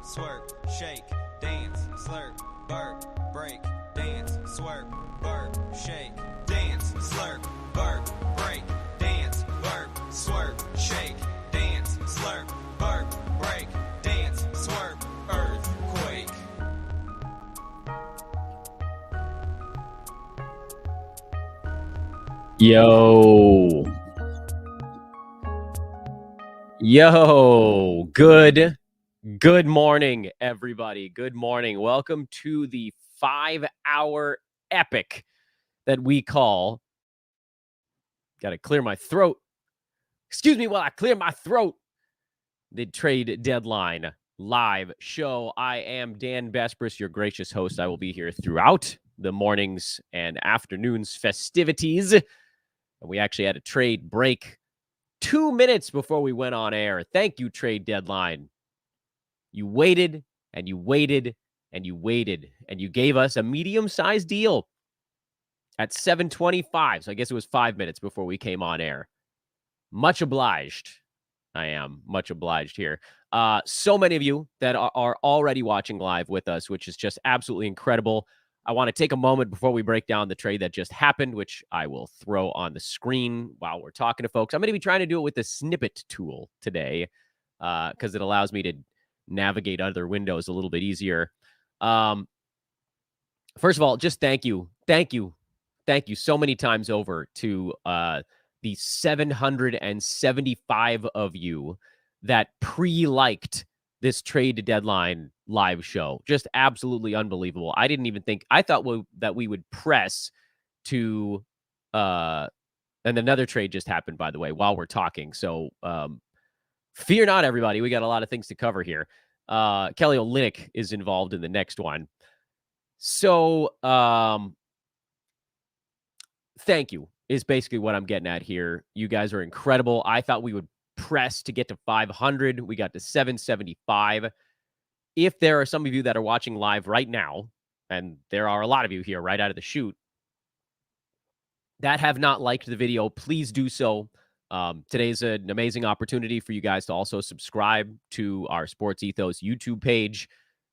swerve, shake, dance, slurp, burp, break, dance, swerve, burp, shake, dance, slurp, burp, break, dance, burp, swerve, shake, dance, slurp, burp, break, dance, swerve, earthquake. Yo, good morning, everybody. Good morning. Welcome to the 5-hour epic that we call, gotta clear my throat. Excuse me while I clear my throat. The trade deadline live show. I am Dan Besbris, your gracious host. I will be here throughout the mornings and afternoons festivities. And we actually had a trade break 2 minutes before we went on air. Thank you, trade deadline. You waited and you waited and you waited, and you gave us a medium-sized deal at 7:25. So I guess it was 5 minutes before we came on air. Much obliged. I am much obliged here. So many of you that are already watching live with us, which is just absolutely incredible. I want to take a moment before we break down the trade that just happened, which I will throw on the screen while we're talking to folks. I'm going to be trying to do it with the snippet tool today because it allows me to navigate other windows a little bit easier. First of all, just thank you so many times over to the 775 of you that pre-liked this trade deadline live show. Just absolutely unbelievable. I didn't even think, I thought that we would press to, and another trade just happened, by the way, while we're talking. So fear not, everybody. We got a lot of things to cover here. Kelly Olynyk is involved in the next one. So thank you is basically what I'm getting at here. You guys are incredible. I thought we would press to get to 500. We got to 775. If there are some of you that are watching live right now, and there are a lot of you here right out of the chute, that have not liked the video, please do so. Today's an amazing opportunity for you guys to also subscribe to our SportsEthos YouTube page,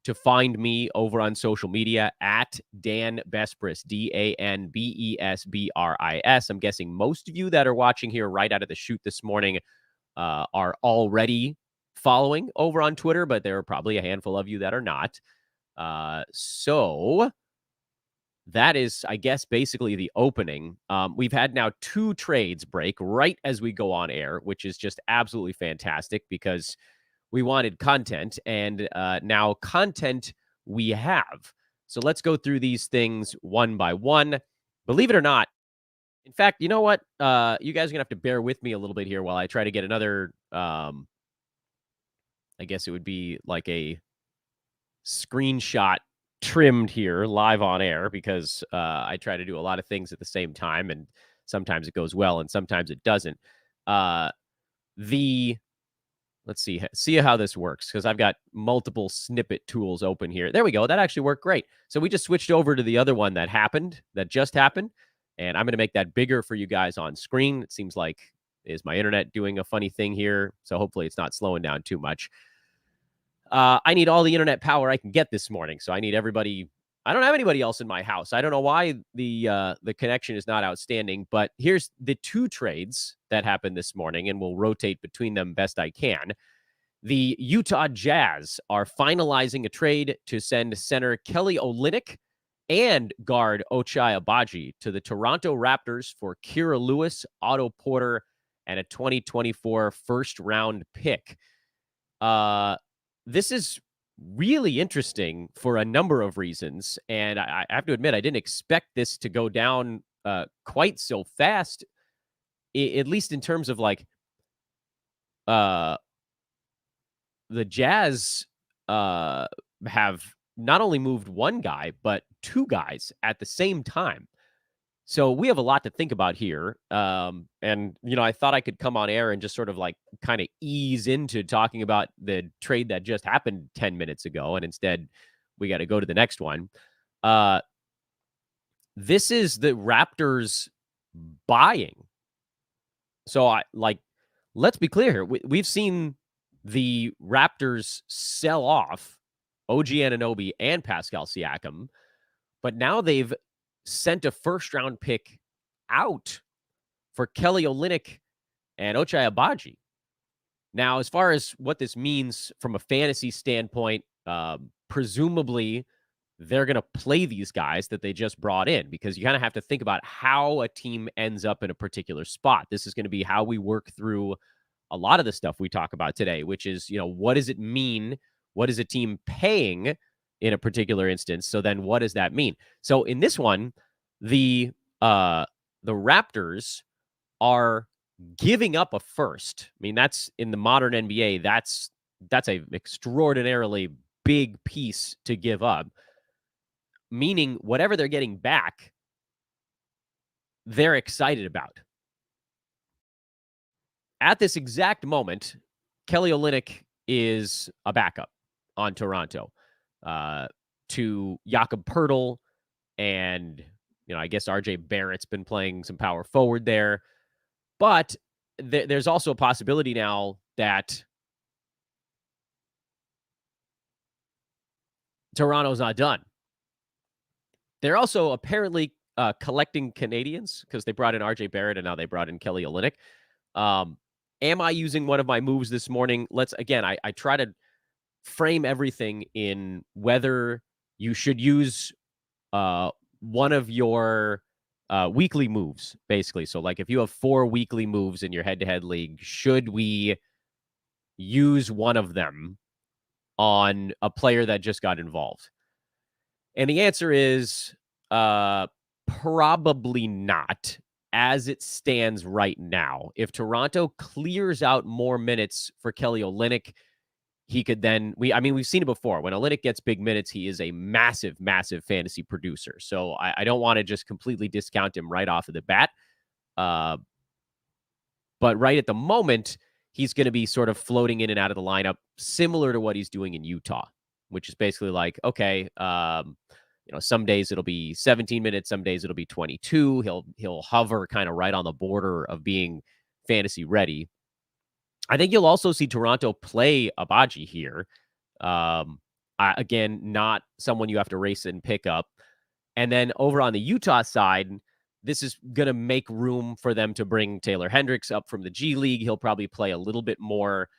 to find me over on social media at Dan Besbris, DanBesbris. I'm guessing most of you that are watching here right out of the chute this morning are already following over on Twitter, but there are probably a handful of you that are not. So that is, I guess, basically the opening. We've had now 2 trades break right as we go on air, which is just absolutely fantastic because we wanted content, and now content we have. So let's go through these things one by one. Believe it or not, in fact, you know what? You guys are going to have to bear with me a little bit here while I try to get another, I guess it would be like a screenshot trimmed here live on air, because I try to do a lot of things at the same time, and sometimes it goes well and sometimes it doesn't. Let's see how this works, because I've got multiple snippet tools open here. There we go. That actually worked great. So we just switched over to the other one that just happened. And I'm going to make that bigger for you guys on screen. It seems like, is my internet doing a funny thing here? So hopefully it's not slowing down too much. I need all the internet power I can get this morning. So I need everybody. I don't have anybody else in my house. I don't know why the connection is not outstanding, but here's the 2 trades that happened this morning, and we'll rotate between them best I can. The Utah Jazz are finalizing a trade to send center Kelly Olynyk and guard Ochai Agbaji to the Toronto Raptors for Kira Lewis, Otto Porter, and a 2024 first-round pick. This is really interesting for a number of reasons, and I have to admit, I didn't expect this to go down quite so fast, at least in terms of like the Jazz have not only moved one guy, but 2 guys at the same time. So we have a lot to think about here. And, you know, I thought I could come on air and just sort of like kind of ease into talking about the trade that just happened 10 minutes ago. And instead, we got to go to the next one. This is the Raptors buying. So let's be clear here. We've seen the Raptors sell off OG Anunoby and Pascal Siakam. But now they've sent a first-round pick out for Kelly Olynyk and Ochai Agbaji. Now, as far as what this means from a fantasy standpoint, presumably they're going to play these guys that they just brought in, because you kind of have to think about how a team ends up in a particular spot. This is going to be how we work through a lot of the stuff we talk about today, which is, what does it mean? What is a team paying in a particular instance? So then what does that mean? So in this one, the Raptors are giving up a first. I mean, that's in the modern NBA, that's a extraordinarily big piece to give up. Meaning whatever they're getting back, they're excited about. At this exact moment, Kelly Olynyk is a backup on Toronto to Jakob Poeltl, and I guess RJ Barrett's been playing some power forward there. But there's also a possibility now that Toronto's not done. They're also apparently collecting Canadians, because they brought in RJ Barrett and now they brought in Kelly Olynyk. Am I using one of my moves this morning? I try to frame everything in whether you should use one of your weekly moves, basically. So like if you have 4 weekly moves in your head-to-head league, should we use one of them on a player that just got involved? And the answer is probably not, as it stands right now. If Toronto clears out more minutes for Kelly Olynyk, he could then, we've seen it before. When Olynyk gets big minutes, he is a massive, massive fantasy producer. So I don't want to just completely discount him right off of the bat. But right at the moment, he's going to be sort of floating in and out of the lineup, similar to what he's doing in Utah, which is basically like, okay, some days it'll be 17 minutes, some days it'll be 22. He'll hover kind of right on the border of being fantasy ready. I think you'll also see Toronto play Agbaji here. Again, not someone you have to race and pick up. And then over on the Utah side, this is going to make room for them to bring Taylor Hendricks up from the G League. He'll probably play a little bit more.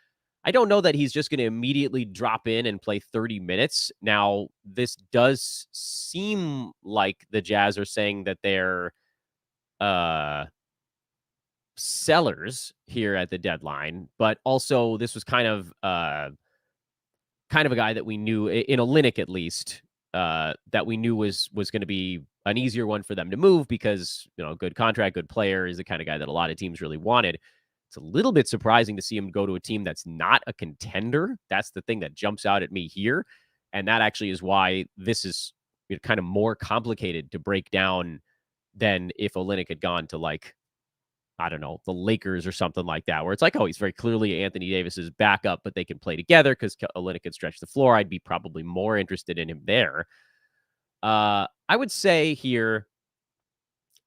I don't know that he's just going to immediately drop in and play 30 minutes. Now, this does seem like the Jazz are saying that they're sellers here at the deadline, but also this was kind of a guy that we knew, in Olynyk at least, that we knew was going to be an easier one for them to move, because good contract, good player, is the kind of guy that a lot of teams really wanted. It's a little bit surprising to see him go to a team that's not a contender. That's the thing that jumps out at me here, and that actually is why this is kind of more complicated to break down than if Olynyk had gone to, like, I don't know, the Lakers or something like that, where it's like, oh, he's very clearly Anthony Davis's backup, but they can play together because Olynyk can stretch the floor. I'd be probably more interested in him there. I would say here,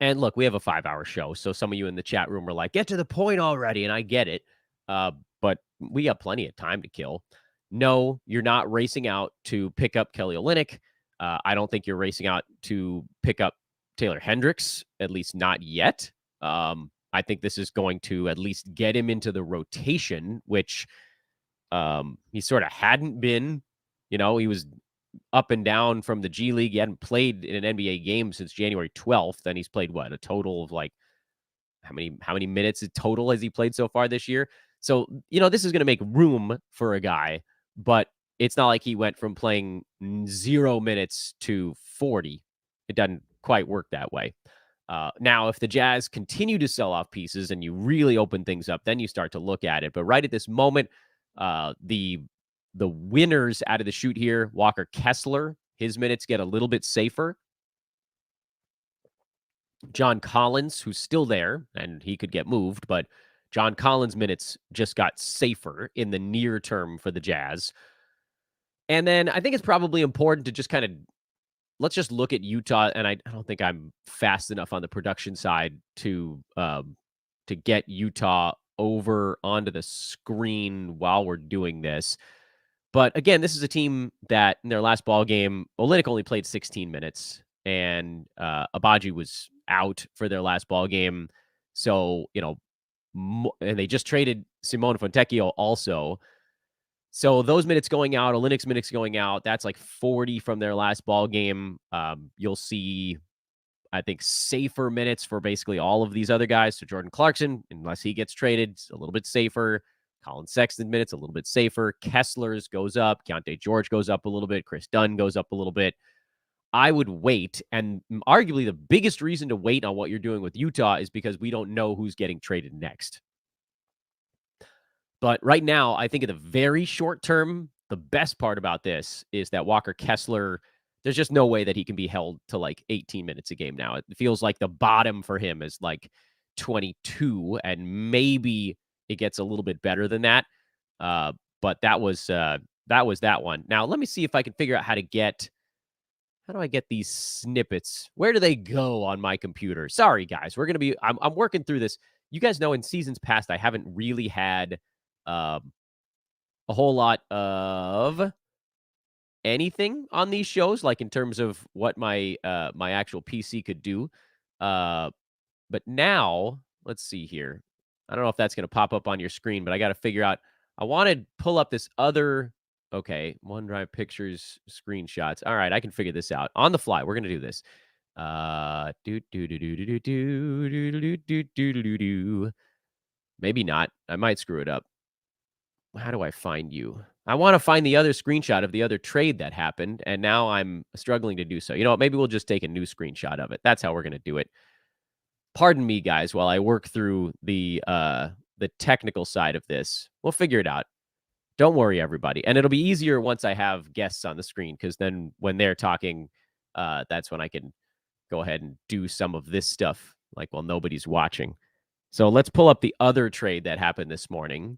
and look, we have a 5-hour show, so some of you in the chat room are like, get to the point already, and I get it, but we got plenty of time to kill. No, you're not racing out to pick up Kelly Olynyk. I don't think you're racing out to pick up Taylor Hendricks, at least not yet. I think this is going to at least get him into the rotation, which he sort of hadn't been. He was up and down from the G League. He hadn't played in an NBA game since January 12th. And he's played, a total of like, how many minutes total has he played so far this year? So, this is going to make room for a guy, but it's not like he went from playing 0 minutes to 40. It doesn't quite work that way. Now, if the Jazz continue to sell off pieces and you really open things up, then you start to look at it. But right at this moment, the winners out of the chute here, Walker Kessler, his minutes get a little bit safer. John Collins, who's still there, and he could get moved, but John Collins' minutes just got safer in the near term for the Jazz. And then I think it's probably important to just kind of, let's just look at Utah, and I don't think I'm fast enough on the production side to get Utah over onto the screen while we're doing this. But again, this is a team that in their last ball game, Olynyk only played 16 minutes, and Abaji was out for their last ball game. So, and they just traded Simone Fontecchio also. So those minutes going out, Olynyk's minutes going out, that's like 40 from their last ball game. You'll see, I think, safer minutes for basically all of these other guys. So Jordan Clarkson, unless he gets traded, a little bit safer. Colin Sexton minutes, a little bit safer. Kessler's goes up. Keontae George goes up a little bit. Chris Dunn goes up a little bit. I would wait. And arguably the biggest reason to wait on what you're doing with Utah is because we don't know who's getting traded next. But right now, I think in the very short term, the best part about this is that Walker Kessler, there's just no way that he can be held to like 18 minutes a game now. It feels like the bottom for him is like 22, and maybe it gets a little bit better than that. But that was that one. Now, let me see if I can figure out how do I get these snippets? Where do they go on my computer? Sorry, guys. I'm working through this. You guys know in seasons past, I haven't really had a whole lot of anything on these shows, like in terms of what my my actual PC could do. But now, let's see here. I don't know if that's going to pop up on your screen, but I got to figure out. I want to pull up this other. Okay, OneDrive pictures, screenshots. All right, I can figure this out on the fly. We're going to do this. Maybe not. I might screw it up. How do I find you? I want to find the other screenshot of the other trade that happened, and now I'm struggling to do so. You know what? Maybe we'll just take a new screenshot of it. That's how we're going to do it. Pardon me, guys, while I work through the technical side of this. We'll figure it out. Don't worry, everybody. And it'll be easier once I have guests on the screen, because then when they're talking, that's when I can go ahead and do some of this stuff, like while nobody's watching. So let's pull up the other trade that happened this morning,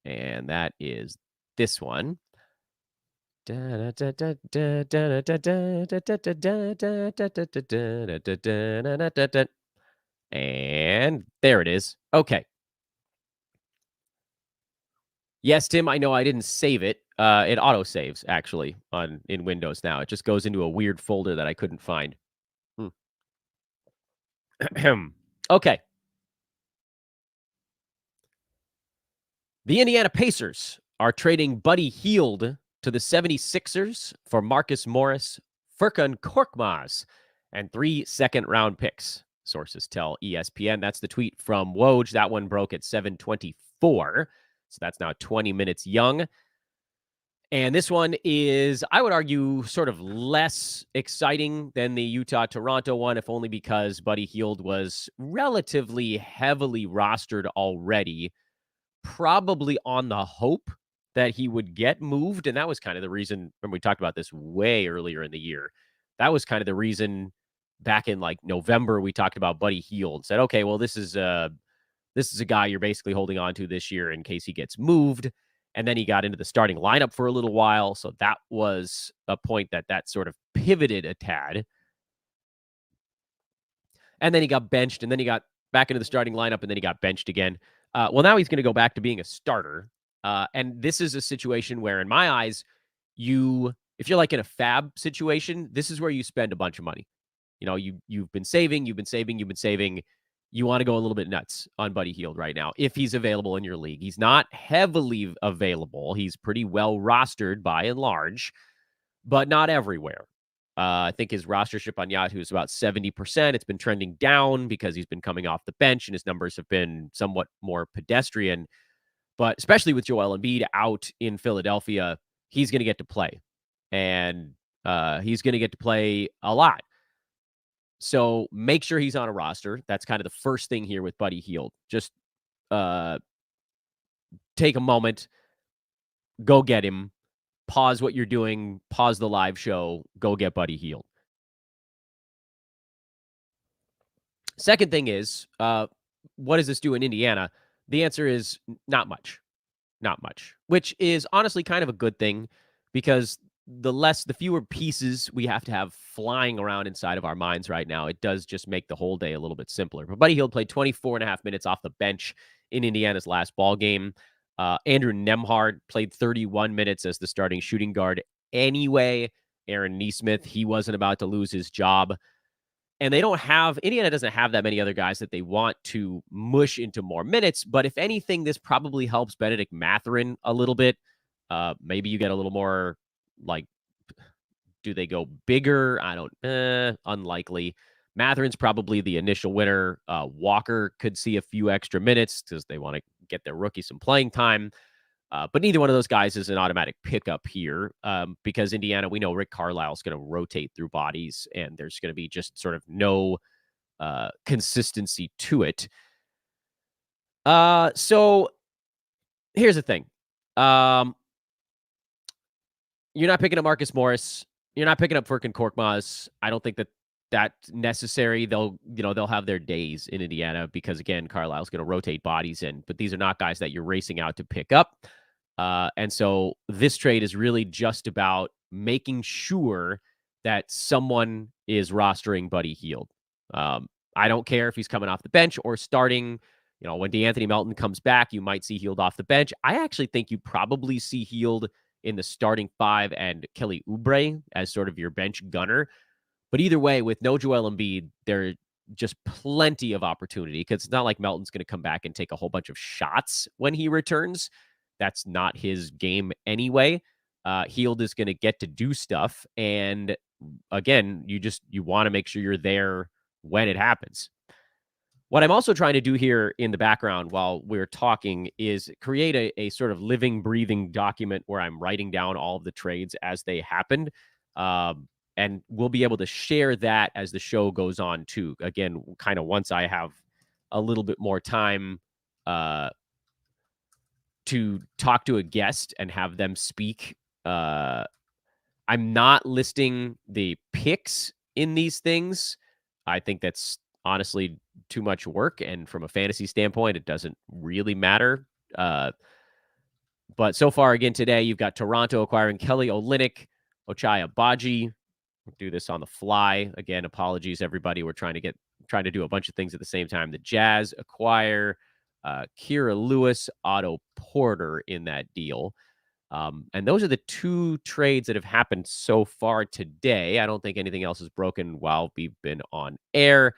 and that is this one. And there it is. Okay. Yes, Tim, I know I didn't save it. It auto saves actually in Windows now. It just goes into a weird folder that I couldn't find. Okay. The Indiana Pacers are trading Buddy Hield to the 76ers for Marcus Morris, Furkan Korkmaz, and 3 second-round picks. Sources tell ESPN. That's the tweet from Woj. That one broke at 7:24. So that's now 20 minutes young. And this one is, I would argue, sort of less exciting than the Utah-Toronto one, if only because Buddy Hield was relatively heavily rostered already, probably on the hope that he would get moved. And that was kind of the reason, when we talked about this way earlier in the year, that was kind of the reason back in like November, we talked about Buddy Hield, said, okay, well, this is a guy you're basically holding on to this year in case he gets moved. And then he got into the starting lineup for a little while. So that was a point that sort of pivoted a tad. And then he got benched, and then he got back into the starting lineup, and then he got benched again. Well, now he's going to go back to being a starter. And this is a situation where, in my eyes, if you're like in a fab situation, this is where you spend a bunch of money. You know, you've been saving. You want to go a little bit nuts on Buddy Hield right now if he's available in your league. He's not heavily available. He's pretty well rostered by and large, but not everywhere. I think his rostership on Yahoo is about 70%. It's been trending down because he's been coming off the bench and his numbers have been somewhat more pedestrian. But especially with Joel Embiid out in Philadelphia, he's going to get to play. And he's going to get to play a lot. So make sure he's on a roster. That's kind of the first thing here with Buddy Hield. Just take a moment, go get him, pause what you're doing, pause the live show, go get Buddy Hield. Second thing is, what does this do in Indiana? The answer is not much. Not much, which is honestly kind of a good thing, because the fewer pieces we have to have flying around inside of our minds right now, it does just make the whole day a little bit simpler. But Buddy Hield played 24.5 minutes off the bench in Indiana's last ball game. Andrew Nembhard played 31 minutes as the starting shooting guard anyway. Aaron Nesmith, he wasn't about to lose his job. And Indiana doesn't have that many other guys that they want to mush into more minutes. But if anything, this probably helps Benedict Mathurin a little bit. Maybe you get a little more, like, do they go bigger? Unlikely. Mathurin's probably the initial winner. Walker could see a few extra minutes because they want to get their rookie some playing time. But neither one of those guys is an automatic pickup here because Indiana, we know Rick Carlisle's going to rotate through bodies and there's going to be just sort of no consistency to it. So here's the thing. You're not picking up Marcus Morris. You're not picking up Furkan Korkmaz. I don't think that's necessary. They'll have their days in Indiana because, again, Carlisle's going to rotate bodies in. But these are not guys that you're racing out to pick up. And so this trade is really just about making sure that someone is rostering Buddy Hield. I don't care if he's coming off the bench or starting. When DeAnthony Melton comes back, you might see Hield off the bench. I actually think you probably see Hield in the starting five and Kelly Oubre as sort of your bench gunner. But either way, with no Joel Embiid, there are just plenty of opportunity because it's not like Melton's going to come back and take a whole bunch of shots when he returns. That's not his game anyway. Hield is going to get to do stuff. And again, you want to make sure you're there when it happens. What I'm also trying to do here in the background while we're talking is create a sort of living, breathing document where I'm writing down all of the trades as they happened. And we'll be able to share that as the show goes on too. Again, kind of once I have a little bit more time to talk to a guest and have them speak. I'm not listing the picks in these things. I think that's honestly too much work. And from a fantasy standpoint, it doesn't really matter. But so far, again, today, you've got Toronto acquiring Kelly Olynyk, Ochai Agbaji. We'll do this on the fly. Again, apologies, everybody. We're trying to do a bunch of things at the same time. The Jazz acquire Kira Lewis, Otto Porter in that deal. And those are the two trades that have happened so far today. I don't think anything else is broken while we've been on air.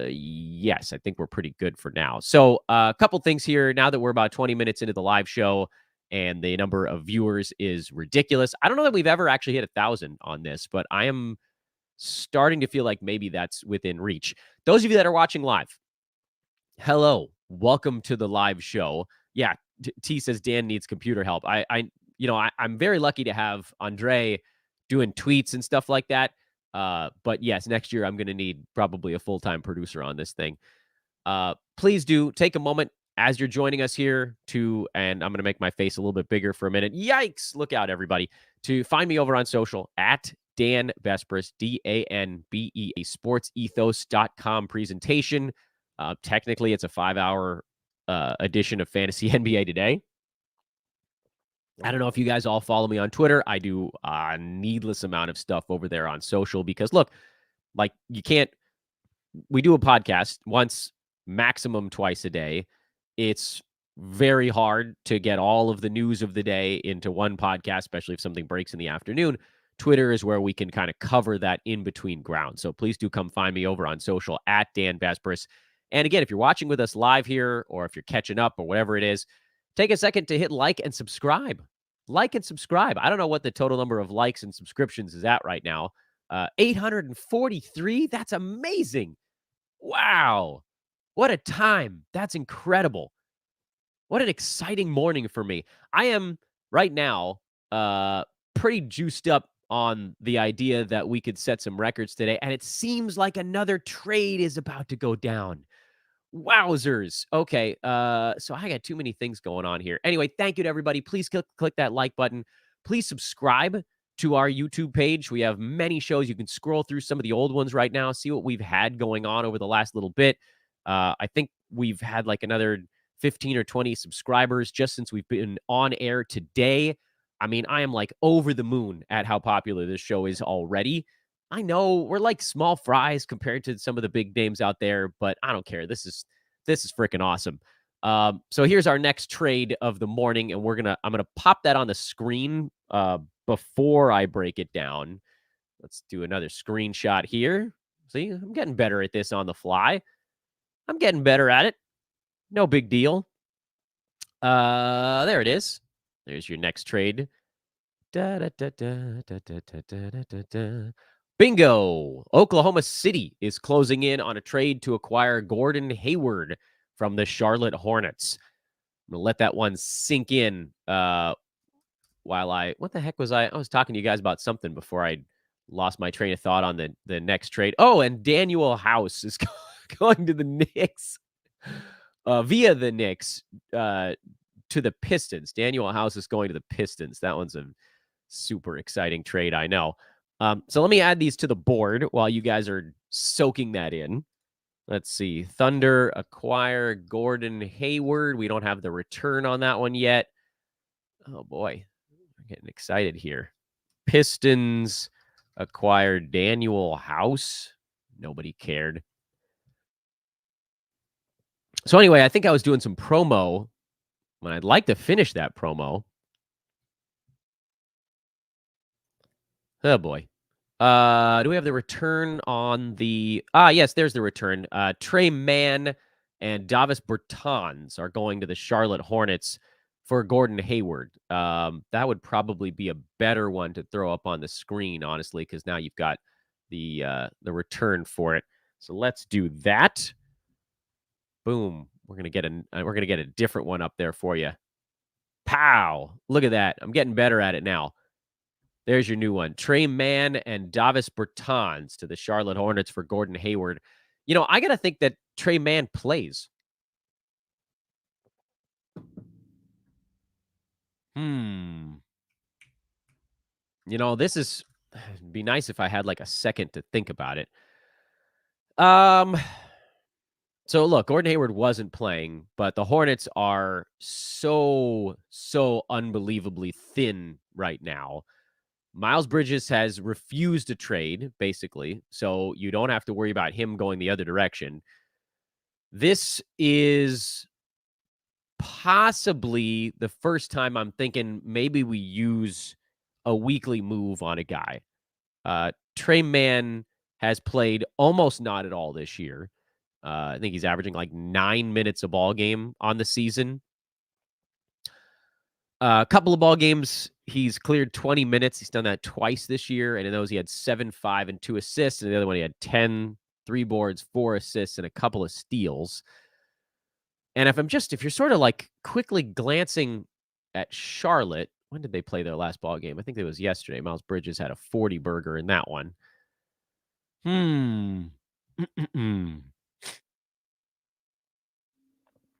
Yes, I think we're pretty good for now. So a couple things here now that we're about 20 minutes into the live show and the number of viewers is ridiculous. I don't know that we've ever actually hit 1,000 on this, but I am starting to feel like maybe that's within reach. Those of you that are watching live, hello, welcome to the live show. Yeah, T says Dan needs computer help. I'm very lucky to have Andre doing tweets and stuff like that. But yes, next year I'm going to need probably a full-time producer on this thing. Please do take a moment as you're joining us here and I'm going to make my face a little bit bigger for a minute. Yikes. Look out, everybody, to find me over on social at Dan Besbris, DANBE, a SportsEthos.com presentation. Technically it's a 5-hour, edition of Fantasy NBA Today. I don't know if you guys all follow me on Twitter. I do a needless amount of stuff over there on social because, look, like we do a podcast once, maximum twice a day. It's very hard to get all of the news of the day into one podcast, especially if something breaks in the afternoon. Twitter is where we can kind of cover that in between ground. So please do come find me over on social at Dan Besbris. And again, if you're watching with us live here or if you're catching up or whatever it is, take a second to hit like and subscribe. Like and subscribe. I don't know what the total number of likes and subscriptions is at right now. 843? That's amazing. Wow. What a time. That's incredible. What an exciting morning for me. I am right now pretty juiced up on the idea that we could set some records today, and it seems like another trade is about to go down. Wowzers. Okay, so I got too many things going on here. Anyway, thank you to everybody. Please click that like button. Please subscribe to our YouTube page. We have many shows. You can scroll through some of the old ones right now, see what we've had going on over the last little bit. I think we've had like another 15 or 20 subscribers just since we've been on air today. I mean, I am like over the moon at how popular this show is already. I know we're like small fries compared to some of the big names out there, but I don't care. This is freaking awesome. So here's our next trade of the morning, and I'm gonna pop that on the screen before I break it down. Let's do another screenshot here. See, I'm getting better at this on the fly. I'm getting better at it. No big deal. There it is. There's your next trade. Bingo! Oklahoma City is closing in on a trade to acquire Gordon Hayward from the Charlotte Hornets. I'm going to let that one sink in while what the heck was I? I was talking to you guys about something before I lost my train of thought on the next trade. Oh, and Daniel House is going to the Knicks via the Knicks to the Pistons. Daniel House is going to the Pistons. That one's a super exciting trade, I know. So let me add these to the board while you guys are soaking that in. Let's see. Thunder acquire Gordon Hayward. We don't have the return on that one yet. Oh, boy. I'm getting excited here. Pistons acquire Daniel House. Nobody cared. So anyway, I think I was doing some promo when I'd like to finish that promo. Oh, boy. Do we have the return on the... yes, there's the return. Trey Mann and Davis Bertans are going to the Charlotte Hornets for Gordon Hayward. That would probably be a better one to throw up on the screen, honestly, because now you've got the return for it. So let's do that. Boom. We're gonna get a different one up there for you. Pow! Look at that. I'm getting better at it now. There's your new one. Trey Mann and Davis Bertans to the Charlotte Hornets for Gordon Hayward. You know, I got to think that Trey Mann plays. You know, it'd be nice if I had like a second to think about it. So look, Gordon Hayward wasn't playing, but the Hornets are so unbelievably thin right now. Miles Bridges has refused to trade, basically, so you don't have to worry about him going the other direction. This is possibly the first time I'm thinking maybe we use a weekly move on a guy. Trey Mann has played almost not at all this year. I think he's averaging like 9 minutes a ball game on the season. A couple of ball games, he's cleared 20 minutes. He's done that twice this year. And in those, he had 7, 5, and 2 assists. And the other one, he had 10, 3 boards, 4 assists, and a couple of steals. And if you're sort of like quickly glancing at Charlotte, when did they play their last ball game? I think it was yesterday. Miles Bridges had a 40 burger in that one.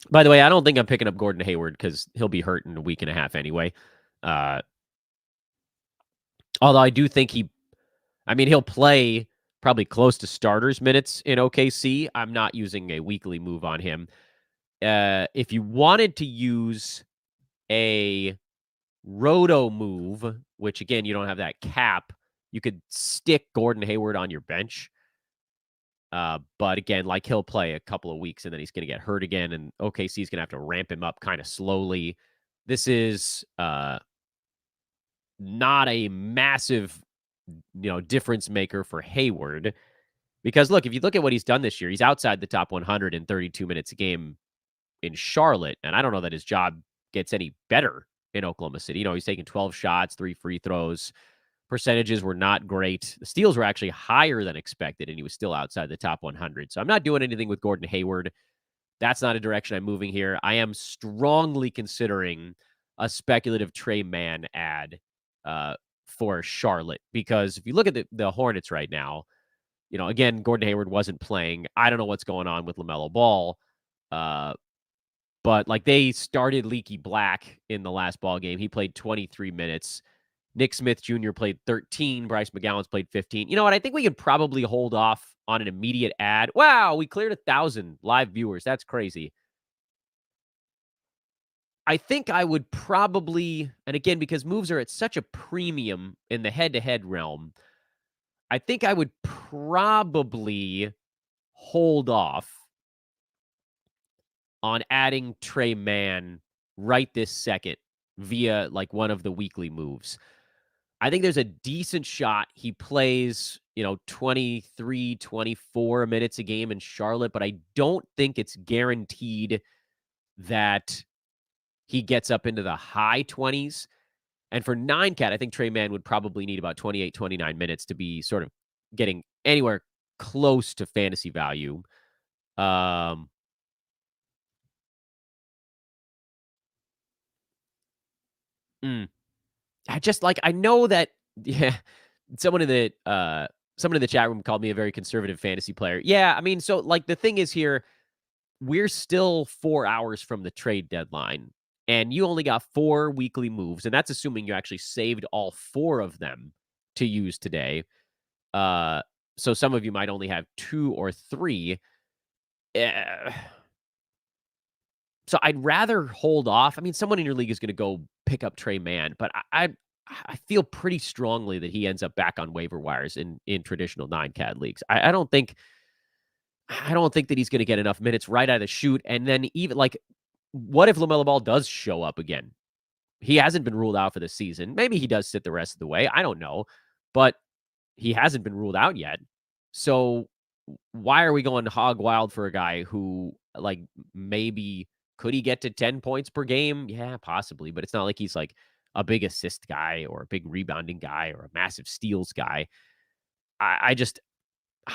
By the way, I don't think I'm picking up Gordon Hayward because he'll be hurt in a week and a half anyway. Although I do think he'll play probably close to starters minutes in OKC. I'm not using a weekly move on him. If you wanted to use a roto move, which again, you don't have that cap, you could stick Gordon Hayward on your bench. But again, like he'll play a couple of weeks and then he's going to get hurt again. And OKC is going to have to ramp him up kind of slowly. This is not a massive, difference maker for Hayward. Because look, if you look at what he's done this year, he's outside the top 100 in 32 minutes a game in Charlotte. And I don't know that his job gets any better in Oklahoma City. He's taking 12 shots, 3 free throws. Percentages were not great. The steals were actually higher than expected, and he was still outside the top 100. So I'm not doing anything with Gordon Hayward. That's not a direction I'm moving here. I am strongly considering a speculative Trey Mann ad for Charlotte, because if you look at the Hornets right now, again, Gordon Hayward wasn't playing. I don't know what's going on with LaMelo Ball, but like they started Leaky Black in the last ball game. He played 23 minutes. Nick Smith Jr. played 13. Bryce McGowan's played 15. You know what? I think we could probably hold off on an immediate ad. Wow, we cleared 1,000 live viewers. That's crazy. I think I would probably, and again, because moves are at such a premium in the head-to-head realm, I think I would probably hold off on adding Trey Mann right this second via like one of the weekly moves. I think there's a decent shot he plays, 23, 24 minutes a game in Charlotte, but I don't think it's guaranteed that he gets up into the high 20s. And for 9-cat, I think Trey Mann would probably need about 28, 29 minutes to be sort of getting anywhere close to fantasy value. I just I know that, yeah, someone in the chat room called me a very conservative fantasy player. Yeah, I mean, so like the thing is here, we're still 4 hours from the trade deadline, and you only got 4 weekly moves, and that's assuming you actually saved all 4 of them to use today. So some of you might only have 2 or 3. So I'd rather hold off. I mean, someone in your league is going to go pick up Trey Mann, but I feel pretty strongly that he ends up back on waiver wires in traditional 9-cat leagues. I don't think that he's going to get enough minutes right out of the chute. And then even what if LaMelo Ball does show up again? He hasn't been ruled out for the season. Maybe he does sit the rest of the way. I don't know, but he hasn't been ruled out yet. So why are we going hog wild for a guy who maybe could he get to 10 points per game? Yeah, possibly, but it's not like he's like a big assist guy or a big rebounding guy or a massive steals guy. I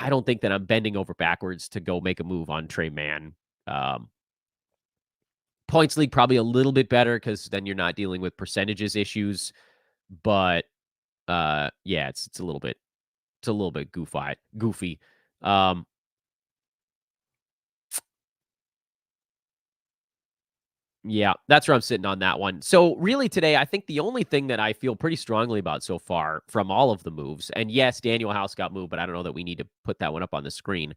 don't think that I'm bending over backwards to go make a move on Trey Mann. Points league probably a little bit better because then you're not dealing with percentages issues. But yeah, it's a little bit goofy. Yeah, that's where I'm sitting on that one. So really today, I think the only thing that I feel pretty strongly about so far from all of the moves, and yes, Daniel House got moved, but I don't know that we need to put that one up on the screen,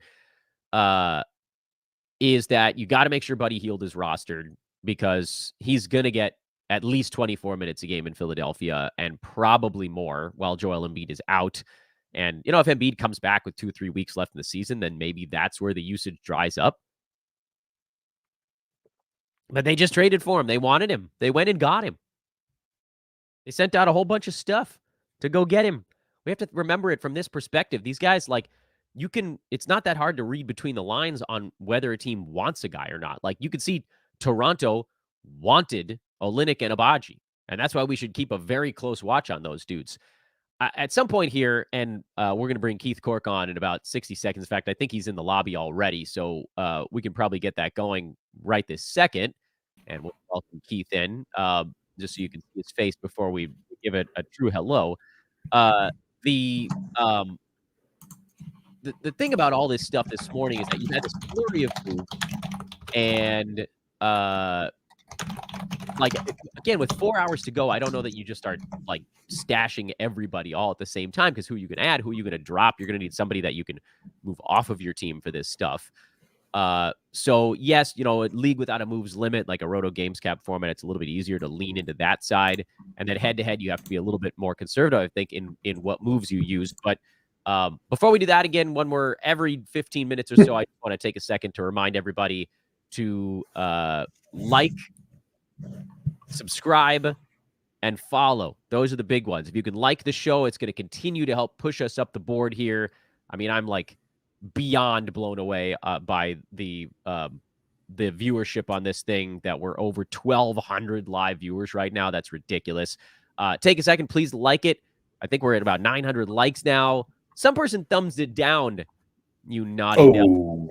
is that you got to make sure Buddy Hield is rostered because he's going to get at least 24 minutes a game in Philadelphia and probably more while Joel Embiid is out. And, if Embiid comes back with 2-3 weeks left in the season, then maybe that's where the usage dries up. But they just traded for him. They wanted him. They went and got him. They sent out a whole bunch of stuff to go get him. We have to remember it from this perspective. These guys, it's not that hard to read between the lines on whether a team wants a guy or not. You can see Toronto wanted Olynyk and Abaji, and that's why we should keep a very close watch on those dudes. At some point here, and we're going to bring Keith Cork on in about 60 seconds. In fact, I think he's in the lobby already, so we can probably get that going right this second. And we'll welcome Keith in, just so you can see his face before we give it a true hello. The thing about all this stuff this morning is that you had this flurry of moves, and again, with 4 hours to go, I don't know that you just start stashing everybody all at the same time, because who you can add, who you going to drop, you're going to need somebody that you can move off of your team for this stuff. So yes, a league without a moves limit, like a Roto Games Cap format, it's a little bit easier to lean into that side. And then head to head, you have to be a little bit more conservative, I think, in what moves you use. But before we do that, again, when we're every 15 minutes or so, I want to take a second to remind everybody to subscribe, and follow. Those are the big ones. If you can like the show, it's going to continue to help push us up the board here. I mean, I'm beyond blown away by the viewership on this thing, that we're over 1,200 live viewers right now. That's ridiculous. Take a second, please like it. I think we're at about 900 likes now. Some person thumbs it down, you naughty devil.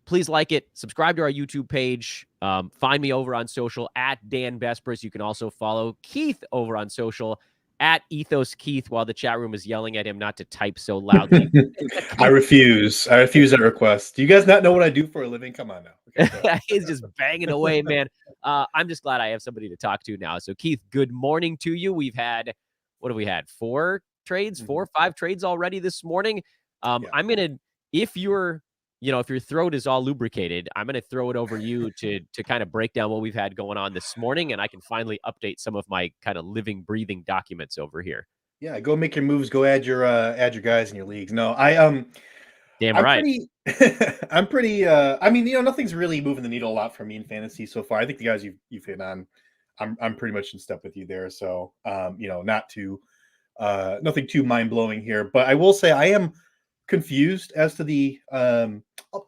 Please like it. Subscribe to our YouTube page. Find me over on social at Dan Bespris. You can also follow Keith over on social at Ethos Keith, while the chat room is yelling at him not to type so loudly. I refuse that request. Do you guys not know what I do for a living? Come on now. Okay, he's just banging away, man. I'm just glad I have somebody to talk to now. So Keith, good morning to you. We've had, what have we had? 4 trades, 4 or 5 trades already this morning. I'm going to, if your throat is all lubricated, I'm going to throw it over you to kind of break down what we've had going on this morning, and I can finally update some of my kind of living, breathing documents over here. Yeah, go make your moves. Go add your guys in your leagues. No, Damn I'm right. pretty, I'm pretty, I mean, nothing's really moving the needle a lot for me in fantasy so far. I think the guys you've hit on, I'm pretty much in step with you there. So, not too, nothing too mind blowing here, but I will say I am confused as to the,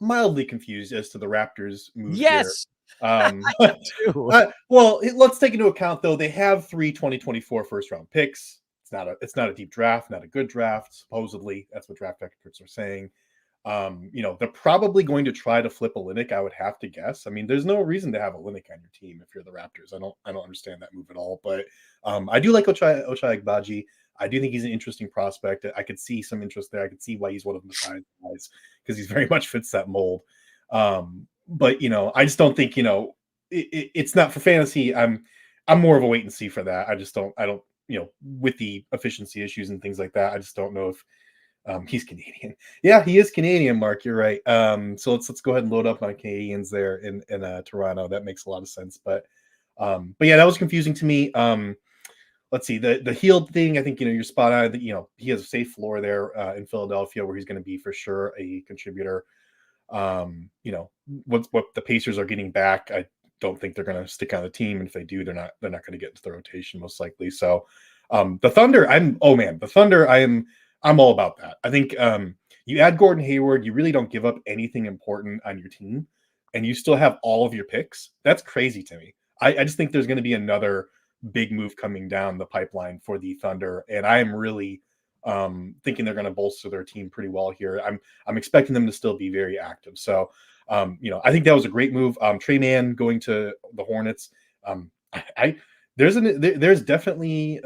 mildly confused as to the Raptors move here. Yes. Too. Well, let's take into account though they have 2024 first round picks. It's not a deep draft, not a good draft. Supposedly, that's what draft experts are saying. They're probably going to try to flip Olynyk, I would have to guess. I mean, there's no reason to have Olynyk on your team if you're the Raptors. I don't understand that move at all. But I do like Ochai Agbaji. I do think he's an interesting prospect. I could see some interest there. I could see why he's one of the guys because he's very much fits that mold. But I just don't think it's not for fantasy. I'm more of a wait and see for that. I don't with the efficiency issues and things like that. I just don't know if he's Canadian. Yeah, he is Canadian, Mark. You're right. So let's go ahead and load up on Canadians there in Toronto. That makes a lot of sense. But yeah, that was confusing to me. Let's see the Hield thing. I think you're spot on. He has a safe floor there in Philadelphia where he's going to be for sure a contributor. What the Pacers are getting back, I don't think they're going to stick on the team. And if they do, they're not going to get into the rotation most likely. So the Thunder, I'm all about that. I think you add Gordon Hayward, you really don't give up anything important on your team, and you still have all of your picks. That's crazy to me. I just think there's going to be another big move coming down the pipeline for the Thunder, and I am really thinking they're going to bolster their team pretty well here. I'm expecting them to still be very active. So, I think that was a great move. Trey Mann going to the Hornets. There's definitely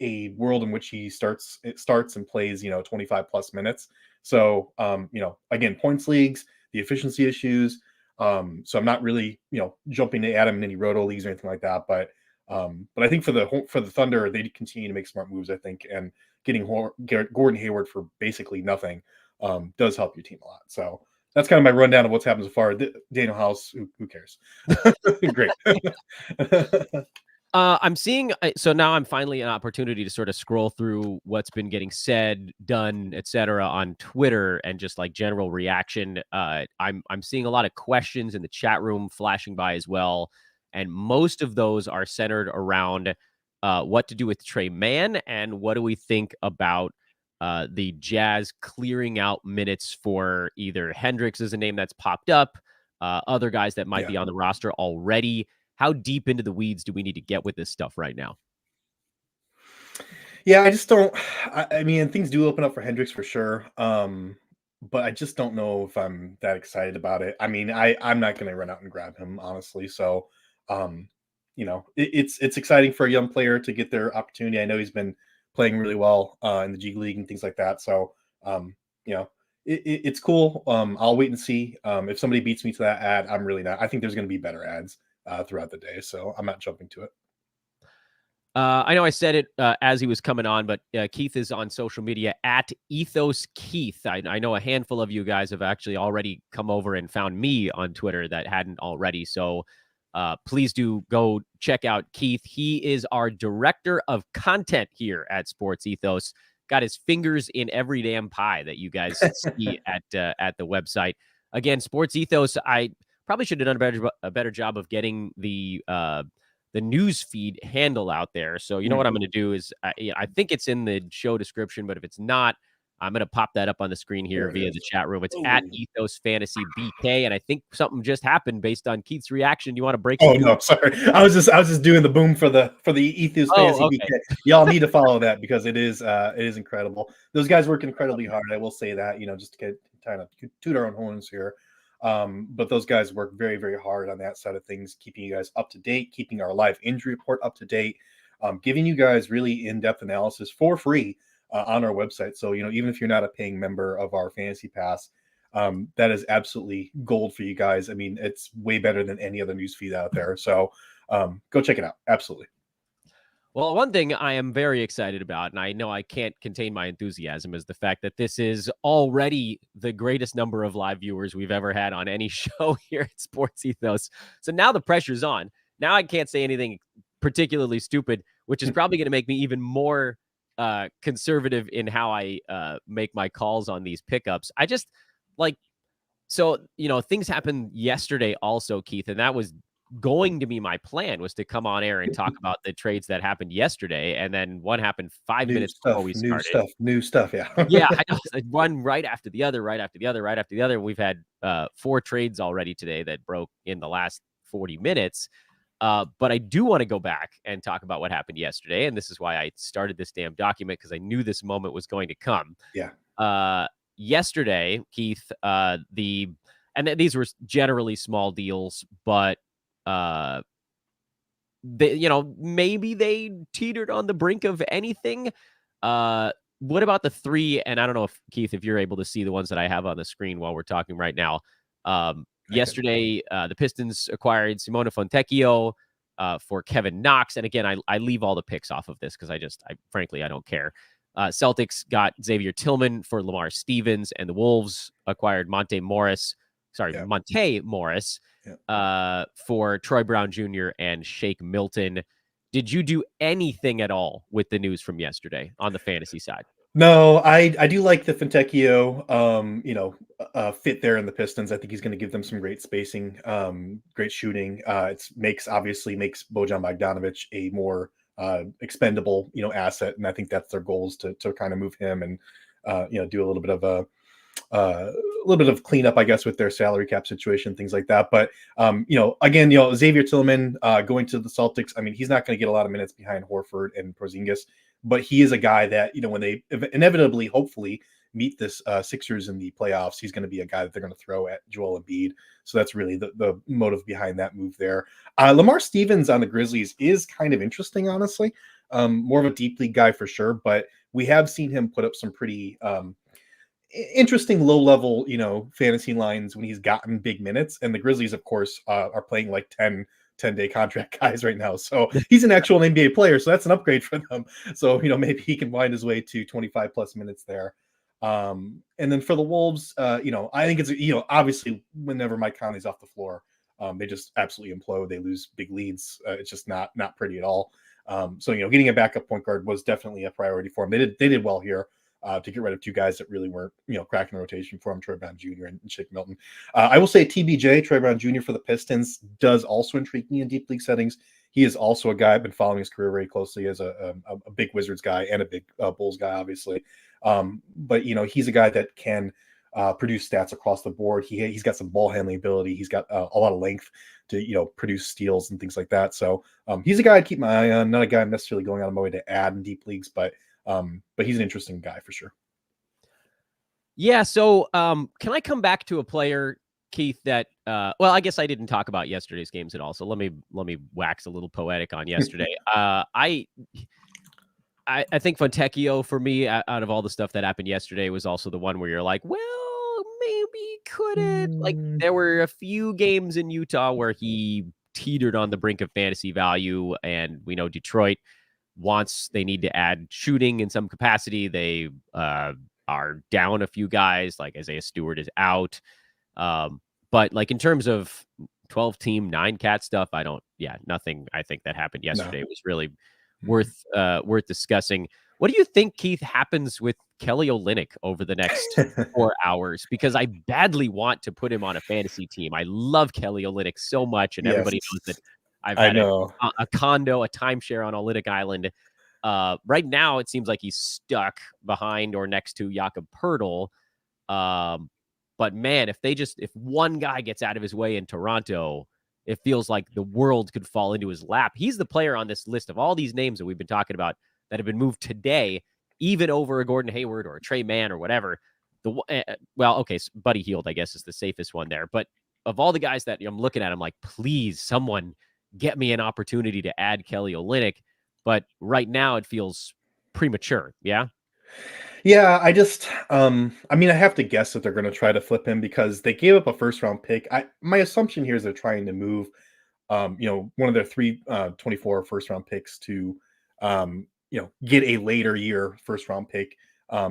a world in which he starts and plays 25 plus minutes. So again, points leagues, the efficiency issues. So I'm not really jumping to add him in any roto leagues or anything like that. But I think for the Thunder, they continue to make smart moves. I think, and getting Gordon Hayward for basically nothing does help your team a lot. So that's kind of my rundown of what's happened so far. Daniel House, who cares? Great. I'm seeing, so now I'm finally an opportunity to sort of scroll through what's been getting said, done, etc. on Twitter and just like general reaction. I'm seeing a lot of questions in the chat room flashing by as well. And most of those are centered around what to do with Trey Mann and what do we think about the Jazz clearing out minutes for either Hendricks is a name that's popped up, other guys that might be on the roster already. How deep into the weeds do we need to get with this stuff right now? Yeah, I just don't. I mean, things do open up for Hendricks for sure. But I just don't know if I'm that excited about it. I mean, I'm not going to run out and grab him, honestly. So, it's exciting for a young player to get their opportunity. I know he's been playing really well in the G League and things like that. So, it's cool. I'll wait and see. If somebody beats me to that ad, I'm really not. I think there's going to be better ads throughout the day, so I'm not jumping to it. I know I said it as he was coming on, but Keith is on social media at Ethos Keith. I know a handful of you guys have actually already come over and found me on Twitter that hadn't already. So please do go check out Keith. He is our director of content here at Sports Ethos. Got his fingers in every damn pie that you guys see at the website. Again, Sports Ethos. I probably should have done a better job of getting the news feed handle out there. So you know what I'm going to do is I think it's in the show description, but if it's not, I'm going to pop that up on the screen here via the chat room. It's at Ethos Fantasy BK, and I think something just happened based on Keith's reaction. Do you want to break? Oh no, sorry. I was just doing the boom for the Ethos Fantasy BK. Y'all need to follow that because it is incredible. Those guys work incredibly hard. I will say that, just to get kind of toot our own horns here. But those guys work very, very hard on that side of things, keeping you guys up to date, keeping our live injury report up to date, giving you guys really in-depth analysis for free on our website. So, even if you're not a paying member of our Fantasy Pass, that is absolutely gold for you guys. I mean, it's way better than any other news feed out there. So go check it out. Absolutely. Well, one thing I am very excited about, and I know I can't contain my enthusiasm, is the fact that this is already the greatest number of live viewers we've ever had on any show here at Sports Ethos. So now the pressure's on. Now I can't say anything particularly stupid, which is probably going to make me even more conservative in how I make my calls on these pickups. I just like, so, things happened yesterday also, Keith, and that was going to be my plan, was to come on air and talk about the trades that happened yesterday. And then one happened 5 minutes before we started. New stuff. Yeah. Yeah, I know. One right after the other, right after the other, right after the other. We've had 4 trades already today that broke in the last 40 minutes. But I do want to go back and talk about what happened yesterday. And this is why I started this damn document, because I knew this moment was going to come. Yeah. Yesterday, Keith, these were generally small deals, but maybe they teetered on the brink of anything. What about the 3? And I don't know if, Keith, if you're able to see the ones that I have on the screen while we're talking right now. Yesterday, the Pistons acquired Simone Fontecchio for Kevin Knox. And again, I leave all the picks off of this because frankly, I don't care. Celtics got Xavier Tillman for Lamar Stevens, and the Wolves acquired Monte Morris for Troy Brown Jr. and Shake Milton. Did you do anything at all with the news from yesterday on the fantasy side? No, I do like the Fontecchio, fit there in the Pistons. I think he's going to give them some great spacing, great shooting. It makes Bojan Bogdanovic a more expendable, asset, and I think that's their goals to kind of move him and do a little bit of cleanup, I guess, with their salary cap situation, things like that. But again, Xavier Tillman going to the Celtics. I mean, he's not going to get a lot of minutes behind Horford and Porzingis, but he is a guy that when they inevitably, hopefully, meet this Sixers in the playoffs, he's going to be a guy that they're going to throw at Joel Embiid. So that's really the motive behind that move there. Lamar Stevens on the Grizzlies is kind of interesting, honestly. More of a deep league guy for sure, but we have seen him put up some pretty interesting low-level, fantasy lines when he's gotten big minutes. And the Grizzlies, of course, are playing like 10-day contract guys right now. So he's an actual NBA player. So that's an upgrade for them. So, maybe he can wind his way to 25 plus minutes there. And then for the Wolves, I think it's, obviously whenever Mike Conley's off the floor, they just absolutely implode. They lose big leads. It's just not pretty at all. So, getting a backup point guard was definitely a priority for them. They did well here to get rid of 2 guys that really weren't, cracking the rotation for him, Troy Brown Jr. and Shake Milton. I will say TBJ, Troy Brown Jr. for the Pistons, does also intrigue me in deep league settings. He is also a guy I've been following his career very closely as a big Wizards guy and a big Bulls guy, obviously. But he's a guy that can produce stats across the board. He's got some ball handling ability. He's got a lot of length to produce steals and things like that. So he's a guy I'd keep my eye on. Not a guy I'm necessarily going out of my way to add in deep leagues, but he's an interesting guy for sure. Yeah. So can I come back to a player, Keith, that I guess I didn't talk about yesterday's games at all. So let me wax a little poetic on yesterday. I think Fontecchio, for me, out of all the stuff that happened yesterday, was also the one where you're like, well, maybe couldn't. Like, there were a few games in Utah where he teetered on the brink of fantasy value, and we know Detroit they need to add shooting in some capacity. They are down a few guys, like Isaiah Stewart is out. But like in terms of 12-team 9-cat stuff, nothing I think that happened yesterday was really worth discussing. What do you think, Keith, happens with Kelly Olynyk over the next 4 hours? Because I badly want to put him on a fantasy team. I love Kelly Olynyk so much, and everybody knows that I've had a condo, a timeshare on Olynyk Island. Right now, it seems like he's stuck behind or next to Jakob Poeltl. But man, if one guy gets out of his way in Toronto, it feels like the world could fall into his lap. He's the player on this list of all these names that we've been talking about that have been moved today, even over a Gordon Hayward or a Trey Mann or whatever. Buddy Hield, I guess, is the safest one there. But of all the guys that I'm looking at, I'm like, please, someone get me an opportunity to add Kelly Olynyk. But right now it feels premature. Yeah. Yeah, I just, I have to guess that they're going to try to flip him because they gave up a first-round pick. My assumption here is they're trying to move, one of their 324 first-round picks to, get a later year first-round pick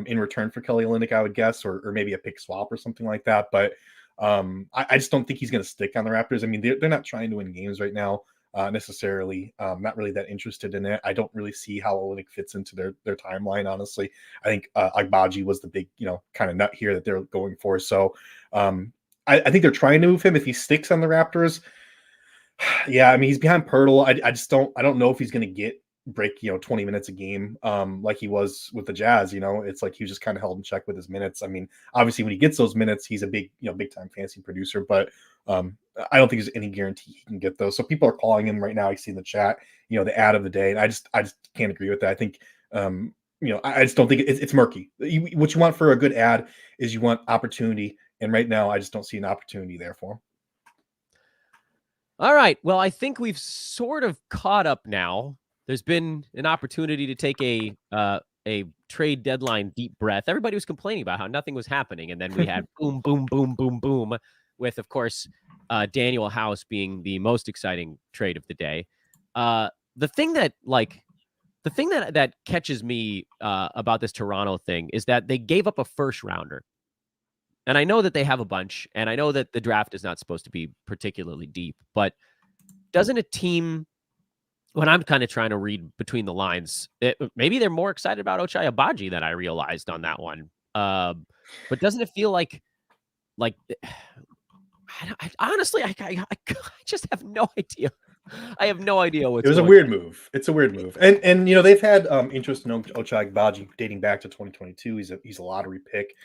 in return for Kelly Olynyk, I would guess, or maybe a pick swap or something like that. But I just don't think he's going to stick on the Raptors. I mean, they're not trying to win games right now. necessarily. Not really that interested in it. I don't really see how Olynyk fits into their timeline, honestly. I think Agbaji was the big, kind of nut here that they're going for. So I think they're trying to move him. If he sticks on the Raptors, yeah, I mean, he's behind Pirtle. I don't know if he's going to break 20 minutes a game like he was with the Jazz. It's like he was just kind of held in check with his minutes. I mean, obviously when he gets those minutes, he's a big time fantasy producer, but I don't think there's any guarantee he can get those. So people are calling him right now. I see in the chat, the ad of the day, and I just can't agree with that. I think I just don't think it's murky. What you want for a good ad is you want opportunity, and right now I just don't see an opportunity there for him. All right. Well, I think we've sort of caught up now. There's been an opportunity to take a trade deadline deep breath. Everybody was complaining about how nothing was happening, and then we had boom, boom, boom, boom, boom, with, of course, Daniel House being the most exciting trade of the day. The thing that catches me about this Toronto thing is that they gave up a first rounder. And I know that they have a bunch, and I know that the draft is not supposed to be particularly deep, but doesn't a team, when I'm kind of trying to read between the lines, maybe they're more excited about Ochai Agbaji than I realized on that one. But doesn't it feel like honestly, I just have no idea. I have no idea what's. It was a weird move. It's a weird move, and they've had interest in Ochai Agbaji dating back to 2022. He's a lottery pick.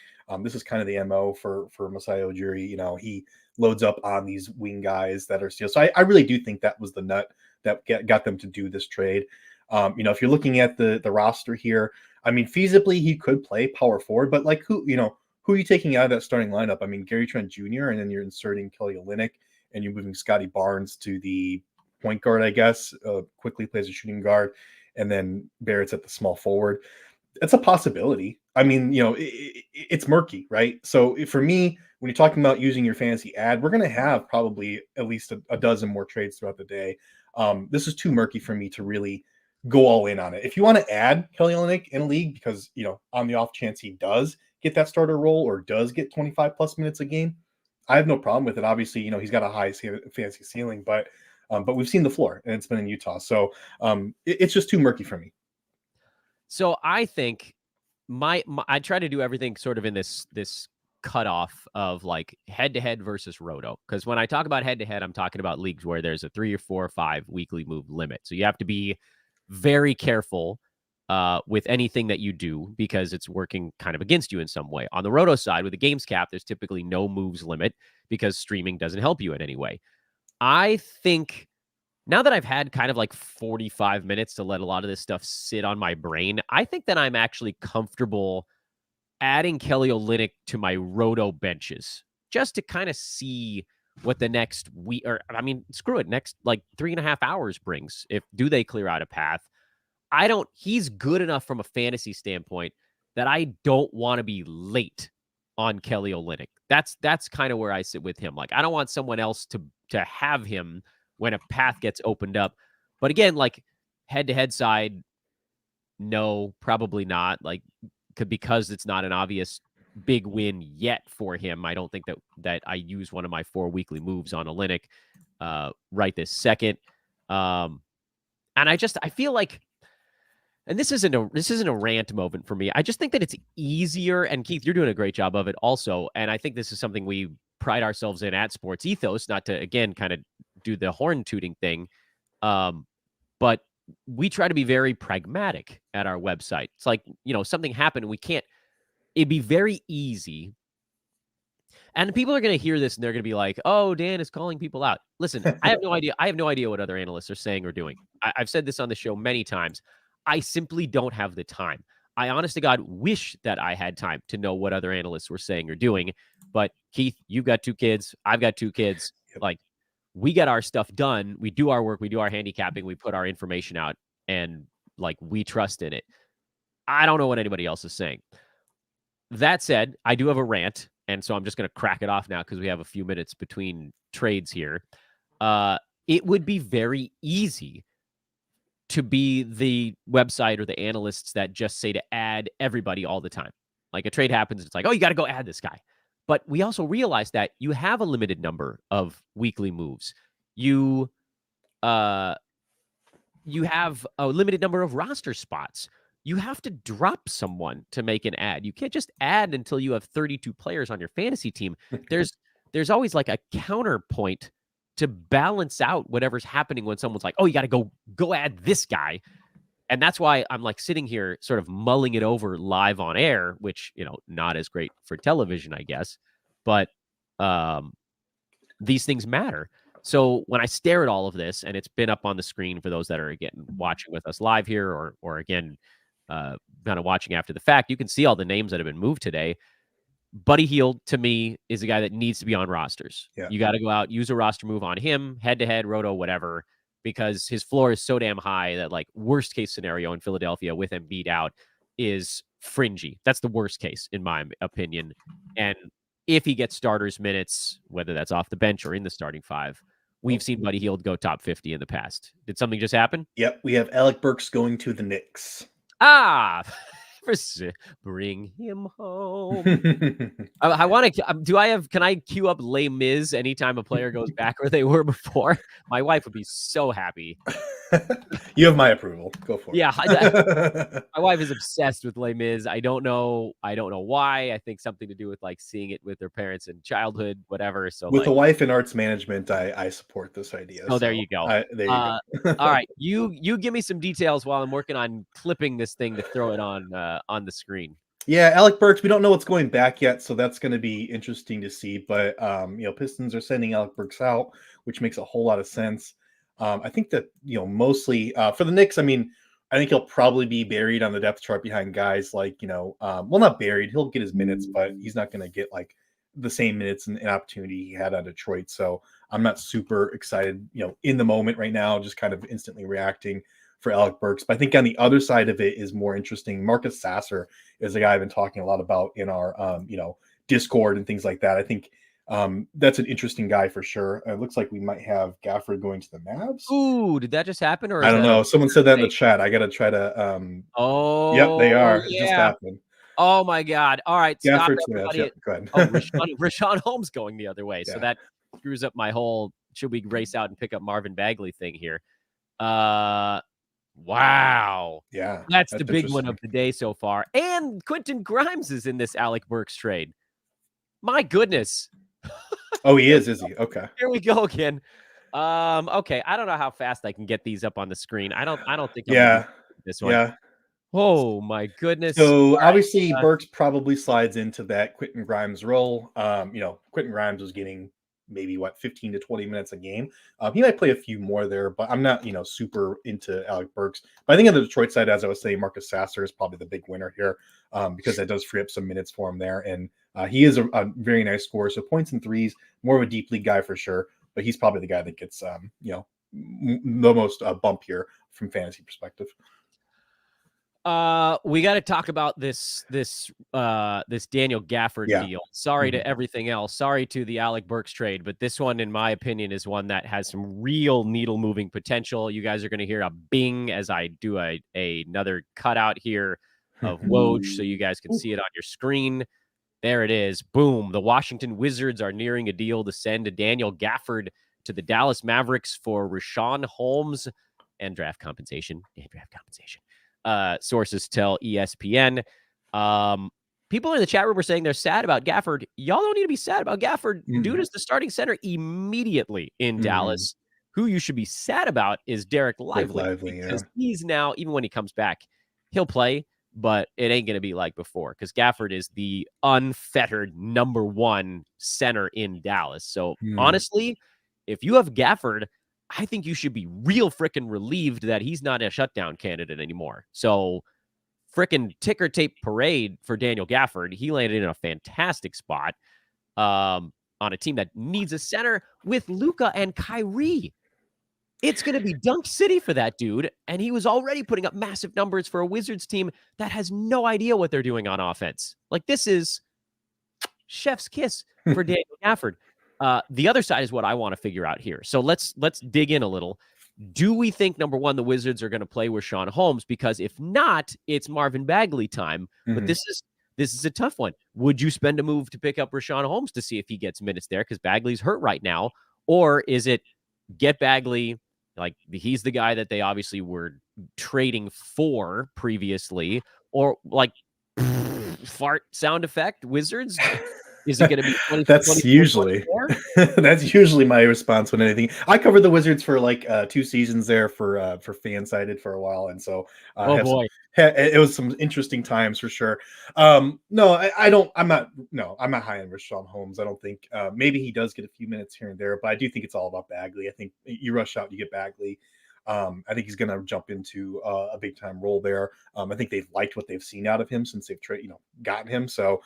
This is kind of the MO for Masai Ujiri. He loads up on these wing guys that are steals. So I really do think that was the nut that got them to do this trade. If you're looking at the roster here, I mean, feasibly he could play power forward, but like who are you taking out of that starting lineup? I mean, Gary Trent Jr. and then you're inserting Kelly Olynyk and you're moving Scotty Barnes to the point guard, I guess. Quickly plays a shooting guard, and then Barrett's at the small forward. That's a possibility. I mean, it's murky, right? So for me, when you're talking about using your fantasy ad, we're going to have probably at least a dozen more trades throughout the day. This is too murky for me to really go all in on it. If you want to add Kelly Olynyk in a league because, on the off chance he does get that starter role or does get 25 plus minutes a game, I have no problem with it. Obviously, he's got a high fantasy ceiling, but we've seen the floor and it's been in Utah. So it's just too murky for me. So I think I try to do everything sort of in this cutoff of like head-to-head versus roto. Because when I talk about head-to-head, I'm talking about leagues where there's a 3 or 4 or 5 weekly move limit. So you have to be very careful with anything that you do because it's working kind of against you in some way. On the roto side, with the games cap, there's typically no moves limit because streaming doesn't help you in any way. I think now that I've had kind of like 45 minutes to let a lot of this stuff sit on my brain, I think that I'm actually comfortable adding Kelly Olynyk to my roto benches just to kind of see what the next week, or I mean, screw it, next like 3.5 hours brings. Do they clear out a path? He's good enough from a fantasy standpoint that I don't want to be late on Kelly Olynyk. That's kind of where I sit with him. Like, I don't want someone else to have him when a path gets opened up. But again, like head-to-head side, no, probably not. Like, because it's not an obvious big win yet for him, I don't think that I use one of my 4 weekly moves on Olynyk right this second. And I feel like, and this isn't a rant moment for me. I just think that it's easier, and Keith, you're doing a great job of it also. And I think this is something we pride ourselves in at SportsEthos, not to, again, kind of do the horn tooting thing. But we try to be very pragmatic at our website. It's like, something happened. It'd be very easy. And people are going to hear this and they're going to be like, oh, Dan is calling people out. Listen, I have no idea. I have no idea what other analysts are saying or doing. I've said this on the show many times. I simply don't have the time. I honest to God wish that I had time to know what other analysts were saying or doing. But Keith, you've got 2 kids. I've got 2 kids. Yep. Like, we get our stuff done. We do our work. We do our handicapping. We put our information out, and like, we trust in it. I don't know what anybody else is saying. That said, I do have a rant, and so I'm just going to crack it off now because we have a few minutes between trades here. It would be very easy to be the website or the analysts that just say to add everybody all the time. Like, a trade happens, it's like, oh, you got to go add this guy. But we also realize that you have a limited number of weekly moves. You you have a limited number of roster spots. You have to drop someone to make an ad. You can't just add until you have 32 players on your fantasy team. There's always like a counterpoint to balance out whatever's happening when someone's like, oh, you got to go add this guy. And that's why I'm like sitting here sort of mulling it over live on air, which, not as great for television, I guess. But these things matter. So when I stare at all of this, and it's been up on the screen for those that are, again, watching with us live here or again, kind of watching after the fact, you can see all the names that have been moved today. Buddy Hield, to me, is a guy that needs to be on rosters. Yeah. You got to go out, use a roster move on him, head-to-head, roto, whatever, because his floor is so damn high that, like, worst-case scenario in Philadelphia with Embiid out is fringy. That's the worst case, in my opinion. And if he gets starters minutes, whether that's off the bench or in the starting five, we've seen Buddy Hield go top 50 in the past. Did something just happen? Yep, we have Alec Burks going to the Knicks. Bring him home. I want to. Can I queue up Les Mis anytime a player goes back where they were before? My wife would be so happy. You have my approval. Go for it. Yeah, my wife is obsessed with Les Mis. I don't know why. I think something to do with like seeing it with their parents in childhood, whatever. So with a wife in arts management, I support this idea. Oh, there you go. There you go. All right, you give me some details while I'm working on clipping this thing to throw it on the screen. Yeah, Alec Burks, we don't know what's going back yet, so that's going to be interesting to see. But Pistons are sending Alec Burks out, which makes a whole lot of sense. I think that mostly for the Knicks, I mean, I think he'll probably be buried on the depth chart behind guys like well, not buried. He'll get his minutes, but he's not going to get like the same minutes and opportunity he had on Detroit. So I'm not super excited, in the moment right now, just kind of instantly reacting for Alec Burks. But I think on the other side of it is more interesting. Marcus Sasser is a guy I've been talking a lot about in our, Discord and things like that. I think that's an interesting guy for sure. It looks like we might have Gafford going to the Mavs. Ooh, did that just happen? Or I don't know. Someone said that in the chat. I got to try to. Yep, they are. Yeah. It just happened. Oh my God! All right, stop everybody. Yep, go ahead. Rashawn Holmes going the other way, Yeah. so that screws up my whole should we race out and pick up Marvin Bagley thing here. Wow. Yeah, that's the big one of the day so far. And Quentin Grimes is in this Alec Burks trade. My goodness. Oh, he is he? Okay. Here we go again. Okay. I don't know how fast I can get these up on the screen. I don't think I'm this one. Yeah. Oh my goodness. So obviously Burks probably slides into that Quentin Grimes role. Quentin Grimes was getting maybe 15 to 20 minutes a game. He might play a few more there, but I'm not, super into Alec Burks. But I think on the Detroit side, as I was saying, Marcus Sasser is probably the big winner here because that does free up some minutes for him there. And he is a very nice scorer. So points and threes, more of a deep league guy for sure. But he's probably the guy that gets, the most bump here from fantasy perspective. We got to talk about this Daniel Gafford deal. Sorry to everything else. Sorry to the Alec Burks trade, but this one, in my opinion, is one that has some real needle moving potential. You guys are going to hear a bing as I do another cutout here of Woj, so you guys can see it on your screen. There it is. Boom. The Washington Wizards are nearing a deal to send Daniel Gafford to the Dallas Mavericks for Rashawn Holmes and draft compensation. Sources tell ESPN. People in the chat room are saying they're sad about Gafford. Y'all don't need to be sad about Gafford. Dude is the starting center immediately in Dallas. Who you should be sad about is Derek Lively because he's now, even when he comes back, he'll play, but it ain't going to be like before because Gafford is the unfettered number one center in Dallas. So honestly, if you have Gafford, I think you should be real freaking relieved that he's not a shutdown candidate anymore. So freaking ticker tape parade for Daniel Gafford. He landed in a fantastic spot on a team that needs a center with Luka and Kyrie. It's going to be dunk city for that dude. And he was already putting up massive numbers for a Wizards team that has no idea what they're doing on offense. Like, this is chef's kiss for Daniel Gafford. The other side is what I want to figure out here. So let's dig in a little. Do we think, number one, the Wizards are going to play with Rashawn Holmes? Because if not, it's Marvin Bagley time. But this is a tough one. Would you spend a move to pick up Rashawn Holmes to see if he gets minutes there? Because Bagley's hurt right now. Or is it get Bagley, Like he's the guy that they obviously were trading for previously, or like fart sound effect Wizards. Is it going to be 20, That's 24, usually 24? that's usually my response when anything. I covered the Wizards for like 2 seasons there for Fansided for a while, and so Oh have some. boy. It was some interesting times for sure. No, I don't. I'm not. No, I'm not high on Rashawn Holmes. I don't think. Maybe he does get a few minutes here and there, but I do think it's all about Bagley. I think you rush out, you get Bagley. I think he's going to jump into a big time role there. I think they've liked what they've seen out of him since they've gotten him. So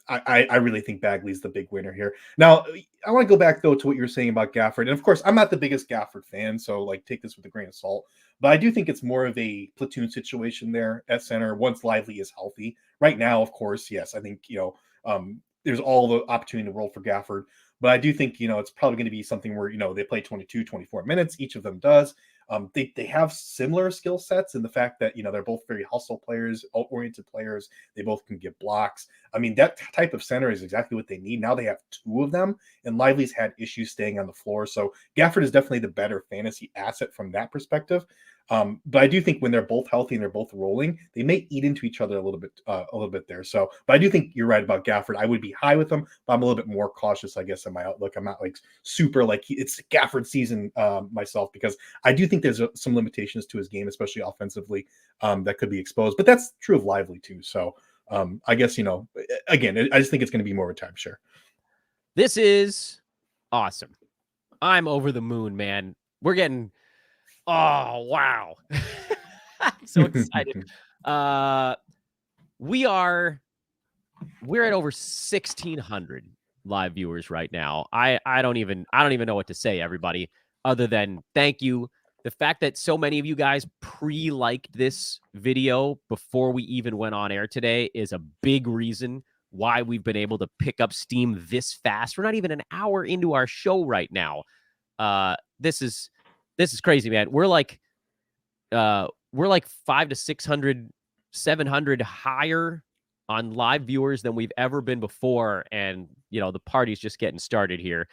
I really think Bagley's the big winner here. Now, I want to go back though to what you were saying about Gafford, and of course, I'm not the biggest Gafford fan, so like take this with a grain of salt. But I do think it's more of a platoon situation there at center once Lively is healthy. Right now, of course, yes, I think there's all the opportunity in the world for Gafford. But I do think, it's probably going to be something where, they play 22, 24 minutes. Each of them does. They have similar skill sets in the fact that, they're both very hustle players, oriented players. They both can get blocks. I mean, that type of center is exactly what they need. Now they have 2 of them, and Lively's had issues staying on the floor. So Gafford is definitely the better fantasy asset from that perspective. But I do think when they're both healthy and they're both rolling, they may eat into each other a little bit there. So, but I do think you're right about Gafford. I would be high with him, but I'm a little bit more cautious, I guess, in my outlook. I'm not like super like it's Gafford season myself, because I do think there's some limitations to his game, especially offensively, that could be exposed. But that's true of Lively too. So I guess again, I just think it's going to be more of a timeshare. This is awesome. I'm over the moon, man. We're getting. Oh, wow. I'm so excited. We're at over 1,600 live viewers right now. I don't even know what to say, everybody, other than thank you. The fact that so many of you guys pre-liked this video before we even went on air today is a big reason why we've been able to pick up steam this fast. We're not even an hour into our show right now. This is crazy, man. We're like 500 to 600, 700 higher on live viewers than we've ever been before. And, the party's just getting started here.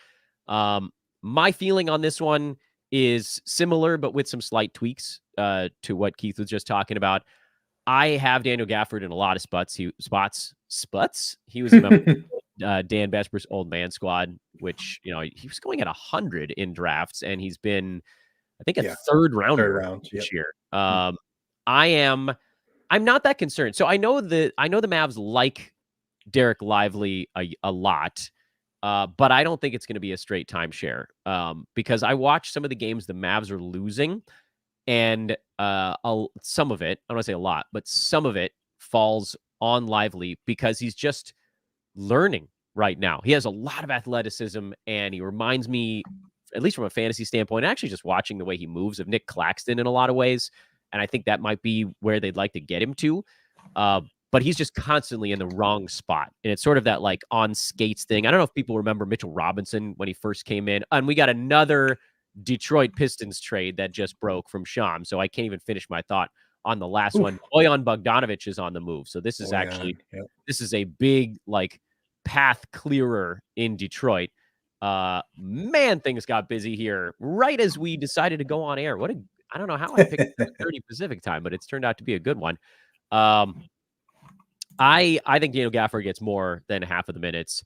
My feeling on this one is similar, but with some slight tweaks to what Keith was just talking about. I have Daniel Gafford in a lot of spots. He was a member of Dan Besbris' old man squad, which, he was going at 100 in drafts, and he's been, I think, a third rounder this year. I'm not that concerned. So I know the Mavs like Derek Lively a lot, but I don't think it's going to be a straight timeshare because I watched some of the games the Mavs are losing, and some of it, I don't want to say a lot, but some of it falls on Lively because he's just learning right now. He has a lot of athleticism, and he reminds me, at least from a fantasy standpoint, actually just watching the way he moves, of Nick Claxton in a lot of ways. And I think that might be where they'd like to get him to. But he's just constantly in the wrong spot. And it's sort of that like on skates thing. I don't know if people remember Mitchell Robinson when he first came in. And we got another Detroit Pistons trade that just broke from Sham. So I can't even finish my thought on the last one. Bojan Bogdanovic is on the move. So this is this is a big like path clearer in Detroit. Man, things got busy here right as we decided to go on air. I don't know how I picked 30 Pacific time, but it's turned out to be a good one. I think Daniel Gafford gets more than half of the minutes.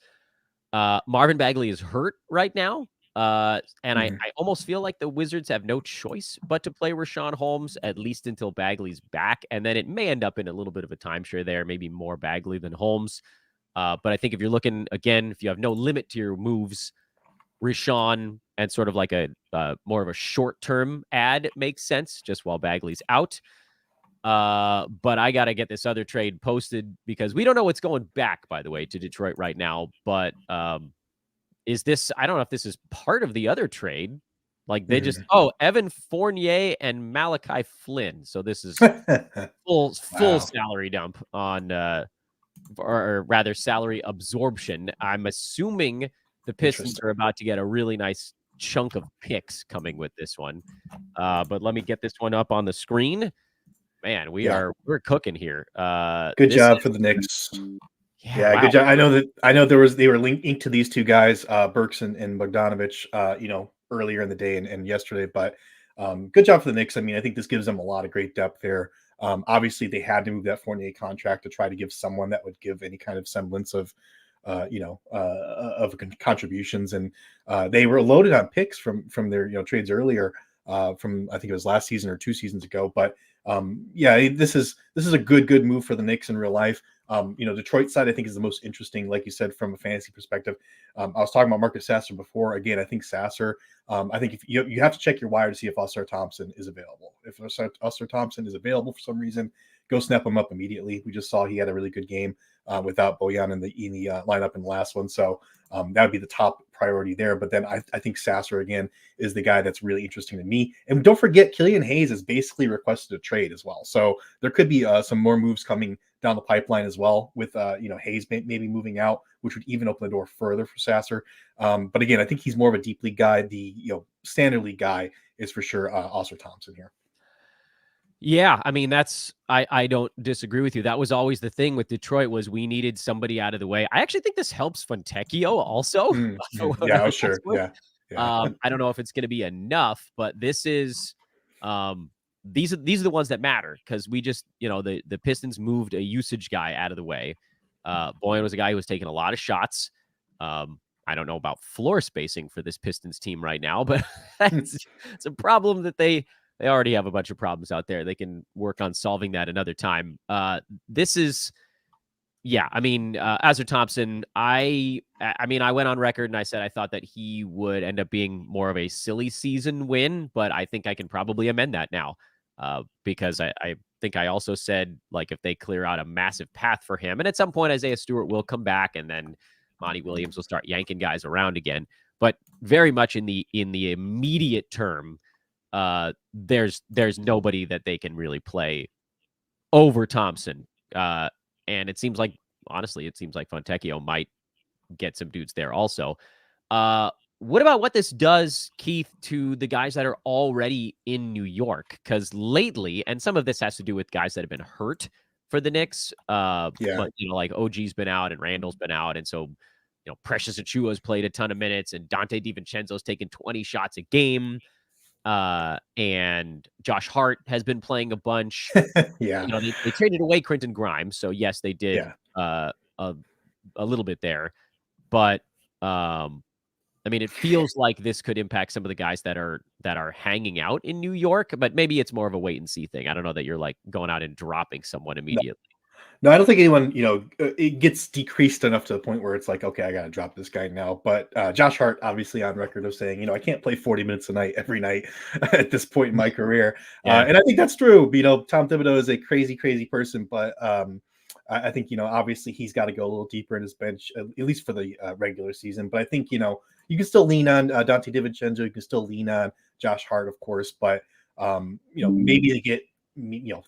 Marvin Bagley is hurt right now. And I almost feel like the Wizards have no choice but to play Rashawn Holmes, at least until Bagley's back. And then it may end up in a little bit of a timeshare there, maybe more Bagley than Holmes. But I think if you're looking, again, if you have no limit to your moves, Rashawn and sort of like a more of a short-term ad makes sense just while Bagley's out. But I got to get this other trade posted because we don't know what's going back, by the way, to Detroit right now. But is this, I don't know if this is part of the other trade. Like they just, Evan Fournier and Malachi Flynn. So this is full salary dump on, or rather salary absorption. I'm assuming the Pistons are about to get a really nice chunk of picks coming with this one. But let me get this one up on the screen. Man, we're cooking here. Good job for the Knicks. Yeah, good job. I know they were linked to these two guys, Burks and Bogdanovic. earlier in the day and yesterday. But good job for the Knicks. I mean, I think this gives them a lot of great depth there. Obviously, they had to move that Fournier contract to try to give someone that would give any kind of semblance of contributions, and they were loaded on picks from their trades earlier, from I think it was last season or 2 seasons ago. But this is a good move for the Knicks in real life. Detroit side I think is the most interesting, like you said, from a fantasy perspective. I was talking about Marcus Sasser before. Again, I think Sasser. I think if you have to check your wire to see if Ausar Thompson is available. If Ausar Thompson is available for some reason, go snap him up immediately. We just saw he had a really good game without Bojan in the lineup in the last one. So that would be the top priority there. But then I think Sasser, again, is the guy that's really interesting to me. And don't forget, Killian Hayes has basically requested a trade as well. So there could be some more moves coming down the pipeline as well, with Hayes maybe moving out, which would even open the door further for Sasser. But again, I think he's more of a deep league guy. The standard league guy is for sure Ausar Thompson here. Yeah, I mean, I don't disagree with you. That was always the thing with Detroit, was we needed somebody out of the way. I actually think this helps Fontecchio also. Yeah, sure. Yeah. I don't know if it's going to be enough, but this is these are the ones that matter, because we just, the Pistons moved a usage guy out of the way. Boyan was a guy who was taking a lot of shots. I don't know about floor spacing for this Pistons team right now, but it's a problem that they already have a bunch of problems out there. They can work on solving that another time. This is, Ausar Thompson, I went on record and I said I thought that he would end up being more of a silly season win, but I think I can probably amend that now, because I think I also said, like, if they clear out a massive path for him, and at some point Isaiah Stewart will come back, and then Monty Williams will start yanking guys around again. But very much in the immediate term, there's nobody that they can really play over Thompson. And it seems like Fontecchio might get some dudes there also. What about what this does, Keith, to the guys that are already in New York? Because lately, and some of this has to do with guys that have been hurt for the Knicks. But, like OG's been out and Randall's been out. And so, Precious Achua's played a ton of minutes, and Dante DiVincenzo's taken 20 shots a game. And Josh Hart has been playing a bunch. They traded away Quentin Grimes, so yes, they did a little bit there, but it feels like this could impact some of the guys that are hanging out in New York, but maybe it's more of a wait and see thing. I don't know that you're like going out and dropping someone immediately. No, I don't think anyone, it gets decreased enough to the point where it's like, okay, I got to drop this guy now. But Josh Hart, obviously on record of saying, I can't play 40 minutes a night every night at this point in my career. And I think that's true. Tom Thibodeau is a crazy, crazy person. But I think, obviously he's got to go a little deeper in his bench, at least for the regular season. But I think, you can still lean on Dante DiVincenzo. You can still lean on Josh Hart, of course. But, maybe to get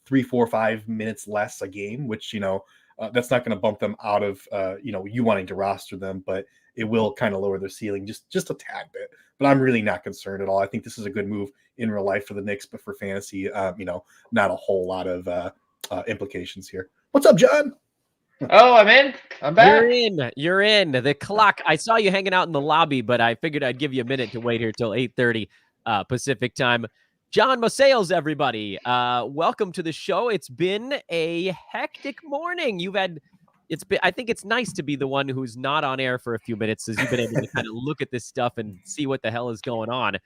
3, 4, 5 minutes less a game, which that's not going to bump them out of you wanting to roster them, but it will kind of lower their ceiling just a tad bit. But I'm really not concerned at all. I think this is a good move in real life for the Knicks, but for fantasy, not a whole lot of implications here. What's up, John? Oh, I'm in. I'm back. You're in. The clock. I saw you hanging out in the lobby, but I figured I'd give you a minute to wait here till 8:30 Pacific time. John Mosales, everybody. Welcome to the show. It's been a hectic morning. I think it's nice to be the one who's not on air for a few minutes, as you've been able to kind of look at this stuff and see what the hell is going on.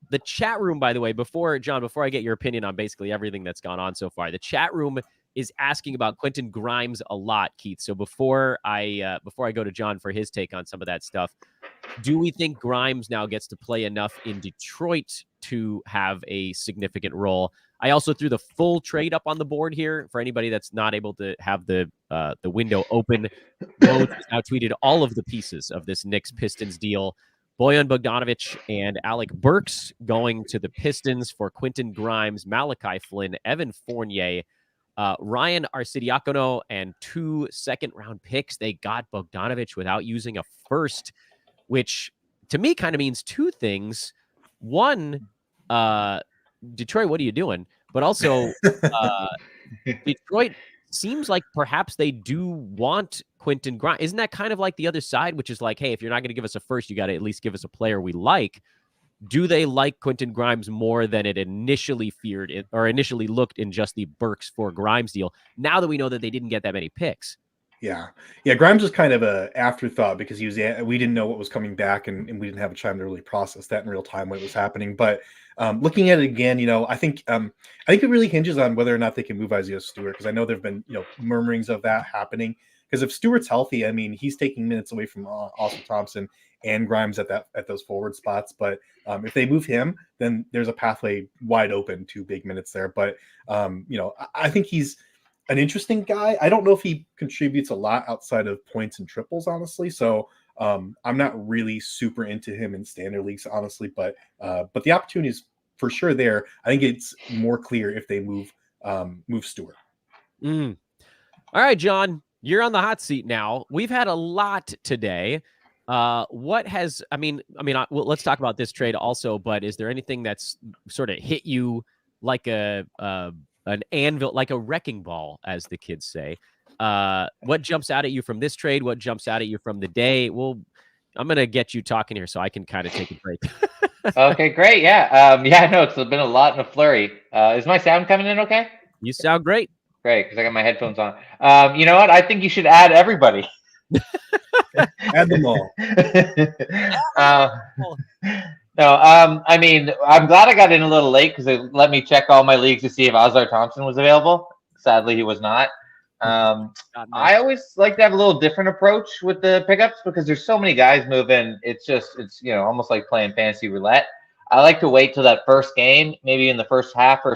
The chat room, by the way, before I get your opinion on basically everything that's gone on so far, the chat room is asking about Quentin Grimes a lot, Keith. So before I go to John for his take on some of that stuff, do we think Grimes now gets to play enough in Detroit to have a significant role? I also threw the full trade up on the board here for anybody that's not able to have the window open. Woj has now tweeted all of the pieces of this Knicks-Pistons deal. Bojan Bogdanovic and Alec Burks going to the Pistons for Quentin Grimes, Malachi Flynn, Evan Fournier, Ryan Arcidiacono, and 2 second-round picks. They got Bogdanovic without using a first, which to me kind of means 2 things. One, Detroit, what are you doing? But also, Detroit seems like perhaps they do want Quentin Grimes. Isn't that kind of like the other side, which is like, hey, if you're not going to give us a first, you got to at least give us a player we like. Do they like Quentin Grimes more than it initially feared or initially looked in just the Burks for Grimes deal? Now that we know that they didn't get that many picks. Yeah. Grimes was kind of a afterthought because we didn't know what was coming back, and we didn't have a time to really process that in real time when it was happening. But looking at it again, I think it really hinges on whether or not they can move Isaiah Stewart, because I know there've been murmurings of that happening. Because if Stewart's healthy, I mean, he's taking minutes away from Austin Thompson and Grimes at those forward spots. But if they move him, then there's a pathway wide open to big minutes there. But I think he's an interesting guy. I don't know if he contributes a lot outside of points and triples, honestly. So I'm not really super into him in standard leagues, honestly. But the opportunity is for sure there. I think it's more clear if they move Stewart. All right, John, you're on the hot seat now. We've had a lot today. Let's talk about this trade also. But is there anything that's sort of hit you like an anvil, like a wrecking ball, as the kids say? What jumps out at you from this trade? What jumps out at you from the day? Well, I'm going to get you talking here so I can kind of take a break. Okay, great. Yeah. No, it's been a lot in a flurry. Is my sound coming in okay? You sound great. Great, because I got my headphones on. You know what? I think you should add everybody. Add them all. I mean, I'm glad I got in a little late because they let me check all my leagues to see if Ausar Thompson was available. Sadly, he was not. I always like to have a little different approach with the pickups because there's so many guys moving. It's almost like playing fantasy roulette. I like to wait till that first game, maybe in the first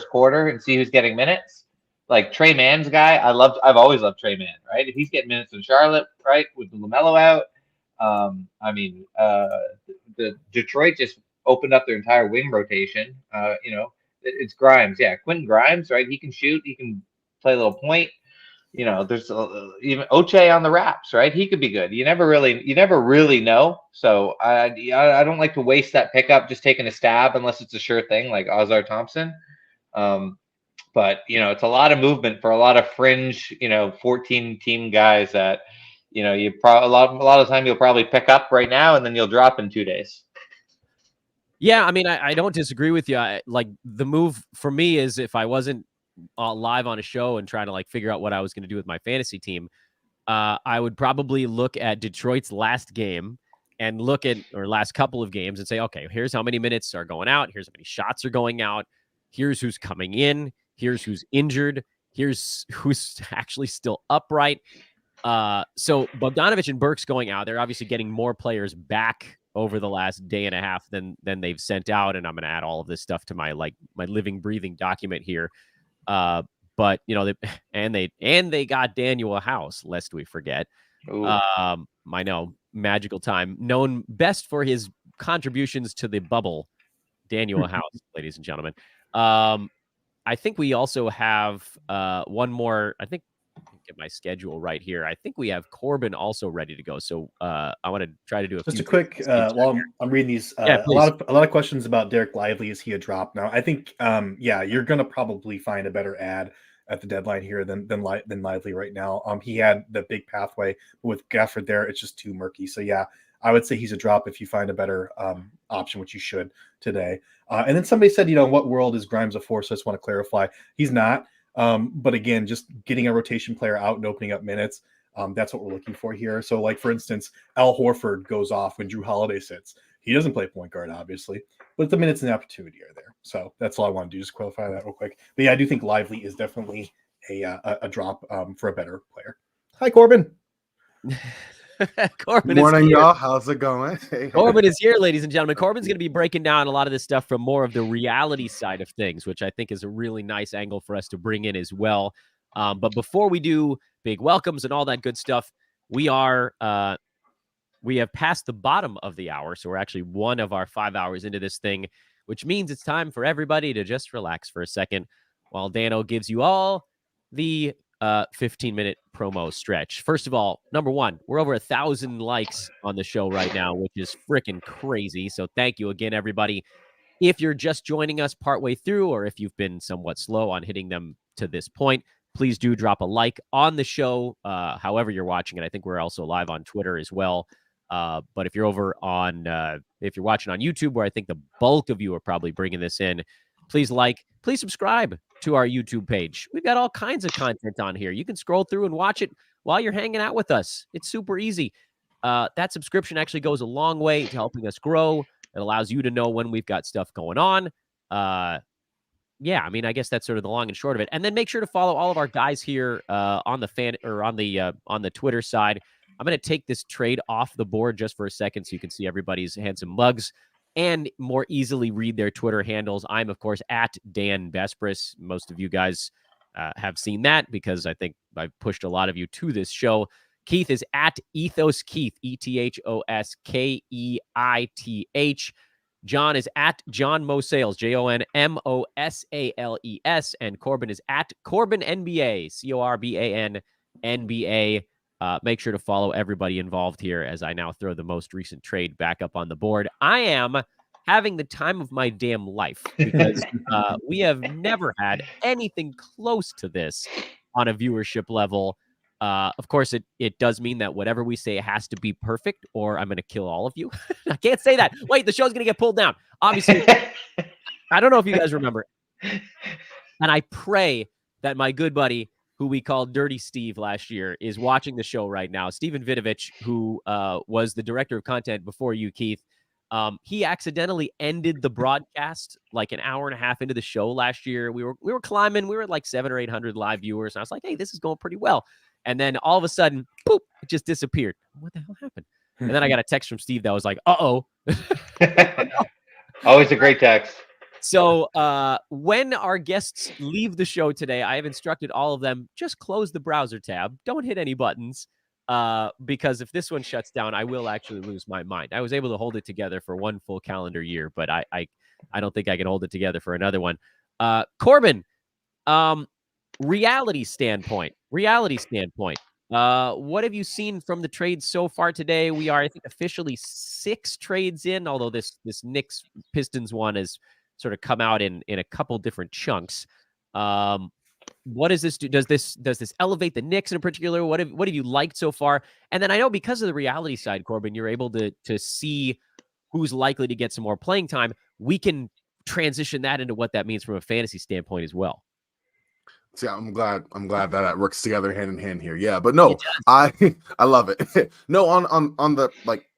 quarter, and see who's getting minutes. Like Trey Mann's a guy I've always loved Trey Mann, right? If he's getting minutes in Charlotte, right, with the LaMelo out, the Detroit just opened up their entire wing rotation. It's Grimes, Quentin Grimes, right? He can shoot, he can play a little point. There's even Oche on the Raps, right? He could be good. You never really know. So I don't like to waste that pickup just taking a stab unless it's a sure thing like Ausar Thompson. But it's a lot of movement for a lot of fringe, 14 team guys that, a lot of time you'll probably pick up right now and then you'll drop in 2 days. Yeah, I mean, I don't disagree with you. Like the move for me is if I wasn't live on a show and trying to figure out what I was going to do with my fantasy team, I would probably look at Detroit's last game and last couple of games and say, okay, here's how many minutes are going out. Here's how many shots are going out. Here's who's coming in. Here's who's injured. Here's who's actually still upright. So Bogdanovich and Burks going out. They're obviously getting more players back over the last day and a half than they've sent out. And I'm going to add all of this stuff to my living, breathing document here. But they got Daniel House, lest we forget. I know, magical time, known best for his contributions to the bubble. Daniel House, ladies and gentlemen. I think we also have one more. I think get my schedule right here. I think we have Corbin also ready to go. So I want to try to do just a quick. While I'm reading these, a lot of questions about Derek Lively. Is he a drop now? I think you're gonna probably find a better ad at the deadline here than Lively right now. He had the big pathway with Gafford there. It's just too murky. So yeah, I would say he's a drop if you find a better option, which you should today. And then somebody said, what world is Grimes a force? So I just want to clarify. He's not. But again, just getting a rotation player out and opening up minutes, that's what we're looking for here. So for instance, Al Horford goes off when Drew Holiday sits. He doesn't play point guard, obviously, but the minutes and the opportunity are there. So that's all I want to do. Just qualify that real quick. But yeah, I do think Lively is definitely a drop for a better player. Hi, Corbin. Corbin Good morning, y'all. How's it going? Corbin is here, ladies and gentlemen. Corbin's going to be breaking down a lot of this stuff from more of the reality side of things, which I think is a really nice angle for us to bring in as well. But before we do big welcomes and all that good stuff, we have passed the bottom of the hour. So we're actually one of our 5 hours into this thing, which means it's time for everybody to just relax for a second while Dano gives you all the 15-minute promo stretch. First of all, number one, we're over 1,000 likes on the show right now, which is freaking crazy. So thank you again, everybody. If you're just joining us partway through, or if you've been somewhat slow on hitting them to this point, please do drop a like on the show, however you're watching it. I think we're also live on Twitter as well. But if you're over on, if you're watching on YouTube, where I think the bulk of you are probably bringing this in, please subscribe to our YouTube page. We've got all kinds of content on here. You can scroll through and watch it while you're hanging out with us. It's super easy. That subscription actually goes a long way to helping us grow. It allows you to know when we've got stuff going on. Yeah, I mean, I guess that's sort of the long and short of it. And then make sure to follow all of our guys here on the fan or on the Twitter side. I'm going to take this trade off the board just for a second so you can see everybody's handsome mugs and more easily read their Twitter handles. I'm, of course, at Dan Bespris. Most of you guys have seen that because I think I've pushed a lot of you to this show. Keith is at Ethos Keith, ETHOS KEITH. John is at John Mosales, JONMOSALES, and Corbin is at Corbin NBA, CORBAN NBA. Make sure to follow everybody involved here as I now throw the most recent trade back up on the board. I am having the time of my damn life because we have never had anything close to this on a viewership level. Of course, it does mean that whatever we say has to be perfect or I'm going to kill all of you. I can't say that. Wait, the show's going to get pulled down. Obviously, I don't know if you guys remember. And I pray that my good buddy, who we called Dirty Steve last year, is watching the show right now. Steven Vidovich, who was the director of content before you, Keith, he accidentally ended the broadcast like an hour and a half into the show last year. We were climbing. We were at like 700 or 800 live viewers. And I was like, hey, this is going pretty well. And then all of a sudden, boop, it just disappeared. What the hell happened? And then I got a text from Steve that was like, uh-oh. Always a great text. So when our guests leave the show today, I have instructed all of them, just close the browser tab. Don't hit any buttons because if this one shuts down, I will actually lose my mind. I was able to hold it together for one full calendar year, but I don't think I can hold it together for another one. Corbin, reality standpoint, what have you seen from the trades so far today? We are, I think, officially 6 trades in, although this Knicks-Pistons one has sort of come out in a couple different chunks. What does this do? Does this elevate the Knicks in particular? What have you liked so far? And then I know because of the reality side, Corbin, you're able to see who's likely to get some more playing time. We can transition that into what that means from a fantasy standpoint as well. See, I'm glad that works together hand in hand here. Yeah, but no, I love it. No, on the like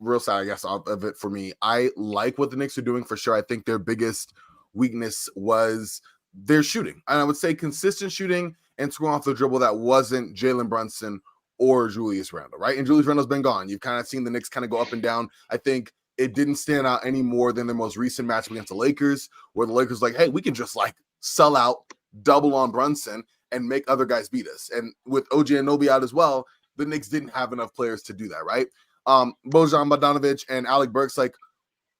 real side, I guess, of it for me, I like what the Knicks are doing for sure. I think their biggest weakness was their shooting, and I would say consistent shooting and scoring off the dribble that wasn't Jalen Brunson or Julius Randle, right? And Julius Randle's been gone. You've kind of seen the Knicks kind of go up and down. I think it didn't stand out any more than their most recent matchup against the Lakers, where the Lakers like, hey, we can just like sell out, double on Brunson and make other guys beat us. And with OG Anunoby out as well, the Knicks didn't have enough players to do that, right? Bojan Bogdanovic and Alec Burks, like,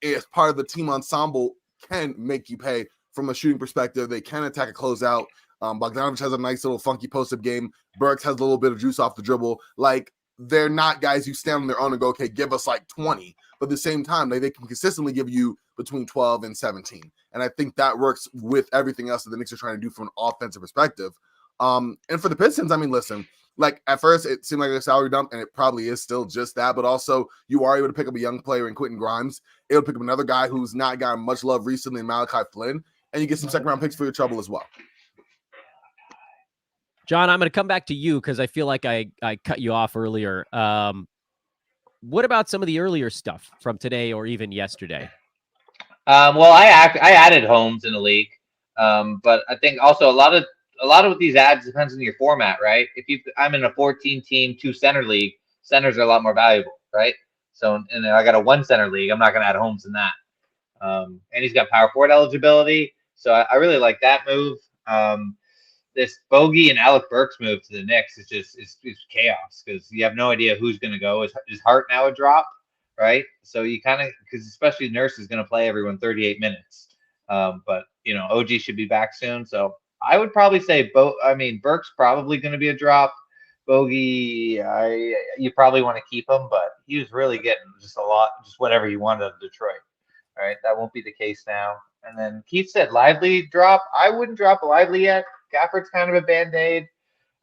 as part of the team ensemble, can make you pay from a shooting perspective. They can attack a closeout. Bogdanovic has a nice little funky post-up game. Burks has a little bit of juice off the dribble. Like, they're not guys who stand on their own and go, okay, give us like 20. But at the same time, they can consistently give you between 12 and 17. And I think that works with everything else that the Knicks are trying to do from an offensive perspective. And for the Pistons, I mean, listen, like at first it seemed like a salary dump, and it probably is still just that. But also you are able to pick up a young player in Quentin Grimes. Able to pick up another guy who's not gotten much love recently in Malachi Flynn. And you get some second-round picks for your trouble as well. John, I'm going to come back to you because I feel like I cut you off earlier. What about some of the earlier stuff from today or even yesterday? Well, I added Holmes in the league, but I think also a lot of these ads depends on your format, right? I'm in a 14-team 2-center league, centers are a lot more valuable, right? So, and I got a 1-center league, I'm not going to add Holmes in that. And he's got power forward eligibility, so I really like that move. This Bogey and Alec Burks move to the Knicks is just it's chaos because you have no idea who's going to go. Is Hart now a drop, right? So you kind of, because especially Nurse is going to play everyone 38 minutes. But, you know, OG should be back soon. So I would probably say Burks probably going to be a drop. Bogey, you probably want to keep him, but he was really getting just whatever he wanted of Detroit. All right, that won't be the case now. And then Keith said Lively drop. I wouldn't drop a Lively yet Gafford's kind of a band-aid,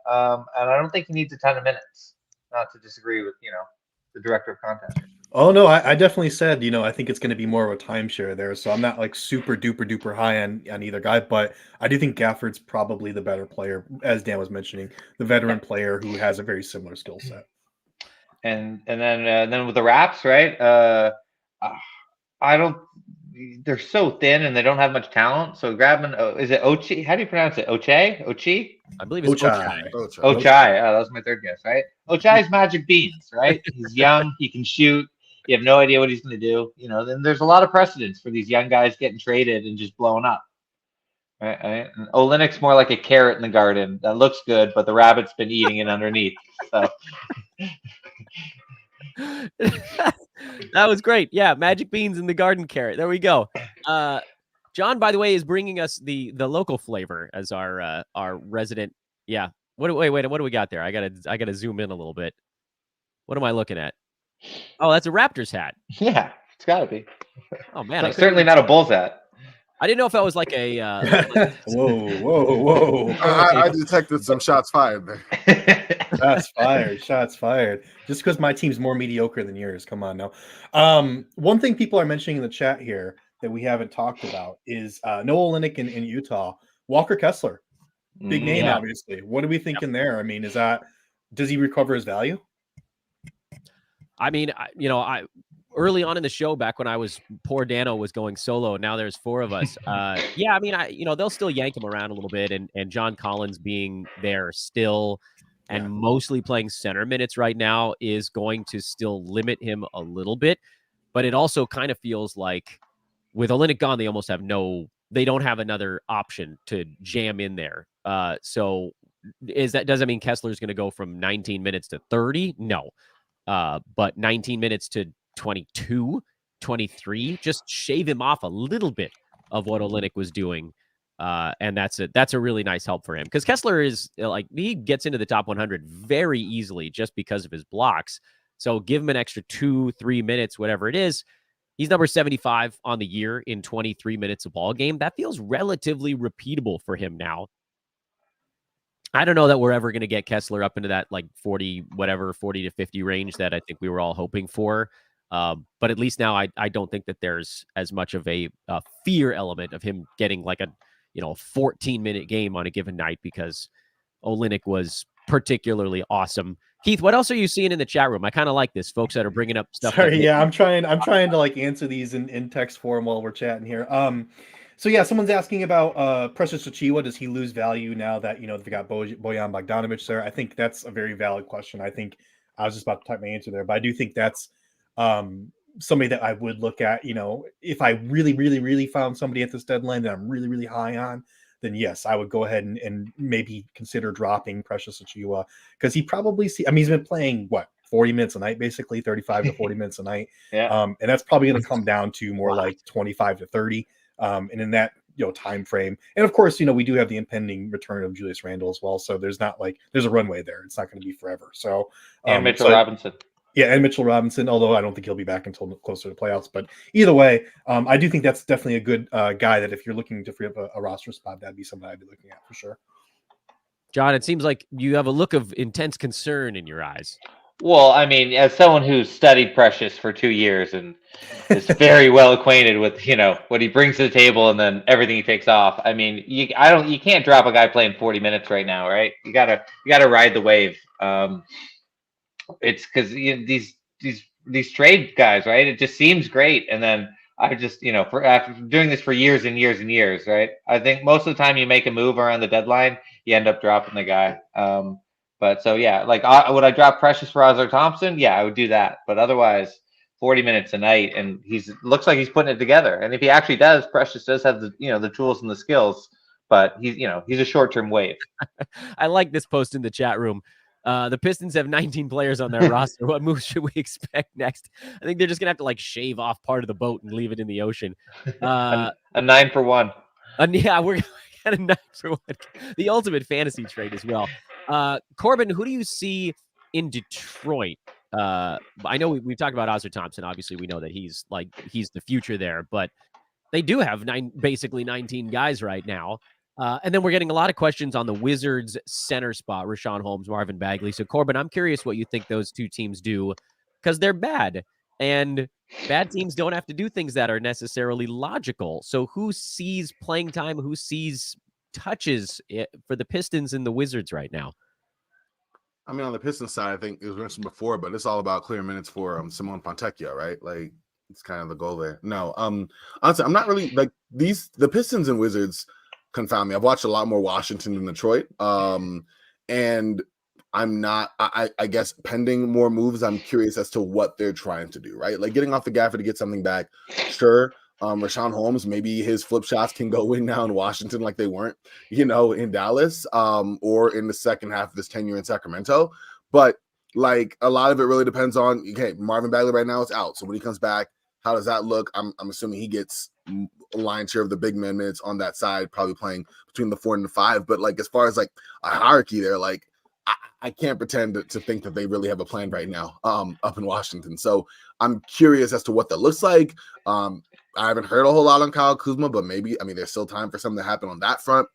and I don't think he needs a ton of minutes. Not to disagree with the director of content. Oh no, I definitely said, I think it's going to be more of a timeshare there. So I'm not like super duper high on either guy, but I do think Gafford's probably the better player, as Dan was mentioning, the veteran player who has a very similar skill set. And then with the Raps, right? They're so thin and they don't have much talent. So grabbing, is it Ochi? How do you pronounce it? Ochi? I believe it's Ochai. Ochai. Oh, that was my third guess, right? Ochai's magic beans, right? He's young. He can shoot. You have no idea what he's going to do. Then there's a lot of precedence for these young guys getting traded and just blowing up. Right? And Olynyk's more like a carrot in the garden that looks good, but the rabbit's been eating it underneath. So. That was great. Yeah, magic beans in the garden carrot. There we go. John, by the way, is bringing us the local flavor as our resident. Yeah. Wait. What do we got there? I gotta zoom in a little bit. What am I looking at? Oh, that's a Raptors hat. Yeah, it's gotta be. Oh man, it's certainly not a Bulls hat. I didn't know if that was like a. Whoa! I detected some shots fired there. Shots fired. Just because my team's more mediocre than yours. Come on now. One thing people are mentioning in the chat here that we haven't talked about is Noah Olynyk in Utah. Walker Kessler, big name, obviously. What are we thinking there? I mean, does he recover his value? I mean, I early on in the show, back when poor Dano was going solo, and now there's four of us. Yeah, I mean, they'll still yank him around a little bit, and John Collins being there still and mostly playing center minutes right now is going to still limit him a little bit. But it also kind of feels like with Olynyk gone, they almost have they don't have another option to jam in there. So does that mean Kessler's going to go from 19 minutes to 30? No. But 19 minutes to 22, 23, just shave him off a little bit of what Olynyk was doing. And that's a really nice help for him, because Kessler is he gets into the top 100 very easily just because of his blocks. So give him an extra 2-3 minutes, whatever it is. He's number 75 on the year in 23 minutes a ball game. That feels relatively repeatable for him now. I don't know that we're ever going to get Kessler up into that 40 to 50 range that I think we were all hoping for. But at least now I don't think that there's as much of a fear element of him getting a 14-minute game on a given night, because Olynyk was particularly awesome. Keith, what else are you seeing in the chat room? I kind of like this, folks that are bringing up stuff. Sorry, yeah, I'm trying to answer these in text form while we're chatting here. So yeah, someone's asking about Precious Achiuwa. Does he lose value now that they've got Bojan Bogdanovic there? I think that's a very valid question. I think I was just about to type my answer there, but I do think that's somebody that I would look at. If I really found somebody at this deadline that I'm really high on, then yes, I would go ahead and maybe consider dropping Precious Achiuwa, because he probably he's been playing 40 minutes a night, basically 35 to 40 minutes a night. Yeah. And that's probably going to come down to more like 25 to 30. And in that time frame, and of course we do have the impending return of Julius Randle as well, so there's not there's a runway there. It's not going to be forever. So and Mitchell Robinson. Yeah, and Mitchell Robinson, although I don't think he'll be back until closer to playoffs. But either way, I do think that's definitely a good guy that if you're looking to free up a roster spot, that'd be something I'd be looking at for sure. John, it seems like you have a look of intense concern in your eyes. Well, I mean, as someone who's studied Precious for 2 years and is very well acquainted with what he brings to the table and then everything he takes off. I mean, you can't drop a guy playing 40 minutes right now, right? You gotta ride the wave. It's because these trade guys, right? It just seems great, and then I just after doing this for years and years and years, right? I think most of the time you make a move around the deadline, you end up dropping the guy. But so yeah, would I drop Precious for Ozar Thompson? Yeah, I would do that. But otherwise, 40 minutes a night, and looks like he's putting it together. And if he actually does, Precious does have the tools and the skills. But he's a short-term wave. I like this post in the chat room. The Pistons have 19 players on their roster. What moves should we expect next? I think they're just gonna have to shave off part of the boat and leave it in the ocean. A 9-for-1. Yeah, we're got a 9-for-1. The ultimate fantasy trade as well. Corbin, who do you see in Detroit? I know we've talked about Ozar Thompson. Obviously, we know that he's the future there, but they do have basically 19 guys right now. And then we're getting a lot of questions on the Wizards center spot, Rashawn Holmes, Marvin Bagley. So, Corbin, I'm curious what you think those two teams do because they're bad. And bad teams don't have to do things that are necessarily logical. So who sees playing time, who sees touches for the Pistons and the Wizards right now? I mean, on the Pistons side, I think it was mentioned before, but it's all about clear minutes for Simone Fontecchio, right? Like, it's kind of the goal there. No, honestly, I'm not really like the Pistons and Wizards confound me. I've watched a lot more Washington than Detroit. And I'm not, I guess, pending more moves, I'm curious as to what they're trying to do, right? Like getting off the gaffer to get something back. Sure. Rashawn Holmes, maybe his flip shots can go in now in Washington like they weren't, in Dallas or in the second half of this tenure in Sacramento. But like a lot of it really depends on, okay, Marvin Bagley right now is out. So when he comes back, how does that look? I'm assuming he gets a lion's share of the big man minutes on that side, probably playing between the 4 and the 5. But like as far as like a hierarchy there, like I can't pretend to think that they really have a plan right now up in Washington. So I'm curious as to what that looks like. I haven't heard a whole lot on Kyle Kuzma, but maybe, there's still time for something to happen on that front.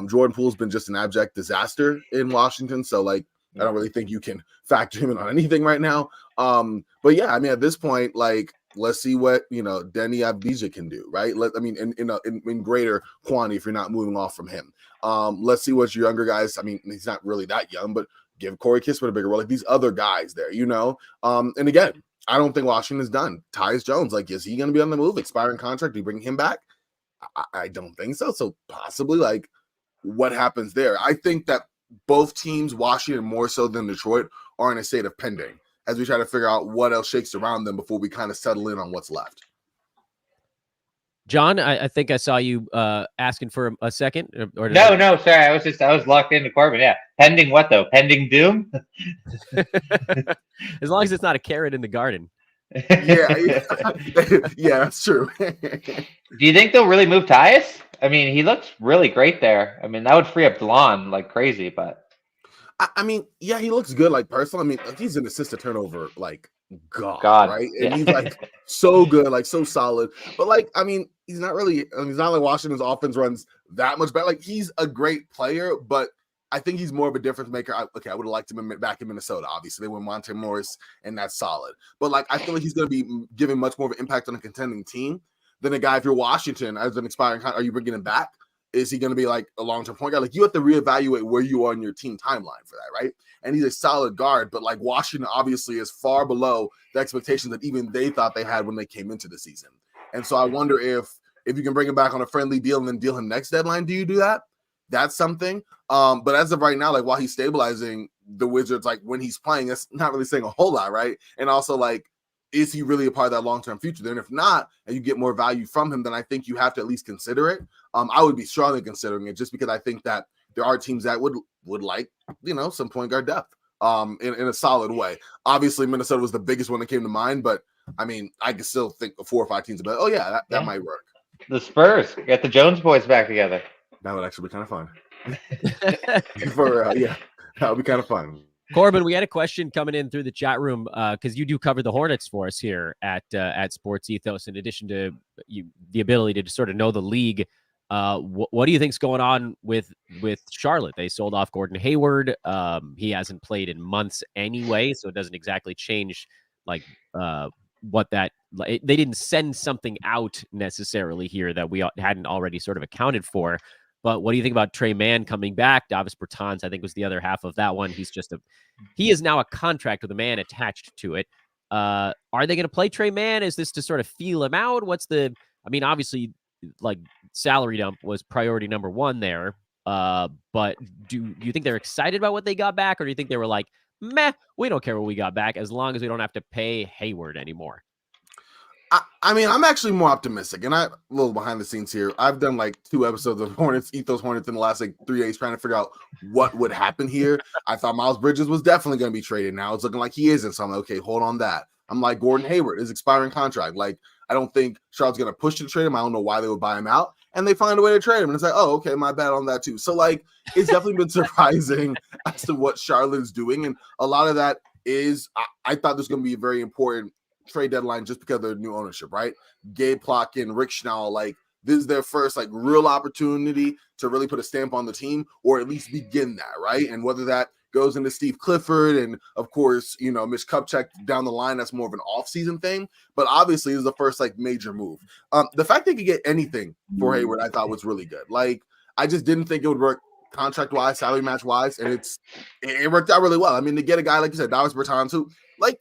Jordan Poole's been just an abject disaster in Washington. So like, I don't really think you can factor him in on anything right now. But yeah, at this point, like, let's see what, Denny Avdija can do, right? In greater quantity if you're not moving off from him. Let's see what your younger guys, he's not really that young, but give Corey Kispert a bigger role, like these other guys there, And again, I don't think Washington's done. Tyus Jones, like, is he going to be on the move? Expiring contract, do you bring him back? I don't think so. So possibly, like, what happens there? I think that both teams, Washington more so than Detroit, are in a state of pending as we try to figure out what else shakes around them before we kind of settle in on what's left. John, I think I saw you asking for a second. Or no, sorry. I was locked into Corbin. Yeah. Pending what though? Pending doom? As long as it's not a carrot in the garden. Yeah, that's true. Do you think they'll really move Tyus? He looks really great there. That would free up DeLon like crazy, but yeah, he looks good. Like personally, he's an assist to turnover, like God, right? And yeah. he's like so good, like so solid. But like, he's not really. He's not like Washington's offense runs that much better. Like he's a great player, but I think he's more of a difference maker. I would have liked him back in Minnesota. Obviously, they went Monte Morris, and that's solid. But like, I feel like he's going to be giving much more of an impact on a contending team than a guy. If you're Washington as an expiring, are you bringing him back? Is he going to be like a long-term point guard? Like you have to reevaluate where you are in your team timeline for that, right? And he's a solid guard, but like Washington obviously is far below the expectations that even they thought they had when they came into the season. And so I wonder if you can bring him back on a friendly deal and then deal him next deadline. Do you do that? That's something. But as of right now, like while he's stabilizing the Wizards, like when he's playing, that's not really saying a whole lot, right? And also like, is he really a part of that long-term future? Then if not, and you get more value from him, then I think you have to at least consider it. I would be strongly considering it just because I think that there are teams that would like, some point guard depth in a solid way. Obviously, Minnesota was the biggest one that came to mind, but I could still think of 4 or 5 teams about, that might work. The Spurs, get the Jones boys back together. That would actually be kind of fun. That would be kind of fun. Corbin, we had a question coming in through the chat room because you do cover the Hornets for us here at SportsEthos. In addition to the ability to sort of know the league, what do you think's going on with Charlotte? They sold off Gordon Hayward. He hasn't played in months anyway, so it doesn't exactly change like what that. They didn't send something out necessarily here that we hadn't already sort of accounted for. But what do you think about Trey Mann coming back? Davis Bertans, I think, was the other half of that one. He is now a contract with a man attached to it. Are they going to play Trey Mann? Is this to sort of feel him out? Obviously, like salary dump was priority number one there. But do you think they're excited about what they got back? Or do you think they were like, meh, we don't care what we got back as long as we don't have to pay Hayward anymore? I'm actually more optimistic, and a little behind the scenes here. I've done like 2 episodes of Ethos Hornets in the last like 3 days trying to figure out what would happen here. I thought Miles Bridges was definitely going to be traded. Now it's looking like he isn't. So I'm like, okay, hold on that. I'm like, Gordon Hayward is expiring contract. Like, I don't think Charlotte's going to push to trade him. I don't know why they would buy him out. And they find a way to trade him. And it's like, oh, okay, my bad on that too. So like, it's definitely been surprising as to what Charlotte is doing. And a lot of that is, I thought this was going to be a very important trade deadline just because of their new ownership, right? Gabe Plotkin, Rick Schnall, like this is their first like real opportunity to really put a stamp on the team, or at least begin that, right? And whether that goes into Steve Clifford and, of course, you know, Mitch Kupchak down the line, that's more of an off-season thing. But obviously, this is the first like major move. The fact they could get anything for Hayward, I thought was really good. Like, I just didn't think it would work contract-wise, salary match-wise, and it worked out really well. I mean, to get a guy like you said, Davis Bertans, who, like,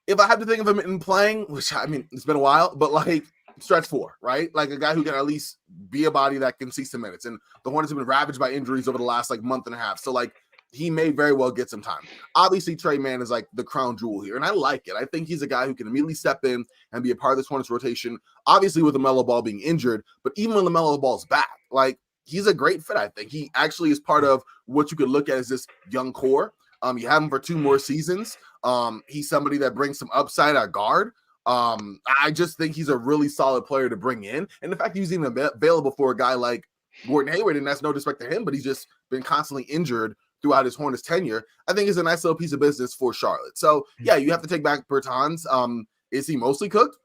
if I had to think of him in playing, which I mean, it's been a while, but like stretch 4, right? Like a guy who can at least be a body that can see some minutes. And the Hornets have been ravaged by injuries over the last like month and a half. So like he may very well get some time. Obviously, Trey Mann is like the crown jewel here, and I like it. I think he's a guy who can immediately step in and be a part of this Hornets rotation. Obviously, with LaMelo Ball being injured, but even when LaMelo Ball's back, like he's a great fit. I think he actually is part of what you could look at as this young core. You have him for 2 more seasons. He's somebody that brings some upside at guard. I just think he's a really solid player to bring in. And the fact he's even available for a guy like Gordon Hayward, and that's no disrespect to him, but he's just been constantly injured throughout his Hornets tenure, I think is a nice little piece of business for Charlotte. So, yeah, you have to take back Bertans. Is he mostly cooked?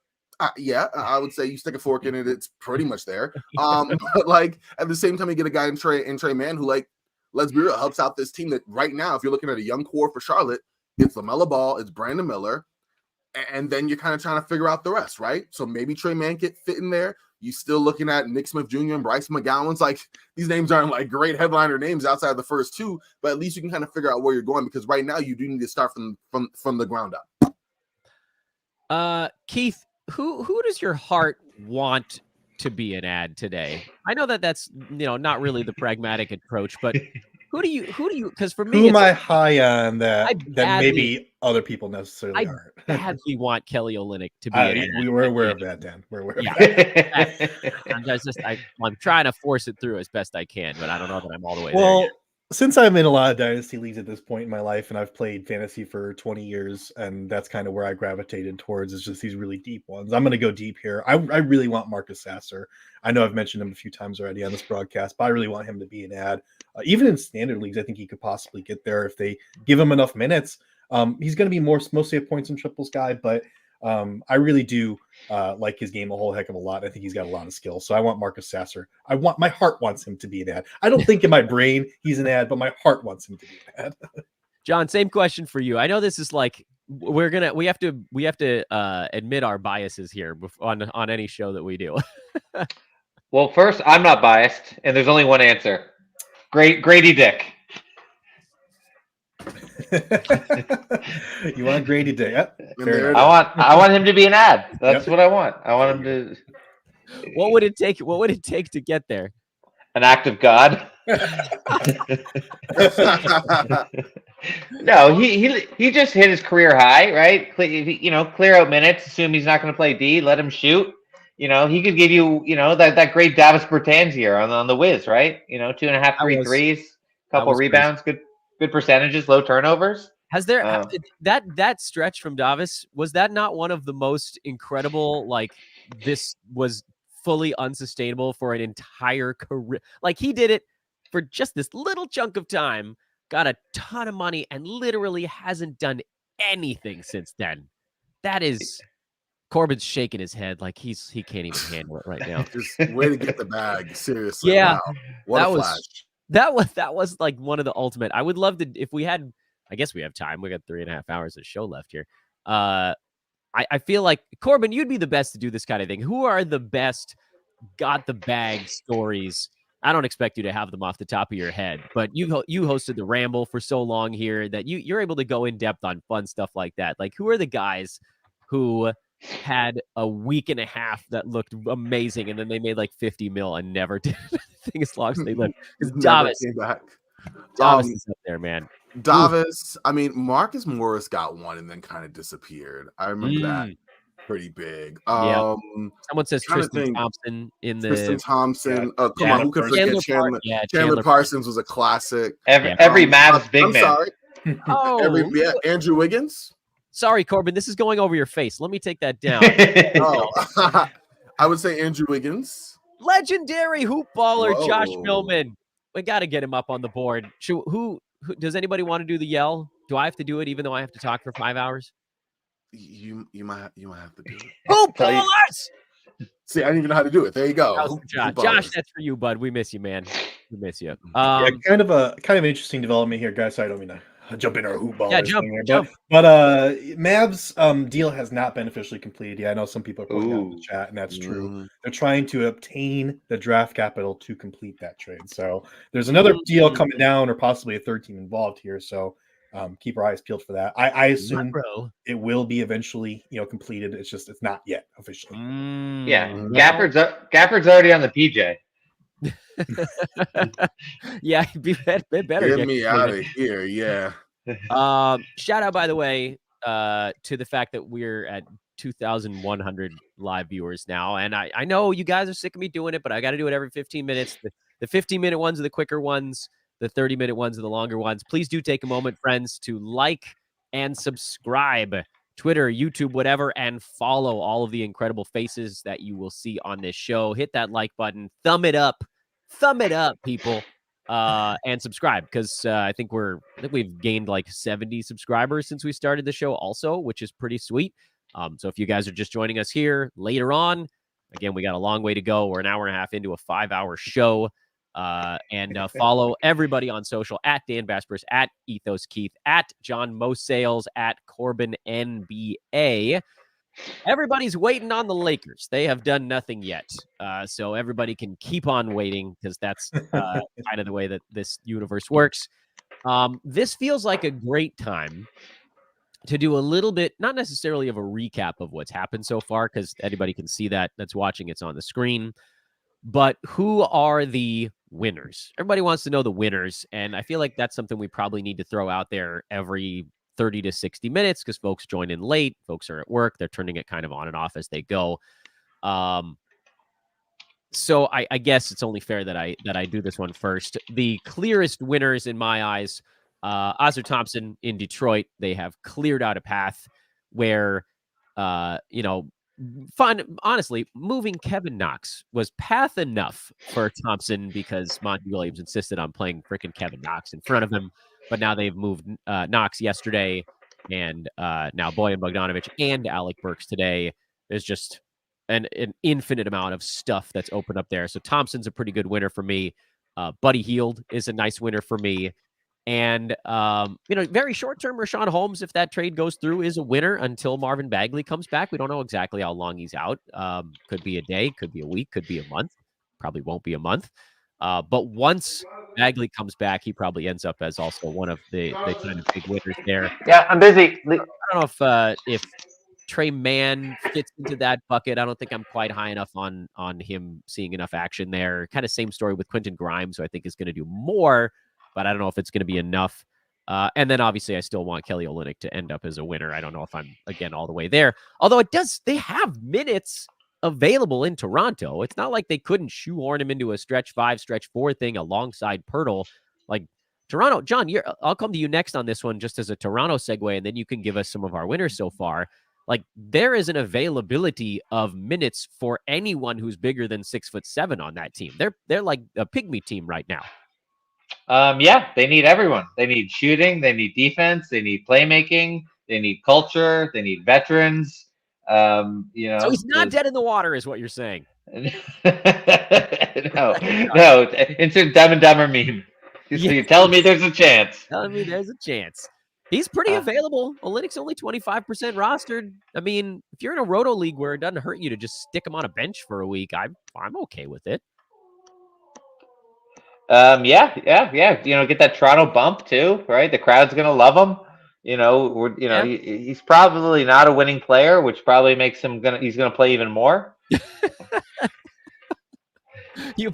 Yeah, I would say you stick a fork in it, it's pretty much there. But, like, at the same time, you get a guy in Trey Mann who, like, let's be real, helps out this team that right now, if you're looking at a young core for Charlotte, it's LaMelo Ball, it's Brandon Miller, and then you're kind of trying to figure out the rest, right? So maybe Trey Mann get fit in there. You're still looking at Nick Smith Jr. and Bryce McGowan's. Like, these names aren't like great headliner names outside of the first 2, but at least you can kind of figure out where you're going, because right now you do need to start from the ground up. Keith, who does your heart want to be an ad today? I know that's, you know, not really the pragmatic approach, but who do you, because for me, who am I high on that badly, maybe other people necessarily aren't? I badly want Kelly Olynyk to be an ad. We're aware of that, Dan. We're aware of that. I'm trying to force it through as best I can, but I don't know that I'm all the way well, there yet. Since I'm in a lot of dynasty leagues at this point in my life, and I've played fantasy for 20 years, and that's kind of where I gravitated towards, is just these really deep ones. I'm going to go deep here. I really want Marcus Sasser. I know I've mentioned him a few times already on this broadcast, but I really want him to be an ad. Even in standard leagues, I think he could possibly get there if they give him enough minutes. He's going to be mostly a points and triples guy, but I really do like his game a whole heck of a lot. I think he's got a lot of skill. So I want Marcus Sasser. My heart wants him to be an ad. I don't think in my brain he's an ad, but my heart wants him to be an ad. John, same question for you. I know this is like we have to admit our biases here on any show that we do. Well, first, I'm not biased, and there's only one answer. Grady Dick. You want Grady Dick? Yep. I want him to be an ad. That's what I want. I want him to. What would it take? What would it take to get there? An act of God. No, he just hit his career high, right? Clear out minutes. Assume he's not going to play D. Let him shoot. He could give you, that great Davis Bertans here on the Wiz, right? 2.5, 3 threes, couple rebounds, crazy. Good percentages, low turnovers. Has there that stretch from Davis, was that not one of the most incredible, like, this was fully unsustainable for an entire career? Like, he did it for just this little chunk of time, got a ton of money, and literally hasn't done anything since then. That is, Corbin's shaking his head like he can't even handle it right now. Just way to get the bag, seriously. Yeah, wow. What a flash. That was like one of the ultimate. I would love to, if we had, I guess we have time. We got 3.5 hours of show left here. I feel like, Corbin, you'd be the best to do this kind of thing. Who are the best got the bag stories? I don't expect you to have them off the top of your head, but you hosted the Ramble for so long here that you're able to go in depth on fun stuff like that. Like, who are the guys who had a week and a half that looked amazing, and then they made like 50 mil and never did anything as long as they lived? Because Davis is up there, man. Davis, I mean, Marcus Morris got one and then kind of disappeared. I remember that pretty big. Someone says Tristan Thompson in the Tristan Thompson. Come on, who could forget Chandler? Chandler Parsons was a classic. Every Mavs big man. Sorry. Oh, Andrew Wiggins. Sorry, Corbin, this is going over your face. Let me take that down. I would say Andrew Wiggins. Legendary hoop baller, Josh Millman. We got to get him up on the board. Who does anybody want to do the yell? Do I have to do it even though I have to talk for 5 hours? You might have to do it. Hoop ballers! See, I didn't even know how to do it. There you go. That was for Josh. Josh, that's for you, bud. We miss you, man. We miss you. Yeah, kind of an interesting development here, guys. Sorry, I don't mean to jump in our hoop ball. Yeah, or jump, anything here, jump. But Mavs deal has not been officially completed yet. I know some people are pointing out in the chat, and that's true. They're trying to obtain the draft capital to complete that trade. So there's another deal coming down, or possibly a third team involved here. So keep our eyes peeled for that. I assume it will be eventually, completed. It's not yet officially. Yeah, Gafford's already on the PJ. Yeah, it better get me out of here. Yeah. Shout out, by the way, to the fact that we're at 2,100 live viewers now, and I know you guys are sick of me doing it, but I got to do it every 15 minutes. The 15-minute ones are the quicker ones. The 30-minute ones are the longer ones. Please do take a moment, friends, to like and subscribe. Twitter, YouTube, whatever, and follow all of the incredible faces that you will see on this show. Hit that like button. Thumb it up, people, and subscribe, because I think we've gained like 70 subscribers since we started the show also, which is pretty sweet. So if you guys are just joining us here later on, again, we got a long way to go. We're an hour and a half into a 5-hour show. And follow everybody on social at Dan Vespers, at Ethos Keith, at John Mosales, at Corbin NBA. Everybody's waiting on the Lakers. They have done nothing yet. So everybody can keep on waiting, because that's kind of the way that this universe works. This feels like a great time to do a little bit, not necessarily of a recap of what's happened so far, because anybody can see that's watching. It's on the screen. But who are the winners? Everybody wants to know the winners, and I feel like that's something we probably need to throw out there every 30 to 60 minutes, because folks join in late, folks are at work, they're turning it kind of on and off as they go. So I guess it's only fair that I do this one first. The clearest winners in my eyes, Oscar Thompson in Detroit. They have cleared out a path where, honestly, moving Kevin Knox was path enough for Thompson, because Monty Williams insisted on playing freaking Kevin Knox in front of him. But now they've moved Knox yesterday, and now Bojan Bogdanovic and Alec Burks today. There's just an infinite amount of stuff that's opened up there. So Thompson's a pretty good winner for me. Buddy Hield is a nice winner for me. And, very short-term, Rashawn Holmes, if that trade goes through, is a winner until Marvin Bagley comes back. We don't know exactly how long he's out. Could be a day, could be a week, could be a month. Probably won't be a month. But once Bagley comes back, he probably ends up as also one of the kind of big winners there. Yeah, I'm busy. I don't know if Trey Mann fits into that bucket. I don't think I'm quite high enough on him seeing enough action there. Kind of same story with Quentin Grimes, who I think is going to do more, but I don't know if it's going to be enough. And then obviously I still want Kelly Olynyk to end up as a winner. I don't know if I'm, again, all the way there. Although they have minutes available in Toronto. It's not like they couldn't shoehorn him into a stretch 5, stretch 4 thing alongside Pirtle. Like Toronto, John, I'll come to you next on this one, just as a Toronto segue, and then you can give us some of our winners so far. Like, there is an availability of minutes for anyone who's bigger than 6'7" on that team. They're like a pygmy team right now. Yeah, they need everyone. They need shooting. They need defense. They need playmaking. They need culture. They need veterans. So he's not dead in the water, is what you're saying. No. Insert Dumb and Dumber meme. So you're telling me there's a chance. Telling me there's a chance. He's pretty available. Olynyk's only 25% rostered. I mean, if you're in a roto league where it doesn't hurt you to just stick him on a bench for a week, I'm okay with it. Yeah. Get that Toronto bump too, right? The crowd's gonna love him. He's probably not a winning player, which probably makes him he's gonna play even more. You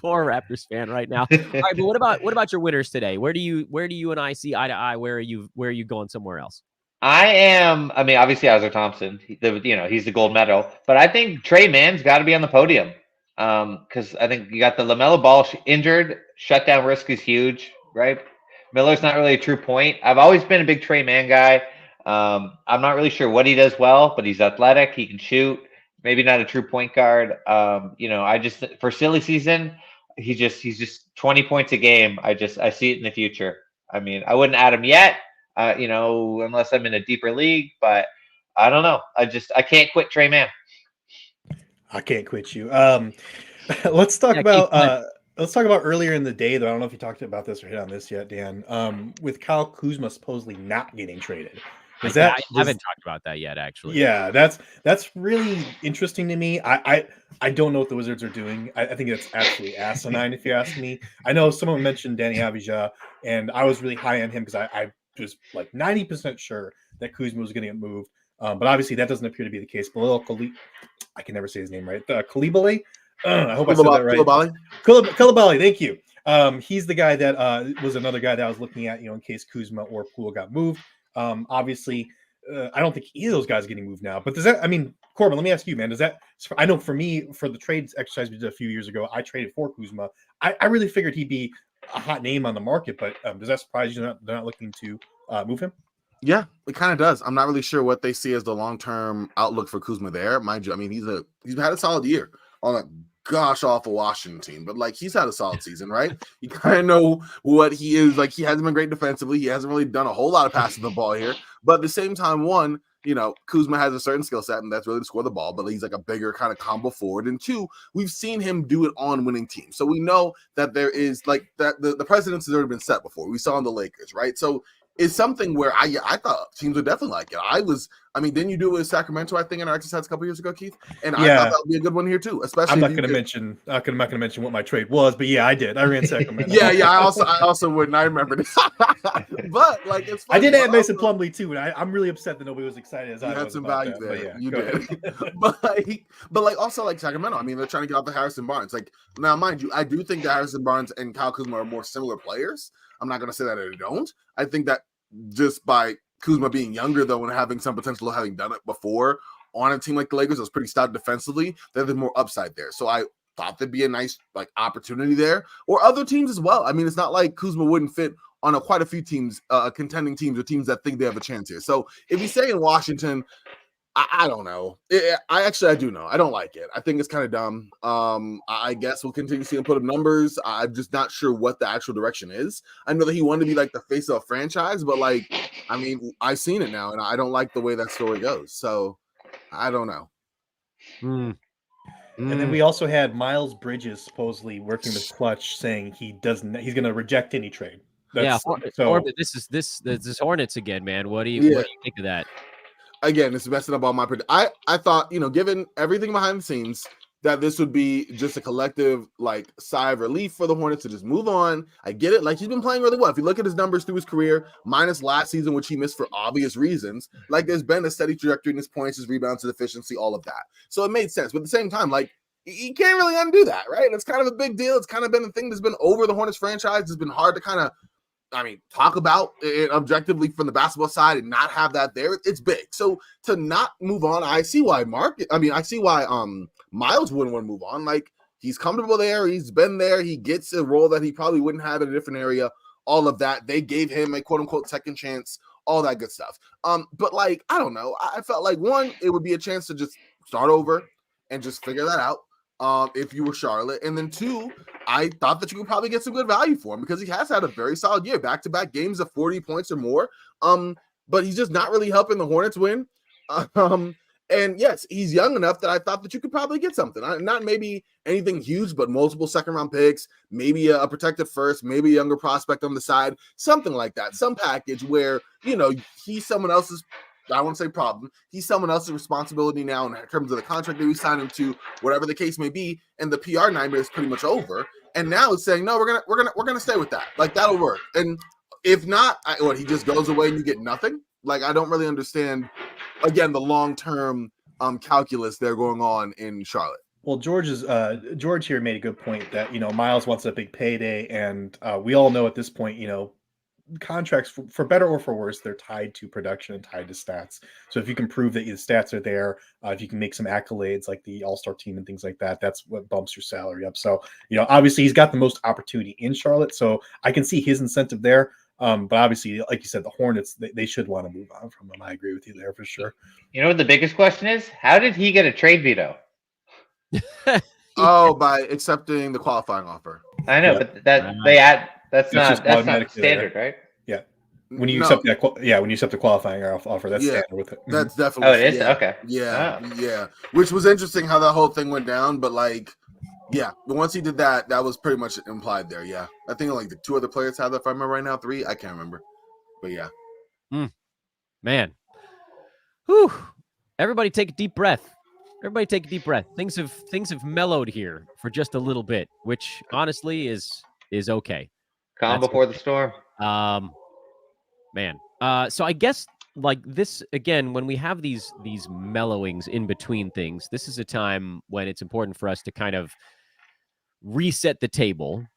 poor Raptors fan right now. All right, but what about your winners today? Where do you and I see eye to eye? Where are you going somewhere else? Obviously Oscar Thompson. He's the gold medal, but I think Trey Mann's got to be on the podium. Because I think you got the LaMelo Ball injured, shutdown risk is huge, right? Miller's not really a true point. I've always been a big Trey Mann guy. I'm not really sure what he does well, but he's athletic. He can shoot. Maybe not a true point guard. I just, for silly season, he's just 20 points a game. I see it in the future. I mean, I wouldn't add him yet, unless I'm in a deeper league, but I don't know. I can't quit Trey Mann. I can't quit you. Let's talk Yeah, about keep let's talk about earlier in the day, though. I don't know if you talked about this or hit on this yet, Dan. With Kyle Kuzma supposedly not getting traded. I haven't talked about that yet, actually. Yeah, that's really interesting to me. I don't know what the Wizards are doing. I think it's absolutely asinine, if you ask me. I know someone mentioned Danny Avdija, and I was really high on him because I was like 90% sure that Kuzma was going to get moved. But obviously that doesn't appear to be the case. I can never say his name right. Koulibaly. I hope I said that right. Koulibaly, thank you. He's the guy that was another guy that I was looking at, in case Kuzma or Poole got moved. Obviously, I don't think either of those guys are getting moved now. But Corbin, let me ask you, man, I know for me, for the trades exercise we did a few years ago, I traded for Kuzma. I really figured he'd be a hot name on the market, but does that surprise you they're not looking to move him? Yeah, it kind of does. I'm not really sure what they see as the long-term outlook for Kuzma there. Mind you, I mean, he's had a solid year on a gosh awful Washington team, but like he's had a solid season, right? You kind of know what he is. Like he hasn't been great defensively. He hasn't really done a whole lot of passing the ball here. But at the same time, Kuzma has a certain skill set, and that's really to score the ball, but he's like a bigger kind of combo forward. And two, we've seen him do it on winning teams. So we know that there is like that the precedence has already been set before. We saw in the Lakers, right? So it's something where I thought teams would definitely like it. Didn't you do it with Sacramento, I think, in our exercise a couple years ago, Keith? And I thought that would be a good one here too, especially. I'm not going to mention what my trade was, but yeah, I did. I ran Sacramento. yeah. I also wouldn't. I remember it. But like, it's funny. I did add Mason Plumlee too, and I'm really upset that nobody was excited as I was. Had some value there. Yeah, you did. but also like Sacramento. I mean, they're trying to get out the Harrison Barnes. Like now, mind you, I do think that Harrison Barnes and Kyle Kuzma are more similar players. I'm not going to say that I don't. I think that just by Kuzma being younger, though, and having some potential of having done it before on a team like the Lakers, that was pretty stout defensively, there's more upside there. So I thought there'd be a nice like opportunity there, or other teams as well. I mean, it's not like Kuzma wouldn't fit on quite a few teams, contending teams or teams that think they have a chance here. So if you say in Washington, I don't know. I do know. I don't like it. I think it's kind of dumb. I guess we'll continue to see him put up numbers. I'm just not sure what the actual direction is. I know that he wanted to be like the face of a franchise, but like, I mean, I've seen it now, and I don't like the way that story goes. So I don't know. And then we also had Miles Bridges supposedly working with Clutch, saying he's going to reject any trade. This is Hornets again, man. What do you think of that? Again, it's messing up all my I thought, given everything behind the scenes, that this would be just a collective like sigh of relief for the Hornets to just move on. I get it. Like he's been playing really well. If you look at his numbers through his career, minus last season, which he missed for obvious reasons, like there's been a steady trajectory in his points, his rebounds, his efficiency, all of that. So it made sense. But at the same time, like you can't really undo that, right? It's kind of a big deal. It's kind of been a thing that's been over the Hornets franchise. It's been hard to kind of talk about it objectively from the basketball side and not have that there. It's big. So to not move on, I see why Miles wouldn't want to move on. Like he's comfortable there. He's been there. He gets a role that he probably wouldn't have in a different area. All of that. They gave him a quote unquote second chance, all that good stuff. But like, I don't know. I felt like one, it would be a chance to just start over and just figure that out. If you were Charlotte, and then two, I thought that you could probably get some good value for him because he has had a very solid year, back-to-back games of 40 points or more. But he's just not really helping the Hornets win. And yes, he's young enough that I thought that you could probably get something. Not maybe anything huge, but multiple second-round picks, maybe a protected first, maybe a younger prospect on the side, something like that. Some package where he's someone else's. I won't say problem. He's someone else's responsibility now in terms of the contract that we signed him to, whatever the case may be, and the PR nightmare is pretty much over. And now it's saying, no, we're gonna stay with that. Like that'll work. And if not, he just goes away and you get nothing. Like I don't really understand. Again, the long-term calculus there going on in Charlotte. Well, George here made a good point that Miles wants a big payday, and we all know at this point, contracts for better or for worse, they're tied to production and tied to stats. So if you can prove that the stats are there, if you can make some accolades like the All-Star team and things like that, that's what bumps your salary up. So obviously he's got the most opportunity in Charlotte, so I can see his incentive there. But obviously, like you said, the Hornets, they should want to move on from him. I agree with you there for sure. You know what the biggest question is? How did he get a trade veto? By accepting the qualifying offer. I know, but that's not standard, right? Yeah. when you No, accept that, when you accept the qualifying offer, that's yeah, standard with it. that's Oh, definitely it is? yeah, Okay. yeah, Oh. yeah. Which was interesting how that whole thing went down, but like, yeah, but once he did that, that was pretty much implied there. Yeah, I think like the 2 other players have that. If I remember right now, 3, I can't remember, but yeah. Man. Whew. Everybody take a deep breath. Everybody take a deep breath. Things have mellowed here for just a little bit, which honestly is okay. Calm That's before the storm. Man. So I guess like this again, when we have these mellowings in between things, this is a time when it's important for us to kind of reset the table.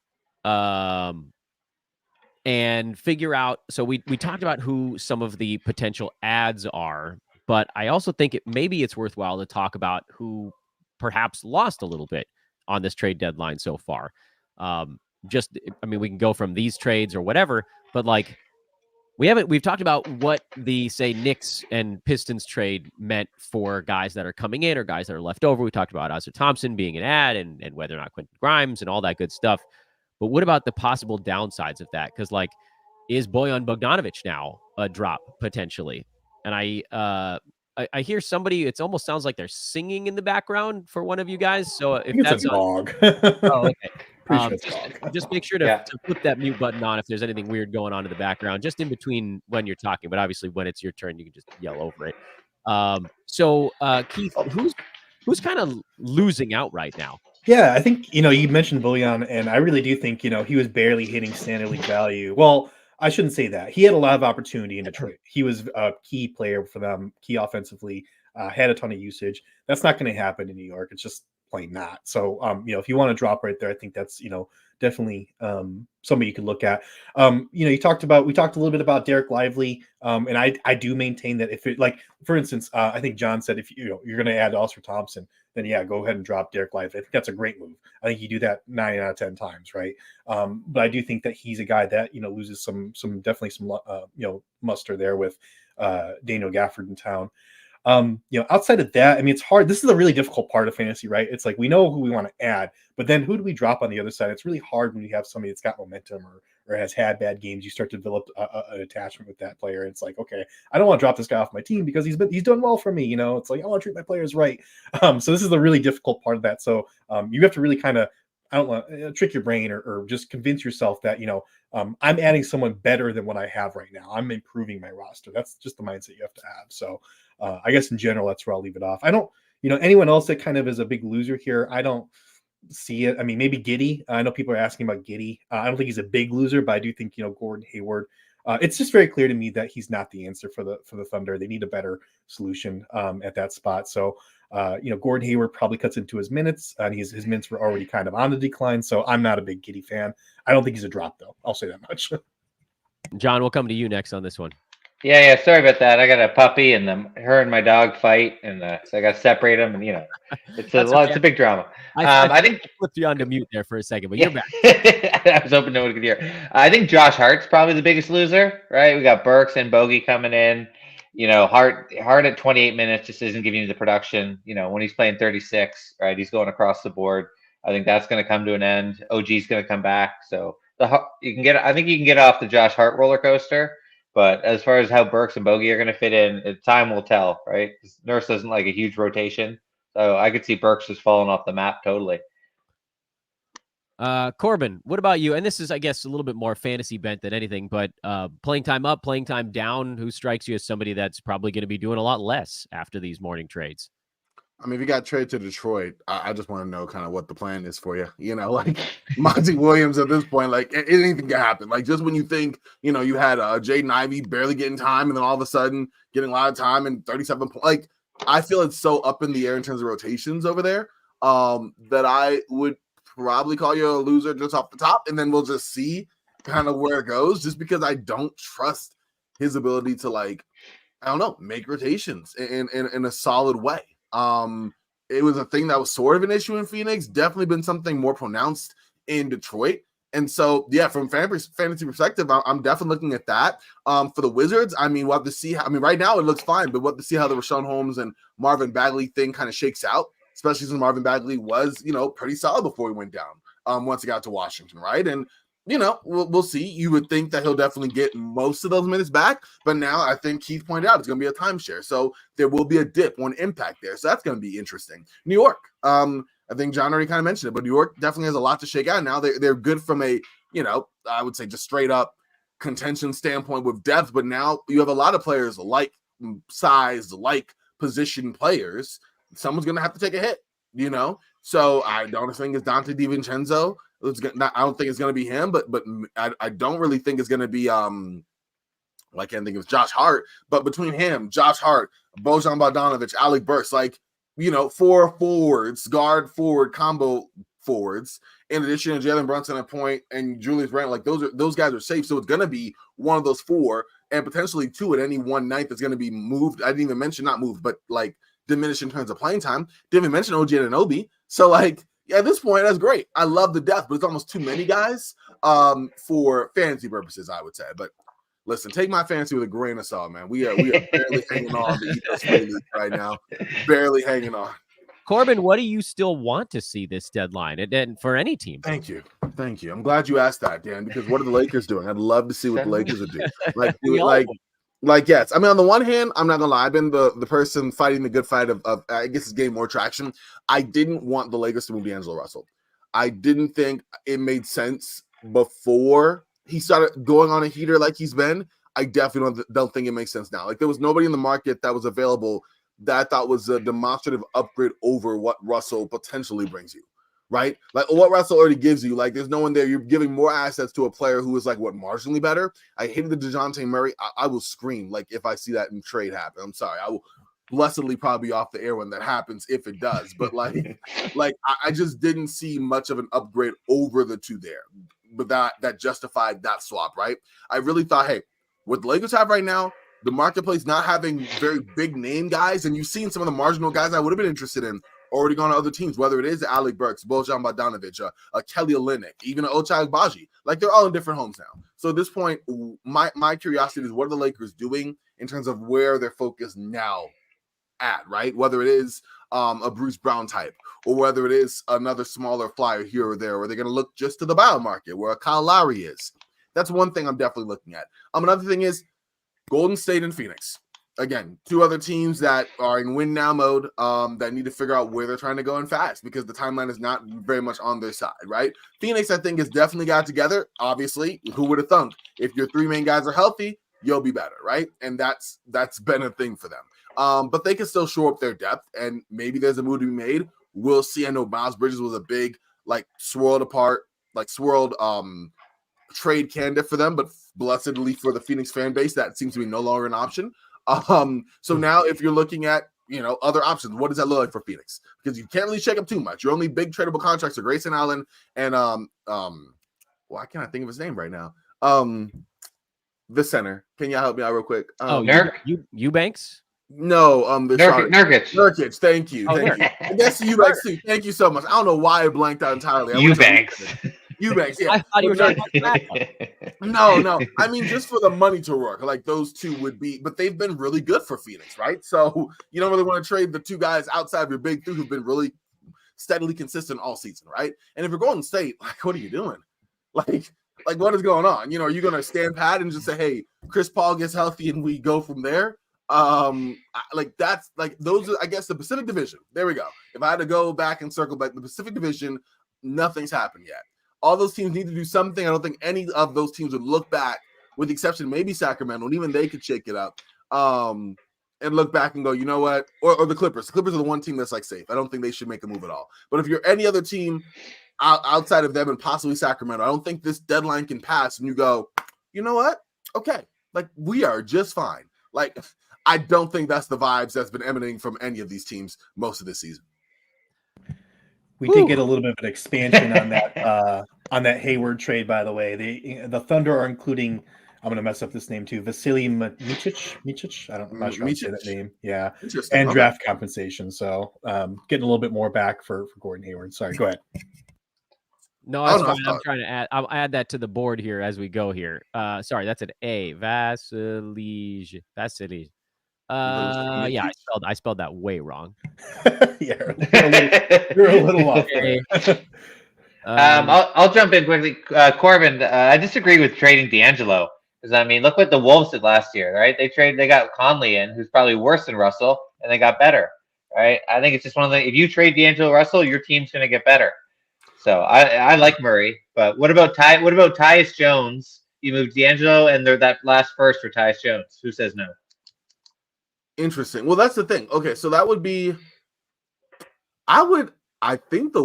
And figure out. So we talked about who some of the potential ads are, but I also think maybe it's worthwhile to talk about who perhaps lost a little bit on this trade deadline so far. We can go from these trades or whatever, but like we've talked about what the say Knicks and Pistons trade meant for guys that are coming in or guys that are left over. We talked about Oscar Thompson being an ad and whether or not Quentin Grimes and all that good stuff. But what about the possible downsides of that? Because, like, is Bojan Bogdanovic now a drop potentially? And I hear somebody. It almost sounds like they're singing in the background for one of you guys. So if that's a dog. oh, okay. Just make sure to flip that mute button on if there's anything weird going on in the background, just in between when you're talking. But obviously, when it's your turn, you can just yell over it. Keith, who's kind of losing out right now? Yeah, I think, you mentioned Bojan, and I really do think, he was barely hitting standard league value. Well, I shouldn't say that. He had a lot of opportunity in Detroit. He was a key player for them, key offensively, had a ton of usage. That's not going to happen in New York. It's just plain not. So, if you want to drop right there, I think that's, definitely somebody you could look at. We talked a little bit about Derek Lively, and I do maintain that if it, like, for instance, I think John said if you're going to add Oscar Thompson, then yeah, go ahead and drop Derek Lively. I think that's a great move. I think you do that 9 out of 10 times, right? But I do think that he's a guy that loses some muster there with Daniel Gafford in town. Outside of that, I mean, it's hard. This is a really difficult part of fantasy, right? It's like we know who we want to add, but then who do we drop on the other side? It's really hard when you have somebody that's got momentum or has had bad games. You start to develop an attachment with that player. It's like, okay, I don't want to drop this guy off my team because he's doing well for me. It's like I want to treat my players right. So this is the really difficult part of that. So you have to really kind of, I don't want to trick your brain or just convince yourself that, I'm adding someone better than what I have right now. I'm improving my roster. That's just the mindset you have to have. So I guess in general, that's where I'll leave it off. I don't, anyone else that kind of is a big loser here. I don't see it. I mean, maybe Giddey. I know people are asking about Giddey. I don't think he's a big loser, but I do think, Gordon Hayward. It's just very clear to me that he's not the answer for the Thunder. They need a better solution at that spot. So, Gordon Hayward probably cuts into his minutes, and his minutes were already kind of on the decline. So I'm not a big Giddey fan. I don't think he's a drop, though. I'll say that much. John, we'll come to you next on this one. Yeah. Sorry about that. I got a puppy, and her and my dog fight, and so I got to separate them. And it's a lot. It's a big drama. I think I flipped you onto mute there for a second, but you're back. I was hoping no one could hear. I think Josh Hart's probably the biggest loser, right? We got Burks and Bogey coming in. Hart at 28 minutes just isn't giving you the production. When he's playing 36, right? He's going across the board. I think that's going to come to an end. OG's going to come back, so I think you can get off the Josh Hart roller coaster. But as far as how Burks and Bogey are going to fit in, time will tell, right? Nurse doesn't like a huge rotation. So I could see Burks just falling off the map totally. Corbin, what about you? And this is, I guess, a little bit more fantasy bent than anything, but playing time up, playing time down, who strikes you as somebody that's probably going to be doing a lot less after these morning trades? I mean, if you got traded to Detroit, I just want to know kind of what the plan is for you. Like Monty Williams at this point, like anything can happen. Like just when you think, you had Jaden Ivey barely getting time, and then all of a sudden getting a lot of time and 37 points. Like I feel it's so up in the air in terms of rotations over there that I would probably call you a loser just off the top, and then we'll just see kind of where it goes. Just because I don't trust his ability to make rotations in a solid way. It was a thing that was sort of an issue in Phoenix, definitely been something more pronounced in Detroit. And so, yeah, from fantasy perspective, I'm definitely looking at that. For the Wizards, I mean, we'll have to see right now it looks fine, but we'll have to see how the Rashawn Holmes and Marvin Bagley thing kind of shakes out, especially since Marvin Bagley was, pretty solid before he went down, once he got to Washington, right? And we'll see. You would think that he'll definitely get most of those minutes back, but now I think Keith pointed out it's going to be a timeshare, so there will be a dip on impact there. So that's going to be interesting. New York, I think John already kind of mentioned it, but New York definitely has a lot to shake out. Now they're good from a, I would say just straight up contention standpoint with depth, but now you have a lot of players like size, like position players. Someone's going to have to take a hit, So I don't think it's Dante DiVincenzo. I don't think it's going to be him, but I don't really think it's going to be I can't think of Josh Hart. But between him, Josh Hart, Bojan Bogdanovic, Alec Burks, 4 forwards, guard forward combo forwards, in addition to Jalen Brunson at point and Julius Randle, those guys are safe. So it's going to be one of those 4 and potentially 2 at any one night that's going to be moved. I didn't even mention not moved, but diminished in terms of playing time. Didn't even mention OG Anunoby. So at this point, that's great. I love the depth, but it's almost too many guys for fantasy purposes, I would say. But listen, take my fantasy with a grain of salt, man. We are barely hanging on the Ethos League right now. Barely hanging on. Corbin, what do you still want to see this deadline and for any team? Thank you. I'm glad you asked that, Dan, because what are the Lakers doing? I'd love to see what the Lakers would do. Yes. I mean, on the one hand, I'm not gonna lie. I've been the person fighting the good fight of I guess it's getting more traction. I didn't want the Lakers to move D'Angelo Russell. I didn't think it made sense before he started going on a heater like he's been. I definitely don't think it makes sense now. There was nobody in the market that was available that I thought was a demonstrative upgrade over what Russell potentially brings you, right? What Russell already gives you. There's no one there. You're giving more assets to a player who is marginally better. I hated the Dejounte Murray. I will scream if I see that in trade happen. I'm sorry. I will blessedly probably be off the air when that happens if it does. But I just didn't see much of an upgrade over the 2 there. But that justified that swap, right? I really thought, hey, what the Lakers have right now, the marketplace not having very big name guys, and you've seen some of the marginal guys I would have been interested in already gone to other teams, whether it is Alec Burks, Bojan Bogdanovic, Kelly Olynyk, even Ochai Agbaji. They're all in different homes now. So at this point, my curiosity is what are the Lakers doing in terms of where they're focused now at, right? Whether it is a Bruce Brown type or whether it is another smaller flyer here or there, or they're going to look just to the buyout market where a Kyle Lowry is. That's one thing I'm definitely looking at. Another thing is Golden State and Phoenix. Again, 2 other teams that are in win now mode that need to figure out where they're trying to go and fast because the timeline is not very much on their side, right? Phoenix, I think, has definitely got together. Obviously, who would have thunk? If your 3 main guys are healthy, you'll be better, right? And that's been a thing for them. But they can still shore up their depth, and maybe there's a move to be made. We'll see. I know Miles Bridges was a big, swirled trade candidate for them, but blessedly for the Phoenix fan base, that seems to be no longer an option. So now if you're looking at, other options, what does that look like for Phoenix? Because you can't really shake up too much. Your only big tradable contracts are Grayson Allen and I cannot think of his name right now. The center. Can you help me out real quick? Nurk? Eubanks. Nurkic. Nurkic. Thank you. I guess Eubanks too. Thank you so much. I don't know why I blanked out entirely. Eubanks. Yeah. I thought you were talking about that. No. I mean, just for the money to work, those 2 would be, but they've been really good for Phoenix, right? So you don't really want to trade the 2 guys outside of your big 3 who've been really steadily consistent all season, right? And if you're Golden State, what are you doing? What is going on? Are you going to stand pat and just say, hey, Chris Paul gets healthy and we go from there? That's those are, I guess, the Pacific Division. There we go. If I had to go back and circle back, the Pacific Division, nothing's happened yet. All those teams need to do something. I don't think any of those teams would look back, with the exception of maybe Sacramento, and even they could shake it up and look back and go, you know what? Or the Clippers. The Clippers are the one team that's safe. I don't think they should make a move at all. But if you're any other team outside of them and possibly Sacramento, I don't think this deadline can pass and you go, you know what? Okay. We are just fine. I don't think that's the vibes that's been emanating from any of these teams most of this season. We did get a little bit of an expansion on that Hayward trade, by the way. The Thunder are including, I'm going to mess up this name too, Vasily Micic. I'm not sure how to say that name. Yeah, and draft compensation. So getting a little bit more back for Gordon Hayward. Sorry, go ahead. No, that's fine. I'm trying to add. I'll add that to the board here as we go here. Sorry, that's an A. Vasily. Yeah, I spelled that way wrong. Yeah, you're a little off. I'll jump in quickly. Corbin, I disagree with trading D'Angelo because I mean, look what the Wolves did last year, right? They got Conley in, who's probably worse than Russell, and they got better, right? I think it's just one of the if you trade D'Angelo Russell, your team's going to get better. So I like Murray, but what about Tyus Jones? You moved D'Angelo and they're that last first for Tyus Jones. Who says no? Interesting. Well, that's the thing. Okay, so that would be. I think the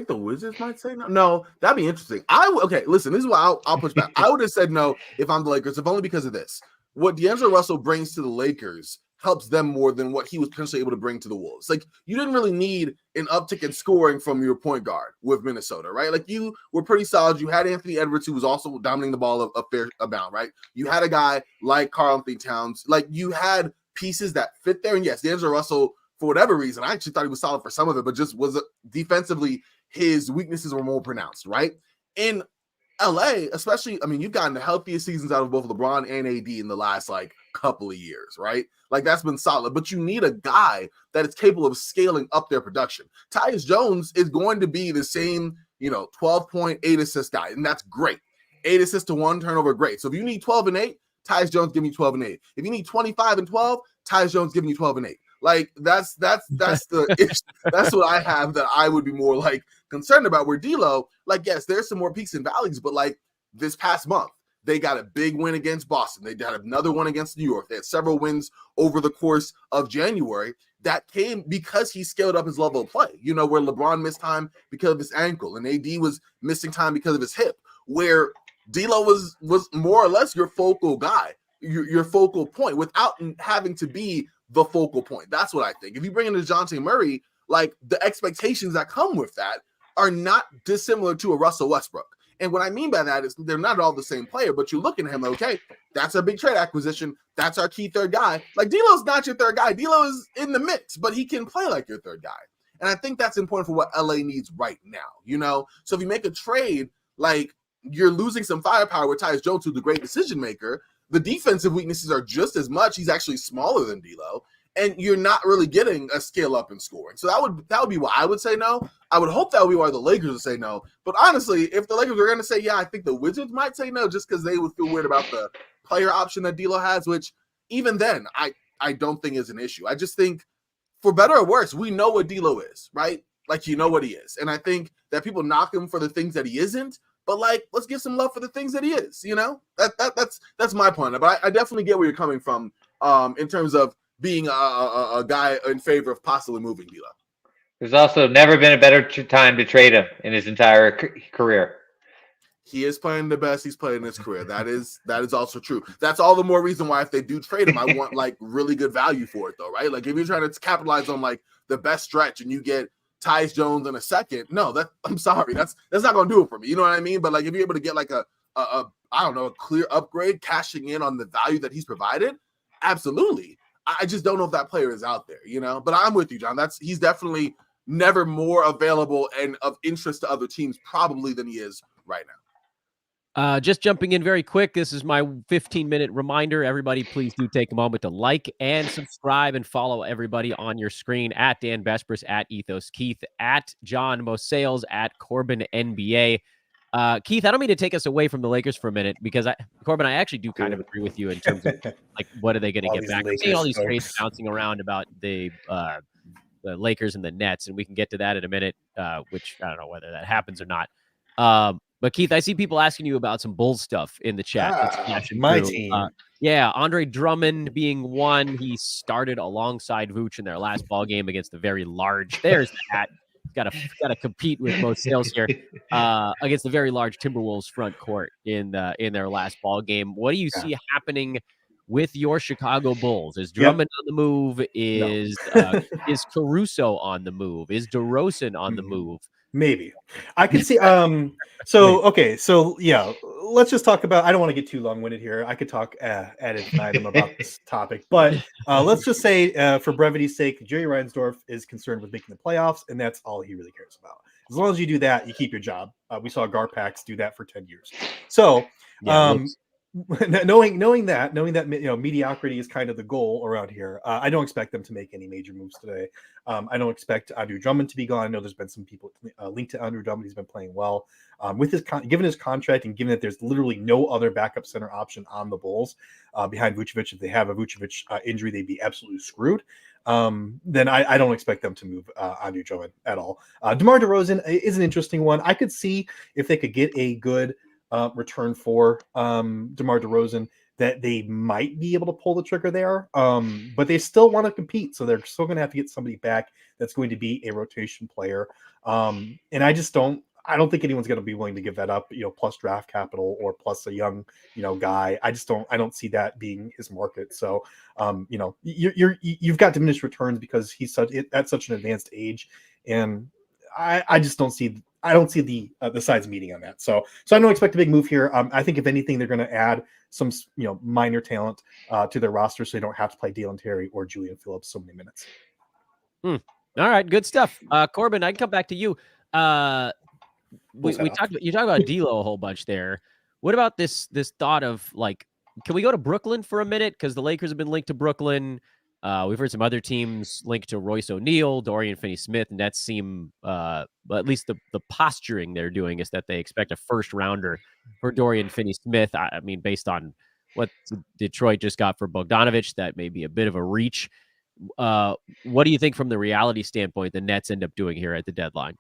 Wizards might say no. No, that'd be interesting. Okay. Listen, this is what I'll push back. I would have said no if I'm the Lakers, if only because of this. What D'Angelo Russell brings to the Lakers helps them more than what he was potentially able to bring to the Wolves. Like, you didn't really need an uptick in scoring from your point guard with Minnesota, right? Like, you were pretty solid. You had Anthony Edwards, who was also dominating the ball a fair amount, right? You had a guy like Karl-Anthony Towns. Like, you had pieces that fit there. And yes, D'Angelo Russell, for whatever reason, I actually thought he was solid for some of it, but just was defensively, his weaknesses were more pronounced, right? In LA, especially, I mean, you've gotten the healthiest seasons out of both LeBron and AD in the last couple of years, right? Like, that's been solid, but you need a guy that is capable of scaling up their production. Tyus Jones is going to be the same, 12-point, 8-assist guy, and that's great. 8 assists to 1 turnover, great. So if you need 12 and 8, Tyus Jones give me 12 and 8. If you need 25 and 12, Tyus Jones giving you 12 and 8. Like, that's the issue. That's what I have that I would be more concerned about. Where D'Lo, yes, there's some more peaks and valleys, but this past month, they got a big win against Boston. They got another one against New York. They had several wins over the course of January that came because he scaled up his level of play. Where LeBron missed time because of his ankle and AD was missing time because of his hip, where D'Lo was more or less your focal guy, your focal point without having to be the focal point. That's what I think. If you bring in Dejounte Murray, the expectations that come with that are not dissimilar to a Russell Westbrook. And what I mean by that is they're not all the same player, but you look at him, okay, that's a big trade acquisition. That's our key third guy. D'Lo's not your third guy. D'Lo is in the mix, but he can play like your third guy. And I think that's important for what LA needs right now, So if you make a trade, you're losing some firepower with Tyus Jones, who's the great decision maker. The defensive weaknesses are just as much. He's actually smaller than D'Lo, and you're not really getting a scale up in scoring. So that would be why I would say no. I would hope that would be why the Lakers would say no. But honestly, if the Lakers are going to say yeah, I think the Wizards might say no, just because they would feel weird about the player option that D'Lo has, which even then I don't think is an issue. I just think, for better or worse, we know what D'Lo is, right? What he is, and I think that people knock him for the things that he isn't. But let's give some love for the things that he is. That's my point. But I definitely get where you're coming from in terms of being a guy in favor of possibly moving D'Lo. There's also never been a better time to trade him in his entire career. He is playing the best he's played in his career. That is also true. That's all the more reason why if they do trade him, I want really good value for it though, right? If you're trying to capitalize on the best stretch and you get Tyus Jones in a second, no, I'm sorry, that's not gonna do it for me. You know what I mean? But if you're able to get a clear upgrade, cashing in on the value that he's provided, absolutely. I just don't know if that player is out there, But I'm with you, John. He's definitely never more available and of interest to other teams probably than he is right now. Just jumping in very quick. This is my 15-minute reminder. Everybody, please do take a moment to like and subscribe and follow everybody on your screen at Dan Vespers, at Ethos Keith, at John Mosales, at Corbin NBA. Keith, I don't mean to take us away from the Lakers for a minute because Corbin, I actually do kind of agree with you in terms of what are they going to get back? I'm seeing all these trades bouncing around about the Lakers and the Nets, and we can get to that in a minute, which I don't know whether that happens or not. But Keith, I see people asking you about some Bulls stuff in the chat. My team. Yeah, Andre Drummond being one. He started alongside Vooch in their last ball game against the very large. There's the hat. Got to compete with most sales here against the very large Timberwolves front court in their last ball game. What do you see happening with your Chicago Bulls? Is Drummond on the move? Is Caruso on the move? Is DeRozan on the move? Maybe I could see. So yeah, let's just talk about. I don't want to get too long-winded here. I could talk ad infinitum about this topic, but let's just say, for brevity's sake, Jerry Reinsdorf is concerned with making the playoffs, and that's all he really cares about. As long as you do that, you keep your job. We saw Garpax do that for 10 years. So, knowing that mediocrity is kind of the goal around here, I don't expect them to make any major moves today. I don't expect Andrew Drummond to be gone. I know there's been some people linked to Andrew Drummond. He's been playing well with given his contract, and given that there's literally no other backup center option on the Bulls behind Vucevic. If they have a Vucevic injury, they'd be absolutely screwed. Then I don't expect them to move Andrew Drummond at all. DeMar DeRozan is an interesting one. I could see if they could get a good return for DeMar DeRozan, that they might be able to pull the trigger there. But they still want to compete, so they're still going to have to get somebody back that's going to be a rotation player. And I don't think anyone's going to be willing to give that up, plus draft capital or plus a young, guy. I don't see that being his market. So, you've got diminished returns because he's at such an advanced age, and I just don't see. I don't see the sides meeting on that. So I don't expect a big move here. I think if anything, they're going to add some minor talent to their roster, so they don't have to play Dalen Terry or Julian Phillips so many minutes. All right, good stuff. Corbin, I'd come back to you. You talked about D'Lo a whole bunch there. What about this thought of, like, can we go to Brooklyn for a minute? Because the Lakers have been linked to Brooklyn. We've heard some other teams linked to Royce O'Neal, Dorian Finney-Smith. Nets seem, at least the posturing they're doing is that they expect a first rounder for Dorian Finney-Smith. I mean, based on what Detroit just got for Bogdanovic, that may be a bit of a reach. What do you think from the reality standpoint the Nets end up doing here at the deadline?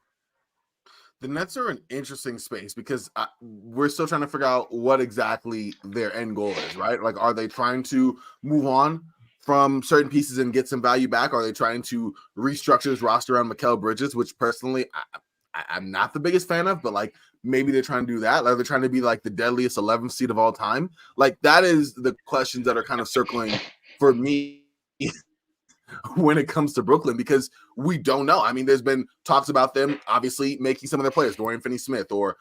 The Nets are an interesting space because we're still trying to figure out what exactly their end goal is, right? Like, are they trying to move on from certain pieces and get some value back? Are they trying to restructure this roster around Mikal Bridges, which personally I'm not the biggest fan of, but like maybe they're trying to do that. Like, they're trying to be like the deadliest 11th seed of all time. Like, that is the questions that are kind of circling for me when it comes to Brooklyn, because we don't know. I mean, there's been talks about them obviously making some of their players, Dorian Finney-Smith or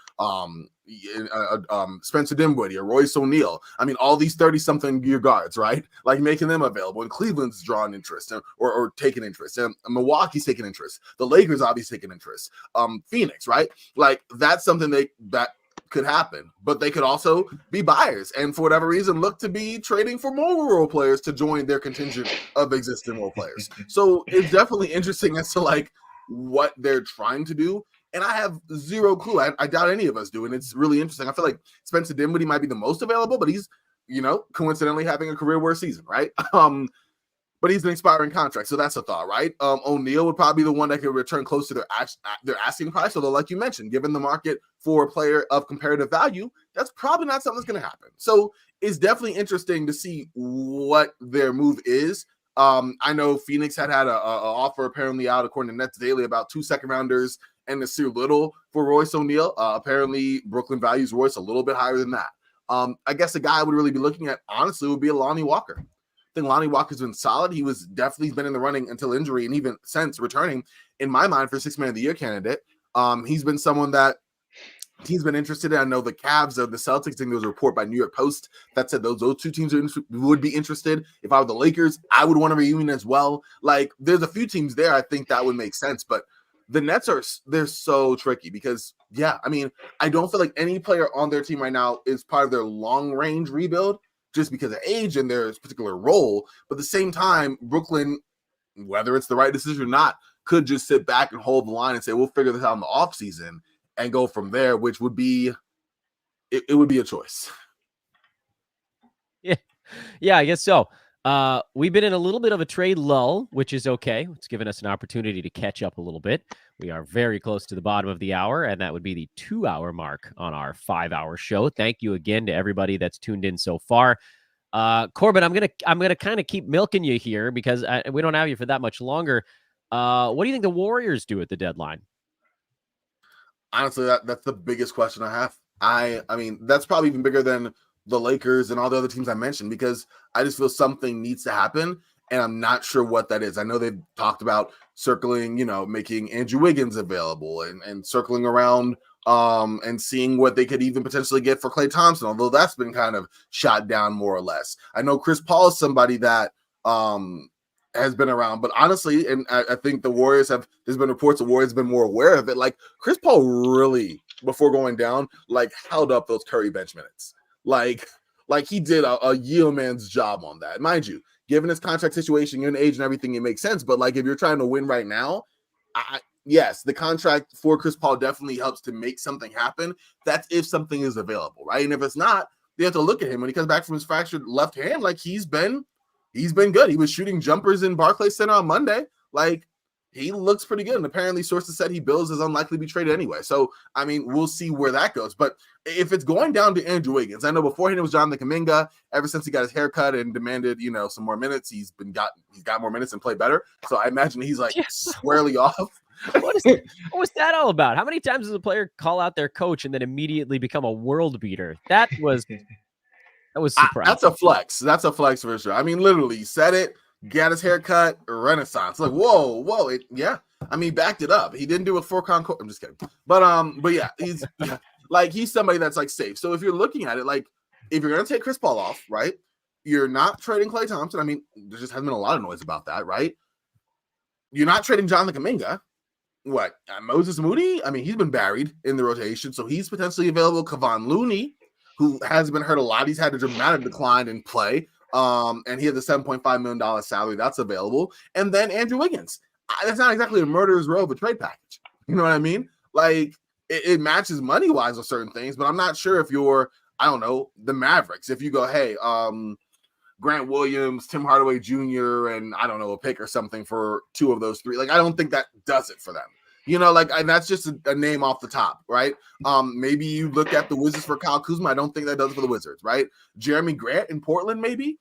Spencer Dinwiddie or Royce O'Neal. I mean, all these 30-something year guards, right? Like, making them available. And Cleveland's drawn interest or taken interest. And Milwaukee's taken interest. The Lakers obviously taken interest. Phoenix, right? Like, that's something that could happen, but they could also be buyers and for whatever reason look to be trading for more role players to join their contingent of existing role players. So it's definitely interesting as to like what they're trying to do. And I have zero clue. I doubt any of us do. And it's really interesting. I feel like Spencer Dinwiddie might be the most available, but he's, coincidentally having a career worst season, right? But he's an expiring contract, so that's a thought, right? O'Neal would probably be the one that could return close to their asking price, although, like you mentioned, given the market for a player of comparative value, that's probably not something that's going to happen. So it's definitely interesting to see what their move is. I know Phoenix had an offer apparently out, according to Nets Daily, about 2 second-rounders and Nasir Little for Royce O'Neal. Apparently, Brooklyn values Royce a little bit higher than that. I guess the guy I would really be looking at, honestly, would be Lonnie Walker. I think Lonnie Walker's been solid. He's been in the running until injury, and even since returning, in my mind, for 6th Man of the Year candidate. He's been someone that he's been interested in. I know the Cavs of the Celtics. I think there was a report by New York Post that said those two teams would be interested. If I were the Lakers, I would want a reunion as well. Like, there's a few teams there I think that would make sense, but the Nets they're so tricky because, yeah, I mean, I don't feel like any player on their team right now is part of their long-range rebuild, just because of age and their particular role. But at the same time, Brooklyn, whether it's the right decision or not, could just sit back and hold the line and say, we'll figure this out in the offseason and go from there, which would be, it would be a choice. Yeah, I guess so. We've been in a little bit of a trade lull, which is okay. It's given us an opportunity to catch up a little bit. We are very close to the bottom of the hour, and that would be the 2-hour mark on our 5-hour show. Thank you again to everybody that's tuned in so far. Corbin, I'm gonna kind of keep milking you here because we don't have you for that much longer. What do you think the Warriors do at the deadline? Honestly, that's the biggest question I have. I mean, that's probably even bigger than the Lakers and all the other teams I mentioned, because I just feel something needs to happen, and I'm not sure what that is. I know they've talked about circling, making Andrew Wiggins available and circling around and seeing what they could even potentially get for Klay Thompson, although that's been kind of shot down more or less. I know Chris Paul is somebody that has been around, but honestly, and I think there's been reports the Warriors have been more aware of it. Like, Chris Paul really, before going down, like, held up those Curry bench minutes. Like, Like he did a yeoman's job on that. Mind you, given his contract situation, your age and everything, it makes sense. But like if you're trying to win right now, yes, the contract for Chris Paul definitely helps to make something happen. That's if something is available, right? And if it's not, they have to look at him when he comes back from his fractured left hand. Like he's been good. He was shooting jumpers in Barclays Center on Monday. Like he looks pretty good. And apparently sources said Bills is unlikely to be traded anyway. So, I mean, we'll see where that goes. But if it's going down to Andrew Wiggins, I know beforehand it was Jonathan Kuminga. Ever since he got his haircut and demanded, some more minutes, he's got more minutes and played better. So I imagine he's like squarely off. What was that all about? How many times does a player call out their coach and then immediately become a world beater? That was surprising. That's a flex. That's a flex for sure. I mean, literally, he said it, got his haircut, renaissance. Like, whoa. Yeah. I mean, backed it up. He didn't do it for Concord. I'm just kidding. But yeah, he's somebody that's like safe. So if you're looking at it, like if you're going to take Chris Paul off, right, you're not trading Klay Thompson. I mean, there just hasn't been a lot of noise about that, right? You're not trading Jonathan Kuminga. What? Moses Moody? I mean, he's been buried in the rotation, so he's potentially available. Kevon Looney, who has been hurt a lot. He's had a dramatic decline in play. And he has a $7.5 million salary that's available. And then Andrew Wiggins. That's not exactly a murderer's row of a trade package. You know what I mean? Like, it matches money-wise with certain things, but I'm not sure if you're, I don't know, the Mavericks. If you go, hey, Grant Williams, Tim Hardaway Jr., and I don't know, a pick or something for two of those three. Like, I don't think that does it for them. And that's just a name off the top, right? Maybe you look at the Wizards for Kyle Kuzma. I don't think that does it for the Wizards, right? Jeremy Grant in Portland, maybe.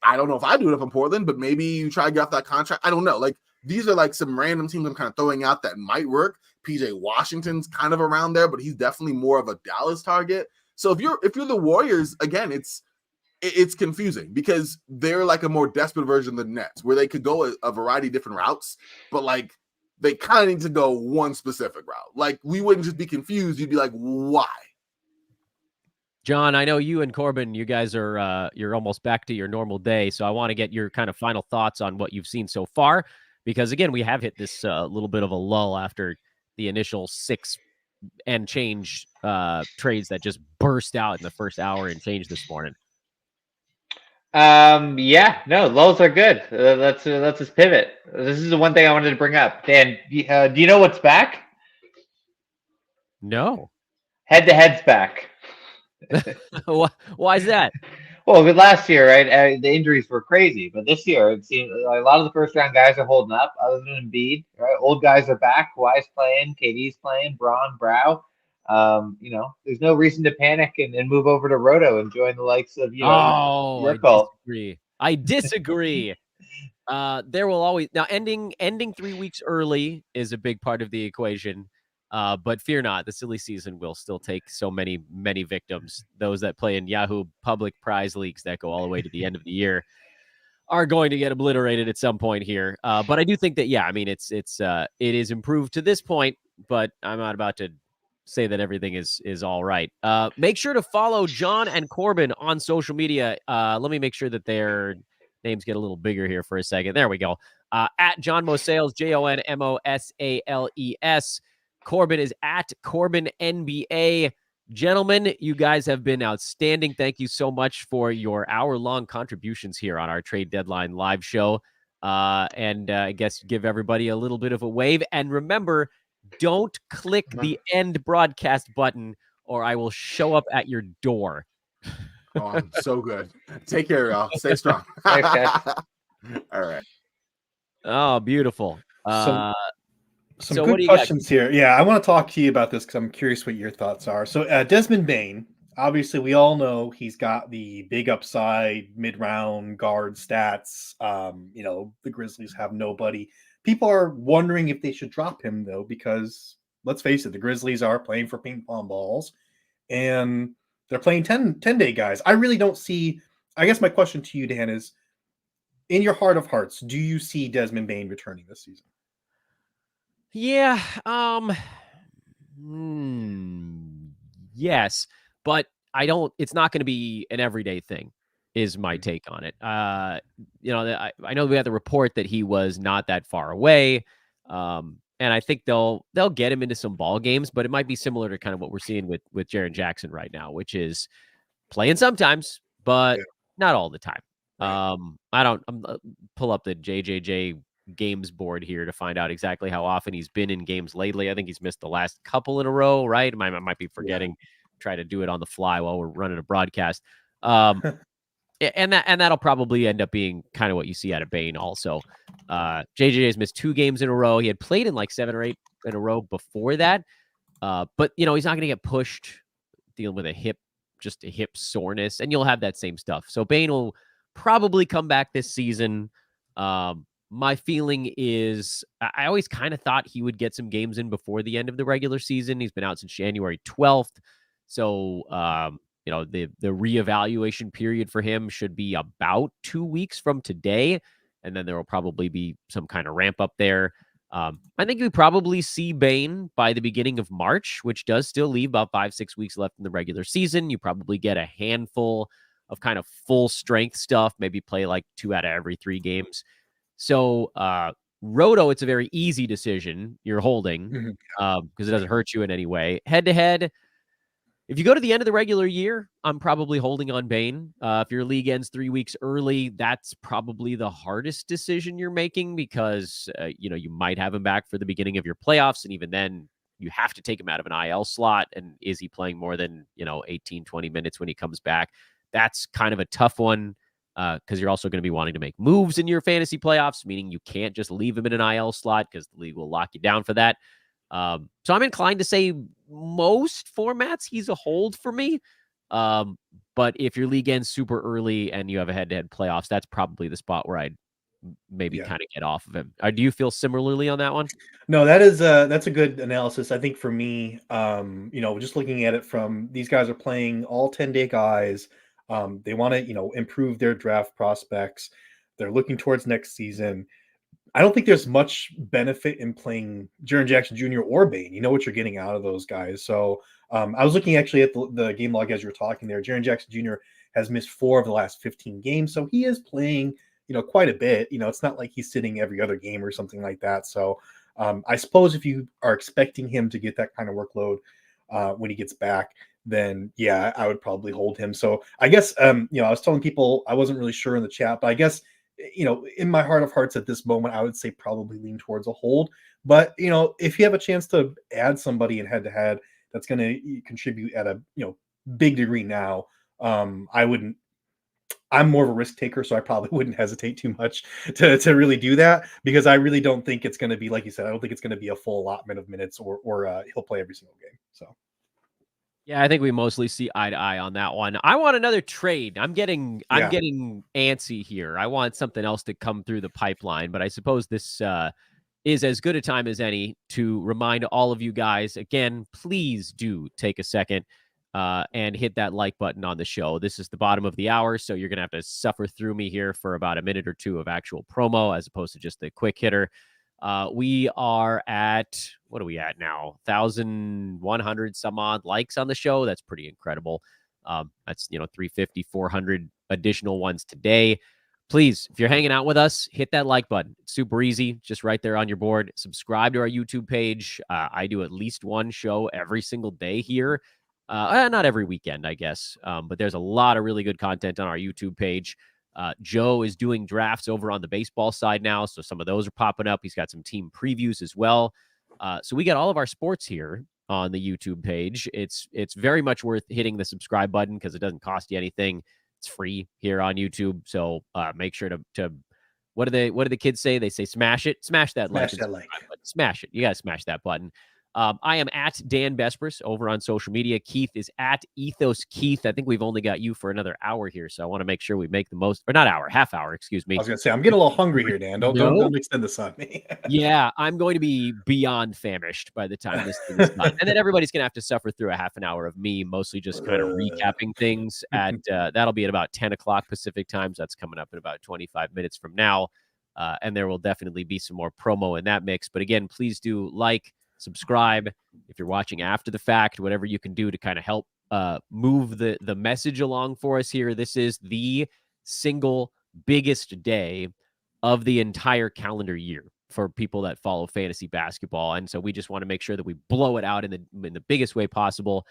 I don't know if I do it up in Portland, but maybe you try to get off that contract. I don't know. Like, these are like some random teams I'm kind of throwing out that might work. PJ Washington's kind of around there, but he's definitely more of a Dallas target. So if you're the Warriors, again, it's confusing because they're like a more desperate version of the Nets where they could go a variety of different routes, but like they kind of need to go one specific route. Like we wouldn't just be confused. You'd be like, why? John, I know you and Corbin, you guys are you're almost back to your normal day. So I want to get your kind of final thoughts on what you've seen so far, because again, we have hit this little bit of a lull after the initial 6 and change trades that just burst out in the first hour and change this morning. Lulls are good. Let's just pivot. This is the one thing I wanted to bring up. Dan, do you know what's back? No. Head-to-head's back. Why is that? Well, last year, right, the injuries were crazy, but this year it seems like a lot of the first-round guys are holding up, other than Embiid. Right, old guys are back. Kawhi's playing, KD's playing, Braun, Brow. There's no reason to panic and move over to Roto and join the likes of your cult. I disagree. There will always now ending 3 weeks early is a big part of the equation. But fear not, the silly season will still take so many victims. Those that play in Yahoo public prize leagues that go all the way to the end of the year are going to get obliterated at some point here. But I do think that, it is improved to this point, but I'm not about to say that everything is all right. Make sure to follow John and Corbin on social media. Let me make sure that their names get a little bigger here for a second. There we go. At John Mosales, JONMOSALES. Corbin is at Corbin NBA. Gentlemen, you guys have been outstanding. Thank you so much for your hour-long contributions here on our trade deadline live show. I guess give everybody a little bit of a wave. And remember, don't click the end broadcast button or I will show up at your door. Oh, I'm so good. Take care, y'all. Stay strong. Okay. All right. Oh, beautiful. Some good questions here. Yeah, I want to talk to you about this because I'm curious what your thoughts are. So Desmond Bane, obviously we all know he's got the big upside, mid-round guard stats. The Grizzlies have nobody. People are wondering if they should drop him, though, because let's face it, the Grizzlies are playing for ping pong balls and they're playing 10-day guys. I really don't see, I guess my question to you, Dan, is in your heart of hearts, do you see Desmond Bane returning this season? Yeah. Yes, but it's not going to be an everyday thing is my take on it. I know we had the report that he was not that far away. And I think they'll get him into some ball games, but it might be similar to kind of what we're seeing with Jaren Jackson right now, which is playing sometimes, but Yeah. not all the time. Right. I'm pull up the JJJ games board here to find out exactly how often he's been in games lately. I think he's missed the last couple in a row, right? I might be forgetting. Try to do it on the fly while we're running a broadcast. And that'll probably end up being kind of what you see out of Bane also. JJ's missed 2 games in a row. He had played in like 7 or 8 in a row before that. But he's not going to get pushed dealing with just a hip soreness, and you'll have that same stuff. So Bane will probably come back this season. My feeling is I always kind of thought he would get some games in before the end of the regular season. He's been out since January 12th. So, the reevaluation period for him should be about 2 weeks from today. And then there will probably be some kind of ramp up there. I think we probably see Bane by the beginning of March, which does still leave about 5-6 weeks left in the regular season. You probably get a handful of kind of full strength stuff, maybe play like 2 out of every 3 games. So, Roto, it's a very easy decision you're holding because it doesn't hurt you in any way. Head to head, if you go to the end of the regular year, I'm probably holding on Bane. If your league ends 3 weeks early, that's probably the hardest decision you're making because, you might have him back for the beginning of your playoffs. And even then, you have to take him out of an IL slot. And is he playing more than, 18, 20 minutes when he comes back? That's kind of a tough one because you're also going to be wanting to make moves in your fantasy playoffs, meaning you can't just leave him in an IL slot because the league will lock you down for that. So I'm inclined to say most formats he's a hold for me. But if your league ends super early and you have a head-to-head playoffs, that's probably the spot where I'd maybe kind of get off of him. Do you feel similarly on that one? No, that's a good analysis. I think for me, just looking at it from these guys are playing all 10-day guys. They want to, improve their draft prospects. They're looking towards next season. I don't think there's much benefit in playing Jaren Jackson Jr. or Bane. You know what you're getting out of those guys. So I was looking actually at the game log as you were talking there. Jaren Jackson Jr. has missed 4 of the last 15 games. So he is playing, quite a bit. It's not like he's sitting every other game or something like that. So I suppose if you are expecting him to get that kind of workload when he gets back, then yeah, I would probably hold him. So I guess, I was telling people I wasn't really sure in the chat, but I guess, in my heart of hearts at this moment, I would say probably lean towards a hold. But, if you have a chance to add somebody in head to head that's going to contribute at a, big degree now, I wouldn't. I'm more of a risk taker, so I probably wouldn't hesitate too much to really do that because I really don't think it's going to be, like you said, I don't think it's going to be a full allotment of minutes or he'll play every single game. So. Yeah, I think we mostly see eye to eye on that one. I want another trade. I'm getting antsy here. I want something else to come through the pipeline, but I suppose this is as good a time as any to remind all of you guys, again, please do take a second and hit that like button on the show. This is the bottom of the hour, so you're going to have to suffer through me here for about a minute or two of actual promo as opposed to just the quick hitter. We are at, what are we at now? 1,100 some odd likes on the show. That's pretty incredible. That's, 350, 400 additional ones today. Please, if you're hanging out with us, hit that like button. It's super easy. Just right there on your board. Subscribe to our YouTube page. I do at least one show every single day here. Not every weekend, I guess. But there's a lot of really good content on our YouTube page. Joe is doing drafts over on the baseball side now, so some of those are popping up. He's got some team previews as well. So we got all of our sports here on the YouTube page. It's very much worth hitting the subscribe button because it doesn't cost you anything. It's free here on YouTube. So make sure to what do the kids say? They say smash it, smash that like, smash it. You gotta smash that button. I am at Dan Bespris over on social media. Keith is at Ethos Keith. I think we've only got you for another hour here, so I want to make sure we make the most, or not hour, half hour, excuse me. I was going to say, I'm getting a little hungry here, Dan. Don't extend this on me. Yeah, I'm going to be beyond famished by the time this thing is done. And then everybody's going to have to suffer through a half an hour of me, mostly just kind of recapping things. At that'll be at about 10 o'clock Pacific time, so that's coming up in about 25 minutes from now. And there will definitely be some more promo in that mix. But again, please do like, subscribe if you're watching after the fact, whatever you can do to kind of help move the message along for us here. This is the single biggest day of the entire calendar year for people that follow fantasy basketball. And so we just want to make sure that we blow it out in the biggest way possible.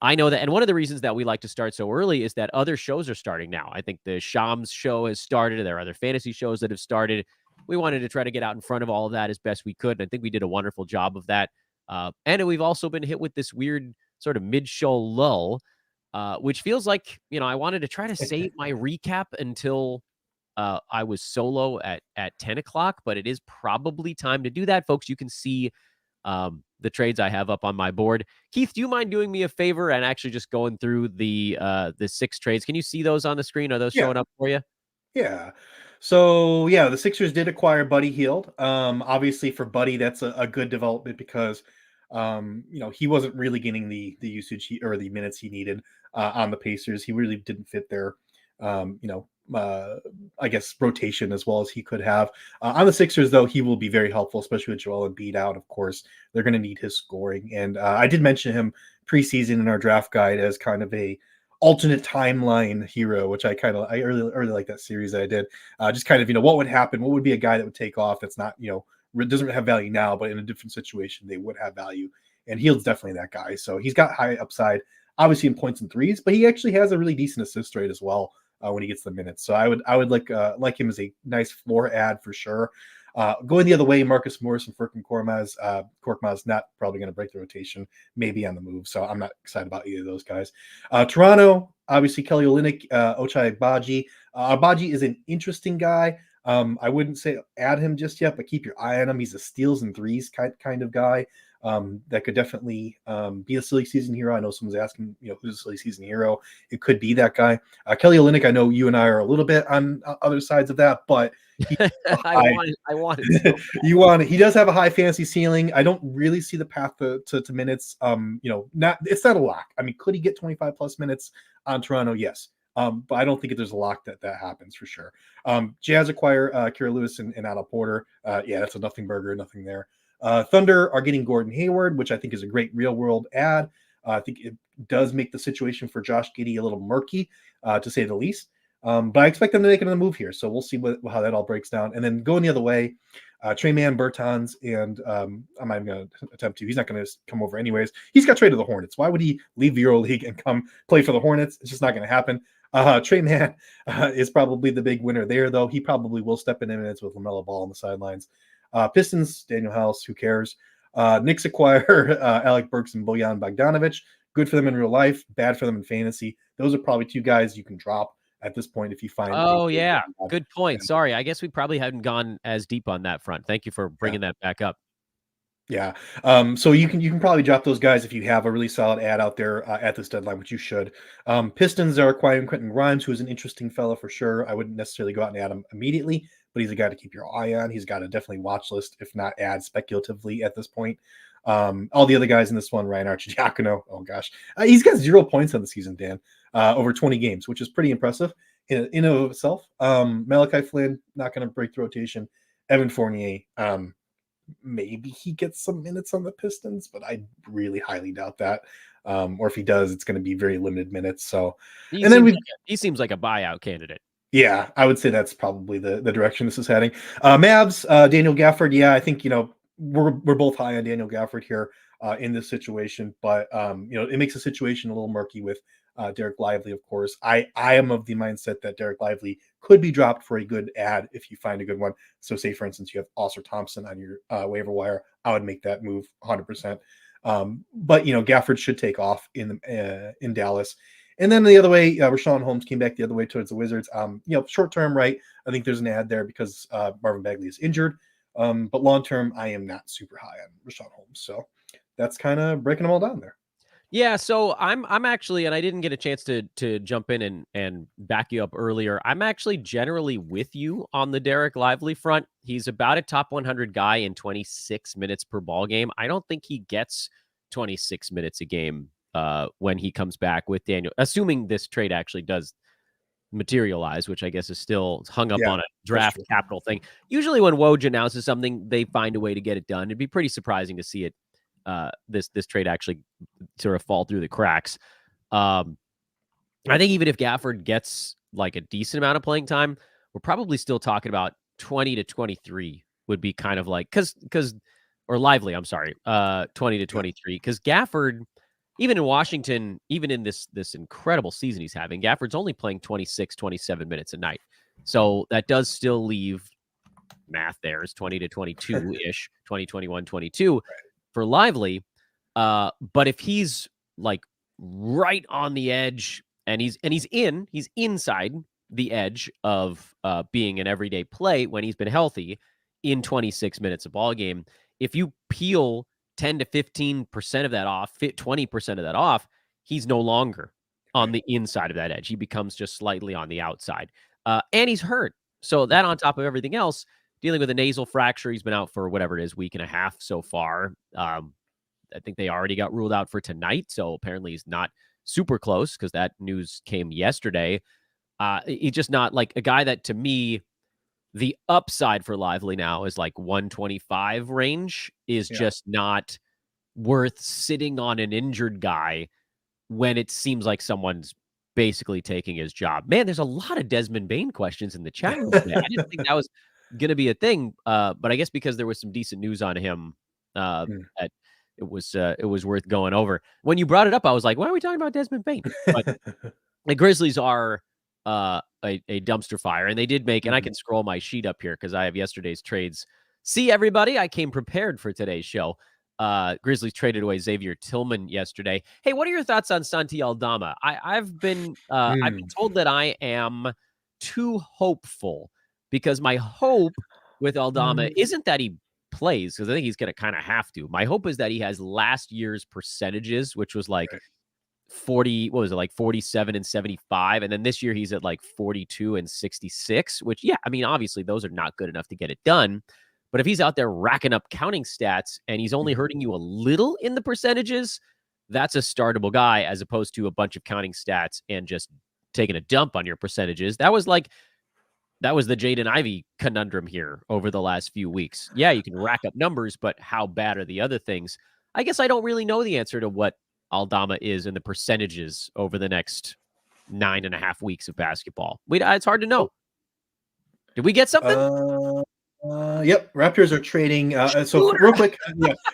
I know that, and one of the reasons that we like to start so early is that other shows are starting now. I think the Shams show has started. There are other fantasy shows that have started. We wanted to try to get out in front of all of that as best we could, and I think we did a wonderful job of that. And we've also been hit with this weird sort of mid-show lull, which feels like, I wanted to try to save my recap until I was solo at 10 o'clock, but it is probably time to do that, folks. You can see the trades I have up on my board. Keith, do you mind doing me a favor and actually just going through the 6 trades? Can you see those on the screen? Are those showing up for you? Yeah. So the Sixers did acquire Buddy Hield. Obviously for Buddy, that's a good development because he wasn't really getting the usage or the minutes he needed on the Pacers. He really didn't fit their I guess rotation as well as he could have. On the Sixers, though, he will be very helpful, especially with Joel Embiid out. Of course, they're going to need his scoring, and I did mention him preseason in our draft guide as kind of a alternate timeline hero, which I really like that series that I did. Just kind of what would happen, what would be a guy that would take off that's not doesn't have value now, but in a different situation they would have value, and Hield's definitely that guy. So he's got high upside, obviously in points and threes, but he actually has a really decent assist rate as well. When he gets the minutes. So I would like him as a nice floor ad for sure. Going the other way, Marcus Morris and Furkan Korkmaz. Korkmaz not probably going to break the rotation, maybe on the move. So I'm not excited about either of those guys. Toronto, obviously Kelly Olynyk, Ochai Agbaji. Agbaji is an interesting guy. I wouldn't say add him just yet, but keep your eye on him. He's a steals and threes kind of guy. That could definitely be a silly season hero. I know someone's asking, who's a silly season hero? It could be that guy. Kelly Olynyk, I know you and I are a little bit on other sides of that, but I want it. You want it. He does have a high fantasy ceiling. I don't really see the path to minutes. It's not a lock. I mean, could he get 25 plus minutes on Toronto? Yes. But I don't think there's a lock that happens for sure. Jazz acquire Kira Lewis and Otto Porter. That's a nothing burger, nothing there. Thunder are getting Gordon Hayward, which I think is a great real world ad. I think it does make the situation for Josh Giddey a little murky, to say the least. But I expect them to make another move here. So we'll see how that all breaks down. And then going the other way, Trey Mann, Bertans, and I'm not even going to attempt to. He's not going to come over anyways. He's got traded to the Hornets. Why would he leave the EuroLeague and come play for the Hornets? It's just not going to happen. Trey Mann is probably the big winner there, though. He probably will step in minutes with LaMelo Ball on the sidelines. Pistons, Daniel House, who cares? Knicks acquire Alec Burks and Bojan Bogdanovic. Good for them in real life, bad for them in fantasy. Those are probably 2 guys you can drop at this point if you find. Oh, yeah. Good point. Sorry. I guess we probably hadn't gone as deep on that front. Thank you for bringing that back up. Yeah. So you can probably drop those guys if you have a really solid ad out there at this deadline, which you should. Pistons are acquiring Quentin Grimes, who is an interesting fellow for sure. I wouldn't necessarily go out and add him immediately, but he's a guy to keep your eye on. He's got a definitely watch list, if not add speculatively at this point. All the other guys in this one, Ryan Arcidiacono, oh gosh, he's got 0 points on the season, Dan, over 20 games, which is pretty impressive in and of itself. Malachi Flynn, not going to break the rotation. Evan Fournier, maybe he gets some minutes on the Pistons, but I really highly doubt that. Or if he does, it's going to be very limited minutes. So, he seems like a buyout candidate. Yeah, I would say that's probably the direction this is heading. Mavs, Daniel Gafford. Yeah, I think we're both high on Daniel Gafford here in this situation, but it makes the situation a little murky with Derek Lively. Of course, I am of the mindset that Derek Lively could be dropped for a good ad if you find a good one. So, say for instance, you have Oscar Thompson on your waiver wire, I would make that move 100%. But Gafford should take off in Dallas. And then the other way, Rashawn Holmes came back the other way towards the Wizards. Short term, right? I think there's an ad there because Marvin Bagley is injured. But long term, I am not super high on Rashawn Holmes. So that's kind of breaking them all down there. Yeah, so I'm actually, and I didn't get a chance to jump in and back you up earlier. I'm actually generally with you on the Derek Lively front. He's about a top 100 guy in 26 minutes per ball game. I don't think he gets 26 minutes a game when he comes back with Daniel, assuming this trade actually does materialize, which I guess is still hung up on a draft capital thing. Usually when Woj announces something, they find a way to get it done. It'd be pretty surprising to see it, this trade actually sort of fall through the cracks. I think even if Gafford gets like a decent amount of playing time, we're probably still talking about 20 to 23 would be kind of like, or Lively, I'm sorry, 20 to 23, because Gafford, even in Washington, even in this incredible season he's having, Gafford's only playing 26, 27 minutes a night. So that does still leave math there is 20 to 22-ish, 20, 21, 22 for Lively. But if he's like right on the edge and he's inside the edge of being an everyday play when he's been healthy in 26 minutes a ball game, if you peel 10 to 15% of that off, 20% of that off, he's no longer on the inside of that edge. He becomes just slightly on the outside. And he's hurt. So that on top of everything else, dealing with a nasal fracture, he's been out for whatever it is, week and a half so far. I think they already got ruled out for tonight. So apparently he's not super close because that news came yesterday. He's just not like a guy that, to me, the upside for Lively now is like 125 range is just not worth sitting on an injured guy when it seems like someone's basically taking his job. Man, there's a lot of Desmond Bane questions in the chat room today. I didn't think that was going to be a thing, but I guess because there was some decent news on him, that it was worth going over. When you brought it up, I was like, why are we talking about Desmond Bane? But the Grizzlies are a dumpster fire, and they did make, and I can scroll my sheet up here because I have yesterday's trades. See, everybody, I came prepared for today's show. Grizzlies traded away Xavier Tillman yesterday. Hey, what are your thoughts on Santi Aldama? I've been told that I am too hopeful because my hope with Aldama isn't that he plays, because I think he's going to kind of have to. My hope is that he has last year's percentages, which was like 40, what was it, like 47 and 75. And then this year he's at like 42 and 66, which, yeah, I mean, obviously those are not good enough to get it done. But if he's out there racking up counting stats and he's only hurting you a little in the percentages, that's a startable guy, as opposed to a bunch of counting stats and just taking a dump on your percentages. That was the Jaden Ivey conundrum here over the last few weeks. Yeah, you can rack up numbers, but how bad are the other things? I guess I don't really know the answer to what Aldama is in the percentages over the next 9.5 weeks of basketball. It's hard to know. Did we get something? Yep, Raptors are trading. So real quick,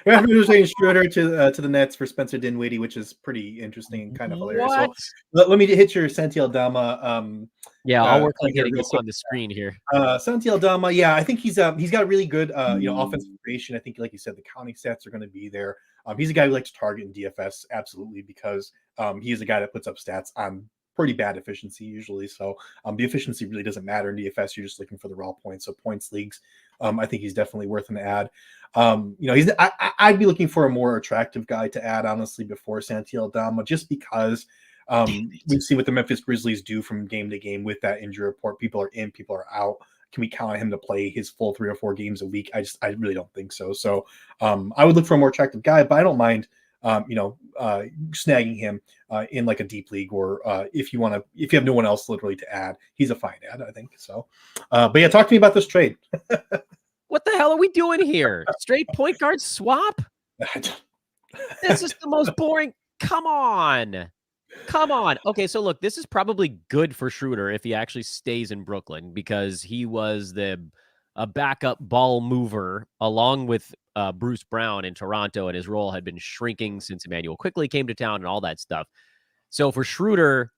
Raptors are trading Schroeder to the Nets for Spencer Dinwiddie, which is pretty interesting and kind of hilarious. So, let me hit your Santi Aldama. I'll work on getting this on the screen here. Santi Aldama, I think he's got a really good offensive creation. I think, like you said, the counting stats are going to be there. He's a guy who likes to target in DFS, absolutely, because he's a guy that puts up stats on pretty bad efficiency usually. So the efficiency really doesn't matter in DFS. You're just looking for the raw points. So points leagues, I think he's definitely worth an add. I'd be looking for a more attractive guy to add, honestly, before Santi Aldama, just because we see what the Memphis Grizzlies do from game to game with that injury report. People are in, people are out. Can we count on him to play his full 3 or 4 games a week? I really don't think so. So I would look for a more attractive guy, but I don't mind snagging him in like a deep league, or if you have no one else literally to add, he's a fine add, I think. So, but yeah, talk to me about this trade. What the hell are we doing here? Straight point guard swap? This is the most boring. Come on. Okay, so look, this is probably good for Schroeder if he actually stays in Brooklyn, because he was a backup ball mover along with Bruce Brown in Toronto, and his role had been shrinking since Emmanuel Quickley came to town and all that stuff. So for Schroeder,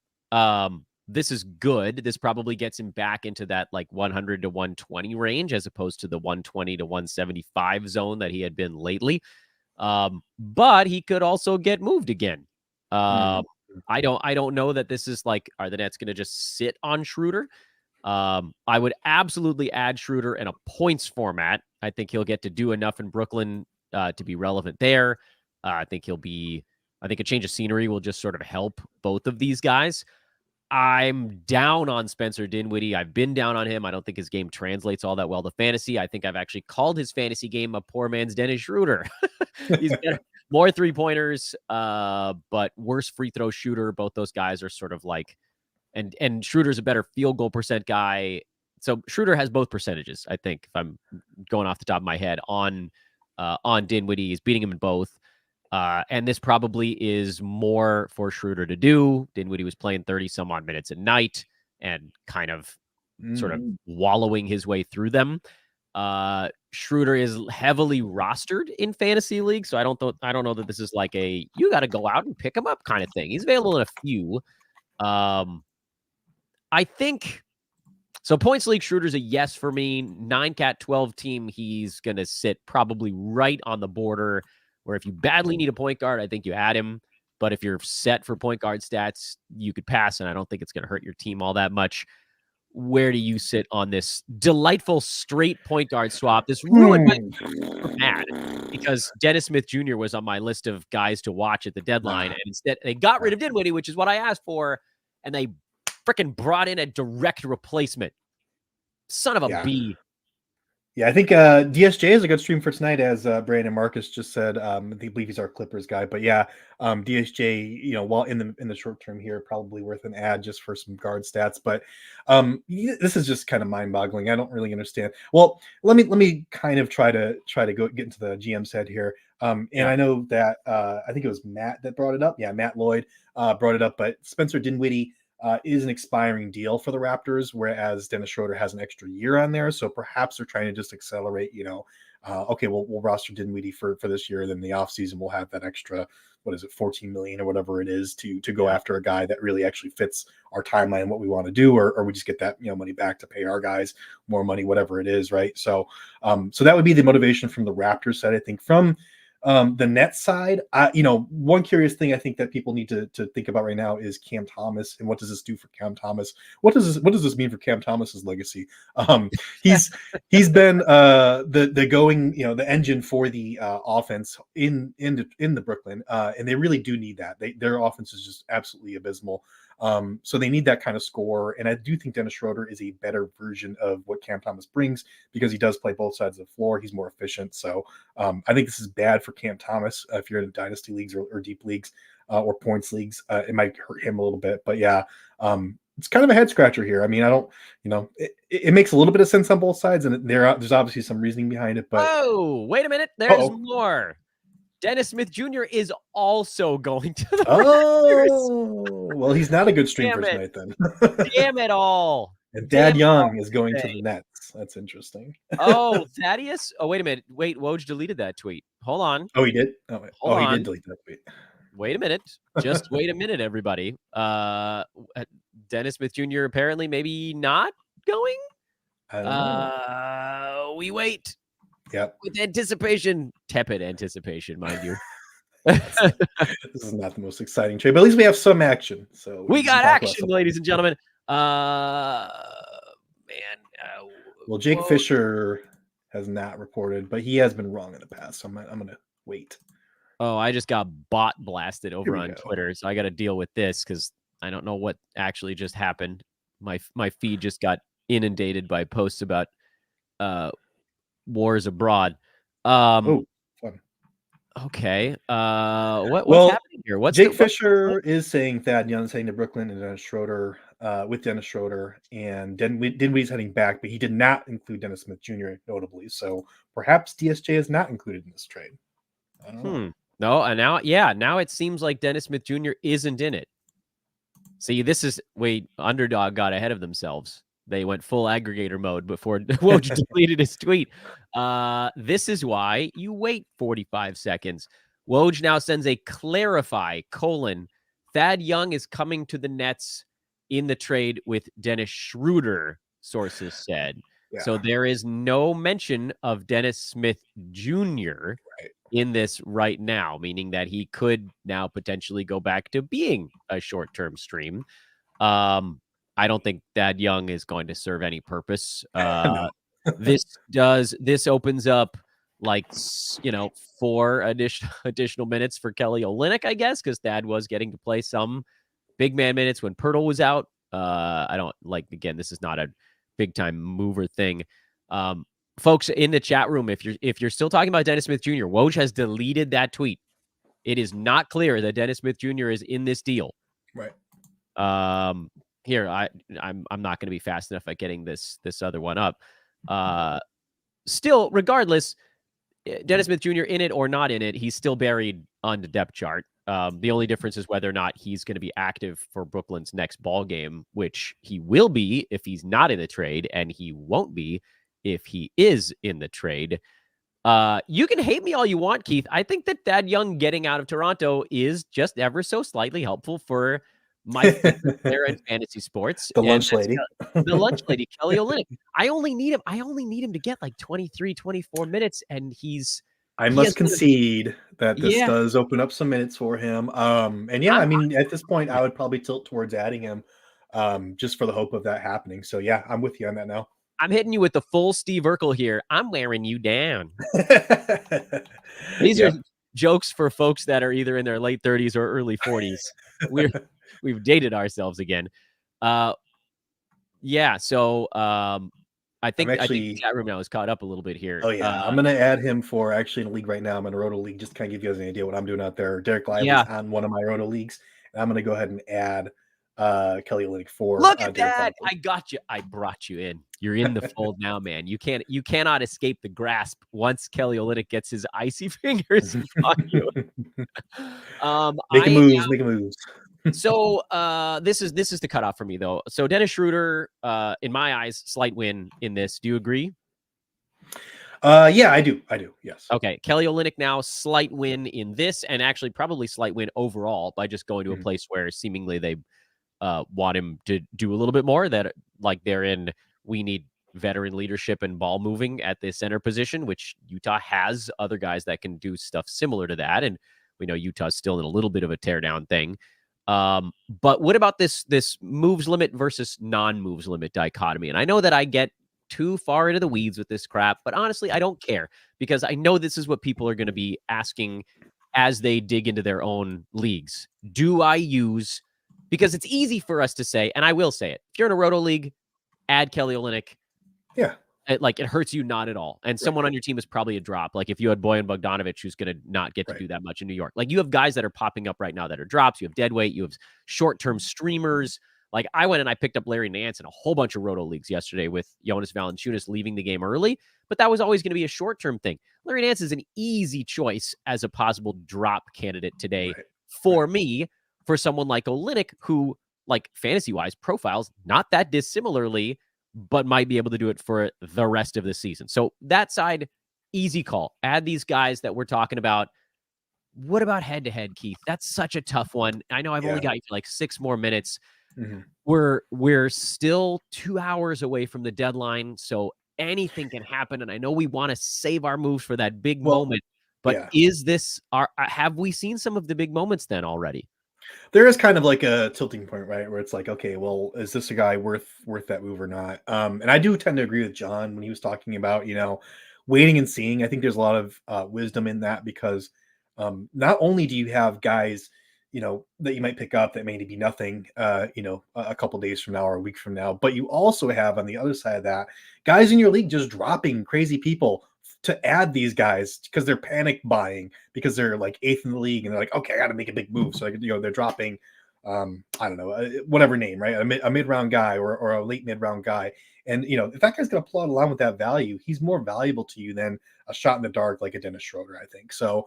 this is good. This probably gets him back into that like 100 to 120 range, as opposed to the 120 to 175 zone that he had been lately. But he could also get moved again. I don't know that this is like, are the Nets going to just sit on Schroeder? I would absolutely add Schroeder in a points format. I think he'll get to do enough in Brooklyn to be relevant there. I think a change of scenery will just sort of help both of these guys. I'm down on Spencer Dinwiddie. I've been down on him. I don't think his game translates all that well to fantasy. I think I've actually called his fantasy game a poor man's Dennis Schroeder. He's better. More 3-pointers, but worse free throw shooter. Both those guys are sort of like, and Schroeder's a better field goal percent guy. So Schroeder has both percentages, I think, if I'm going off the top of my head, on Dinwiddie. He's beating him in both. And this probably is more for Schroeder to do. Dinwiddie was playing 30 some odd minutes a night and kind of sort of wallowing his way through them. Schroeder is heavily rostered in fantasy league, so I don't know that this is like a you got to go out and pick him up kind of thing. He's available in a few. I think so. Points league, Schroeder's a yes for me. 9-cat 12 team, he's gonna sit probably right on the border. Where if you badly need a point guard, I think you add him. But if you're set for point guard stats, you could pass, and I don't think it's gonna hurt your team all that much. Where do you sit on this delightful straight point guard swap? This ruined my mad because Dennis Smith Jr. was on my list of guys to watch at the deadline, and instead they got rid of Dinwiddie, which is what I asked for, and they freaking brought in a direct replacement. Son of a B. Yeah, I think DSJ is a good stream for tonight, as Brandon Marcus just said. I believe he's our Clippers guy, but yeah, DSJ, while in the short term here, probably worth an ad just for some guard stats. But this is just kind of mind-boggling. I don't really understand. Well, let me kind of try to go get into the GM's head here. And I know that I think it was Matt that brought it up. Yeah, Matt Lloyd brought it up, but Spencer Dinwiddie is an expiring deal for the Raptors, whereas Dennis Schroeder has an extra year on there. So perhaps they're trying to just accelerate, okay, we'll roster Dinwiddie for this year. Then the offseason we'll have that extra, $14 million or whatever it is to go after a guy that really actually fits our timeline and what we want to do, or we just get that, money back to pay our guys more money, whatever it is. Right. So, so that would be the motivation from the Raptors side. I think from the Nets side, one curious thing I think that people need to think about right now is Cam Thomas, and what does this do for Cam Thomas? What does this mean for Cam Thomas's legacy? He's been the going, the engine for the offense in the Brooklyn, and they really do need that. Their offense is just absolutely abysmal. So they need that kind of score. And I do think Dennis Schroeder is a better version of what Cam Thomas brings because he does play both sides of the floor. He's more efficient. So I think this is bad for Cam Thomas. If you're in dynasty leagues or deep leagues or points leagues, it might hurt him a little bit. But yeah, it's kind of a head scratcher here. I mean, I don't, it makes a little bit of sense on both sides, and there's obviously some reasoning behind it. But oh, wait a minute, there's more. Dennis Smith Jr. is also going to the Raptors. Well, he's not a good stream for tonight then. Damn it all. And Dad Young is going to the Nets. That's interesting. Oh, Thaddeus? Oh, wait a minute. Wait, Woj deleted that tweet. Hold on. Oh, he did? Oh, he did delete that tweet. Wait a minute. Just wait a minute, everybody. Dennis Smith Jr. apparently maybe not going? I don't know. We wait. Yep. With anticipation, tepid anticipation, mind you. This is not the most exciting trade, but at least we have some action. So we got action, ladies and gentlemen. Well, Jake Fisher has not reported, but he has been wrong in the past. So I'm gonna wait. Oh, I just got bot blasted over on Twitter, so I got to deal with this because I don't know what actually just happened. My feed just got inundated by posts about wars abroad. Fun. Okay. What's happening here? Jake Fisher is saying Thad Young's heading to Brooklyn and Dennis Schroeder with Dennis Schroeder, and Dinwiddie's heading back, but he did not include Dennis Smith Jr. notably. So perhaps DSJ is not included in this trade. I don't know. No, and now it seems like Dennis Smith Jr. isn't in it. See, Underdog got ahead of themselves. They went full aggregator mode before Woj deleted his tweet. This is why you wait 45 seconds. Woj now sends a clarify : Thad Young is coming to the Nets in the trade with Dennis Schroeder, sources said. Yeah. So there is no mention of Dennis Smith Jr. in this right now, meaning that he could now potentially go back to being a short-term stream. I don't think Thad Young is going to serve any purpose. No. This opens up 4 additional minutes for Kelly Olynyk, I guess, because Thad was getting to play some big man minutes when Pirtle was out. I don't again, this is not a big time mover thing. Folks in the chat room, if you're still talking about Dennis Smith Jr., Woj has deleted that tweet. It is not clear that Dennis Smith Jr. is in this deal. Right. Here, I'm not going to be fast enough at getting this other one up. Still, regardless, Dennis Smith Jr. in it or not in it, he's still buried on the depth chart. The only difference is whether or not he's going to be active for Brooklyn's next ball game, which he will be if he's not in the trade, and he won't be if he is in the trade. You can hate me all you want, Keith. I think that Thad Young getting out of Toronto is just ever so slightly helpful for my favorite player in fantasy sports. The lunch lady. The lunch lady, Kelly Olynyk. I only need him to get like 23, 24 minutes, and I must concede that this does open up some minutes for him. And yeah, I mean, at this point, I would probably tilt towards adding him just for the hope of that happening. So yeah, I'm with you on that now. I'm hitting you with the full Steve Urkel here. I'm wearing you down. These are jokes for folks that are either in their late 30s or early 40s. We've dated ourselves again. Yeah. So I think the chat room now is caught up a little bit here. Oh yeah, I'm gonna add him for actually in a league right now. I'm in a roto league. Just to kind of give you guys an idea what I'm doing out there. Derek Lively's on one of my roto leagues, and I'm gonna go ahead and add Kelly Olynyk for. Look at that! I got you. I brought you in. You're in the fold now, man. You cannot escape the grasp once Kelly Olynyk gets his icy fingers on you. Making moves. So this is the cutoff for me though. So Dennis Schroeder, in my eyes, slight win in this. Do you agree? Yeah, I do. Yes. Okay. Kelly Olynyk now slight win in this, and actually probably slight win overall by just going to a place where seemingly they want him to do a little bit more. That like they're in. We need veteran leadership and ball moving at the center position, which Utah has other guys that can do stuff similar to that, and we know Utah's still in a little bit of a teardown thing. But what about this moves limit versus non-moves limit dichotomy? And I know that I get too far into the weeds with this crap, but honestly, I don't care because I know this is what people are going to be asking as they dig into their own leagues. Do I use, because it's easy for us to say, and I will say it, if you're in a roto league, add Kelly Olynyk. Yeah. It hurts you not at all. And someone on your team is probably a drop. Like if you had Bojan Bogdanovic, who's going to not get to do that much in New York. Like you have guys that are popping up right now that are drops. You have deadweight. You have short-term streamers. Like I went and I picked up Larry Nance in a whole bunch of roto leagues yesterday with Jonas Valanciunas leaving the game early. But that was always going to be a short-term thing. Larry Nance is an easy choice as a possible drop candidate today for me, for someone like Olynyk, who like fantasy-wise profiles not that dissimilarly, but might be able to do it for the rest of the season. So that side, easy call. Add these guys that we're talking about. What about head-to-head, Keith? That's such a tough one. I know I've only got you for like 6 more minutes. We're still 2 hours away from the deadline, so anything can happen. And I know we want to save our moves for that big moment. But is this have we seen some of the big moments then already? There is kind of like a tilting point, right? Where it's like, okay, well, is this a guy worth that move or not? And I do tend to agree with John when he was talking about, waiting and seeing. I think there's a lot of wisdom in that because not only do you have guys, that you might pick up that may be nothing, a couple days from now or a week from now, but you also have on the other side of that, guys in your league just dropping crazy people to add these guys because they're panic buying because they're like 8th in the league and they're like, okay, I got to make a big move. So they're dropping, I don't know, whatever name, right? A mid-round guy or a late mid-round guy. And, if that guy's going to plot along with that value, he's more valuable to you than a shot in the dark like a Dennis Schroeder, I think. So,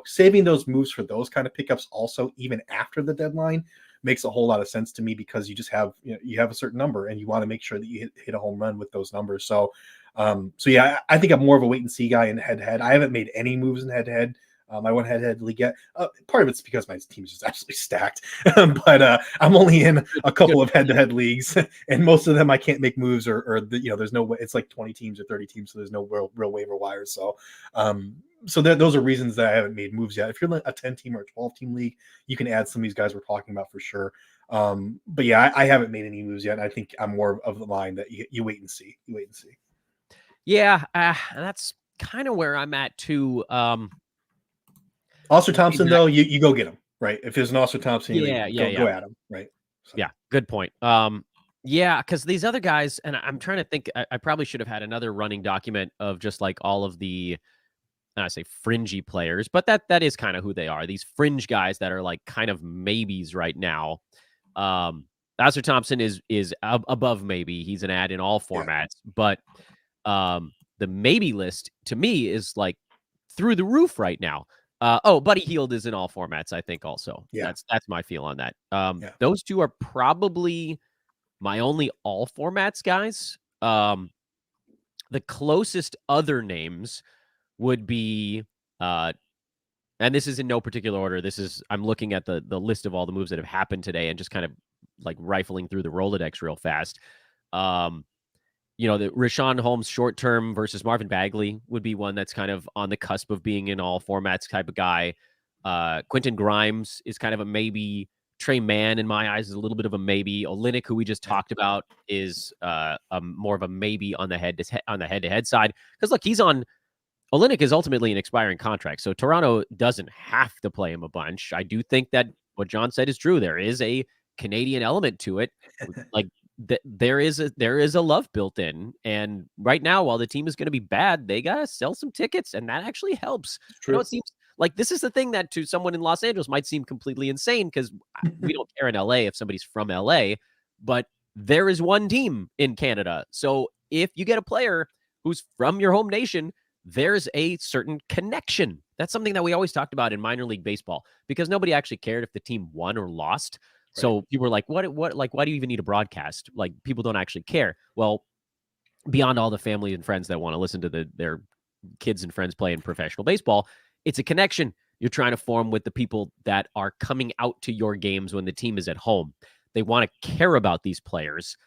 saving those moves for those kind of pickups also, even after the deadline, makes a whole lot of sense to me because you just have, you have a certain number and you want to make sure that you hit a home run with those numbers. So, I think I'm more of a wait and see guy in head-to-head. I haven't made any moves in head-to-head. I went head-to-head league yet. Part of it's because my team is just absolutely stacked, but I'm only in a couple of head-to-head leagues, and most of them I can't make moves or there's no way. It's like 20 teams or 30 teams, so there's no real waiver wires. So, those are reasons that I haven't made moves yet. If you're in a 10-team or a 12-team league, you can add some of these guys we're talking about for sure. But yeah, I haven't made any moves yet. And I think I'm more of the line that you wait and see. You wait and see. Yeah, that's kind of where I'm at too. Oscar Thompson, though, you go get him, right? If there's an Oscar Thompson, go at him, right? So. Yeah, good point. Because these other guys, and I'm trying to think, I probably should have had another running document of just like all of the, I say fringy players, but that is kind of who they are. These fringe guys that are like kind of maybes right now. Oscar Thompson is above maybe. He's an ad in all formats, but the maybe list to me is like through the roof right now. Buddy Hield is in all formats, I think also. Yeah. That's my feel on that. Those two are probably my only all formats guys. The closest other names would be, and this is in no particular order. I'm looking at the list of all the moves that have happened today and just kind of like rifling through the Rolodex real fast. The Rashawn Holmes short-term versus Marvin Bagley would be one that's kind of on the cusp of being in all formats type of guy. Quentin Grimes is kind of a maybe. Trey Mann, in my eyes, is a little bit of a maybe. Olynyk, who we just talked about, is more of a maybe on the head-to-head side. Because look, Olynyk is ultimately an expiring contract, so Toronto doesn't have to play him a bunch. I do think that what John said is true. There is a Canadian element to it. Like there is a love built in, and right now, while the team is going to be bad, they gotta sell some tickets, and that actually helps. It seems like this is the thing that to someone in Los Angeles might seem completely insane because we don't care in LA if somebody's from LA, but there is one team in Canada. So if you get a player who's from your home nation, there's a certain connection. That's something that we always talked about in minor league baseball because nobody actually cared if the team won or lost. Right. So people were like, what, like, why do you even need a broadcast? Like, people don't actually care. Well, beyond all the family and friends that want to listen to their kids and friends play in professional baseball, it's a connection you're trying to form with the people that are coming out to your games when the team is at home. They want to care about these players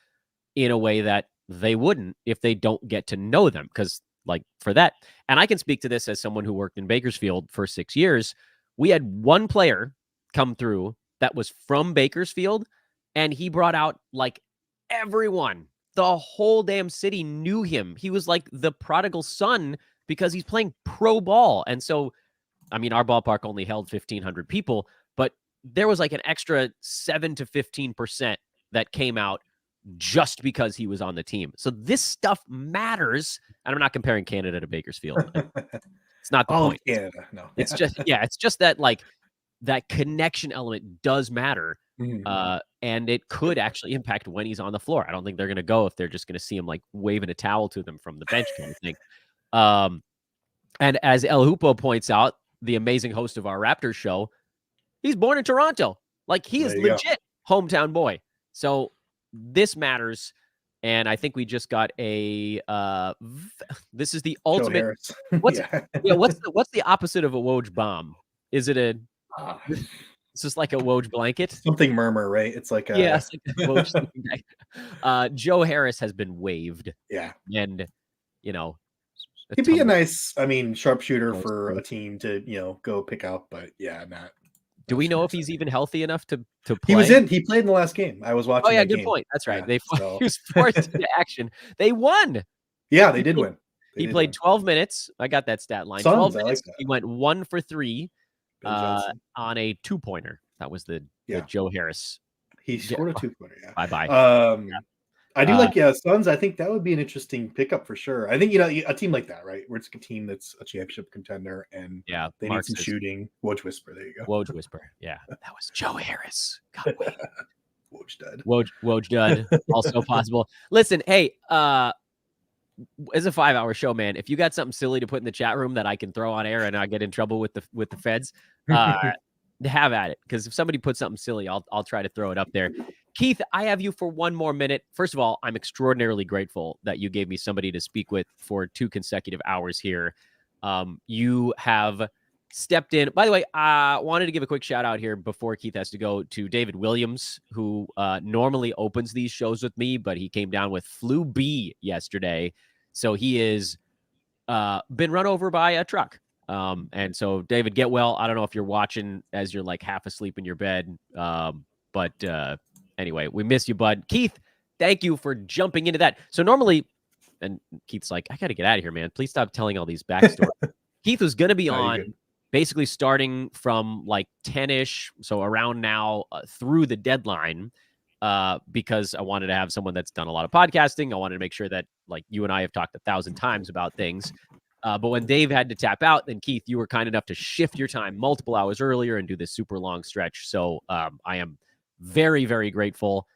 in a way that they wouldn't if they don't get to know them. Because like for that, and I can speak to this as someone who worked in Bakersfield for 6 years, we had one player come through that was from Bakersfield, and he brought out like everyone. The whole damn city knew him. He was like the prodigal son because he's playing pro ball. And so, I mean, our ballpark only held 1,500 people, but there was like an extra 7 to 15% that came out just because he was on the team. So this stuff matters. And I'm not comparing Canada to Bakersfield. It's not the point. Canada, no. It's just, it's just that like that connection element does matter. And it could actually impact when he's on the floor. I don't think they're going to go if they're just going to see him like waving a towel to them from the bench kind of thing. And as El Hupo points out, the amazing host of our Raptors show, he's born in Toronto. Like he is legit hometown boy. So this matters. And I think we just got a, this is the ultimate. What's the opposite of a Woj bomb? Is it it's just like a Woj blanket? Something murmur, right? It's like it's like a Woj Joe Harris has been waived. Yeah. And, he'd be a nice, sharpshooter for a team to, go pick out, but not. Do we know if he's even healthy enough to play? He played in the last game. I was watching. Oh yeah, good point. That's right. He was forced into action. They won. Yeah, they did win. He played 12 minutes. I got that stat line. Suns, 12 minutes. He went 1 for 3 on a 2-pointer. That was the Joe Harris. He scored a 2-pointer. Yeah. Bye. I do like Suns. I think that would be an interesting pickup for sure. I think a team like that, right, where it's a team that's a championship contender and they need some shooting. Woj Whisper, there you go. Woj Whisper, yeah, that was Joe Harris. God, wait. Woj dud. Woj dud, also possible. Listen, hey, it's a 5-hour show, man. If you got something silly to put in the chat room that I can throw on air and I get in trouble with the feds, have at it. Because if somebody puts something silly, I'll try to throw it up there. Keith, I have you for one more minute. First of all, I'm extraordinarily grateful that you gave me somebody to speak with for 2 consecutive hours here. You have stepped in. By the way, I wanted to give a quick shout out here before Keith has to go to David Williams, who normally opens these shows with me, but he came down with flu B yesterday. So he is been run over by a truck. And so David, get well. I don't know if you're watching as you're like half asleep in your bed. But anyway, we miss you, bud. Keith, thank you for jumping into that. So normally, and Keith's like, I got to get out of here, man. Please stop telling all these backstories. Keith was going to be on basically starting from like 10-ish. So around now through the deadline, because I wanted to have someone that's done a lot of podcasting. I wanted to make sure that like you and I have talked 1,000 times about things. But when Dave had to tap out, then Keith, you were kind enough to shift your time multiple hours earlier and do this super long stretch. So I am very, very grateful.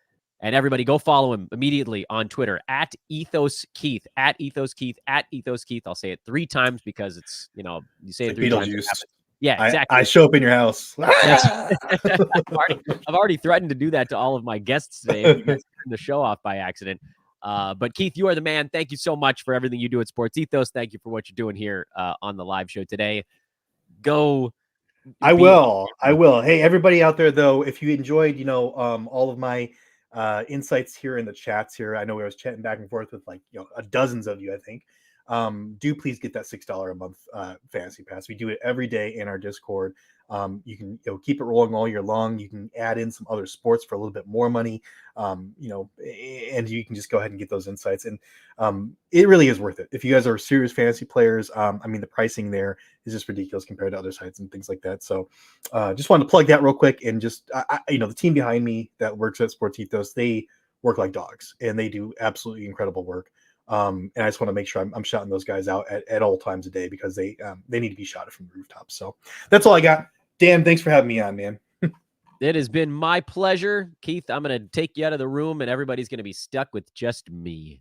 And everybody go follow him immediately on Twitter at EthosKeith, at EthosKeith, at EthosKeith. I'll say it 3 times because it's, you say it 3 times. Yeah, exactly. I show up in your house. I've already threatened to do that to all of my guests today. Turn the show off by accident. But Keith, you are the man. Thank you so much for everything you do at Sports Ethos. Thank you for what you're doing here on the live show today. Go. I will. Hey, everybody out there, though, if you enjoyed, all of my insights here in the chats here, I know we was chatting back and forth with dozens of you, I think. Do please get that $6 a month fantasy pass. We do it every day in our Discord. You can keep it rolling all year long. You can add in some other sports for a little bit more money, and you can just go ahead and get those insights. And it really is worth it. If you guys are serious fantasy players, the pricing there is just ridiculous compared to other sites and things like that. So just wanted to plug that real quick. And just, the team behind me that works at Sports Ethos, they work like dogs and they do absolutely incredible work. And I just want to make sure I'm shouting those guys out at all times a day because they need to be shouted from the rooftops. So that's all I got. Dan, thanks for having me on, man. It has been my pleasure. Keith, I'm going to take you out of the room and everybody's going to be stuck with just me.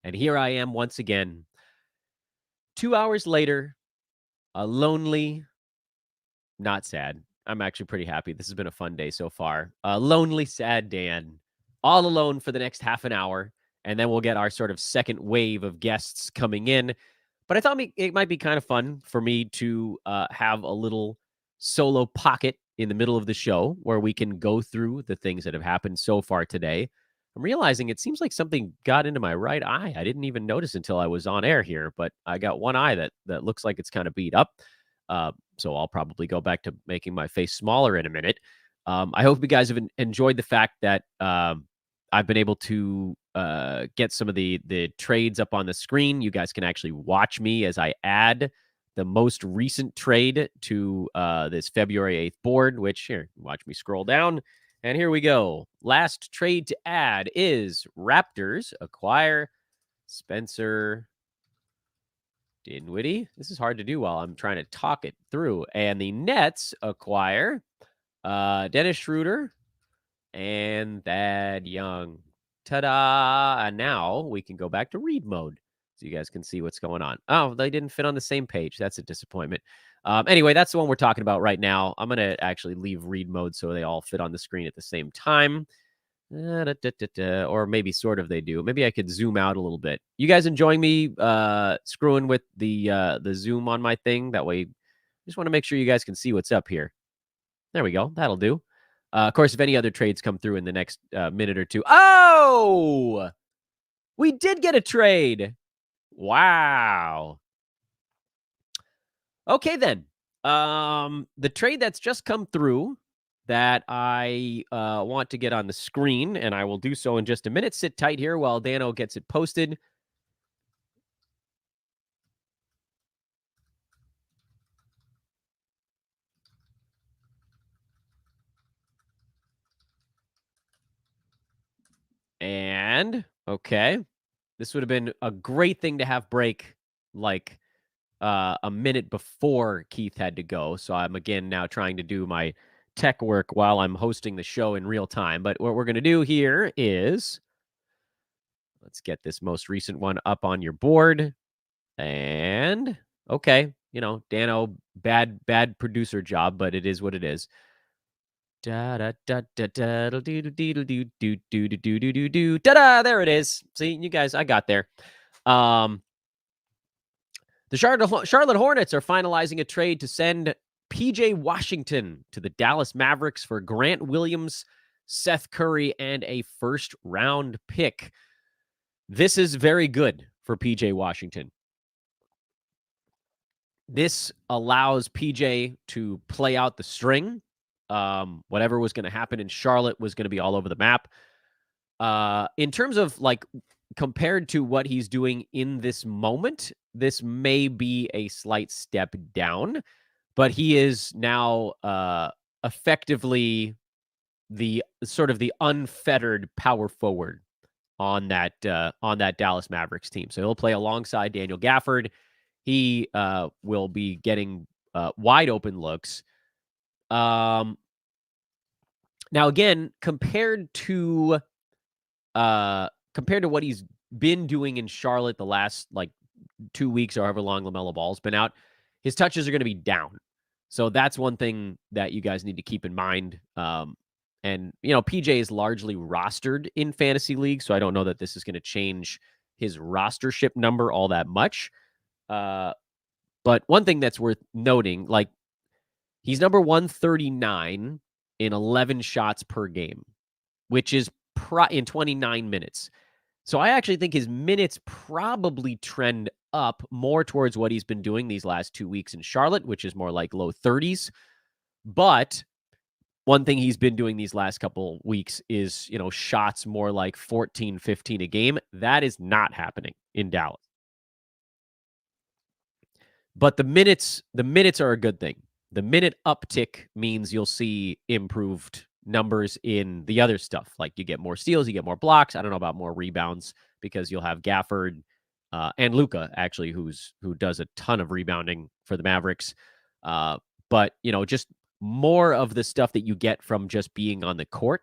And here I am once again. 2 hours later, a lonely, not sad. I'm actually pretty happy. This has been a fun day so far. A lonely, sad Dan, all alone for the next half an hour. And then we'll get our sort of second wave of guests coming in. But I thought it might be kind of fun for me to have a little solo pocket in the middle of the show where we can go through the things that have happened so far today. I'm realizing it seems like something got into my right eye. I didn't even notice until I was on air here, but I got one eye that looks like it's kind of beat up. So I'll probably go back to making my face smaller in a minute. I hope you guys have enjoyed the fact that I've been able to get some of the trades up on the screen. You guys can actually watch me as I add the most recent trade to this February 8th board, which here, watch me scroll down. And here we go. Last trade to add is Raptors acquire Spencer Dinwiddie. This is hard to do while I'm trying to talk it through. And the Nets acquire Dennis Schroeder and Thad Young. Ta-da! And now we can go back to read mode so you guys can see what's going on. Oh, they didn't fit on the same page. That's a disappointment. Anyway, that's the one we're talking about right now. I'm going to actually leave read mode so they all fit on the screen at the same time. Or maybe sort of they do. Maybe I could zoom out a little bit. You guys enjoying me screwing with the zoom on my thing? That way, just want to make sure you guys can see what's up here. There we go. That'll do. Of course, if any other trades come through in the next minute or two. Oh! We did get a trade. Wow. Okay, then. The trade that's just come through that I want to get on the screen, and I will do so in just a minute. Sit tight here while Dano gets it posted. And, okay, this would have been a great thing to have break like a minute before Keith had to go. So I'm, again, now trying to do my tech work while I'm hosting the show in real time. But what we're going to do here is, let's get this most recent one up on your board. And, okay, Dano, bad producer job, but it is what it is. Da da da da da do do do do do do do do do do da da. There it is. See, you guys, I got there. The Charlotte Hornets are finalizing a trade to send PJ Washington to the Dallas Mavericks for Grant Williams, Seth Curry, and a first-round pick. This is very good for PJ Washington. This allows PJ to play out the string. Whatever was going to happen in Charlotte was going to be all over the map. In terms of compared to what he's doing in this moment, this may be a slight step down, but he is now effectively the sort of the unfettered power forward on that Dallas Mavericks team. So he'll play alongside Daniel Gafford. He will be getting wide open looks. Now, again, compared to what he's been doing in Charlotte the last 2 weeks or however long LaMelo Ball's been out, his touches are going to be down. So that's one thing that you guys need to keep in mind. And, you know, PJ is largely rostered in fantasy leagues, so I don't know that this is going to change his rostership number all that much. But one thing that's worth noting, like, he's number 139 in 11 shots per game, which is in 29 minutes. So I actually think his minutes probably trend up more towards what he's been doing these last 2 weeks in Charlotte, which is more like low 30s. But one thing he's been doing these last couple weeks is, you know, shots more like 14, 15 a game. That is not happening in Dallas. But the minutes are a good thing. The minute uptick means you'll see improved numbers in the other stuff. Like you get more steals, you get more blocks. I don't know about more rebounds because you'll have Gafford and Luka, actually, who does a ton of rebounding for the Mavericks. But, you know, just more of the stuff that you get from just being on the court.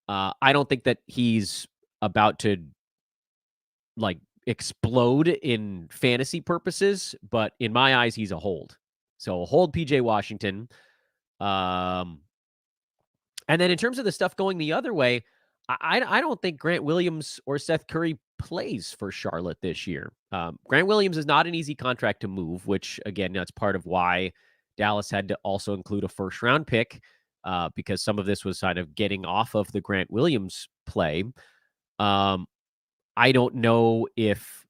I don't think that he's about to, like, explode in fantasy purposes, but in my eyes, he's a hold. So hold PJ Washington. And then in terms of the stuff going the other way, I don't think Grant Williams or Seth Curry plays for Charlotte this year. Grant Williams is not an easy contract to move, which, again, that's part of why Dallas had to also include a first-round pick because some of this was kind of getting off of the Grant Williams play. I don't know if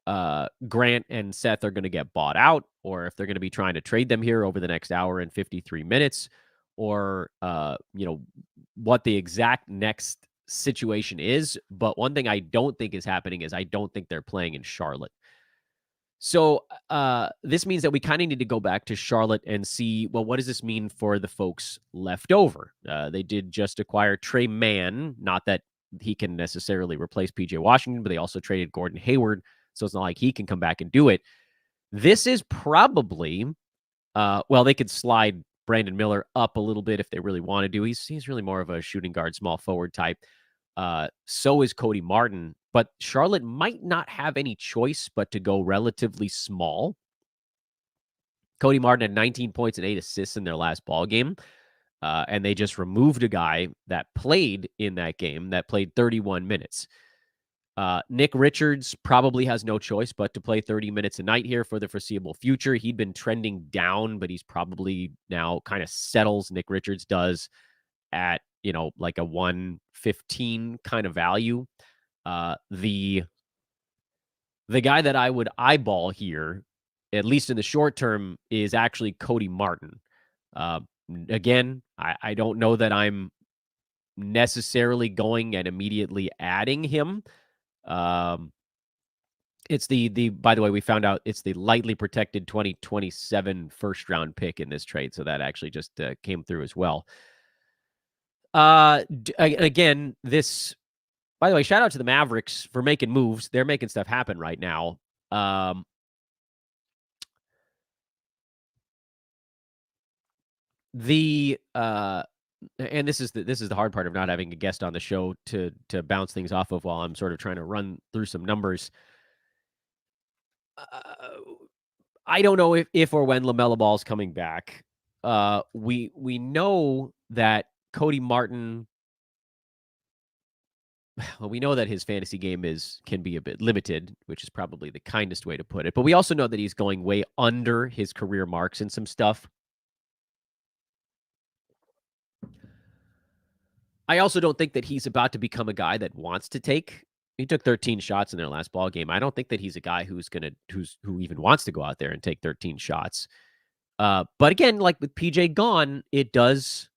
Grant and Seth are going to get bought out or if they're going to be trying to trade them here over the next hour and 53 minutes or, you know, what the exact next situation is. But one thing I don't think is happening is I don't think they're playing in Charlotte. So this means that we kind of need to go back to Charlotte and see, well, what does this mean for the folks left over? They did just acquire Trey Mann, not that he can necessarily replace PJ Washington, but they also traded Gordon Hayward. So it's not like he can come back and do it. This is probably, well, they could slide Brandon Miller up a little bit if they really want to do. He's really more of a shooting guard, small forward type. So is Cody Martin. But Charlotte might not have any choice but to go relatively small. Cody Martin had 19 points and 8 assists in their last ball game. And they just removed a guy that played in that game that played 31 minutes. Nick Richards probably has no choice but to play 30 minutes a night here for the foreseeable future. He'd been trending down, but he's probably now kind of settles. Nick Richards does at, you know, like a 115 kind of value. The guy that I would eyeball here, at least in the short term, is actually Cody Martin. Again, I don't know that I'm necessarily going and immediately adding him. It's by the way, we found out it's the lightly protected 2027 first round pick in this trade. So that actually just came through as well. Again, this, by the way, shout out to the Mavericks for making moves. They're making stuff happen right now. And this is the hard part of not having a guest on the show to bounce things off of while I'm sort of trying to run through some numbers. I don't know if or when LaMelo Ball's coming back. We know that Cody Martin. Well, we know that his fantasy game can be a bit limited, which is probably the kindest way to put it. But we also know that he's going way under his career marks and some stuff. I also don't think that he's about to become a guy that wants to take. He took 13 shots in their last ball game. I don't think that he's a guy who even wants to go out there and take 13 shots. But again, like with PJ gone, it does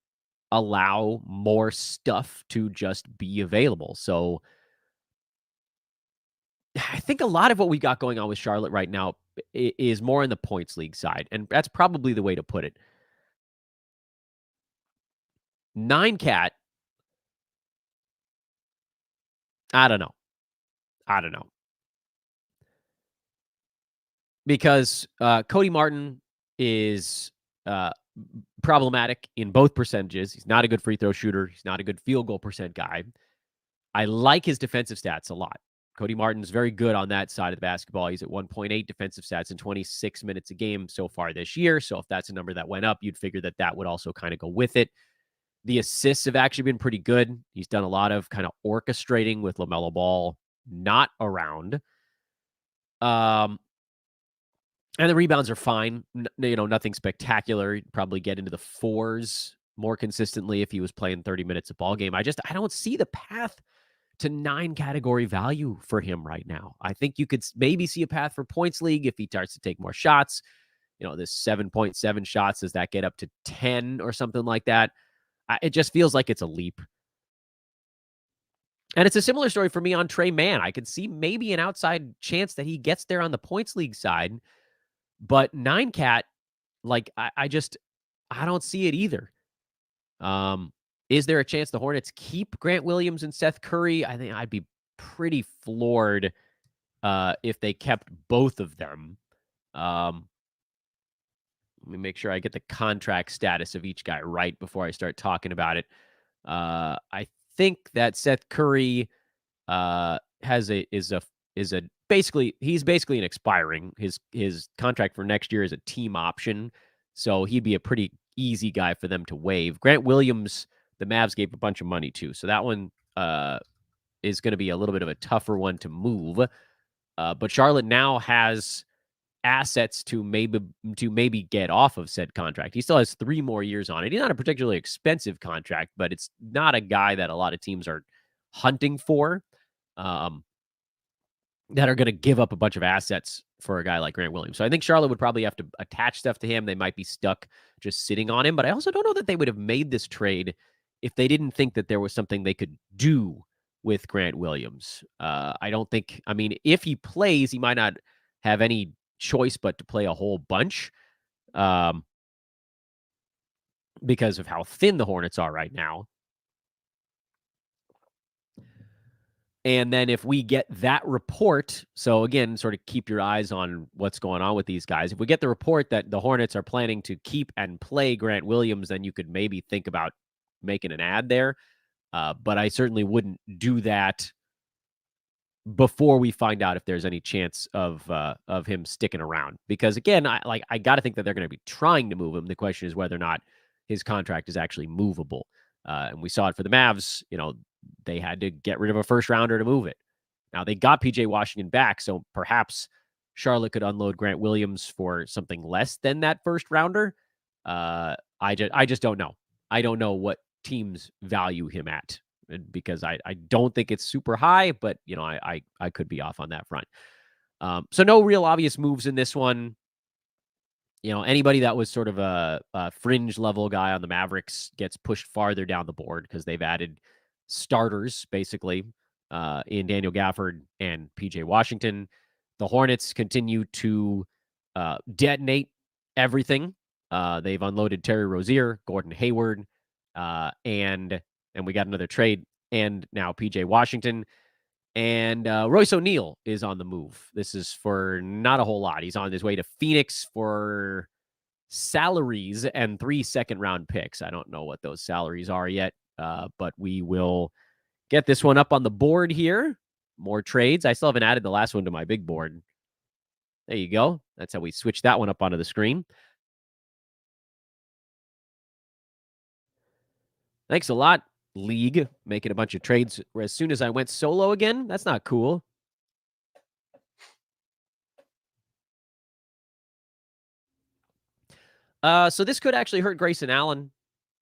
allow more stuff to just be available. So I think a lot of what we got going on with Charlotte right now is more in the points league side. And that's probably the way to put it. 9-cat. I don't know. Because Cody Martin is problematic in both percentages. He's not a good free throw shooter. He's not a good field goal percent guy. I like his defensive stats a lot. Cody Martin's very good on that side of the basketball. He's at 1.8 defensive stats in 26 minutes a game so far this year. So if that's a number that went up, you'd figure that would also kind of go with it. The assists have actually been pretty good. He's done a lot of kind of orchestrating with LaMelo Ball not around. And the rebounds are fine. Nothing spectacular. He'd probably get into the 4s more consistently if he was playing 30 minutes a ball game. I don't see the path to 9 category value for him right now. I think you could maybe see a path for points league if he starts to take more shots. This 7.7 shots, does that get up to 10 or something like that? It just feels like it's a leap. And it's a similar story for me on Trey Mann. I could see maybe an outside chance that he gets there on the points league side, but 9 cat, I don't see it either. Is there a chance the Hornets keep Grant Williams and Seth Curry? I think I'd be pretty floored if they kept both of them. Let me make sure I get the contract status of each guy right before I start talking about it. I think that Seth Curry he's basically an expiring. His contract for next year is a team option, so he'd be a pretty easy guy for them to waive. Grant Williams, the Mavs gave a bunch of money to, so that one is going to be a little bit of a tougher one to move. But Charlotte now has assets to maybe get off of said contract. He still has 3 more years on it. He's not a particularly expensive contract, but it's not a guy that a lot of teams are hunting for, that are going to give up a bunch of assets for a guy like Grant Williams. So I think Charlotte would probably have to attach stuff to him. They might be stuck just sitting on him, but I also don't know that they would have made this trade if they didn't think that there was something they could do with Grant Williams. If he plays, he might not have any choice but to play a whole bunch, because of how thin the Hornets are right now. And then if we get that report, so again, sort of keep your eyes on what's going on with these guys. If we get the report that the Hornets are planning to keep and play Grant Williams, then you could maybe think about making an ad there. But I certainly wouldn't do that before we find out if there's any chance of him sticking around. Because again, I got to think that they're going to be trying to move him. The question is whether or not his contract is actually movable. And we saw it for the Mavs. They had to get rid of a first rounder to move it. Now they got PJ Washington back, so perhaps Charlotte could unload Grant Williams for something less than that first rounder. I just don't know. I don't know what teams value him at, because I don't think it's super high, but I could be off on that front. So no real obvious moves in this one. Anybody that was sort of a fringe level guy on the Mavericks gets pushed farther down the board because they've added starters basically in Daniel Gafford and PJ Washington. The Hornets continue to detonate everything. They've unloaded Terry Rozier, Gordon Hayward, and we got another trade, and now PJ Washington. And Royce O'Neal is on the move. This is for not a whole lot. He's on his way to Phoenix for salaries and 3 second-round picks. I don't know what those salaries are yet, but we will get this one up on the board here. More trades. I still haven't added the last one to my big board. There you go. That's how we switch that one up onto the screen. Thanks a lot, League, making a bunch of trades as soon as I went solo again. That's not cool. So this could actually hurt Grayson Allen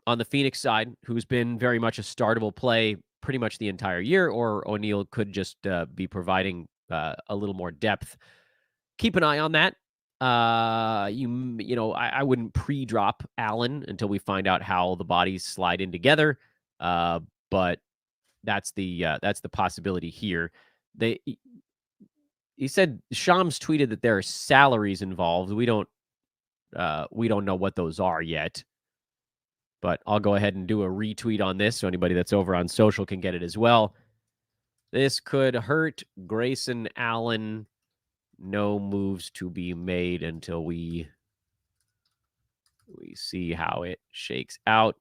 on the Phoenix side, who's been very much a startable play pretty much the entire year, or O'Neal could just be providing a little more depth. Keep an eye on that. I wouldn't pre-drop Allen until we find out how the bodies slide in together. But that's the possibility here. He said Shams tweeted that there are salaries involved. We don't know what those are yet, but I'll go ahead and do a retweet on this so anybody that's over on social can get it as well. This could hurt Grayson Allen. No moves to be made until we see how it shakes out.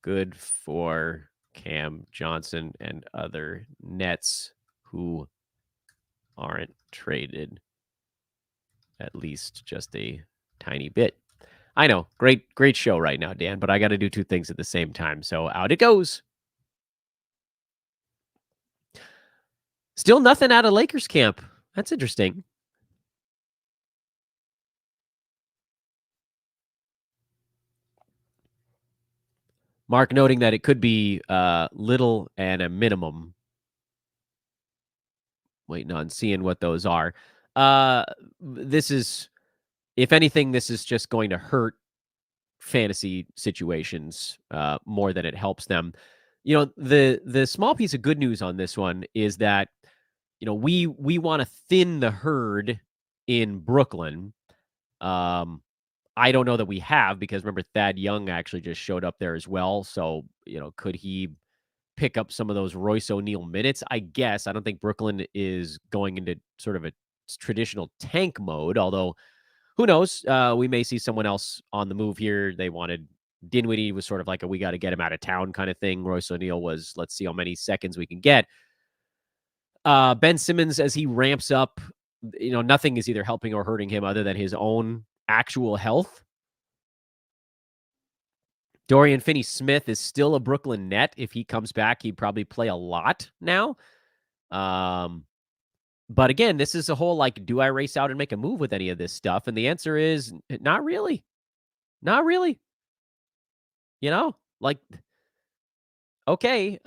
Good for Cam Johnson and other Nets who aren't traded, at least just a tiny bit. I know. Great show right now, Dan, but I got to do two things at the same time. So out it goes. Still nothing out of Lakers camp. That's interesting. Mark noting that it could be little and a minimum. Waiting on seeing what those are. This is, if anything, this is just going to hurt fantasy situations more than it helps them. You know, the small piece of good news on this one is that, you know, we want to thin the herd in Brooklyn. I don't know that we have, because remember, Thad Young actually just showed up there as well. So, you know, could he pick up some of those Royce O'Neal minutes? I guess. I don't think Brooklyn is going into sort of a traditional tank mode, although who knows? We may see someone else on the move here. They wanted Dinwiddie, was sort of like a we got to get him out of town kind of thing. Royce O'Neal was, let's see how many seconds we can get. Ben Simmons, as he ramps up, you know, nothing is either helping or hurting him other than his own actual health. Dorian Finney-Smith is still a Brooklyn Net. If he comes back, he'd probably play a lot now. But again, this is a whole, like, do I race out and make a move with any of this stuff? And the answer is not really. Not really. You know, like, okay,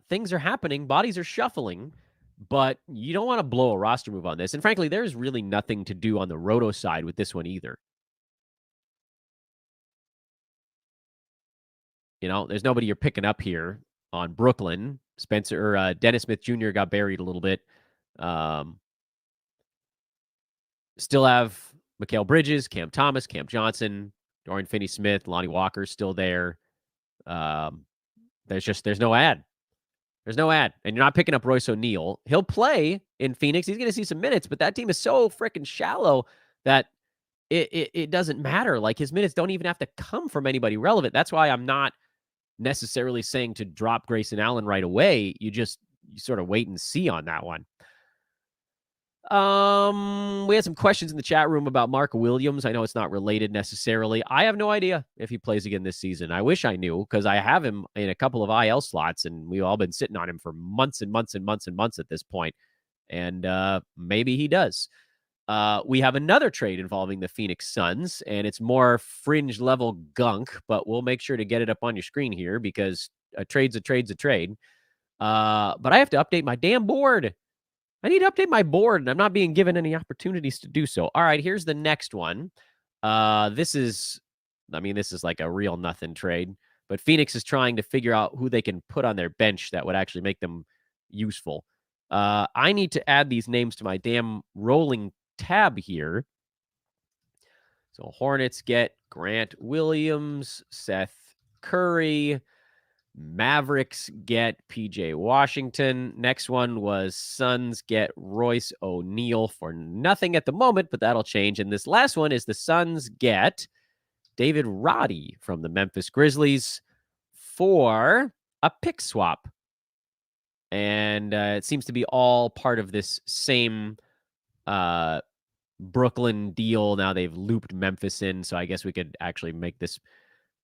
things are happening, bodies are shuffling, but you don't want to blow a roster move on this. And frankly, there's really nothing to do on the roto side with this one either. You know, there's nobody you're picking up here on Brooklyn. Dennis Smith Jr. got buried a little bit. Still have Mikal Bridges, Cam Thomas, Cam Johnson, Dorian Finney-Smith, Lonnie Walker still there. There's no ad. There's no ad. And you're not picking up Royce O'Neal. He'll play in Phoenix. He's going to see some minutes, but that team is so freaking shallow that it doesn't matter. Like, his minutes don't even have to come from anybody relevant. That's why I'm not necessarily saying to drop Grayson Allen right away. You sort of wait and see on that one. We had some questions in the chat room about Mark Williams. I know it's not related necessarily. I have no idea if he plays again this season. I wish I knew, because I have him in a couple of IL slots, and we've all been sitting on him for months and months and months and months at this point. And maybe he does. We have another trade involving the Phoenix Suns, and it's more fringe level gunk, but we'll make sure to get it up on your screen here, because a trade's a trade's a trade. But I have to update my damn board. I need to update my board, and I'm not being given any opportunities to do so. All right, here's the next one. This is like a real nothing trade, but Phoenix is trying to figure out who they can put on their bench that would actually make them useful. I need to add these names to my damn rolling tab here. So Hornets get Grant Williams, Seth Curry. Mavericks get PJ Washington. Next one was Suns get Royce O'Neal for nothing at the moment, but that'll change. And this last one is the Suns get David Roddy from the Memphis Grizzlies for a pick swap. And it seems to be all part of this same Brooklyn deal. Now they've looped Memphis in, so I guess we could actually make this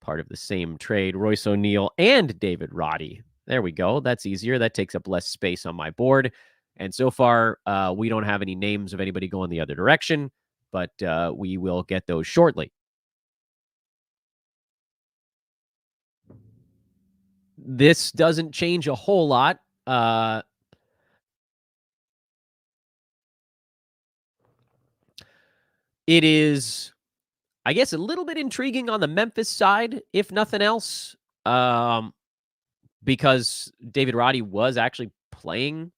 part of the same trade. Royce O'Neal and David Roddy. There we go. That's easier. That takes up less space on my board. And so far, we don't have any names of anybody going the other direction, but we will get those shortly. This doesn't change a whole lot. It is, I guess, a little bit intriguing on the Memphis side, if nothing else, because David Roddy was actually playing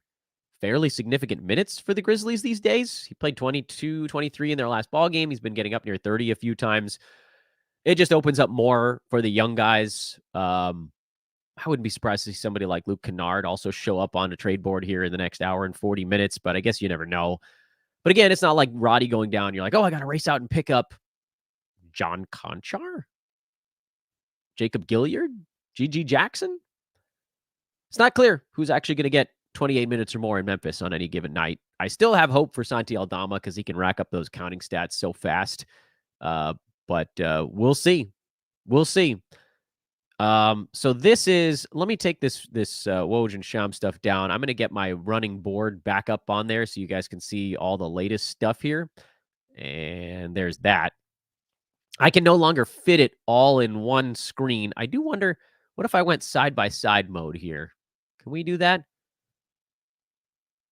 fairly significant minutes for the Grizzlies these days. He played 22, 23 in their last ball game. He's been getting up near 30 a few times. It just opens up more for the young guys. I wouldn't be surprised to see somebody like Luke Kennard also show up on a trade board here in the next hour and 40 minutes, but I guess you never know. But again, it's not like Roddy going down. You're like, oh, I got to race out and pick up John Conchar, Jacob Gilyard, G.G. Jackson. It's not clear who's actually going to get 28 minutes or more in Memphis on any given night. I still have hope for Santi Aldama because he can rack up those counting stats so fast. But we'll see. We'll see. So this is, let me take this Woj and Sham stuff down. I'm going to get my running board back up on there so you guys can see all the latest stuff here. And there's that. I can no longer fit it all in one screen. I do wonder, what if I went side-by-side mode here? Can we do that?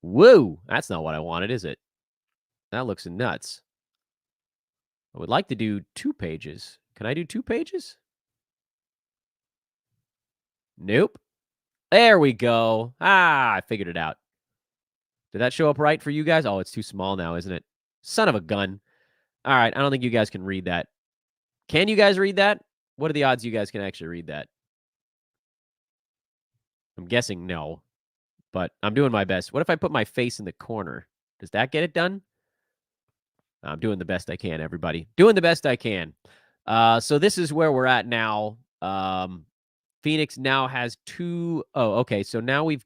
Woo! That's not what I wanted, is it? That looks nuts. I would like to do 2 pages. Can I do 2 pages? Nope. There we go. I figured it out. Did that show up right for you guys? Oh, it's too small now, isn't it? Son of a gun. All right, I don't think you guys can read that. Can you guys read that? What are the odds you guys can actually read that? I'm guessing no, but I'm doing my best. What if I put my face in the corner? Does that get it done? I'm doing the best I can, everybody. Doing the best I can. So this is where we're at now. Phoenix now has 2. Oh, okay. So now we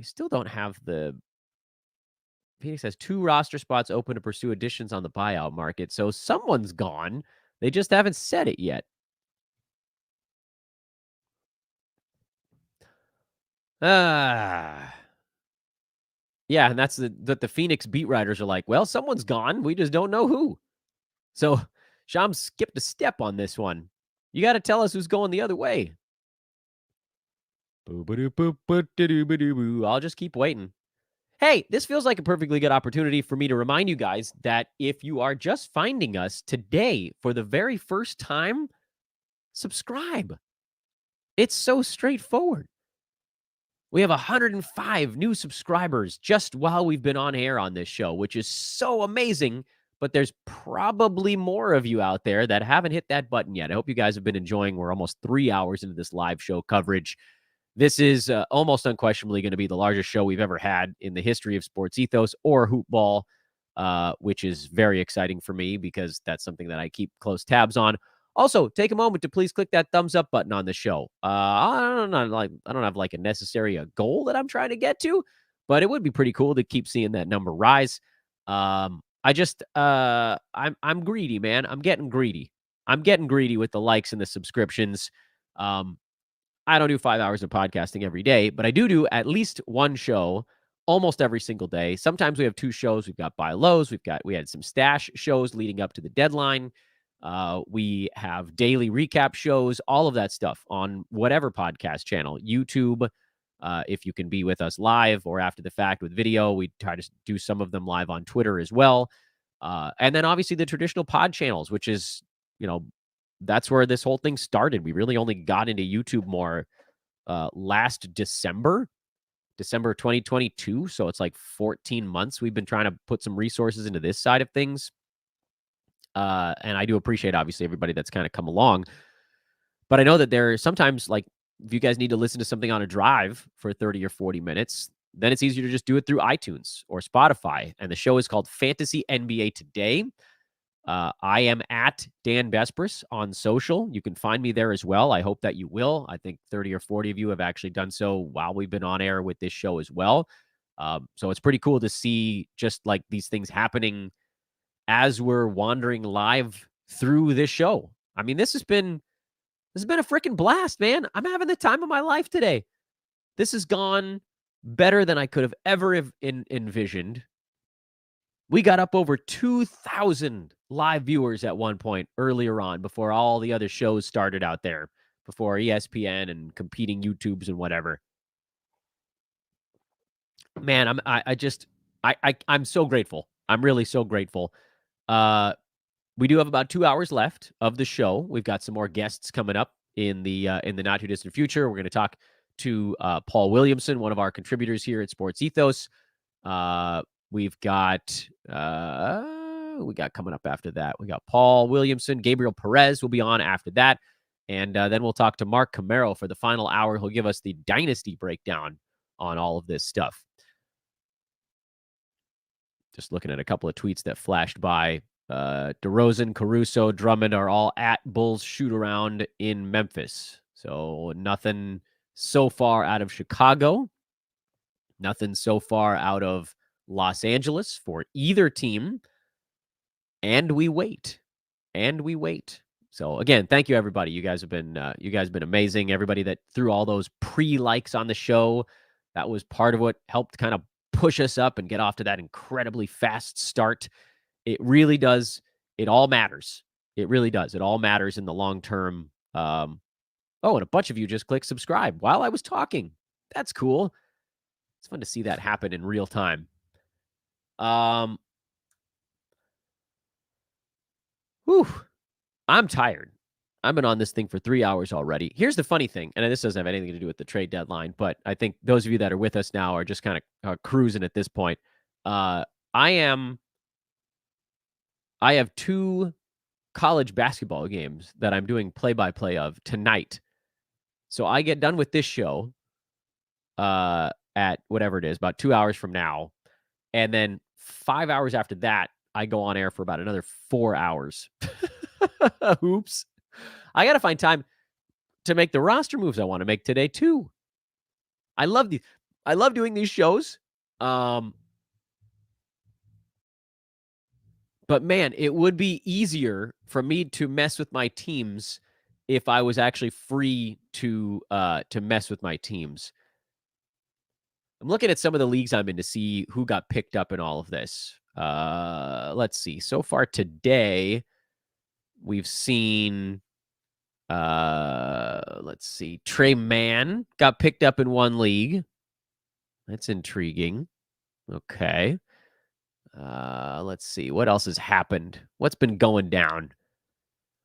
still don't have Phoenix has 2 roster spots open to pursue additions on the buyout market. So someone's gone. They just haven't said it yet. Yeah, and that's the Phoenix beat writers are like, well, someone's gone. We just don't know who. So Sham skipped a step on this one. You got to tell us who's going the other way. I'll just keep waiting. Hey, this feels like a perfectly good opportunity for me to remind you guys that if you are just finding us today for the very first time, subscribe. It's so straightforward. We have 105 new subscribers just while we've been on air on this show, which is so amazing. But there's probably more of you out there that haven't hit that button yet. I hope you guys have been enjoying. We're almost 3 hours into this live show coverage. This is almost unquestionably going to be the largest show we've ever had in the history of Sports Ethos or Hoop Ball, which is very exciting for me because that's something that I keep close tabs on. Also, take a moment to please click that thumbs up button on the show. I don't have like a necessary goal that I'm trying to get to, but it would be pretty cool to keep seeing that number rise. I'm greedy, man. I'm getting greedy. I'm getting greedy with the likes and the subscriptions. I don't do 5 hours of podcasting every day, but I do at least one show almost every single day. Sometimes we have 2 shows. We've got buy lows. We had some stash shows leading up to the deadline. We have daily recap shows, all of that stuff on whatever podcast channel, YouTube. If you can be with us live or after the fact with video, we try to do some of them live on Twitter as well. And then obviously the traditional pod channels, which is, that's where this whole thing started. We really only got into YouTube more last December 2022. So it's like 14 months. We've been trying to put some resources into this side of things. And I do appreciate, obviously, everybody that's kind of come along. But I know that there are sometimes, like, if you guys need to listen to something on a drive for 30 or 40 minutes, then it's easier to just do it through iTunes or Spotify. And the show is called Fantasy NBA Today. I am at Dan Bespris on social. You can find me there as well. I hope that you will. I think 30 or 40 of you have actually done so while we've been on air with this show as well. So it's pretty cool to see just like these things happening as we're wandering live through this show. I mean, this has been a freaking blast, man. I'm having the time of my life today. This has gone better than I could have ever envisioned. We got up over 2,000 live viewers at one point earlier on before all the other shows started out there, before ESPN and competing YouTubes and whatever. Man, I'm so grateful. I'm really so grateful. We do have about 2 hours left of the show. We've got some more guests coming up in the not too distant future. We're going to talk to Paul Williamson, one of our contributors here at Sports Ethos. We've got coming up after that. We got Paul Williamson, Gabriel Perez will be on after that. And then we'll talk to Mark Camaro for the final hour. He'll give us the Dynasty breakdown on all of this stuff. Just looking at a couple of tweets that flashed by. DeRozan, Caruso, Drummond are all at Bulls shoot around in Memphis. So nothing so far out of Chicago. Nothing so far out of Los Angeles for either team. And we wait. So again, thank you everybody. You guys have been amazing. Everybody that threw all those pre-likes on the show, that was part of what helped kind of push us up and get off to that incredibly fast start. It really does. It all matters. It really does. It all matters in the long term. And a bunch of you just clicked subscribe while I was talking. That's cool. It's fun to see that happen in real time. I'm tired. I've been on this thing for 3 hours already. Here's the funny thing, and this doesn't have anything to do with the trade deadline, but I think those of you that are with us now are just kind of cruising at this point. I have 2 college basketball games that I'm doing play-by-play of tonight. So I get done with this show at whatever it is, about 2 hours from now. And then 5 hours after that, I go on air for about another 4 hours. Oops. I got to find time to make the roster moves I want to make today too. I love doing these shows. But man, it would be easier for me to mess with my teams if I was actually free to mess with my teams. I'm looking at some of the leagues I'm in to see who got picked up in all of this. Let's see. So far today, we've seen, let's see, Trey Mann got picked up in one league. That's intriguing. Okay. Let's see. What else has happened? What's been going down?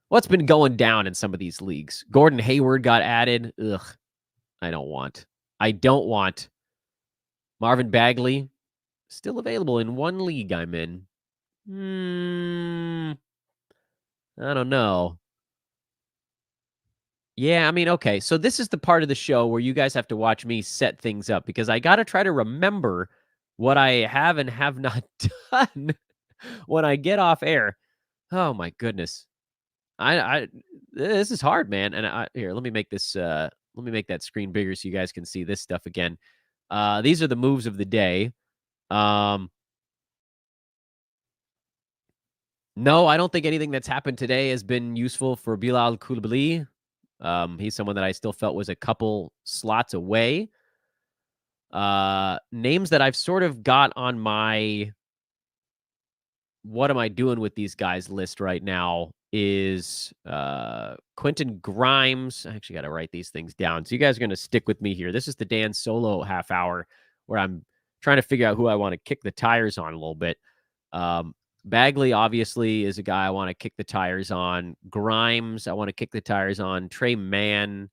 What's been going down in some of these leagues? Gordon Hayward got added. Ugh. I don't want. Marvin Bagley, still available in one league I'm in. I don't know. Yeah, I mean, okay. So this is the part of the show where you guys have to watch me set things up because I got to try to remember what I have and have not done when I get off air. Oh my goodness. This is hard, man. And here, let me make this let me make that screen bigger so you guys can see this stuff again. These are the moves of the day. No, I don't think anything that's happened today has been useful for Bilal Coulibaly. He's someone that I still felt was a couple slots away. Names that I've sort of got on my what am I doing with these guys list right now is Quentin Grimes. I actually got to write these things down. So you guys are going to stick with me here. This is the Dan Solo half hour where I'm trying to figure out who I want to kick the tires on a little bit. Bagley, obviously, is a guy I want to kick the tires on. Grimes, I want to kick the tires on. Trey Mann,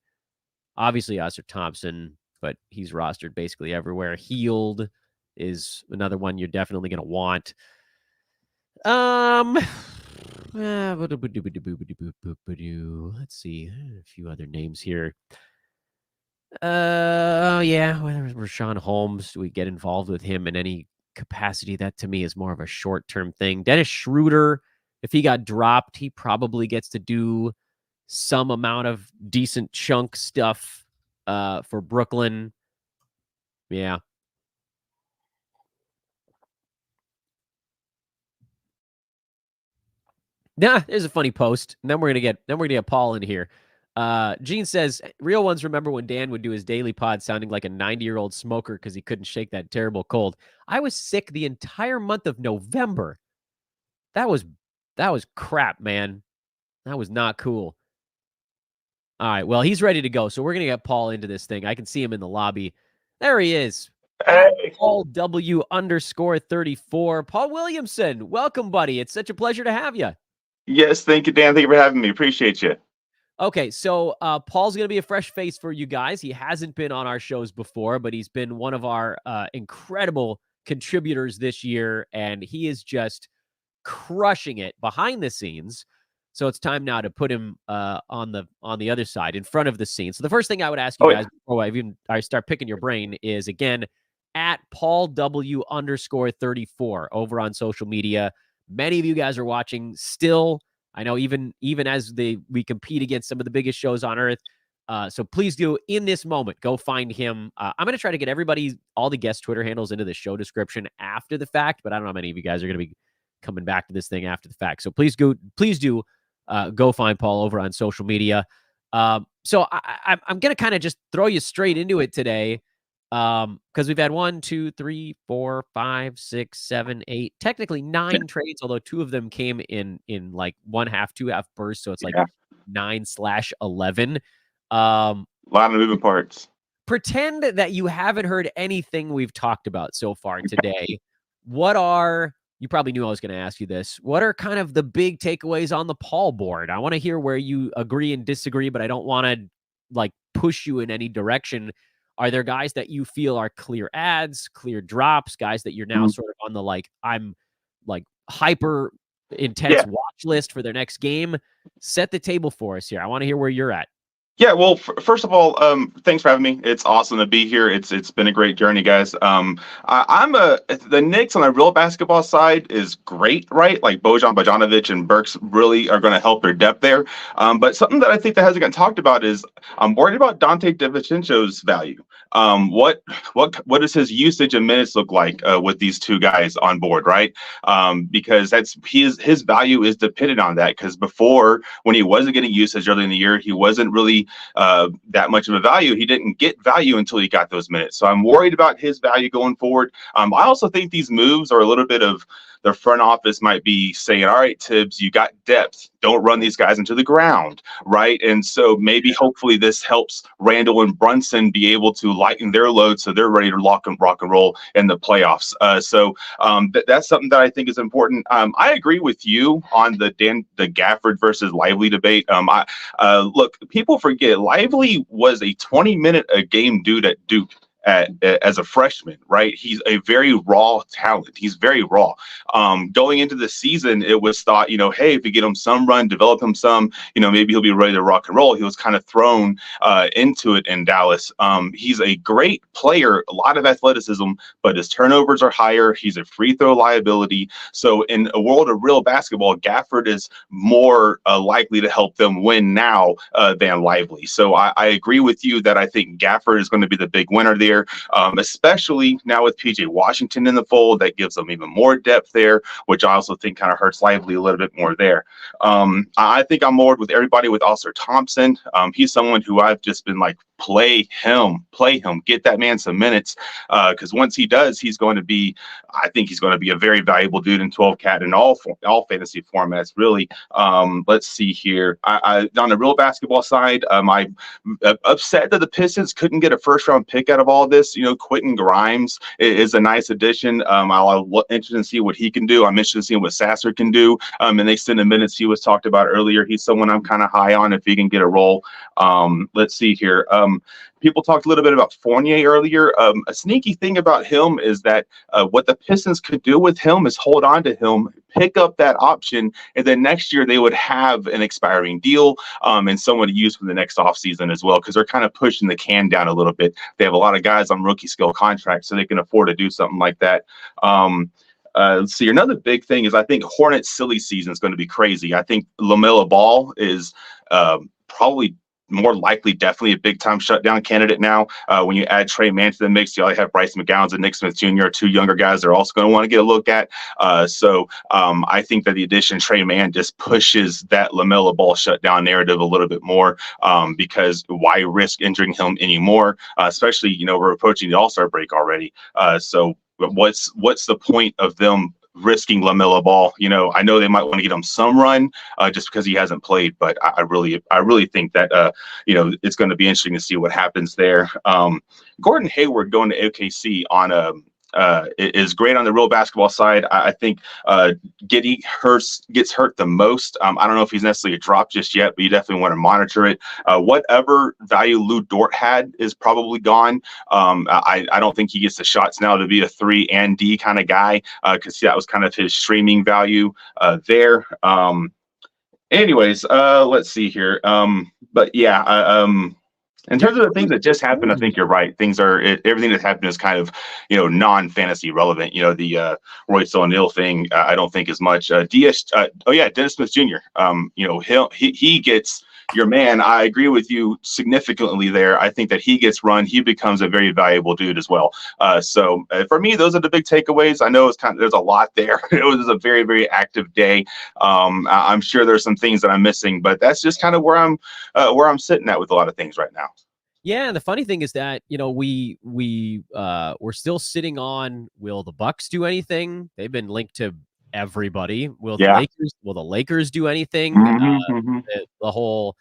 obviously, Oscar Thompson, but he's rostered basically everywhere. Healed is another one you're definitely going to want. Let's see. A few other names here. Yeah, whether it's Rashawn Holmes, do we get involved with him in any capacity? That to me is more of a short-term thing. Dennis Schroeder, if he got dropped, he probably gets to do some amount of decent chunk stuff for Brooklyn. Yeah. Nah, there's a funny post. And then we're gonna get Paul in here. Gene says, real ones remember when Dan would do his daily pod sounding like a 90-year-old smoker because he couldn't shake that terrible cold. I was sick the entire month of November. That was crap, man. That was not cool. All right, well, he's ready to go. So we're gonna get Paul into this thing. I can see him in the lobby. There he is. Hey. Paul W _34. Paul Williamson. Welcome, buddy. It's such a pleasure to have you. Yes, thank you, Dan. Thank you for having me. Appreciate you. Okay, so Paul's going to be a fresh face for you guys. He hasn't been on our shows before, but he's been one of our incredible contributors this year, and he is just crushing it behind the scenes. So it's time now to put him on the other side, in front of the scene. So the first thing I would ask you guys before I start picking your brain is, again, at Paul W _34 over on social media. Many of you guys are watching still. I know even as we compete against some of the biggest shows on earth. So please do, in this moment, go find him. I'm going to try to get all the guest Twitter handles into the show description after the fact, but I don't know how many of you guys are going to be coming back to this thing after the fact. So please do go find Paul over on social media. So I'm going to kind of just throw you straight into it today. Because we've had 1, 2, 3, 4, 5, 6, 7, 8, technically 9 trades, although 2 of them came in like 1/2, 2/2 bursts. So it's like 9/11. A lot of moving parts. Pretend that you haven't heard anything we've talked about so far today. You probably knew I was going to ask you this. What are kind of the big takeaways on the Paul board? I want to hear where you agree and disagree, but I don't want to like push you in any direction. Are there guys that you feel are clear ads, clear drops, guys that you're now sort of on the I'm hyper intense watch list for their next game? Set the table for us here. I want to hear where you're at. Yeah, well, first of all, thanks for having me. It's awesome to be here. It's been a great journey, guys. The Knicks on the real basketball side is great, right? Like Bojan Bogdanovic and Burks really are going to help their depth there. But something that I think that hasn't gotten talked about is I'm worried about Dante DiVincenzo's value. What does his usage and minutes look like with these two guys on board, right? Because his value is dependent on that. Because before, when he wasn't getting usage early in the year, he wasn't really that much of a value. He didn't get value until he got those minutes. So I'm worried about his value going forward. I also think these moves are a little bit of the front office might be saying, all right, Tibbs, you got depth. Don't run these guys into the ground, right? And so maybe hopefully this helps Randall and Brunson be able to lighten their load so they're ready to rock and roll in the playoffs. That's something that I think is important. I agree with you on the Gafford versus Lively debate. Look, people forget Lively was a 20-minute a game dude at Duke. As a freshman, right? He's a very raw talent. He's very raw. Going into the season, it was thought, hey, if you get him some run, develop him some, maybe he'll be ready to rock and roll. He was kind of thrown into it in Dallas. He's a great player, a lot of athleticism, but his turnovers are higher. He's a free throw liability. So in a world of real basketball, Gafford is more likely to help them win now than Lively. So I agree with you that I think Gafford is going to be the big winner there. Especially now with PJ Washington in the fold, that gives them even more depth there, which I also think kind of hurts Lively a little bit more there. I think I'm more with everybody with Oscar Thompson. He's someone who I've just been like, play him, get that man some minutes, because once he does, I think he's going to be a very valuable dude in 12 cat in all fantasy formats, really. Let's see here. I on the real basketball side, I'm upset that the Pistons couldn't get a first round pick out of all this. Quentin Grimes is a nice addition. I'm interested to see what he can do. I'm interested in seeing what Sasser can do. And they extended minutes he was talked about earlier. He's someone I'm kind of high on if he can get a role. Let's see here. People talked a little bit about Fournier earlier. A sneaky thing about him is that what the Pistons could do with him is hold on to him, pick up that option, and then next year they would have an expiring deal and someone to use for the next offseason as well, because they're kind of pushing the can down a little bit. They have a lot of guys on rookie scale contracts, so they can afford to do something like that. Let's see. Another big thing is I think Hornets' silly season is going to be crazy. I think LaMelo Ball is probably more likely definitely a big-time shutdown candidate now. When you add Trey Mann to the mix, you already have Bryce McGowan and Nick Smith Jr., two younger guys they're also going to want to get a look at. I think that the addition of Trey Mann just pushes that LaMelo Ball shutdown narrative a little bit more, because why risk injuring him anymore? Especially, we're approaching the All-Star break already. So what's the point of them risking LaMelo Ball? I know they might want to get him some run just because he hasn't played, but I really think that it's going to be interesting to see what happens there. Gordon Hayward going to OKC on is great on the real basketball side. I think gets hurt the most. I don't know if he's necessarily a drop just yet, but you definitely want to monitor it. Whatever value Lou Dort had is probably gone. I don't think he gets the shots now to be a 3 and D kind of guy, because that was kind of his streaming value there. Anyways, let's see here. But yeah, in terms of the things that just happened, I think you're right. Everything that happened is kind of, non-fantasy relevant. The Royce O'Neal thing, I don't think as much. Dennis Smith Jr. He gets your man. I agree with you significantly there. I think that he gets run, he becomes a very valuable dude as well. So for me, those are the big takeaways. I know it's there's a lot there. It was a very, very active day. I'm sure there's some things that I'm missing, but that's just kind of where I'm sitting at with a lot of things right now. Yeah, and the funny thing is that, we're still sitting on, will the Bucks do anything? They've been linked to everybody. Will the Lakers do anything? The whole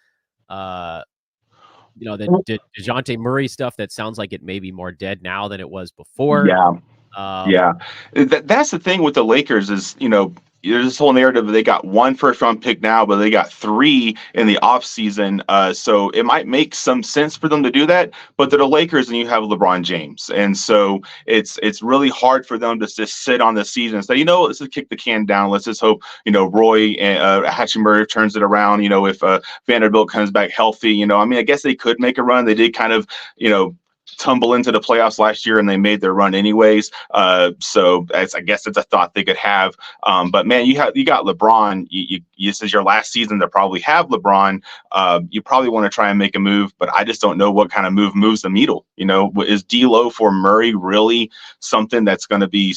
the Dejounte Murray stuff, that sounds like it may be more dead now than it was before. That's the thing with the Lakers is, there's this whole narrative that they got 1 first-round pick now, but they got 3 in the offseason. So it might make some sense for them to do that, but they're the Lakers and you have LeBron James. And so it's really hard for them to just sit on the season and say, let's just kick the can down. Let's just hope, Roy and Hachimura turns it around. If Vanderbilt comes back healthy, I guess they could make a run. They did kind of, tumble into the playoffs last year and they made their run anyways. So I guess it's a thought they could have. But man, you got LeBron. This is your last season to probably have LeBron. You probably want to try and make a move, but I just don't know what kind of move moves the needle. Is D'Lo for Murray really something that's going to be,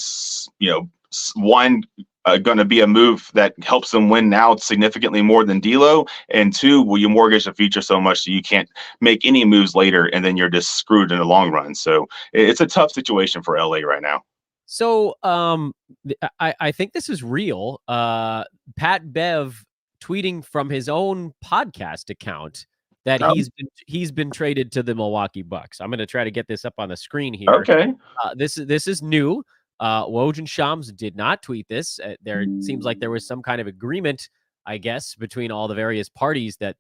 going to be a move that helps them win now significantly more than D'Lo? And 2, will you mortgage the future so much that you can't make any moves later and then you're just screwed in the long run? So it's a tough situation for LA right now. So I think this is real. Pat Bev tweeting from his own podcast account that he's been traded to the Milwaukee Bucks. I'm going to try to get this up on the screen here. Okay. This is new. Woj and Shams did not tweet this. There seems like there was some kind of agreement, I guess, between all the various parties that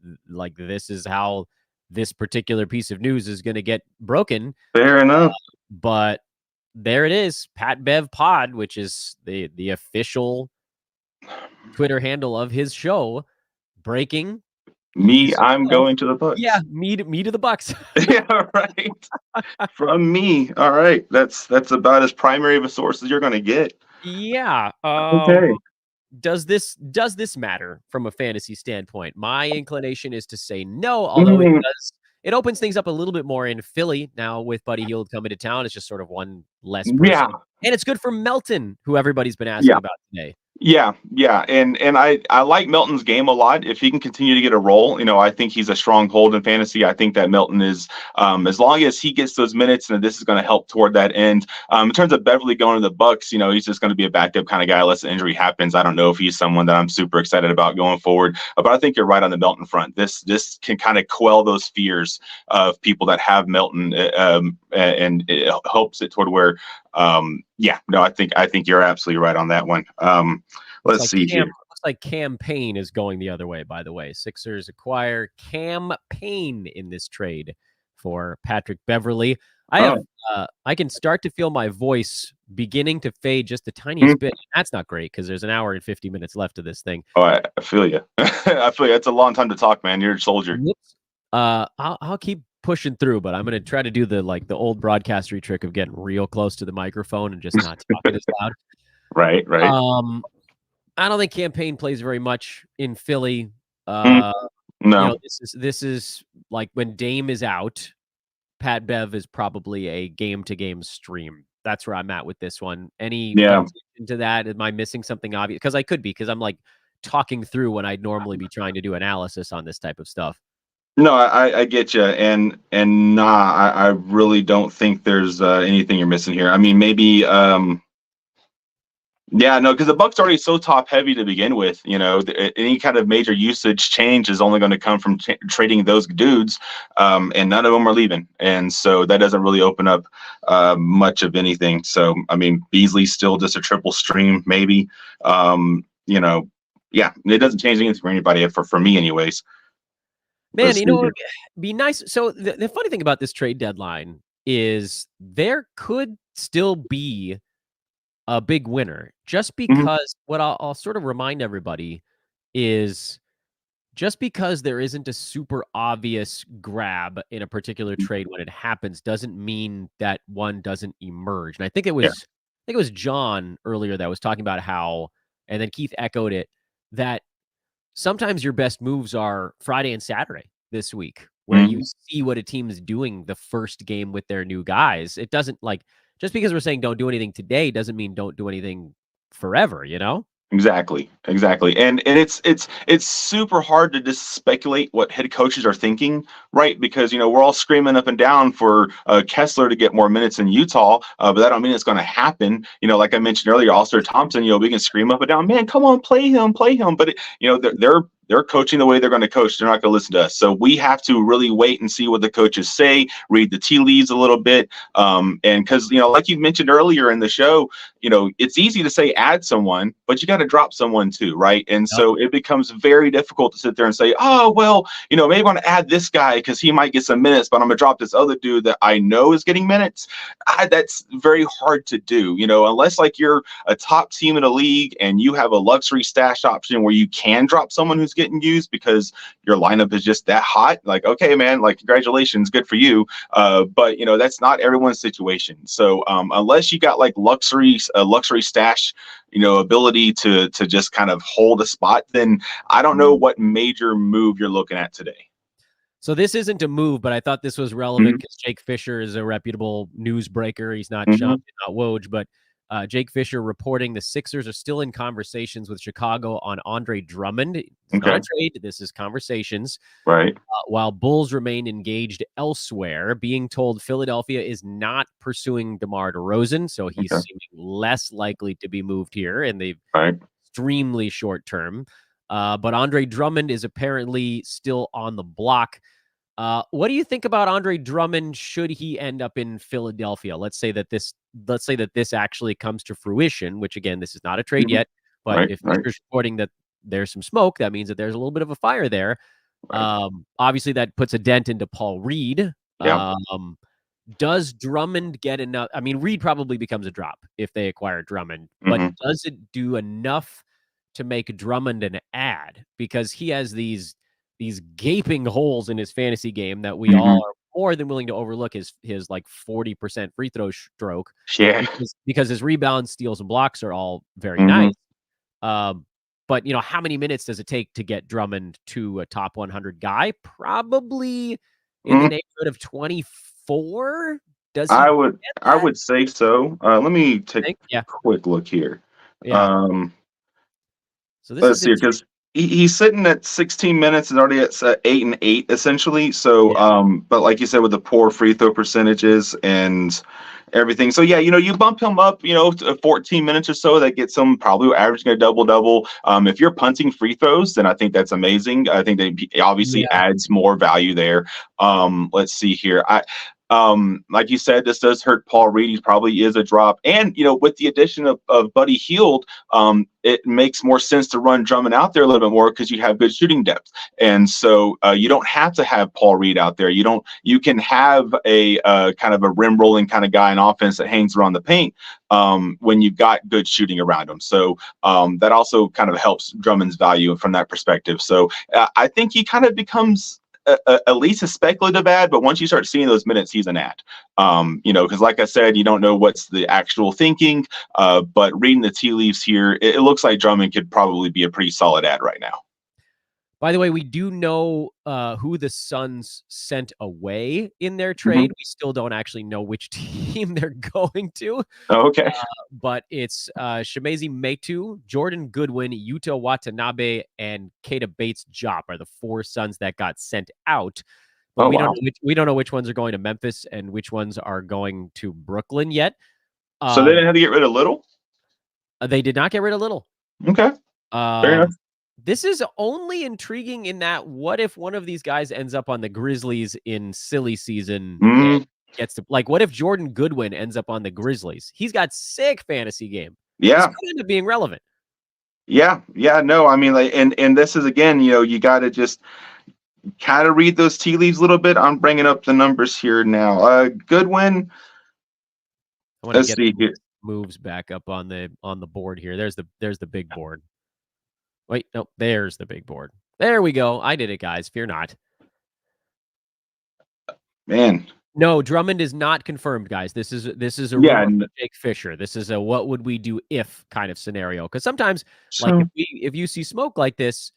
this is how this particular piece of news is going to get broken. Fair enough. But there it is, Pat Bev Pod, which is the official Twitter handle of his show, breaking. I'm going to the Bucks. Yeah, me to the Bucks. Yeah, right. From me. All right. That's about as primary of a source as you're going to get. Yeah. Okay. Does this matter from a fantasy standpoint? My inclination is to say no, although it opens things up a little bit more in Philly now with Buddy Hield coming to town. It's just sort of one less person. Yeah. And it's good for Melton, who everybody's been asking about today. Yeah. And I like Melton's game a lot. If he can continue to get a role, I think he's a stronghold in fantasy. I think that Melton is, as long as he gets those minutes, and this is going to help toward that end. In terms of Beverly going to the Bucks, he's just going to be a backup kind of guy unless the injury happens. I don't know if he's someone that I'm super excited about going forward, but I think you're right on the Melton front. This can kind of quell those fears of people that have Melton, and it helps it toward where, I think you're absolutely right on that one. Let's see here. Looks like Cam Payne is going the other way, by the way. Sixers acquire Cam Payne in this trade for Patrick Beverly. I can start to feel my voice beginning to fade just the tiniest bit. That's not great because there's an hour and 50 minutes left of this thing. Oh, I feel you. I feel you. It's a long time to talk, man. You're a soldier. I'll keep pushing through, but I'm going to try to do the old broadcastery trick of getting real close to the microphone and just not talking as loud. Right. I don't think Cam Payne plays very much in Philly. No. This is like when Dame is out, Pat Bev is probably a game-to-game stream. That's where I'm at with this one. Any into that? Am I missing something obvious? Because I could be, because I'm talking through when I'd normally be trying to do analysis on this type of stuff. No, I get you, and I really don't think there's anything you're missing here. I mean, maybe, because the Bucks are already so top heavy to begin with. Any kind of major usage change is only going to come from trading those dudes, and none of them are leaving, and so that doesn't really open up much of anything. So, I mean, Beasley's still just a triple stream, maybe. It doesn't change anything for anybody, for me, anyways. Man, it'd be nice. So the funny thing about this trade deadline is there could still be a big winner, just because what I'll sort of remind everybody is just because there isn't a super obvious grab in a particular trade when it happens doesn't mean that one doesn't emerge. And I think it was John earlier that was talking about how, and then Keith echoed it, that sometimes your best moves are Friday and Saturday this week, where you see what a team is doing the first game with their new guys. It doesn't just because we're saying don't do anything today doesn't mean don't do anything forever, you know? Exactly. And it's super hard to just speculate what head coaches are thinking, right? Because we're all screaming up and down for Kessler to get more minutes in Utah, but that don't mean it's going to happen. Like I mentioned earlier, All-Star Thompson, we can scream up and down, man, come on, play him, but they're coaching the way they're going to coach. They're not going to listen to us. So we have to really wait and see what the coaches say, read the tea leaves a little bit. And because, like you mentioned earlier in the show, it's easy to say add someone, but you got to drop someone too, right? And so it becomes very difficult to sit there and say, oh, well, maybe I'm going to add this guy because he might get some minutes, but I'm going to drop this other dude that I know is getting minutes. That's very hard to do, unless like you're a top team in the league and you have a luxury stash option where you can drop someone who's getting used because your lineup is just that hot. Like, okay, man, like congratulations, good for you. But that's not everyone's situation. So unless you got like luxury stash, ability to just kind of hold a spot, then I don't know what major move you're looking at today. So this isn't a move, but I thought this was relevant because Jake Fisher is a reputable newsbreaker. He's not Sean, not Woj, but Jake Fisher reporting the Sixers are still in conversations with Chicago on Andre Drummond. It's not a trade. This is conversations. Right. While Bulls remain engaged elsewhere, being told Philadelphia is not pursuing DeMar DeRozan, so he's seeming less likely to be moved here in the extremely short term. But Andre Drummond is apparently still on the block. What do you think about Andre Drummond should he end up in Philadelphia? Let's say that this actually comes to fruition, which again, this is not a trade yet, but if you're reporting that there's some smoke, that means that there's a little bit of a fire there. Obviously that puts a dent into Paul Reed. Does Drummond get enough? I mean, Reed probably becomes a drop if they acquire Drummond, but does it do enough to make Drummond an add? Because he has these gaping holes in his fantasy game that we all are more than willing to overlook his like 40% free throw stroke. Because his rebounds, steals, and blocks are all very nice. But how many minutes does it take to get Drummond to a top 100 guy? Probably in the neighborhood of 24. I would say so. Let me take a quick look here. So this let's see, because he's sitting at 16 minutes and already at 8 and 8 essentially. So, but like you said, with the poor free throw percentages and everything. So yeah, you bump him up, to 14 minutes or so, that gets him probably averaging a double. If you're punting free throws, then I think that's amazing. I think that obviously adds more value there. Let's see here. Like you said, this does hurt Paul Reed. He probably is a drop. And, with the addition of Buddy Hield, it makes more sense to run Drummond out there a little bit more because you have good shooting depth. And so you don't have to have Paul Reed out there. You can have a kind of a rim rolling kind of guy in offense that hangs around the paint when you've got good shooting around him. So that also kind of helps Drummond's value from that perspective. So I think he kind of becomes at least a speculative ad, but once you start seeing those minutes, he's an ad. Because like I said, you don't know what's the actual thinking, but reading the tea leaves here, it looks like Drummond could probably be a pretty solid ad right now. By the way, we do know who the Suns sent away in their trade. We still don't actually know which team they're going to. Oh, okay. But it's Chimezie Metu, Jordan Goodwin, Yuta Watanabe, and Keita Bates-Diop are the 4 Suns that got sent out. But we don't know which ones are going to Memphis and which ones are going to Brooklyn yet. So they didn't have to get rid of Little? They did not get rid of Little. Okay. Fair enough. This is only intriguing in that what if one of these guys ends up on the Grizzlies in silly season and gets to, like, what if Jordan Goodwin ends up on the Grizzlies? He's got sick fantasy game. Yeah. He's going to be relevant. Yeah. No, I mean, like, and this is, again, you got to just kind of read those tea leaves a little bit. I'm bringing up the numbers here now. Goodwin. Let's see here. Moves back up on the board here. There's the big board. Wait, no, there's the big board. There we go. I did it, guys. Fear not. Man. No, Drummond is not confirmed, guys. This is a rumor from Jake Fisher. This is a what would we do if kind of scenario. Because sometimes, like if you see smoke like this,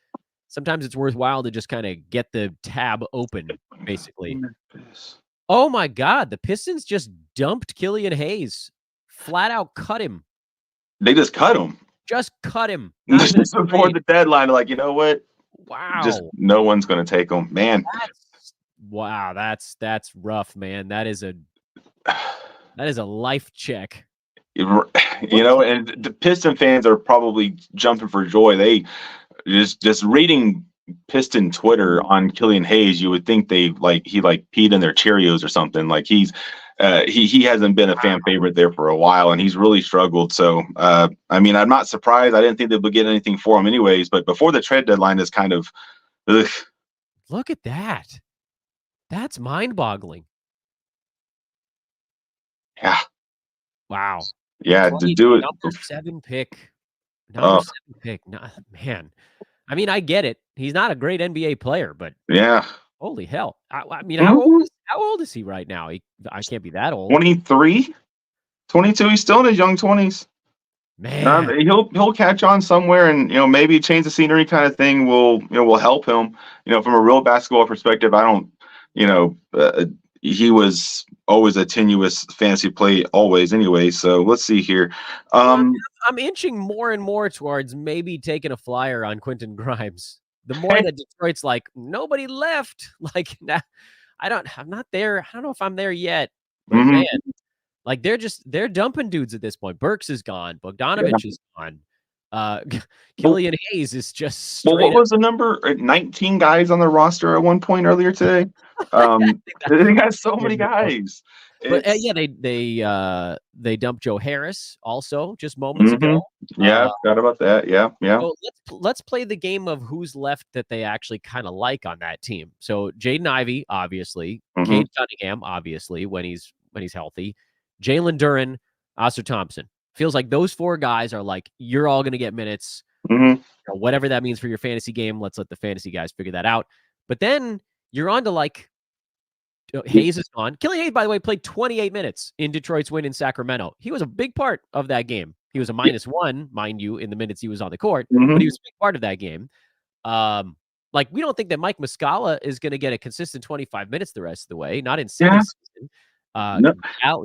sometimes it's worthwhile to just kind of get the tab open, basically. Oh my God, the Pistons just dumped Killian Hayes. Flat out cut him. They just cut him. Just cut him. Not even Just before the deadline, like, you know what? Wow. Just no one's going to take them. Man. That's rough, man. That is a life check. You know, and the Piston fans are probably jumping for joy. They just reading Piston Twitter on Killian Hayes, you would think he peed in their Cheerios or something. Like he hasn't been a fan favorite there for a while, and he's really struggled. So I mean, I'm not surprised. I didn't think they would get anything for him anyways, but before the trade deadline is kind of Look at that. That's mind-boggling. Yeah. Wow. Yeah, to do it. Number 7 pick. Number 7 pick. Man. I mean, I get it. He's not a great NBA player, but yeah. Holy hell. I mean, how old is he right now? I can't be that old. 23? 22. He's still in his young 20s. Man. He'll catch on somewhere, and maybe change the scenery kind of thing will help him. From a real basketball perspective, I don't he was always a tenuous fantasy play always anyway. So let's see here. I'm inching more and more towards maybe taking a flyer on Quentin Grimes. The more that Detroit's like, nobody left. Like, nah, I'm not there. I don't know if I'm there yet. But man, like they're dumping dudes at this point. Burks is gone. Bogdanovich is gone. Killian Hayes is just straight. Well, what was the number? 19 guys on the roster at one point earlier today. They got so many guys. But yeah, they dumped Joe Harris also just moments ago. Yeah, forgot about that. Yeah. So let's play the game of who's left that they actually kind of like on that team. So Jaden Ivey, obviously, Cade Cunningham, obviously, when he's healthy, Jalen Duren, Oscar Thompson. Feels like those 4 guys are like, you're all going to get minutes. Whatever that means for your fantasy game, let's let the fantasy guys figure that out. But then you're on to like Hayes is gone. Killian Hayes, by the way, played 28 minutes in Detroit's win in Sacramento. He was a big part of that game. He was a -1, mind you, in the minutes he was on the court, but he was a big part of that game. Like, we don't think that Mike Muscala is going to get a consistent 25 minutes the rest of the way. Not in season. No.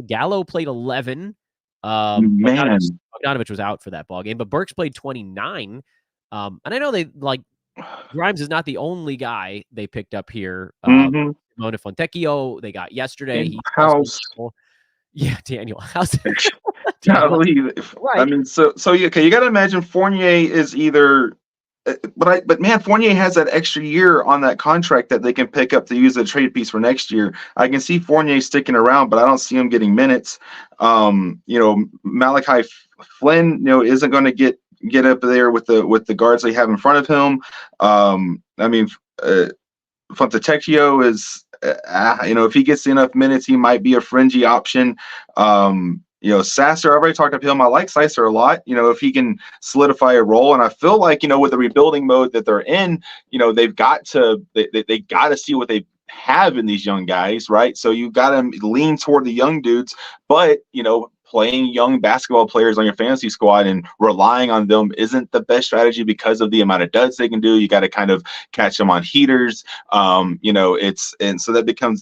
Gallo played 11. Bogdanovich was out for that ball game, but Burks played 29. And I know Grimes is not the only guy they picked up here. Mona Fontecchio, they got yesterday. Daniel House. Right. I mean, so okay, you got to imagine Fournier is either, but man, Fournier has that extra year on that contract that they can pick up to use a trade piece for next year. I can see Fournier sticking around, but I don't see him getting minutes. Malachi Flynn, isn't going to get up there with the guards they have in front of him. I mean, Fontecchio is, if he gets enough minutes, he might be a fringy option. Sasser, I already talked about him. I like Sasser a lot, if he can solidify a role. And I feel like, with the rebuilding mode that they're in, they've got to, they got to see what they have in these young guys, right? So you got to lean toward the young dudes, but, playing young basketball players on your fantasy squad and relying on them isn't the best strategy because of the amount of duds they can do. You got to kind of catch them on heaters. And so they become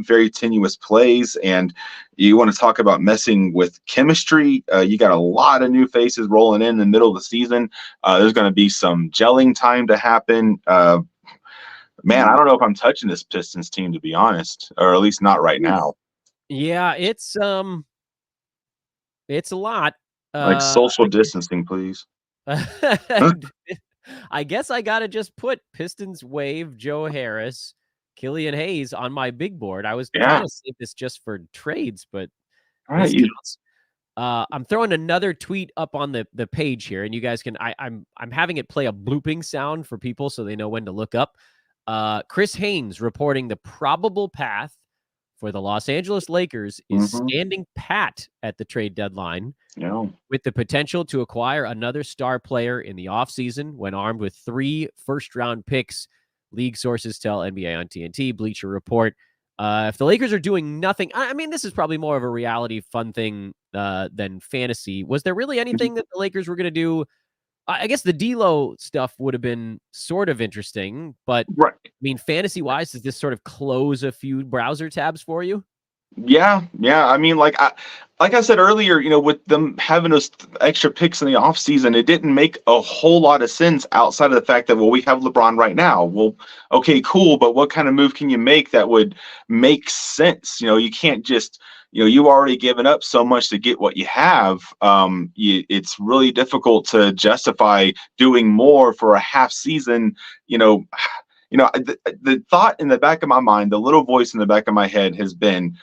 very tenuous plays. And you want to talk about messing with chemistry. You got a lot of new faces rolling in the middle of the season. There's going to be some gelling time to happen. Man, I don't know if I'm touching this Pistons team, to be honest, or at least not right now. Yeah, it's a lot. Like social distancing, please. I guess I got to just put Pistons waive Joe Harris, Killian Hayes on my big board. I was trying to save this just for trades, but this counts. I'm throwing another tweet up on the page here, and you guys can. I'm having it play a blooping sound for people so they know when to look up. Chris Haynes reporting the probable path for the Los Angeles Lakers is standing pat at the trade deadline, with the potential to acquire another star player in the offseason when armed with 3 first-round picks. League sources tell NBA on TNT. Bleacher Report. If the Lakers are doing nothing, I mean, this is probably more of a reality fun thing than fantasy. Was there really anything that the Lakers were going to do I guess the D'Lo stuff would have been sort of interesting, but Right. I mean, fantasy-wise, does this sort of close a few browser tabs for you? Yeah. I mean, like I said earlier, with them having those extra picks in the offseason, it didn't make a whole lot of sense outside of the fact that, well, we have LeBron right now. Well, okay, cool, but what kind of move can you make that would make sense? You can't just, you've already given up so much to get what you have. It's really difficult to justify doing more for a half season. The thought in the back of my mind, the little voice in the back of my head has been,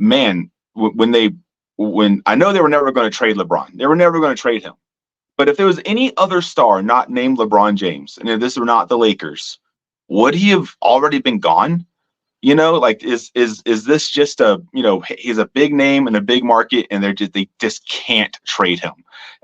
man, when I know they were never going to trade LeBron, they were never going to trade him. But if there was any other star not named LeBron James, and if this were not the Lakers, would he have already been gone? Like is this just he's a big name in a big market, and they just can't trade him.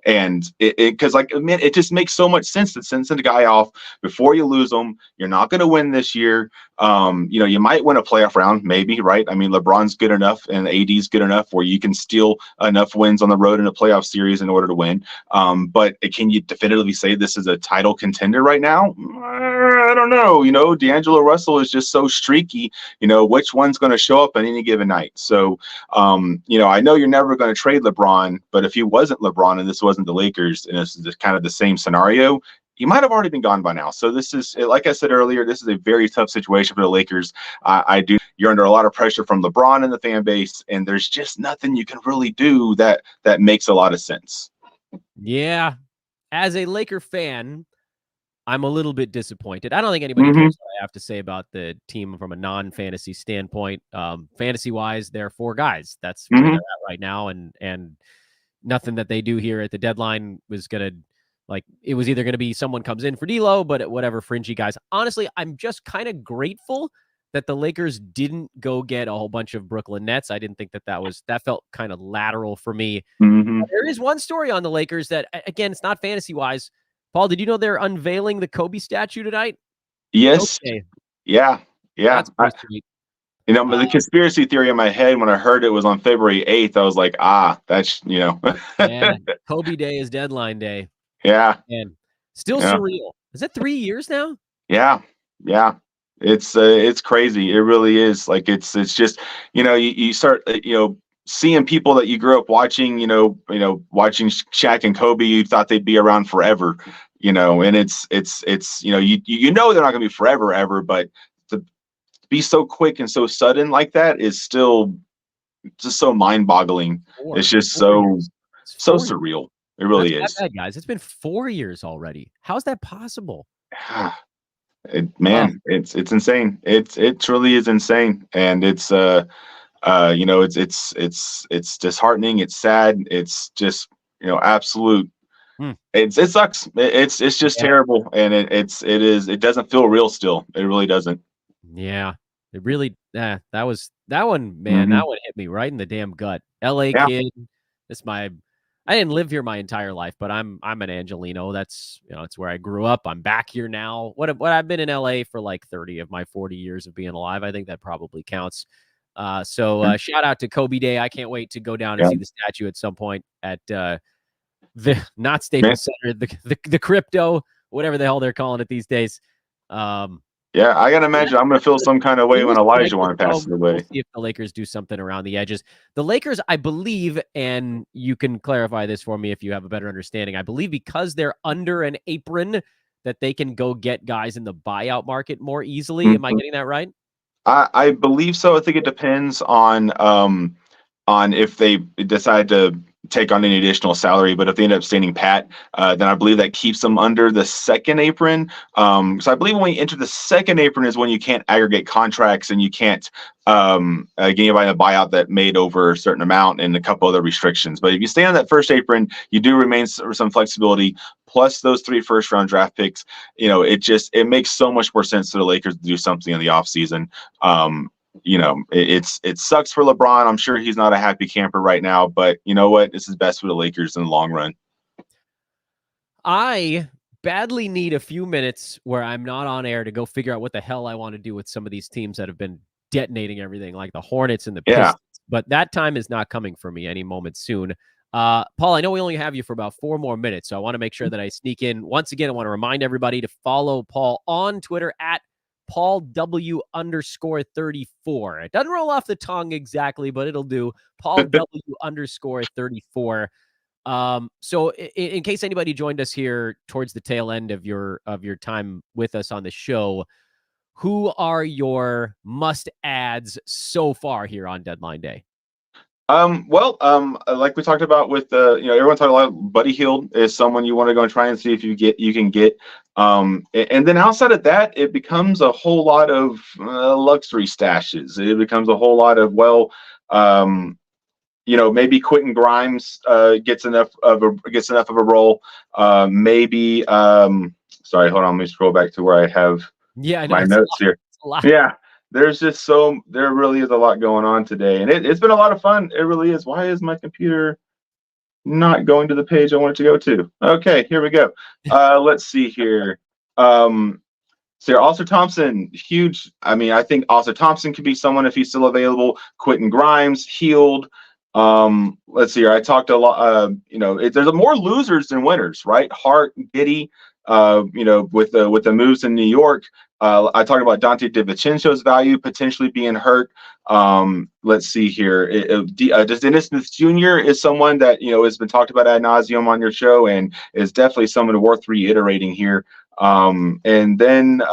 And because it just makes so much sense to send the guy off before you lose him. You're not going to win this year. You might win a playoff round, maybe, right? I mean, LeBron's good enough and AD's good enough where you can steal enough wins on the road in a playoff series in order to win. But can you definitively say this is a title contender right now? I don't know. D'Angelo Russell is just so streaky. Which one's going to show up on any given night. So, I know you're never going to trade LeBron, but if he wasn't LeBron and this wasn't the Lakers, and this is kind of the same scenario, he might have already been gone by now. So this is, like I said earlier, this is a very tough situation for the Lakers. You're under a lot of pressure from LeBron and the fan base, and there's just nothing you can really do that makes a lot of sense. Yeah. As a Laker fan, I'm a little bit disappointed. I don't think anybody cares what I have to say about the team from a non-fantasy standpoint. Fantasy-wise, they're four guys. That's where they're at right now, and nothing that they do here at the deadline was going to, it was either going to be someone comes in for D'Lo, but whatever, fringy guys. Honestly, I'm just kind of grateful that the Lakers didn't go get a whole bunch of Brooklyn Nets. I didn't think that felt kind of lateral for me. There is one story on the Lakers that, again, it's not fantasy-wise. Paul, did you know they're unveiling the Kobe statue tonight? Yes. Okay. Yeah. That's pretty sweet. But the conspiracy theory in my head when I heard it was on February 8th, I was like, that's, Yeah, Kobe Day is deadline day. Yeah. And still surreal. Is it 3 years now? Yeah. It's crazy. It really is. Like, it's just, you start, seeing people that you grew up watching, watching Shaq and Kobe, you thought they'd be around forever, and it's they're not going to be forever ever, but to be so quick and so sudden like that is still just so mind-boggling. It's just so surreal. It really is. Bad, guys. It's been 4 years already. How's that possible? It's insane. It truly is insane, and it's it's disheartening. It's sad. It's just absolute. It sucks. It's just terrible, and it doesn't feel real still. It really doesn't. Yeah, it really. That one, man. That one hit me right in the damn gut. LA kid. I didn't live here my entire life, but I'm an Angelino. That's it's where I grew up. I'm back here now. What I've been in LA for like 30 of my 40 years of being alive. I think that probably counts. So shout out to Kobe Day. I can't wait to go down and see the statue at some point at the not Staples Center, the crypto, whatever the hell they're calling it these days. Yeah, I gotta imagine I'm gonna feel some kind of way when Elijah Warren passes away. We'll see if the Lakers do something around the edges. The Lakers, I believe, and you can clarify this for me if you have a better understanding. I believe because they're under an apron that they can go get guys in the buyout market more easily. Am I getting that right? I believe so. I think it depends on if they decide to take on any additional salary, but if they end up standing pat, then I believe that keeps them under the second apron. So I believe when you enter the second apron is when you can't aggregate contracts and you can't get anybody a buyout that made over a certain amount and a couple other restrictions. But if you stay on that first apron, you do remain some flexibility. Plus those 3 first-round draft picks, it makes so much more sense to the Lakers to do something in the offseason. It sucks for LeBron. I'm sure he's not a happy camper right now, but you know what? This is best for the Lakers in the long run. I badly need a few minutes where I'm not on air to go figure out what the hell I want to do with some of these teams that have been detonating everything, like the Hornets and the Pistons. But that time is not coming for me any moment soon. Paul, I know we only have you for about 4 more minutes, so I want to make sure that I sneak in. Once again, I want to remind everybody to follow Paul on Twitter at PaulW_34. It doesn't roll off the tongue exactly, but it'll do. PaulW_34. So in case anybody joined us here towards the tail end of your time with us on the show, who are your must-adds so far here on deadline day? Like we talked about with everyone talking a lot. Buddy Hield is someone you want to go and try and see if you can get. And then outside of that, it becomes a whole lot of luxury stashes. It becomes a whole lot of maybe Quentin Grimes gets enough of a role. Maybe sorry, hold on, let me scroll back to where I have my notes here. Yeah. There really is a lot going on today, and it's been a lot of fun. It really is. Why is my computer not going to the page I want it to go to? Okay, here we go. Let's see here. So Austin Thompson, huge. I mean, I think Austin Thompson could be someone if he's still available. Quentin Grimes, Hield. Let's see here. I talked a lot. There's more losers than winners, right? Hart, Giddey. With the moves in New York. I talked about Dante DiVincenzo's value potentially being hurt. Let's see here. Dennis Smith Jr. is someone that has been talked about ad nauseum on your show, and is definitely someone worth reiterating here. And then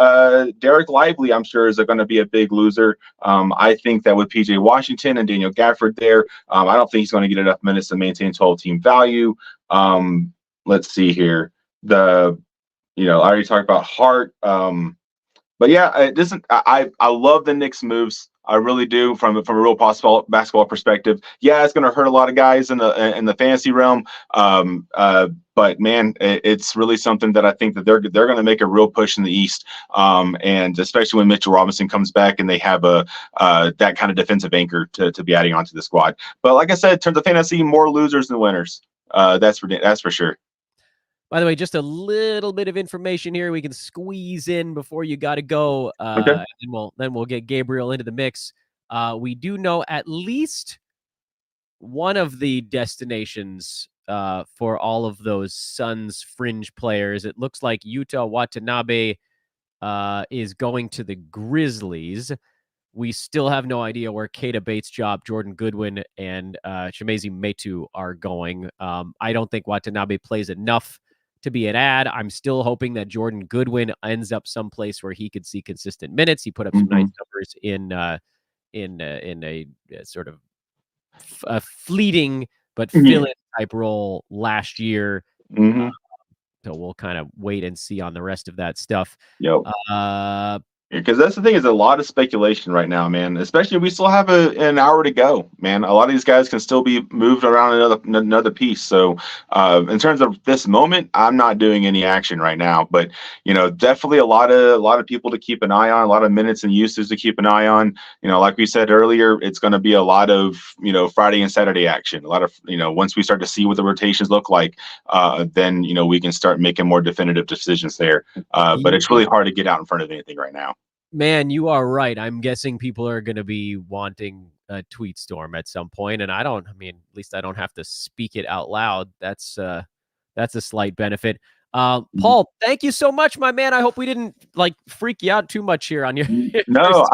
Derek Lively, I'm sure, is going to be a big loser. I think that with PJ Washington and Daniel Gafford there, I don't think he's going to get enough minutes to maintain 12-team value. Let's see here. I already talked about Hart. But yeah, I love the Knicks moves. I really do from a real basketball perspective. Yeah, it's going to hurt a lot of guys in the fantasy realm. But man, it's really something that I think that they're going to make a real push in the East. And especially when Mitchell Robinson comes back and they have that kind of defensive anchor to be adding onto the squad. But like I said, in terms of fantasy, more losers than winners. That's for sure. By the way, just a little bit of information here we can squeeze in before you got to go. Okay. And then we'll get Gabriel into the mix. We do know at least one of the destinations for all of those Suns fringe players. It looks like Yuta Watanabe is going to the Grizzlies. We still have no idea where Keita Bates-Diop, Jordan Goodwin, and Chimezie Metu are going. I don't think Watanabe plays enough to be an ad. I'm still hoping that Jordan Goodwin ends up someplace where he could see consistent minutes. He put up some nice numbers in a sort of a fleeting but fill-in type role last year. Mm-hmm. So we'll kind of wait and see on the rest of that stuff. Yep. Because that's the thing, is a lot of speculation right now, man. Especially we still have an hour to go, man. A lot of these guys can still be moved around another piece. So in terms of this moment, I'm not doing any action right now. But definitely a lot of people to keep an eye on, a lot of minutes and uses to keep an eye on. Like we said earlier, it's going to be a lot of Friday and Saturday action. A lot of once we start to see what the rotations look like, then we can start making more definitive decisions there. But it's really hard to get out in front of anything right now. Man, you are right. I'm guessing people are going to be wanting a tweet storm at some point, and at least I don't have to speak it out loud. That's a slight benefit. Paul, thank you so much, my man. I hope we didn't freak you out too much here on your. No,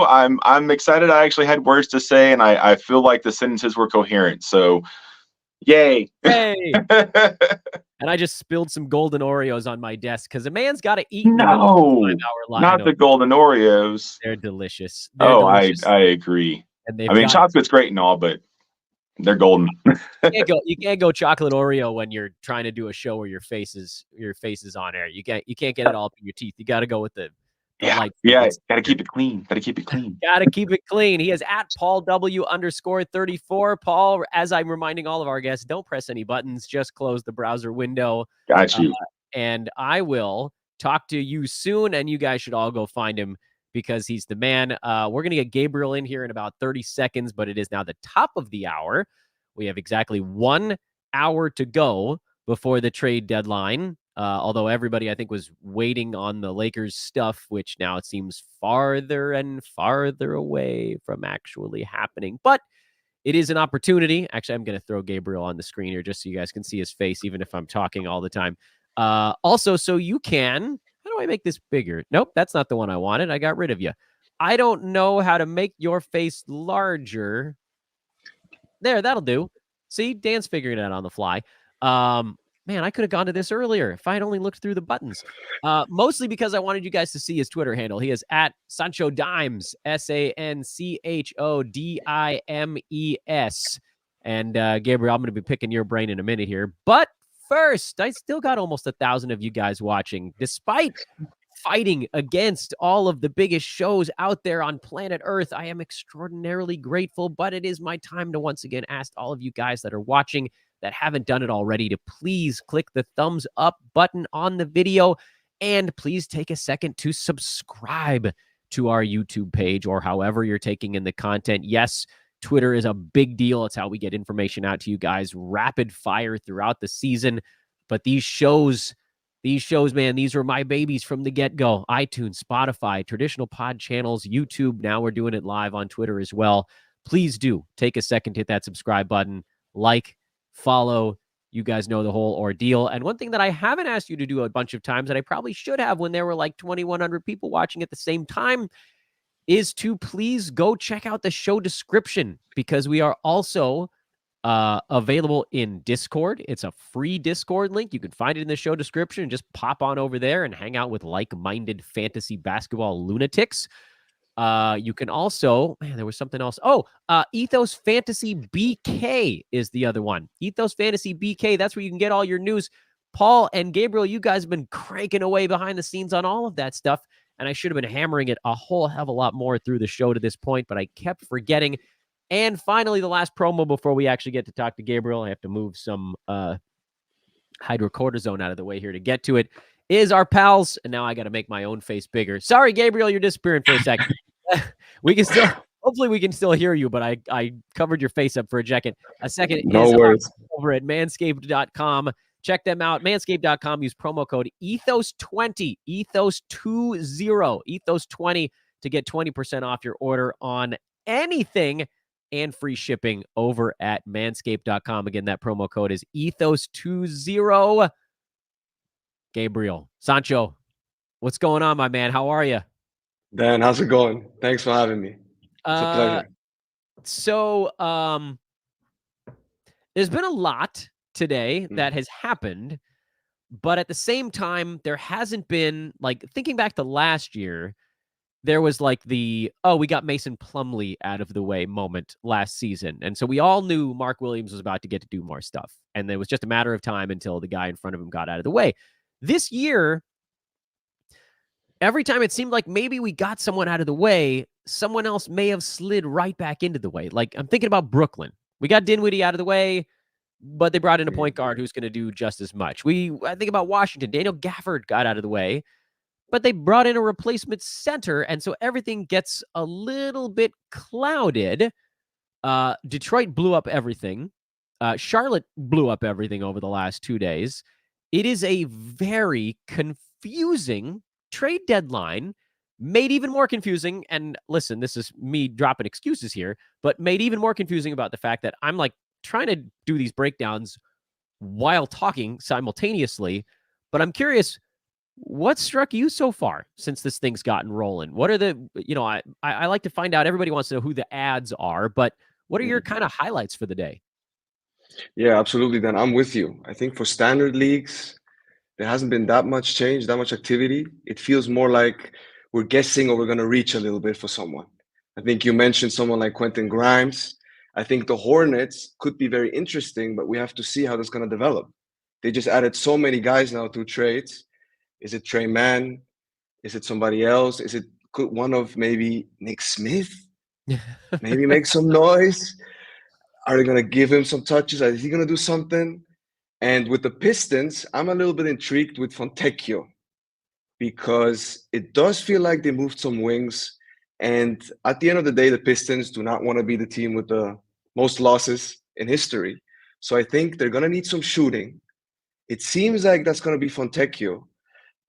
I'm excited. I actually had words to say, and I feel like the sentences were coherent. So, yay! Hey. And I just spilled some golden Oreos on my desk because a man's got to eat. No, not the golden Oreos. They're delicious. Delicious. I agree. And chocolate's great and all, but they're golden. You can't go chocolate Oreo when you're trying to do a show where your face is on air. You can't get it all up in your teeth. You got to go with the light. Yeah. Got to keep it clean. Got to keep it clean. He is at PaulW_34. Paul, as I'm reminding all of our guests, don't press any buttons. Just close the browser window. Got you. And I will talk to you soon. And you guys should all go find him because he's the man. We're going to get Gabriel in here in about 30 seconds, but it is now the top of the hour. We have exactly 1 hour to go before the trade deadline. Although everybody, I think, was waiting on the Lakers stuff, which now it seems farther and farther away from actually happening. But it is an opportunity. Actually, I'm going to throw Gabriel on the screen here just so you guys can see his face, even if I'm talking all the time. Also, so you can, how do I make this bigger? Nope, that's not the one I wanted. I got rid of you. I don't know how to make your face larger. There, that'll do. See, Dan's figuring it out on the fly. Man, I could have gone to this earlier if I had only looked through the buttons. Mostly because I wanted you guys to see his Twitter handle. He is at Sancho Dimes, SanchoDimes. And Gabriel, I'm going to be picking your brain in a minute here. But first, I still got almost 1,000 of you guys watching, despite fighting against all of the biggest shows out there on planet Earth. I am extraordinarily grateful, but it is my time to once again ask all of you guys that are watching that haven't done it already to please click the thumbs up button on the video, and please take a second to subscribe to our YouTube page or however you're taking in the content. Yes, Twitter is a big deal. It's how we get information out to you guys rapid fire throughout the season. But these shows, man, these are my babies from the get-go. iTunes, Spotify, traditional pod channels, YouTube. Now we're doing it live on Twitter as well. Please do take a second to hit that subscribe button, like, follow. You guys know the whole ordeal. And one thing that I haven't asked you to do a bunch of times that I probably should have when there were like 2,100 people watching at the same time is to please go check out the show description, because we are also available in Discord. It's a free Discord link. You can find it in the show description. Just pop on over there and hang out with like-minded fantasy basketball lunatics. You can also, man, there was something else. Ethos Fantasy BK is the other one. Ethos Fantasy BK, that's where you can get all your news. Paul and Gabriel, you guys have been cranking away behind the scenes on all of that stuff, and I should have been hammering it a whole hell of a lot more through the show to this point, but I kept forgetting. And finally, the last promo before we actually get to talk to Gabriel, I have to move some hydrocortisone out of the way here to get to it, is our pals, and now I got to make my own face bigger. Sorry, Gabriel, you're disappearing for a second. We can still, hopefully we can still hear you, but I covered your face up for a second. No worries. Over at manscaped.com. Check them out. Manscaped.com. Use promo code ETHOS20, ETHOS20, ETHOS20 to get 20% off your order on anything and free shipping over at manscaped.com. Again, that promo code is ETHOS20. Gabriel, Sancho, what's going on, my man? How are you? Dan, how's it going? Thanks for having me. It's a pleasure. So, there's been a lot today that has happened, but at the same time, there hasn't been, like, thinking back to last year, there was like we got Mason Plumlee out of the way moment last season. And so we all knew Mark Williams was about to get to do more stuff. And it was just a matter of time until the guy in front of him got out of the way. This year, every time it seemed like maybe we got someone out of the way, someone else may have slid right back into the way. Like, I'm thinking about Brooklyn. We got Dinwiddie out of the way, but they brought in a point guard who's going to do just as much. I think about Washington. Daniel Gafford got out of the way, but they brought in a replacement center, and so everything gets a little bit clouded. Detroit blew up everything. Charlotte blew up everything over the last 2 days. It is a very confusing trade deadline, made even more confusing. And listen, this is me dropping excuses here, but made even more confusing about the fact that I'm like trying to do these breakdowns while talking simultaneously. But I'm curious, what struck you so far since this thing's gotten rolling? What are the, I like to find out, everybody wants to know who the ads are, but what are your kind of highlights for the day? Yeah, absolutely, Dan. I'm with you. I think for standard leagues, there hasn't been that much change, that much activity. It feels more like we're guessing or we're going to reach a little bit for someone. I think you mentioned someone like Quentin Grimes. I think the Hornets could be very interesting, but we have to see how that's going to develop. They just added so many guys now through trades. Is it Trey Mann? Is it somebody else? Could one of maybe Nick Smith maybe make some noise? Are they going to give him some touches? Is he going to do something? And with the Pistons, I'm a little bit intrigued with Fontecchio because it does feel like they moved some wings. And at the end of the day, the Pistons do not want to be the team with the most losses in history. So I think they're going to need some shooting. It seems like that's going to be Fontecchio.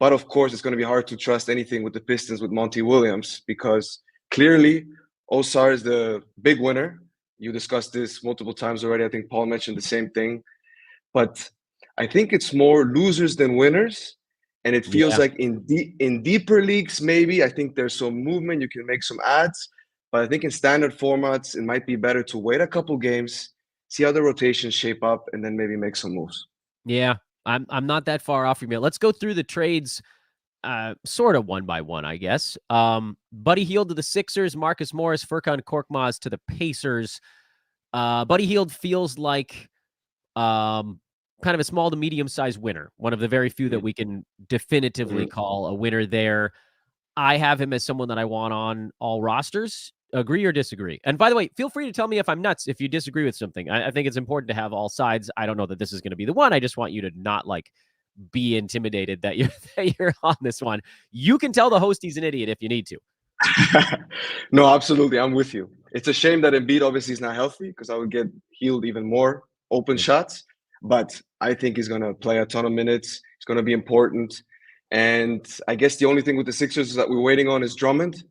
But of course, it's going to be hard to trust anything with the Pistons with Monty Williams because clearly Osar is the big winner. You discussed this multiple times already. I think Paul mentioned the same thing. But I think it's more losers than winners. And it feels Yeah. like in deeper leagues, maybe, I think there's some movement. You can make some ads. But I think in standard formats, it might be better to wait a couple games, see how the rotations shape up, and then maybe make some moves. Yeah, I'm not that far off from you. Let's go through the trades sort of one by one, I guess. Buddy Hield to the Sixers, Marcus Morris, Furkan Korkmaz to the Pacers. Buddy Hield feels like kind of a small to medium-sized winner, one of the very few that we can definitively call a winner there. I have him as someone that I want on all rosters. Agree or disagree? And by the way, feel free to tell me if I'm nuts, if you disagree with something. I think it's important to have all sides. I don't know that this is going to be the one. I just want you to not be intimidated that you're on this one. You can tell the host he's an idiot if you need to. No, absolutely. I'm with you. It's a shame that Embiid obviously is not healthy because I would get Healed even more open shots. But I think he's going to play a ton of minutes. It's going to be important. And I guess the only thing with the Sixers is that we're waiting on is Drummond.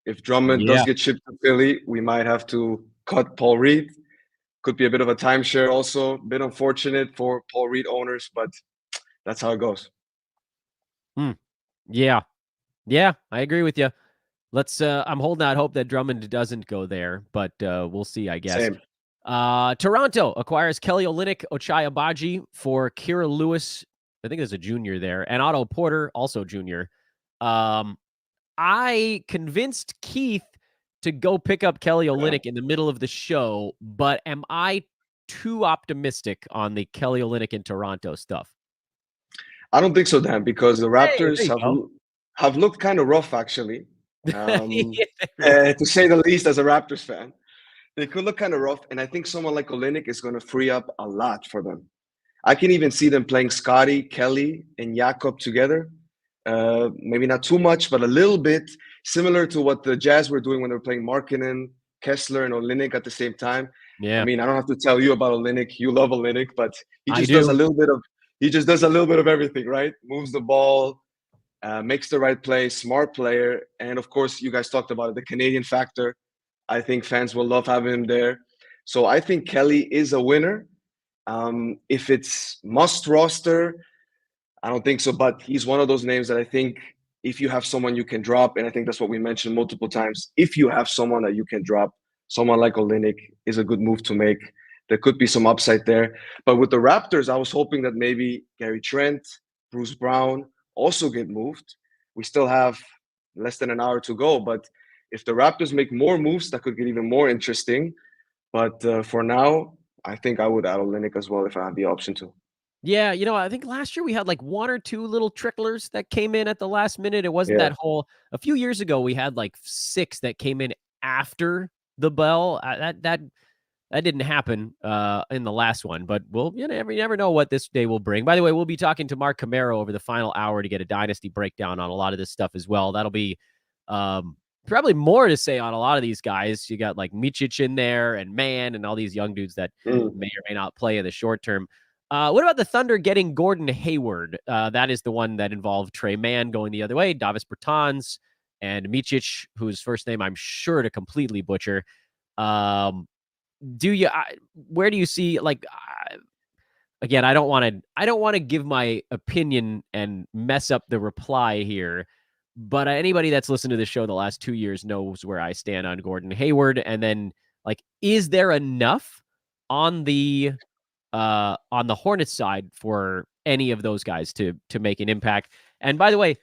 If Drummond does get shipped to Philly, we might have to cut Paul Reed. Could be a bit of a timeshare also. A bit unfortunate for Paul Reed owners, but that's how it goes. Yeah, I agree with you. Let's. I'm holding out hope that Drummond doesn't go there, but we'll see, I guess. Same. Toronto acquires Kelly Olynyk, Ochai Agbaji for Kira Lewis. I think there's a junior there, and Otto Porter, also junior. I convinced Keith to go pick up Kelly Olynyk in the middle of the show, but am I too optimistic on the Kelly Olynyk in Toronto stuff? I don't think so, Dan, because the Raptors have looked kind of rough, actually, to say the least, as a Raptors fan. They could look kind of rough, and I think someone like Olynyk is going to free up a lot for them. I can even see them playing Scotty, Kelly, and Jakob together. Maybe not too much, but a little bit, similar to what the Jazz were doing when they were playing Markkanen, Kessler, and Olynyk at the same time. Yeah. I mean, I don't have to tell you about Olynyk. You love Olynyk, but he just does a little bit of everything, right? Moves the ball, makes the right play, smart player. And of course, you guys talked about it, the Canadian factor. I think fans will love having him there. So I think Kelly is a winner. If it's must roster, I don't think so, but he's one of those names that I think if you have someone you can drop, and I think that's what we mentioned multiple times, if you have someone that you can drop, someone like Olynyk is a good move to make. There could be some upside there. But with the Raptors, I was hoping that maybe Gary Trent, Bruce Brown also get moved. We still have less than an hour to go, but if the Raptors make more moves, that could get even more interesting. But for now, I think I would add Olynyk as well if I had the option to. Yeah, I think last year we had like one or two little tricklers that came in at the last minute. It wasn't that whole. A few years ago, we had like 6 that came in after the bell. That didn't happen in the last one, but you never know what this day will bring. By the way, we'll be talking to Mark Camaro over the final hour to get a Dynasty breakdown on a lot of this stuff as well. That'll be probably more to say on a lot of these guys. You got like Micic in there and Mann and all these young dudes that may or may not play in the short term. What about the Thunder getting Gordon Hayward? That is the one that involved Trey Mann going the other way, Davis Bertans, and Micic, whose first name I'm sure to completely butcher. Where do you see, like, again, I don't want to give my opinion and mess up the reply here, but anybody that's listened to the show the last 2 years knows where I stand on Gordon Hayward. And then, like, is there enough on the Hornets side for any of those guys to make an impact? And by the way,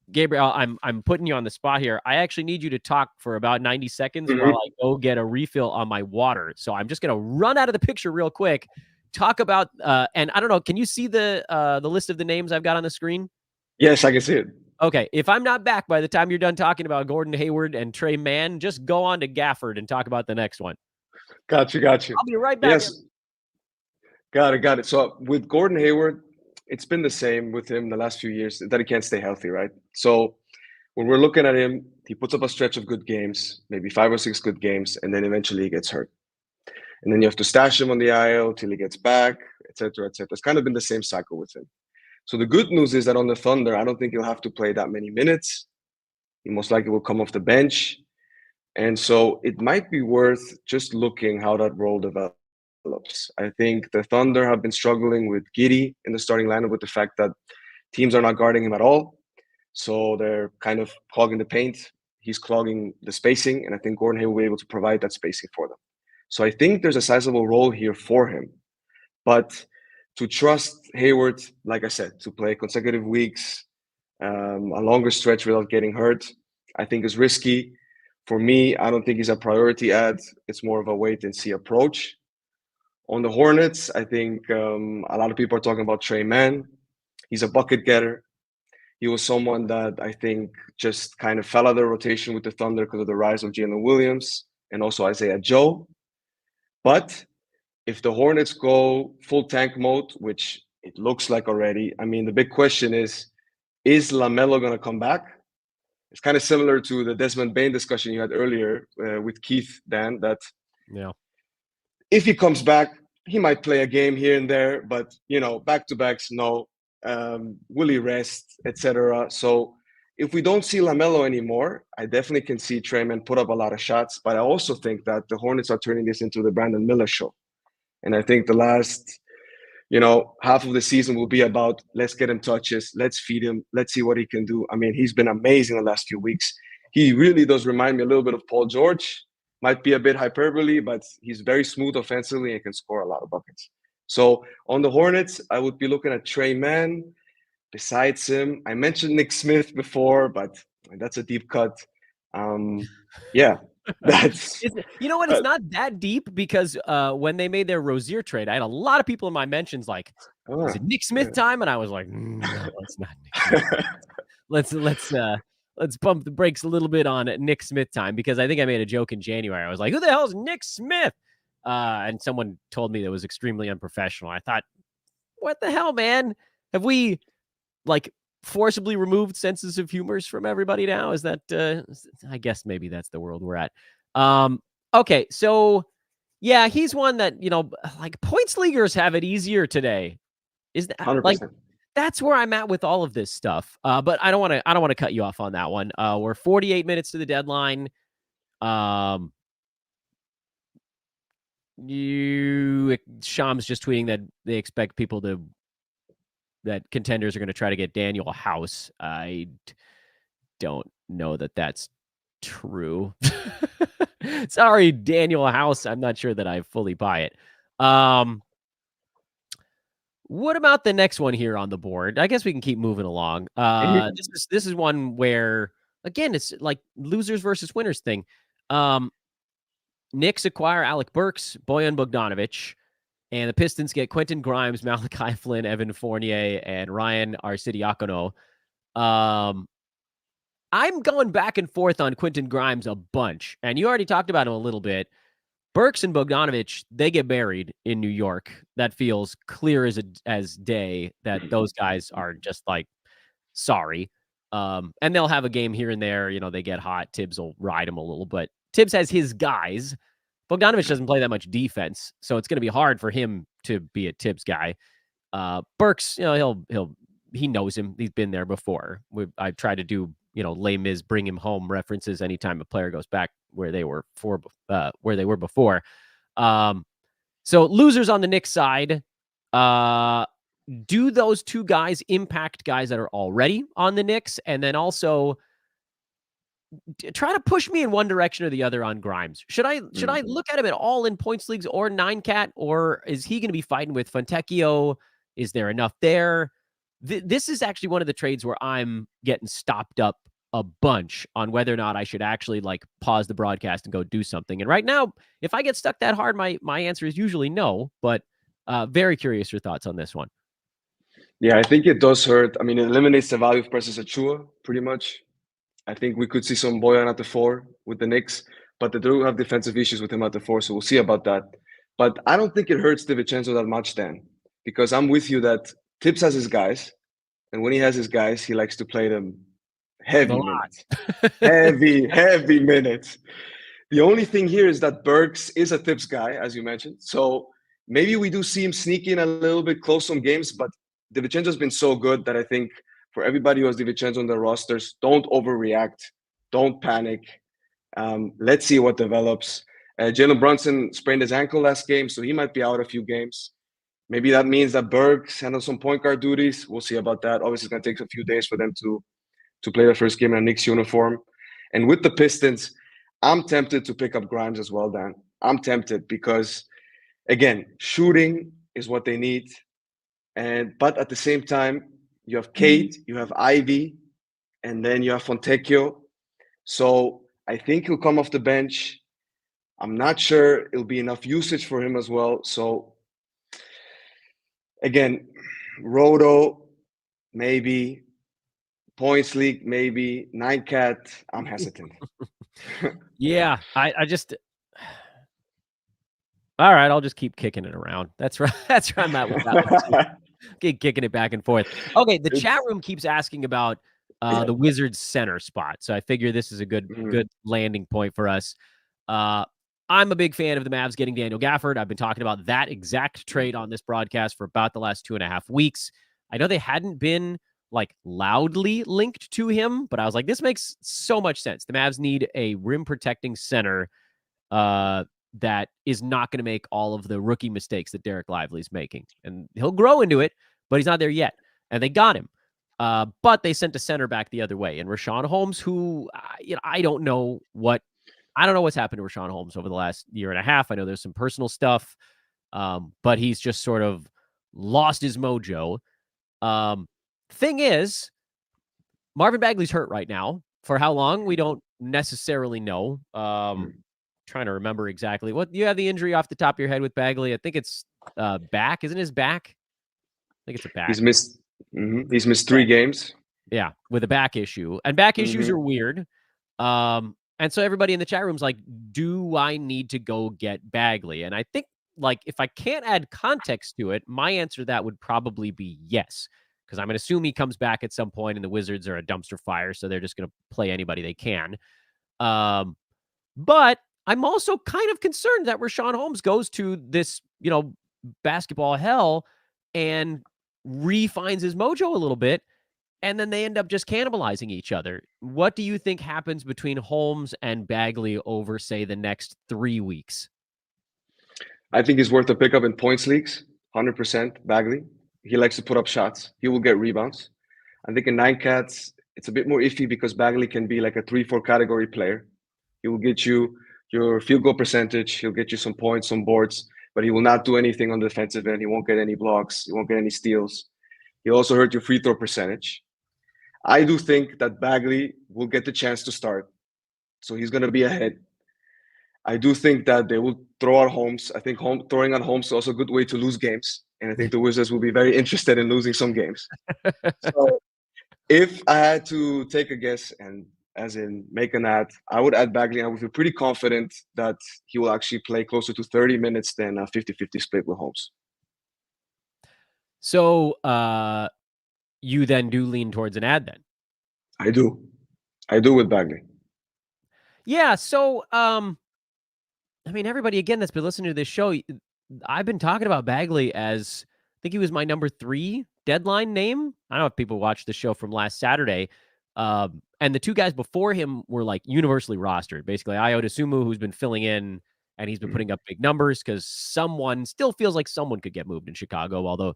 Gabriel, I'm putting you on the spot here. I actually need you to talk for about 90 seconds while I go get a refill on my water. So I'm just going to run out of the picture real quick. Talk about, and I don't know, can you see the list of the names I've got on the screen? Yes, I can see it. Okay. If I'm not back by the time you're done talking about Gordon Hayward and Trey Mann, just go on to Gafford and talk about the next one. Got you. I'll be right back. Yes. Got it. So with Gordon Hayward, it's been the same with him the last few years that he can't stay healthy, right? So when we're looking at him, he puts up a stretch of good games, maybe 5 or 6 good games, and then eventually he gets hurt. And then you have to stash him on the IL till he gets back, et cetera, et cetera. It's kind of been the same cycle with him. So the good news is that on the Thunder, I don't think he'll have to play that many minutes. He most likely will come off the bench. And so it might be worth just looking how that role develops. I think the Thunder have been struggling with Giddey in the starting lineup with the fact that teams are not guarding him at all. So they're kind of clogging the paint. He's clogging the spacing, and I think Gordon Hayward will be able to provide that spacing for them. So I think there's a sizable role here for him. But to trust Hayward, like I said, to play consecutive weeks, a longer stretch without getting hurt, I think is risky. For me, I don't think he's a priority ad. It's more of a wait and see approach. On the Hornets, I think a lot of people are talking about Trey Mann. He's a bucket getter. He was someone that I think just kind of fell out of the rotation with the Thunder because of the rise of Jalen Williams and also Isaiah Joe. But if the Hornets go full tank mode, which it looks like already, I mean, the big question is LaMelo going to come back? It's kind of similar to the Desmond Bane discussion you had earlier with Keith, Dan, that if he comes back, he might play a game here and there, but, back-to-backs, no. Will he rest, etc.? So if we don't see LaMelo anymore, I definitely can see Trey Mann put up a lot of shots, but I also think that the Hornets are turning this into the Brandon Miller show. And I think the last, half of the season will be about let's get him touches, let's feed him, let's see what he can do. I mean, he's been amazing the last few weeks. He really does remind me a little bit of Paul George. Might be a bit hyperbole, but he's very smooth offensively and can score a lot of buckets. So on the Hornets, I would be looking at Trey Mann. Besides him, I mentioned Nick Smith before, but that's a deep cut. That's you know what? It's not that deep because when they made their Rozier trade, I had a lot of people in my mentions like, "Is it Nick Smith time?" And I was like, "No, it's not Nick Smith." Let's pump the brakes a little bit on Nick Smith time because I think I made a joke in January. I was like, "Who the hell is Nick Smith?" And someone told me that was extremely unprofessional. I thought, "What the hell, man? Have we forcibly removed senses of humors from everybody now? Is that I guess maybe that's the world we're at." Okay, so yeah, he's one that, points leaguers have it easier today. Is that 100%. That's where I'm at with all of this stuff. But I don't want to cut you off on that one. We're 48 minutes to the deadline. Sham's just tweeting that they expect that contenders are going to try to get Daniel House. I don't know that that's true. Sorry, Daniel House. I'm not sure that I fully buy it. What about the next one here on the board? I guess we can keep moving along. This is one where, again, it's like losers versus winners thing. Knicks acquire Alec Burks, Bojan Bogdanovic, and the Pistons get Quentin Grimes, Malachi Flynn, Evan Fournier, and Ryan Arcidiacono. I'm going back and forth on Quentin Grimes a bunch, and you already talked about him a little bit. Burks and Bogdanovic, they get buried in New York. That feels clear as day that those guys are just sorry. And they'll have a game here and there. They get hot. Tibbs will ride them a little, but Tibbs has his guys. Bogdanovic doesn't play that much defense, so it's going to be hard for him to be a Tibbs guy. Burks, he knows him. He's been there before. I've tried to do, Les Mis, bring him home references anytime a player goes back where they were before. So losers on the Knicks side, do those two guys impact guys that are already on the Knicks? And then also try to push me in one direction or the other on Grimes. Should I look at him at all in points leagues or 9-cat, or is he going to be fighting with Fontecchio? Is there enough there? This is actually one of the trades where I'm getting stopped up a bunch on whether or not I should actually pause the broadcast and go do something. And right now, if I get stuck that hard, my answer is usually no, but very curious your thoughts on this one. Yeah, I think it does hurt. I mean, it eliminates the value of Precious Achua pretty much. I think we could see some Bojan at the 4 with the Knicks, but they do have defensive issues with him at the 4, so we'll see about that. But I don't think it hurts DiVincenzo that much, Dan, because I'm with you that Tibbs has his guys, and when he has his guys, he likes to play them heavy minutes. heavy minutes. The only thing here is that Burks is a Tibbs guy, as you mentioned, so maybe we do see him sneak in a little bit close some games, but DiVincenzo's been so good that I think for everybody who has DiVincenzo on their rosters, don't overreact, don't panic. Let's see what develops. Jalen Brunson sprained his ankle last game, so he might be out a few games. Maybe that means that Berg handles some point guard duties. We'll see about that. Obviously, it's going to take a few days for them to play their first game in a Knicks uniform. And with the Pistons, I'm tempted to pick up Grimes as well, Dan. I'm tempted because, again, shooting is what they need. But at the same time, you have Kate, you have Ivy, and then you have Fontecchio. So I think he'll come off the bench. I'm not sure it'll be enough usage for him as well. So again, Roto, maybe. Points league, maybe. 9-cat, I'm hesitant. Yeah, I just... All right, I'll just keep kicking it around. That's right. That's where I'm at with that one. Keep kicking it back and forth. Okay, the chat room keeps asking about the Wizards center spot. So I figure this is a good landing point for us. I'm a big fan of the Mavs getting Daniel Gafford. I've been talking about that exact trade on this broadcast for about the last 2.5 weeks. I know they hadn't been like loudly linked to him, but I was like, this makes so much sense. The Mavs need a rim protecting center that is not going to make all of the rookie mistakes that Derek Lively's making. And he'll grow into it, but he's not there yet. And they got him. But they sent a center back the other way. And Rashawn Holmes, who, I don't know what's happened to Rashawn Holmes over the last year and a half. I know there's some personal stuff, but he's just sort of lost his mojo. Thing is, Marvin Bagley's hurt right now. For how long, we don't necessarily know. Trying to remember exactly what you have the injury off the top of your head with Bagley. I think it's back. Isn't his back? I think it's a back. He's missed 3 games. Yeah, with a back issue. And back issues are weird. And so everybody in the chat room's like, do I need to go get Bagley? And I think, like, if I can't add context to it, my answer to that would probably be yes. Because I'm going to assume he comes back at some point and the Wizards are a dumpster fire, so they're just going to play anybody they can. But I'm also kind of concerned that Rashawn Holmes goes to this, basketball hell and refines his mojo a little bit, and then they end up just cannibalizing each other. What do you think happens between Holmes and Bagley over, say, the next 3 weeks? I think he's worth a pickup in points leagues, 100%. Bagley. He likes to put up shots. He will get rebounds. I think in 9-cats, it's a bit more iffy because Bagley can be like a 3-4 category player. He will get you your field goal percentage. He'll get you some points, some boards, but he will not do anything on the defensive end. He won't get any blocks. He won't get any steals. He'll also hurt your free throw percentage. I do think that Bagley will get the chance to start. So he's going to be ahead. I do think that they will throw out Holmes. I think throwing out Holmes is also a good way to lose games. And I think the Wizards will be very interested in losing some games. So if I had to take a guess and as in make an ad, I would add Bagley. And I would feel pretty confident that he will actually play closer to 30 minutes than a 50-50 split with Holmes. So you then do lean towards an ad then? I do with Bagley. Yeah, so everybody again that's been listening to this show, I've been talking about Bagley as, I think he was my number 3 deadline name. I don't know if people watched the show from last Saturday. And the 2 guys before him were like universally rostered. Basically, Ayo Dosunmu, who's been filling in, and he's been putting up big numbers because someone still feels like someone could get moved in Chicago, although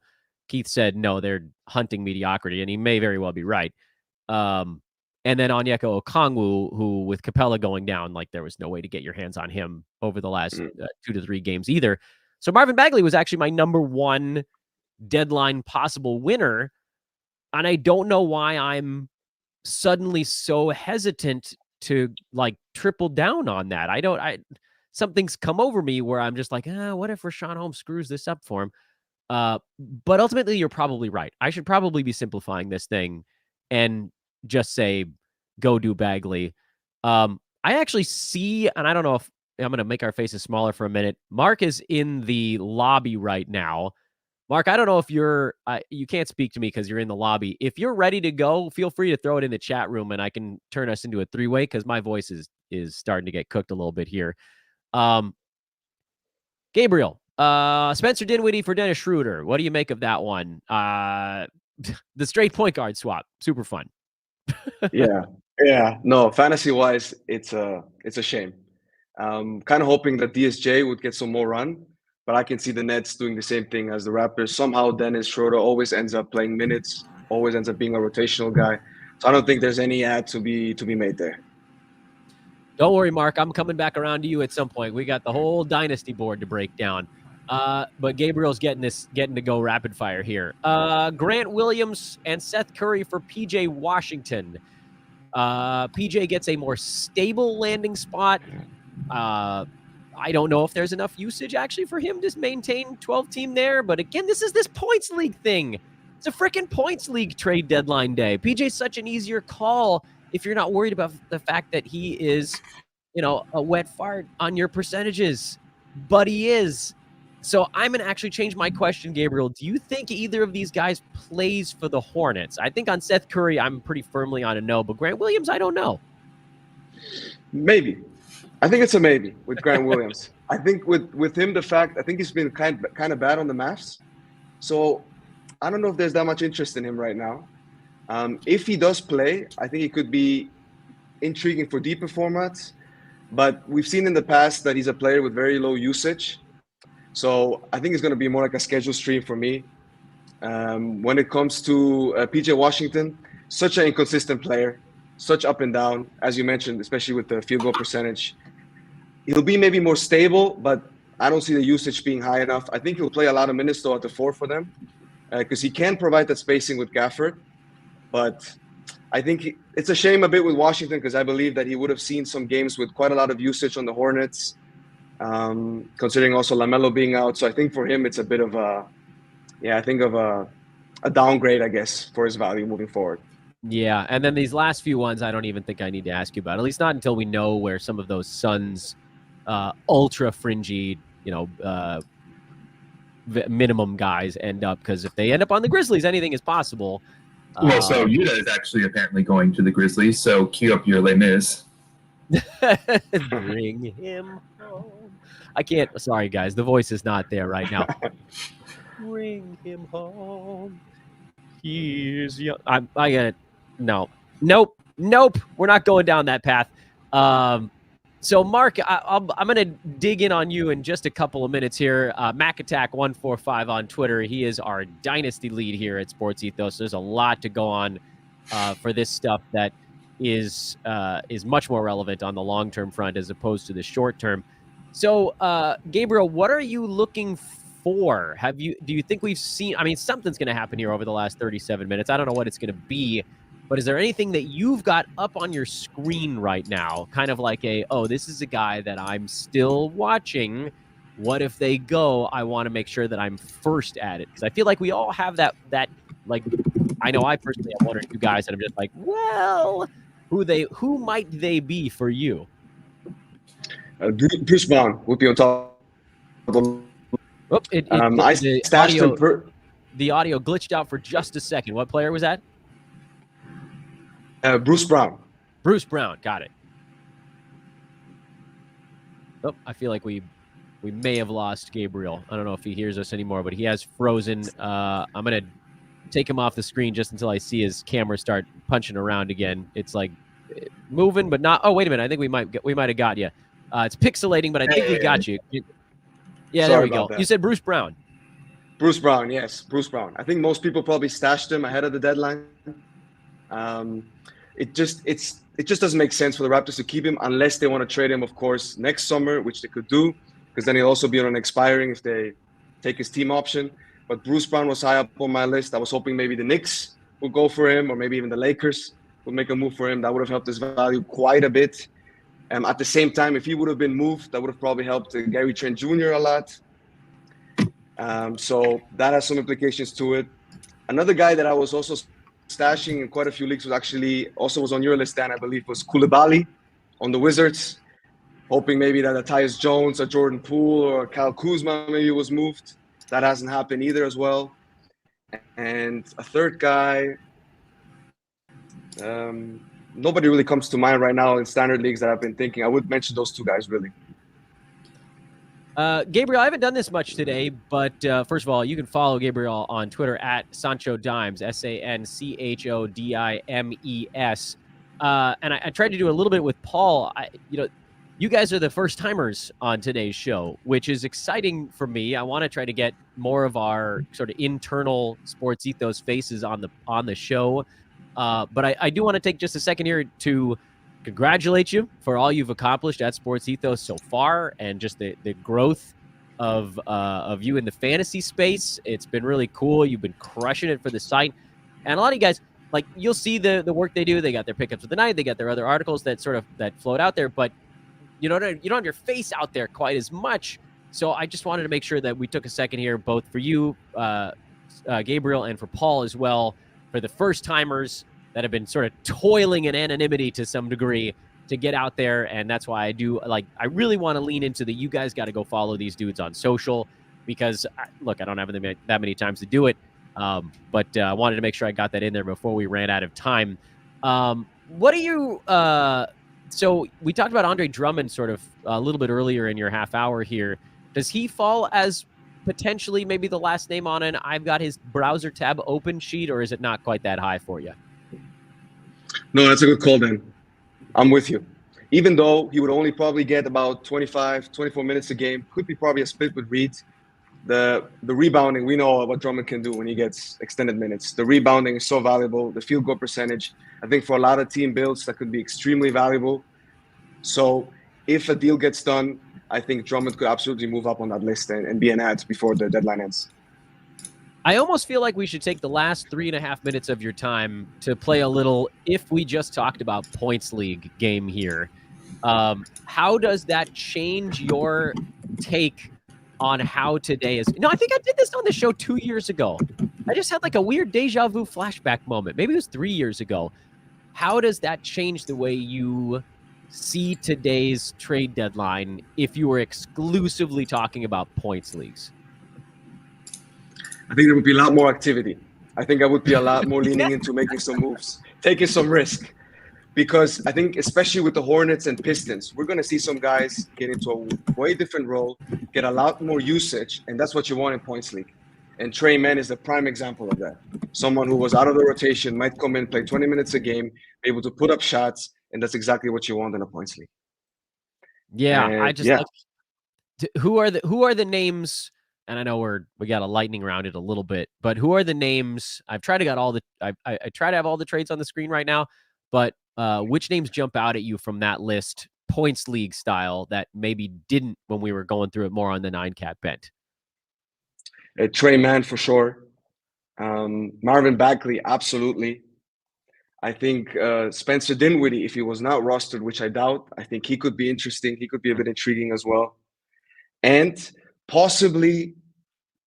Keith said, no, they're hunting mediocrity, and he may very well be right. And then Onyeka Okongwu, who with Capella going down, like there was no way to get your hands on him over the last 2 to 3 games either. So Marvin Bagley was actually my number 1 deadline possible winner. And I don't know why I'm suddenly so hesitant to like triple down on that. Something's come over me where I'm just like, what if Rashawn Holmes screws this up for him? But ultimately you're probably right. I should probably be simplifying this thing and just say, go do Bagley. I actually see, and I don't know if I'm going to make our faces smaller for a minute. Mark is in the lobby right now. Mark, I don't know if you can't speak to me because you're in the lobby. If you're ready to go, feel free to throw it in the chat room and I can turn us into a 3-way because my voice is starting to get cooked a little bit here. Gabriel, Spencer Dinwiddie for Dennis Schroeder. What do you make of that one? The straight point guard swap. Super fun. Yeah. Yeah, no, fantasy-wise, it's a shame. Kind of hoping that DSJ would get some more run, but I can see the Nets doing the same thing as the Raptors. Somehow Dennis Schroeder always ends up playing minutes, always ends up being a rotational guy. So I don't think there's any ad to be made there. Don't worry, Mark. I'm coming back around to you at some point. We got the whole dynasty board to break down. But Gabriel's getting to go rapid fire here. Grant Williams and Seth Curry for PJ Washington. PJ gets a more stable landing spot. I don't know if there's enough usage actually for him to maintain 12 team there. But again, this points league thing. It's a freaking points league trade deadline day. PJ's such an easier call if you're not worried about the fact that he is, a wet fart on your percentages. But he is. So I'm going to actually change my question, Gabriel. Do you think either of these guys plays for the Hornets? I think on Seth Curry, I'm pretty firmly on a no. But Grant Williams, I don't know. Maybe. I think it's a maybe with Grant Williams. I think with him, I think he's been kind of bad on the Mavs. So I don't know if there's that much interest in him right now. If he does play, I think he could be intriguing for deeper formats. But we've seen in the past that he's a player with very low usage. So I think it's going to be more like a schedule stream for me. When it comes to PJ Washington, such an inconsistent player, such up and down, as you mentioned, especially with the field goal percentage. He'll be maybe more stable, but I don't see the usage being high enough. I think he'll play a lot of minutes, though, at the 4 for them because he can provide that spacing with Gafford. But I think it's a shame a bit with Washington because I believe that he would have seen some games with quite a lot of usage on the Hornets, considering also LaMelo being out. So I think for him, it's a bit of a downgrade, I guess, for his value moving forward. Yeah, and then these last few ones, I don't even think I need to ask you about, at least not until we know where some of those Suns ultra fringy, minimum guys end up. Because if they end up on the Grizzlies, anything is possible. Well, so Yuta is actually apparently going to the Grizzlies, so cue up your Les Mis. Bring him home. I can't. Sorry, guys. The voice is not there right now. Bring him home. He's young. I get it. No. Nope. We're not going down that path. So, Mark, I'm going to dig in on you in just a couple of minutes here. MacAttack145 on Twitter. He is our dynasty lead here at SportsEthos. There's a lot to go on for this stuff that is much more relevant on the long-term front as opposed to the short-term. So, Gabriel, what are you looking for? Do you think we've seen? I mean, something's going to happen here over the last 37 minutes. I don't know what it's going to be. But is there anything that you've got up on your screen right now, kind of like this is a guy that I'm still watching. What if they go? I want to make sure that I'm first at it. Because I feel like we all have that like, I know I personally have one or two guys that I'm just like, well, who might they be for you? Bruce Brown would be on top of the... The audio glitched out for just a second. What player was that? Bruce Brown. Bruce Brown. Got it. Oh, I feel like we may have lost Gabriel. I don't know if he hears us anymore, but he has frozen. I'm going to take him off the screen just until I see his camera start punching around again. It's like moving, but not. Oh, wait a minute. I think we might have got you. It's pixelating, but I think we got you. Yeah, there we go. That. You said Bruce Brown. Bruce Brown, yes. Bruce Brown. I think most people probably stashed him ahead of the deadline. It just doesn't make sense for the Raptors to keep him unless they want to trade him, of course, next summer, which they could do, because then he'll also be on an expiring if they take his team option. But Bruce Brown was high up on my list. I was hoping maybe the Knicks would go for him, or maybe even the Lakers would make a move for him. That would have helped his value quite a bit. At the same time, if he would have been moved, that would have probably helped Gary Trent Jr. a lot. So that has some implications to it. Another guy that I was also stashing in quite a few leagues was on your list, Dan, I believe, was Koulibaly on the Wizards, hoping maybe that a Tyus Jones, a Jordan Poole, or Kyle Kuzma maybe was moved. That hasn't happened either as well. And a third guy, nobody really comes to mind right now in standard leagues that I've been thinking. I would mention those two guys, really. Gabriel, I haven't done this much today, but first of all, you can follow Gabriel on Twitter at Sancho Dimes, SanchoDimes. and I tried to do a little bit with Paul. You guys are the first timers on today's show, which is exciting for me. I want to try to get more of our sort of internal sports ethos faces on the show. But I do want to take just a second here to congratulate you for all you've accomplished at Sports Ethos so far, and just the growth of you in the fantasy space. It's been really cool. You've been crushing it for the site, and a lot of you guys, like, you'll see the work they do. They got their pickups of the night. They got their other articles that float out there, but you don't have your face out there quite as much. So I just wanted to make sure that we took a second here, both for you, Gabriel, and for Paul as well, for the first timers that have been sort of toiling in anonymity to some degree to get out there. And that's why I really want to lean into you guys got to go follow these dudes on social, because look, I don't have that many times to do it. But I wanted to make sure I got that in there before we ran out of time. What do you, so we talked about Andre Drummond sort of a little bit earlier in your half hour here. Does he fall as potentially maybe the last name on an I've got his browser tab open sheet, or is it not quite that high for you? No, that's a good call, Dan. I'm with you. Even though he would only probably get about 25, 24 minutes a game, could be probably a split with Reed. The rebounding, we know what Drummond can do when he gets extended minutes. The rebounding is so valuable. The field goal percentage, I think for a lot of team builds, that could be extremely valuable. So if a deal gets done, I think Drummond could absolutely move up on that list and be an ad before the deadline ends. I almost feel like we should take the last 3.5 minutes of your time to play a little If We Just Talked About Points League game here. How does that change your take on how today is? No, I think I did this on the show 2 years ago. I just had like a weird deja vu flashback moment. Maybe it was 3 years ago. How does that change the way you see today's trade deadline if you were exclusively talking about points leagues? I think there would be a lot more activity. I think I would be a lot more leaning into making some moves, taking some risk. Because I think, especially with the Hornets and Pistons, we're going to see some guys get into a way different role, get a lot more usage, and that's what you want in points league. And Trey Mann is the prime example of that. Someone who was out of the rotation, might come in, play 20 minutes a game, be able to put up shots, and that's exactly what you want in a points league. Yeah, And who are the names? And I know we got a lightning round it a little bit, but who are the names? I've tried to get I try to have all the trades on the screen right now, but which names jump out at you from that list, points league style, that maybe didn't when we were going through it more on the 9-cat bent? Trey Mann for sure. Marvin Bagley, absolutely. I think Spencer Dinwiddie, if he was not rostered, which I doubt, I think he could be interesting. He could be a bit intriguing as well. And possibly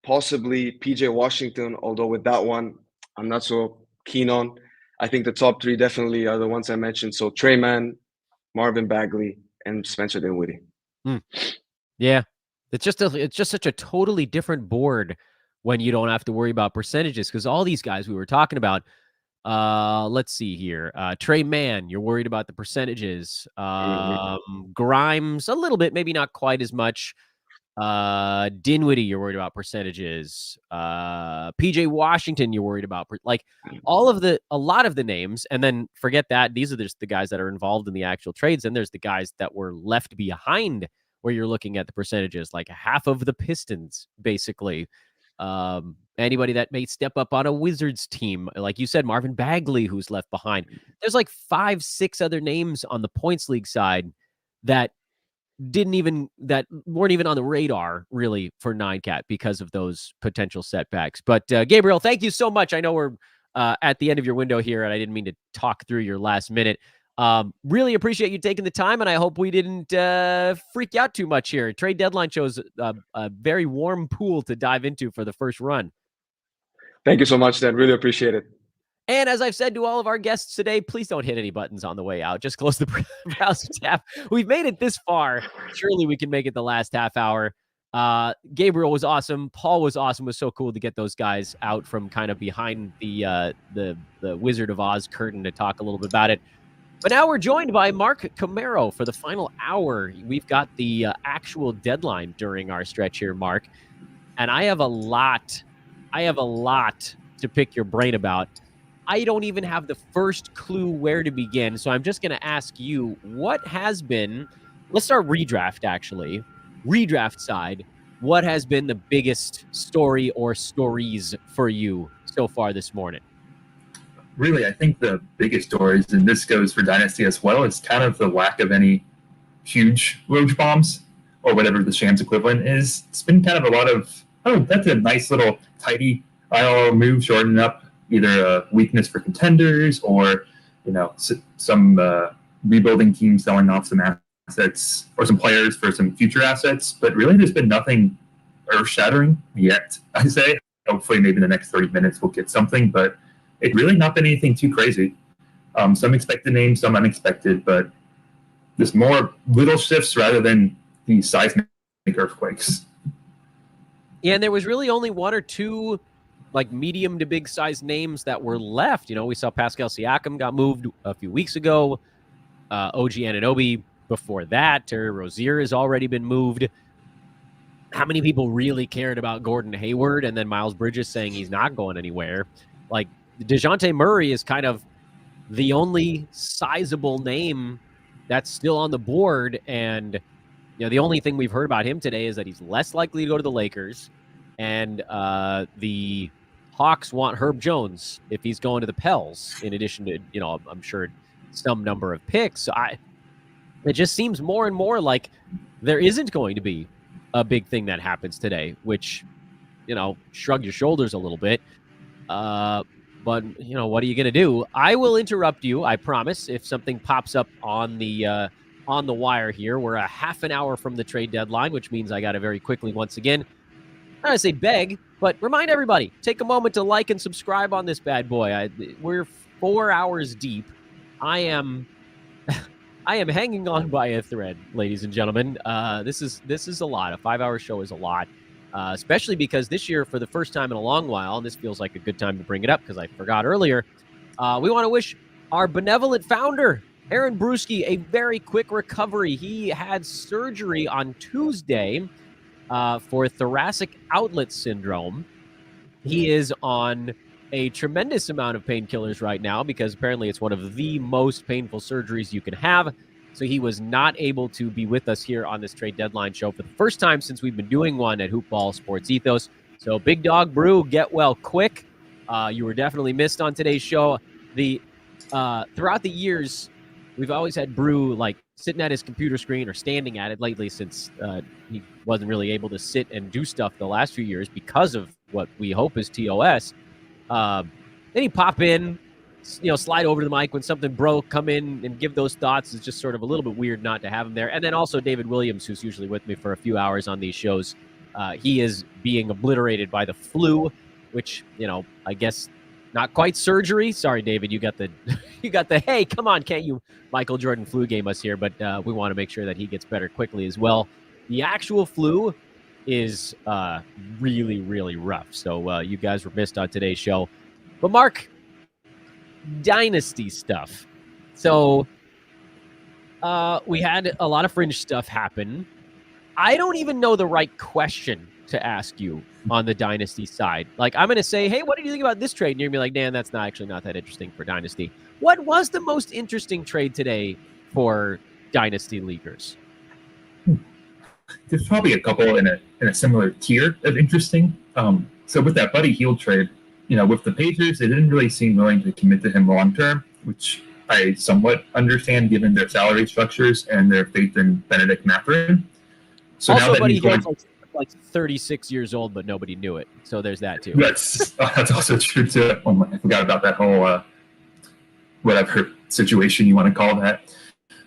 PJ Washington, although with that one, I'm not so keen on. I think the top three definitely are the ones I mentioned. So Trey Mann, Marvin Bagley, and Spencer Dinwiddie. Yeah, it's just such a totally different board when you don't have to worry about percentages, because all these guys we were talking about, let's see here. Trey Mann, you're worried about the percentages. Grimes, a little bit, maybe not quite as much. Dinwiddie, you're worried about percentages. PJ Washington, you're worried about a lot of the names. And then forget that. These are just the guys that are involved in the actual trades. And there's the guys that were left behind where you're looking at the percentages, like half of the Pistons, basically. Anybody that may step up on a Wizards team, like you said, Marvin Bagley, who's left behind. There's like 5-6 other names on the points league side that weren't even on the radar really for 9-cat because of those potential setbacks. But Gabriel, thank you so much. I know we're at the end of your window here, and I didn't mean to talk through your last minute. Really appreciate you taking the time, and I hope we didn't freak you out too much here. Trade deadline shows a very warm pool to dive into for the first run. Thank you so much, Dan. Really appreciate it. And as I've said to all of our guests today, please don't hit any buttons on the way out. Just close the browser tab. We've made it this far. Surely we can make it the last half hour. Gabriel was awesome. Paul was awesome. It was so cool to get those guys out from kind of behind the Wizard of Oz curtain to talk a little bit about it. But now we're joined by Mark Camaro for the final hour. We've got the actual deadline during our stretch here, Mark. And I have a lot to pick your brain about. I don't even have the first clue where to begin. So I'm just going to ask you, what has been, let's start redraft actually, redraft side. What has been the biggest story or stories for you so far this morning? Really, I think the biggest stories, and this goes for Dynasty as well, is kind of the lack of any huge roach bombs or whatever the Shams equivalent is. It's been kind of a lot of, oh, that's a nice little tidy IRL move, shortening up either a weakness for contenders or, some rebuilding team selling off some assets or some players for some future assets. But really, there's been nothing earth-shattering yet, I say. Hopefully, maybe in the next 30 minutes we'll get something, but it's really not been anything too crazy. Some expected names, some unexpected, but just more little shifts rather than the seismic earthquakes. Yeah, and there was really only one or two like medium to big size names that were left. We saw Pascal Siakam got moved a few weeks ago. OG Anunoby before that. Terry Rozier has already been moved. How many people really cared about Gordon Hayward and then Miles Bridges saying he's not going anywhere? Like Dejounte Murray is kind of the only sizable name that's still on the board. And the only thing we've heard about him today is that he's less likely to go to the Lakers. And the Hawks want Herb Jones if he's going to the Pels, in addition to, I'm sure some number of picks. So it just seems more and more like there isn't going to be a big thing that happens today, which, shrug your shoulders a little bit. But, what are you going to do? I will interrupt you, I promise, if something pops up on the wire here. We're a half an hour from the trade deadline, which means I got to very quickly, once again, I say beg, but remind everybody, take a moment to like and subscribe on this bad boy. We're 4 hours deep. I am hanging on by a thread, ladies and gentlemen. This is a lot. A 5-hour show is a lot, especially because this year, for the first time in a long while, and this feels like a good time to bring it up because I forgot earlier, we want to wish our benevolent founder, Aaron Brewski, a very quick recovery. He had surgery on Tuesday for thoracic outlet syndrome. He is on a tremendous amount of painkillers right now because apparently it's one of the most painful surgeries you can have. So he was not able to be with us here on this trade deadline show for the first time since we've been doing one at Hoopball Sports Ethos. So Big Dog Brew, get well quick. You were definitely missed on today's show. Throughout the years, we've always had Brew like sitting at his computer screen or standing at it lately since he wasn't really able to sit and do stuff the last few years because of what we hope is TOS. Then he'd pop in, slide over to the mic when something broke, come in and give those thoughts. It's just sort of a little bit weird not to have him there. And then also David Williams, who's usually with me for a few hours on these shows. He is being obliterated by the flu, which, I guess not quite surgery. Sorry, David, you got the, hey, come on, can't you Michael Jordan flu game us here? But we want to make sure that he gets better quickly as well. The actual flu is really, really rough. So you guys were missed on today's show. But Mark, Dynasty stuff. So we had a lot of fringe stuff happen. I don't even know the right question to ask you on the Dynasty side. Like, I'm going to say, hey, what did you think about this trade? And you're going to be like, Dan, that's not that interesting for Dynasty. What was the most interesting trade today for Dynasty leaguers? There's probably a couple in a similar tier of interesting. So with that Buddy Hield trade, with the Pacers, they didn't really seem willing to commit to him long term, which I somewhat understand given their salary structures and their faith in Benedict Mathurin. So also, now that Buddy Hield's like 36 years old, but nobody knew it. So there's that too. That's also true too. Oh, I forgot about that whole whatever situation you want to call that.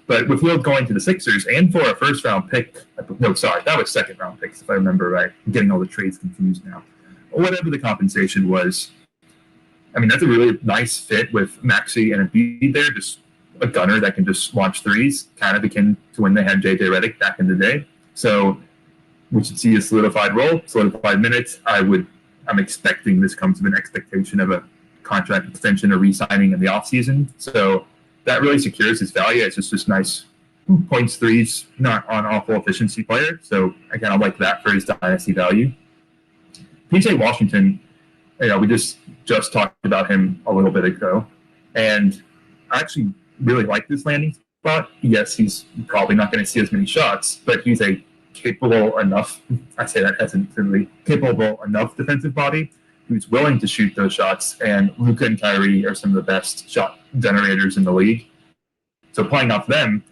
But with Hield going to the Sixers and for a first-round pick, no, sorry, that was second-round picks, if I remember right. I'm getting all the trades confused now. Whatever the compensation was, I mean, that's a really nice fit with Maxey and Embiid there, just a gunner that can just launch threes, kind of akin to when they had J.J. Redick back in the day. So we should see a solidified role, solidified minutes. I'm expecting this comes with an expectation of a contract extension or re-signing in the offseason. So that really secures his value. It's just this nice points, threes, not on awful efficiency player. So I kind of like that for his dynasty value. PJ Washington, we just just talked about him a little bit ago. And I actually really like this landing spot. Yes, he's probably not going to see as many shots, but he's a capable enough, I say that hesitantly, capable enough defensive body who's willing to shoot those shots. And Luka and Kyrie are some of the best shot generators in the league. So playing off them,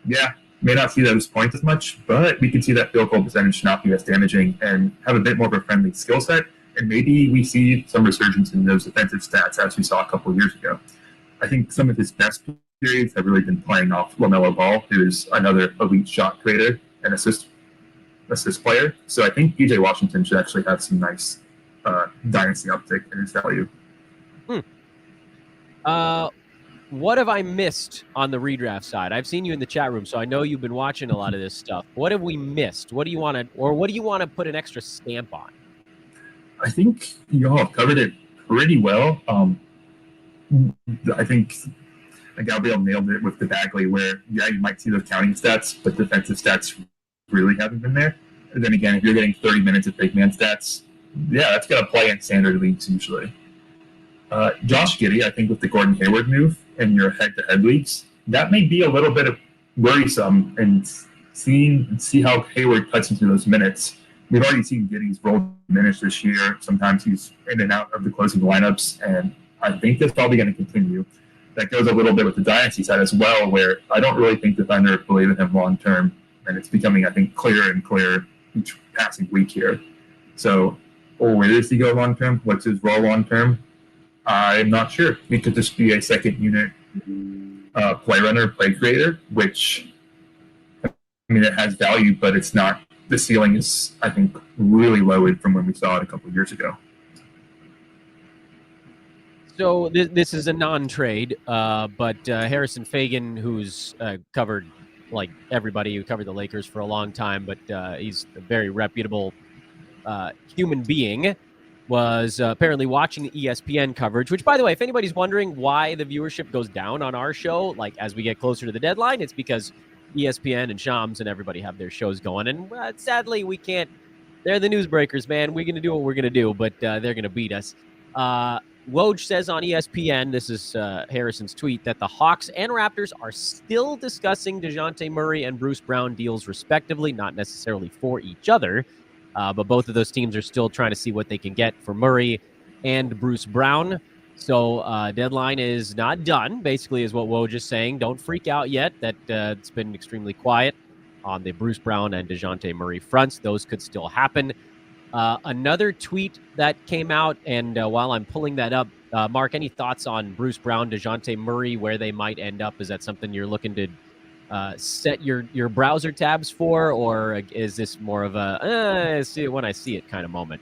yeah, may not see those points as much, but we can see that field goal percentage not be as damaging and have a bit more of a friendly skill set. And maybe we see some resurgence in those defensive stats as we saw a couple of years ago. I think some of his best periods have really been playing off LaMelo Ball, who is another elite shot creator and assist player. So I think PJ Washington should actually have some nice dynasty uptick in his value. What have I missed on the redraft side? I've seen you in the chat room, so I know you've been watching a lot of this stuff. What have we missed? What do you want to put an extra stamp on? I think you all have covered it pretty well. I think Gabriel nailed it with the Bagley, where, yeah, you might see those counting stats, but defensive stats really haven't been there. And then again, if you're getting 30 minutes of big man stats, yeah, that's going to play in standard leagues usually. Josh Giddey, I think with the Gordon Hayward move in your head-to-head leagues, that may be a little bit of worrisome, and see how Hayward cuts into those minutes. We've already seen Giddey's role diminish this year. Sometimes he's in and out of the closing lineups, and I think that's probably going to continue. That goes a little bit with the dynasty side as well, where I don't really think the Thunder believe in him long-term, and it's becoming, I think, clearer and clearer each passing week here. So, where does he go long-term? What's his role long-term? I'm not sure. He could just be a second unit play runner, play creator, which, I mean, it has value, but it's not. The ceiling is, I think, really lowered from when we saw it a couple of years ago. So this is a non-trade, but Harrison Fagan, who's covered like everybody who covered the Lakers for a long time, but he's a very reputable human being, was apparently watching ESPN coverage, which, by the way, if anybody's wondering why the viewership goes down on our show, like as we get closer to the deadline, it's because ESPN and Shams and everybody have their shows going. And sadly, we can't. They're the newsbreakers, man. We're going to do what we're going to do, but they're going to beat us. Woj says on ESPN, this is Harrison's tweet, that the Hawks and Raptors are still discussing Dejounte Murray and Bruce Brown deals respectively, not necessarily for each other. But both of those teams are still trying to see what they can get for Murray and Bruce Brown. So deadline is not done, basically, is what Woj is saying. Don't freak out yet that it's been extremely quiet on the Bruce Brown and Dejounte Murray fronts. Those could still happen. Another tweet that came out, and while I'm pulling that up, Mark, any thoughts on Bruce Brown, Dejounte Murray, where they might end up? Is that something you're looking to set your browser tabs for, or is this more of a see it when I see it kind of moment?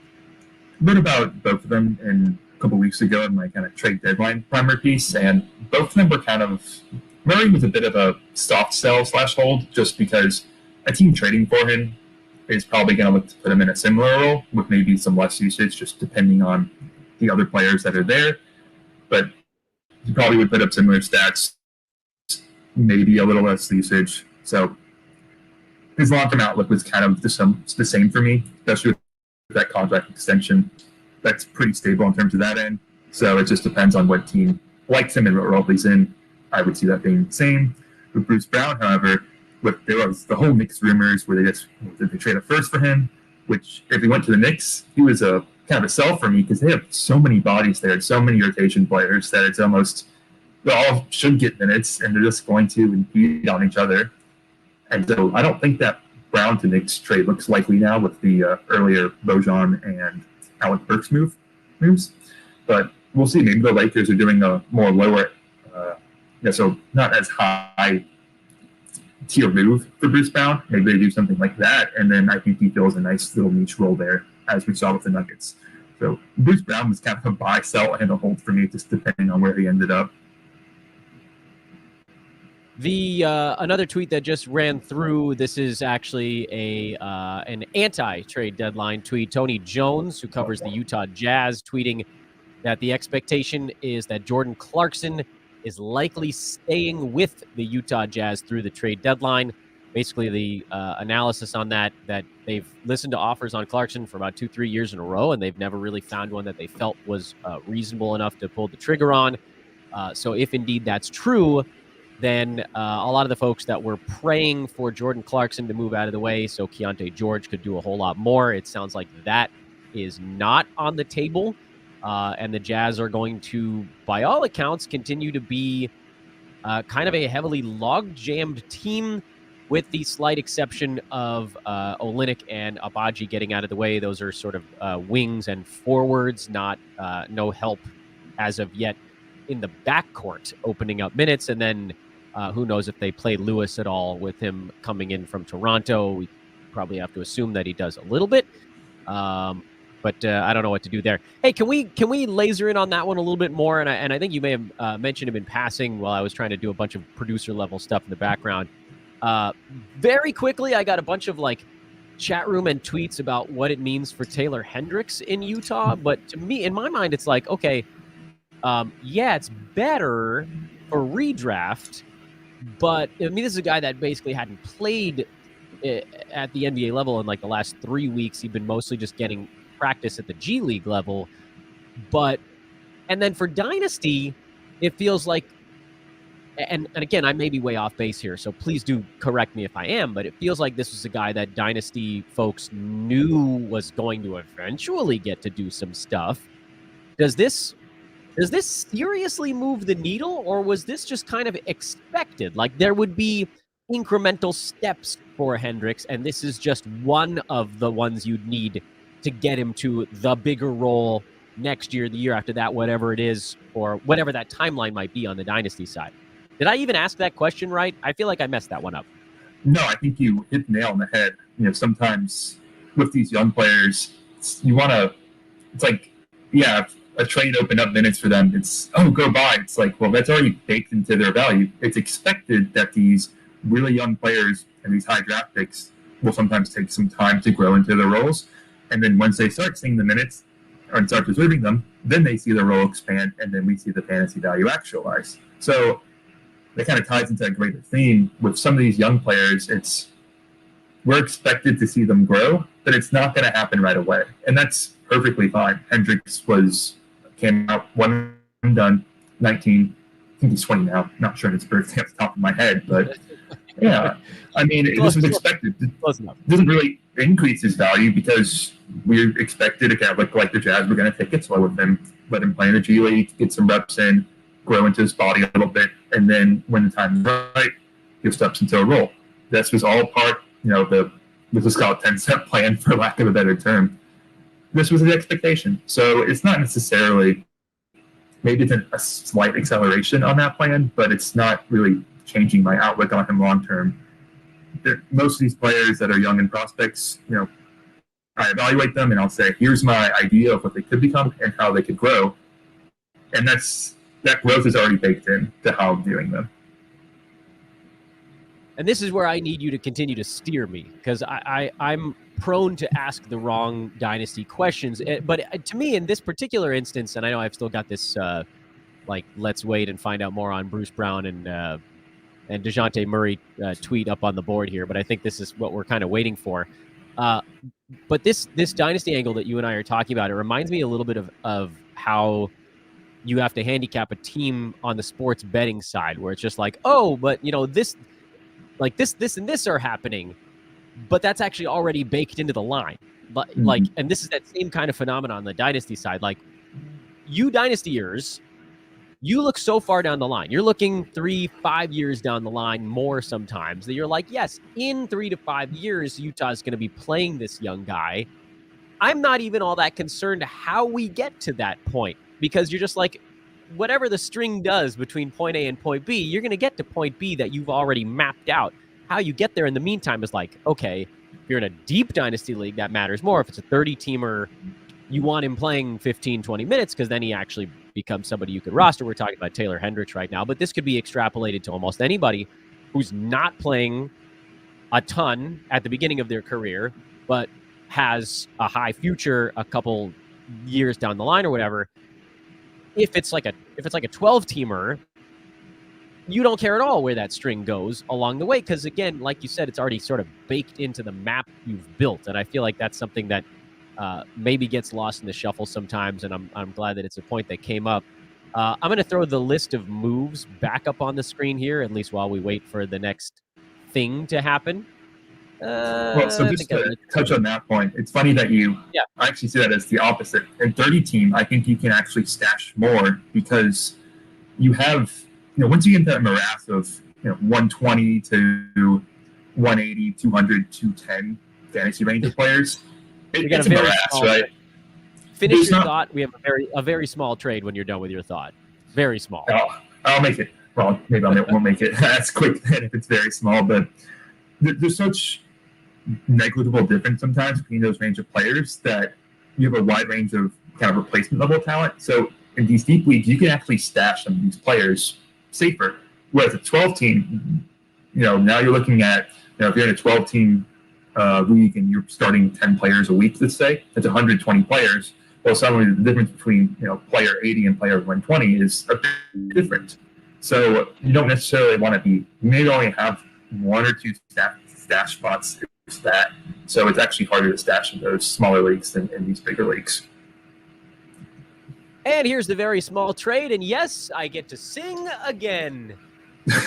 Read about both of them a couple weeks ago in my kind of trade deadline primer piece, and both of them were kind of, Murray was a bit of a soft sell / hold, just because a team trading for him is probably going to look to put him in a similar role with maybe some less usage, just depending on the other players that are there. But he probably would put up similar stats, maybe a little less usage. So his long-term outlook was kind of the same for me, especially with that contract extension. That's pretty stable in terms of that end. So it just depends on what team likes him and what role he's in. I would see that being the same. With Bruce Brown, however, there was the whole Knicks rumors where did they trade a first for him, which if he went to the Knicks, he was a kind of a sell for me because they have so many bodies there, so many rotation players that it's almost, they all should get minutes and they're just going to impede on each other. And so I don't think that Brown to Knicks trade looks likely now with the earlier Bojan and Alec Burks moves. But we'll see. Maybe the Lakers are doing a more lower, so not as high tier move for Bruce Brown. Maybe they do something like that, and then I think he fills a nice little niche role there, as we saw with the Nuggets. So Bruce Brown was kind of a buy, sell, and a hold for me, just depending on where he ended up. The another tweet that just ran through, this is actually an anti-trade deadline tweet. Tony Jones, who covers the Utah Jazz, tweeting that the expectation is that Jordan Clarkson is likely staying with the Utah Jazz through the trade deadline. basically the analysis on that they've listened to offers on Clarkson for about 2-3 years in a row, and they've never really found one that they felt was reasonable enough to pull the trigger on. So if indeed that's true, then a lot of the folks that were praying for Jordan Clarkson to move out of the way so Keontae George could do a whole lot more, it sounds like that is not on the table. And the Jazz are going to, by all accounts, continue to be kind of a heavily log-jammed team, with the slight exception of Olynyk and Abaji getting out of the way. Those are sort of wings and forwards, not no help as of yet in the backcourt, opening up minutes. And then who knows if they play Lewis at all with him coming in from Toronto. We probably have to assume that he does a little bit. But I don't know what to do there. Hey, can we laser in on that one a little bit more? And I think you may have mentioned him in passing while I was trying to do a bunch of producer level stuff in the background. Very quickly, I got a bunch of like chat room and tweets about what it means for Taylor Hendricks in Utah. But to me, in my mind, it's like, okay, yeah, it's better for redraft. But I mean, this is a guy that basically hadn't played at the NBA level in like the last 3 weeks. He'd been mostly just getting practice at the G League level. And then for Dynasty, it feels like, and again, I may be way off base here, so please do correct me if I am, but it feels like this was a guy that Dynasty folks knew was going to eventually get to do some stuff. Does this seriously move the needle, or was this just kind of expected? Like there would be incremental steps for Hendricks, and this is just one of the ones you'd need to get him to the bigger role next year, the year after that, whatever it is, or whatever that timeline might be on the Dynasty side. Did I even ask that question right? I feel like I messed that one up. No, I think you hit the nail on the head. You know, sometimes with these young players, it's like, yeah, a trade opened up minutes for them. It's, go buy. It's like, well, that's already baked into their value. It's expected that these really young players and these high draft picks will sometimes take some time to grow into their roles. And then once they start seeing the minutes and start deserving them, then they see the role expand, and then we see the fantasy value actualize. So that kind of ties into a greater theme with some of these young players. We're expected to see them grow, but it's not going to happen right away. And that's perfectly fine. Hendricks came out one and done, 19. I think he's 20 now. Not sure his birthday off the top of my head, but yeah. I mean, this was expected. It doesn't really increase his value because we're expected to kind of look like the Jazz were going to take it slow with him, let him play in the G League, get some reps in, grow into his body a little bit, and then when the time is right, he steps into a role. This was all part, this is called a 10-step plan, for lack of a better term. This was the expectation. So it's not necessarily, maybe it's a slight acceleration on that plan, but it's not really changing my outlook on him long term. Most of these players that are young and prospects, I evaluate them and I'll say, here's my idea of what they could become and how they could grow. And that growth is already baked in to how I'm viewing them. And this is where I need you to continue to steer me, because I'm prone to ask the wrong Dynasty questions. But to me, in this particular instance, and I know I've still got this, let's wait and find out more on Bruce Brown and Dejounte Murray tweet up on the board here, but I think this is what we're kind of waiting for. But this Dynasty angle that you and I are talking about, it reminds me a little bit of how you have to handicap a team on the sports betting side, where it's just like, but this and this are happening, but that's actually already baked into the line. But and this is that same kind of phenomenon on the Dynasty side. Like, you Dynastyers, you look so far down the line. You're looking 3-5 years down the line more sometimes, that you're like, yes, in 3 to 5 years, Utah's going to be playing this young guy. I'm not even all that concerned how we get to that point, because you're just like, whatever the string does between point A and point B, you're going to get to point B that you've already mapped out. How you get there in the meantime is like, okay, if you're in a deep Dynasty league, that matters more. If it's a 30-teamer, you want him playing 15, 20 minutes, because then he actually becomes somebody you could roster. We're talking about Taylor Hendricks right now, but this could be extrapolated to almost anybody who's not playing a ton at the beginning of their career, but has a high future a couple years down the line or whatever. If it's like a 12-teamer, you don't care at all where that string goes along the way. Because again, like you said, it's already sort of baked into the map you've built. And I feel like that's something that maybe gets lost in the shuffle sometimes. And I'm glad that it's a point that came up. I'm going to throw the list of moves back up on the screen here, at least while we wait for the next thing to happen. Well, so just to touch on that point, it's funny that I actually see that as the opposite. In 30 team, I think you can actually stash more because you have, once you get into that morass of 120 to 180, 200, 210 fantasy range of players, it's a morass, right? Finish your thought. We have a very small trade when you're done with your thought. Very small. I'll make it. Well, maybe I won't make it as quick if it's very small, but there's such negligible difference sometimes between those range of players that you have a wide range of kind of replacement level talent. So in these deep leagues, you can actually stash some of these players safer. Whereas a 12 team, now you're looking at, if you're in a 12 team league and you're starting 10 players a week, let's say, that's 120 players. Well, suddenly the difference between, player 80 and player 120 is a bit different. So you don't necessarily want to you maybe only have one or two stash spots. That. So it's actually harder to stash in those smaller leagues than in these bigger leagues. And here's the very small trade. And yes, I get to sing again.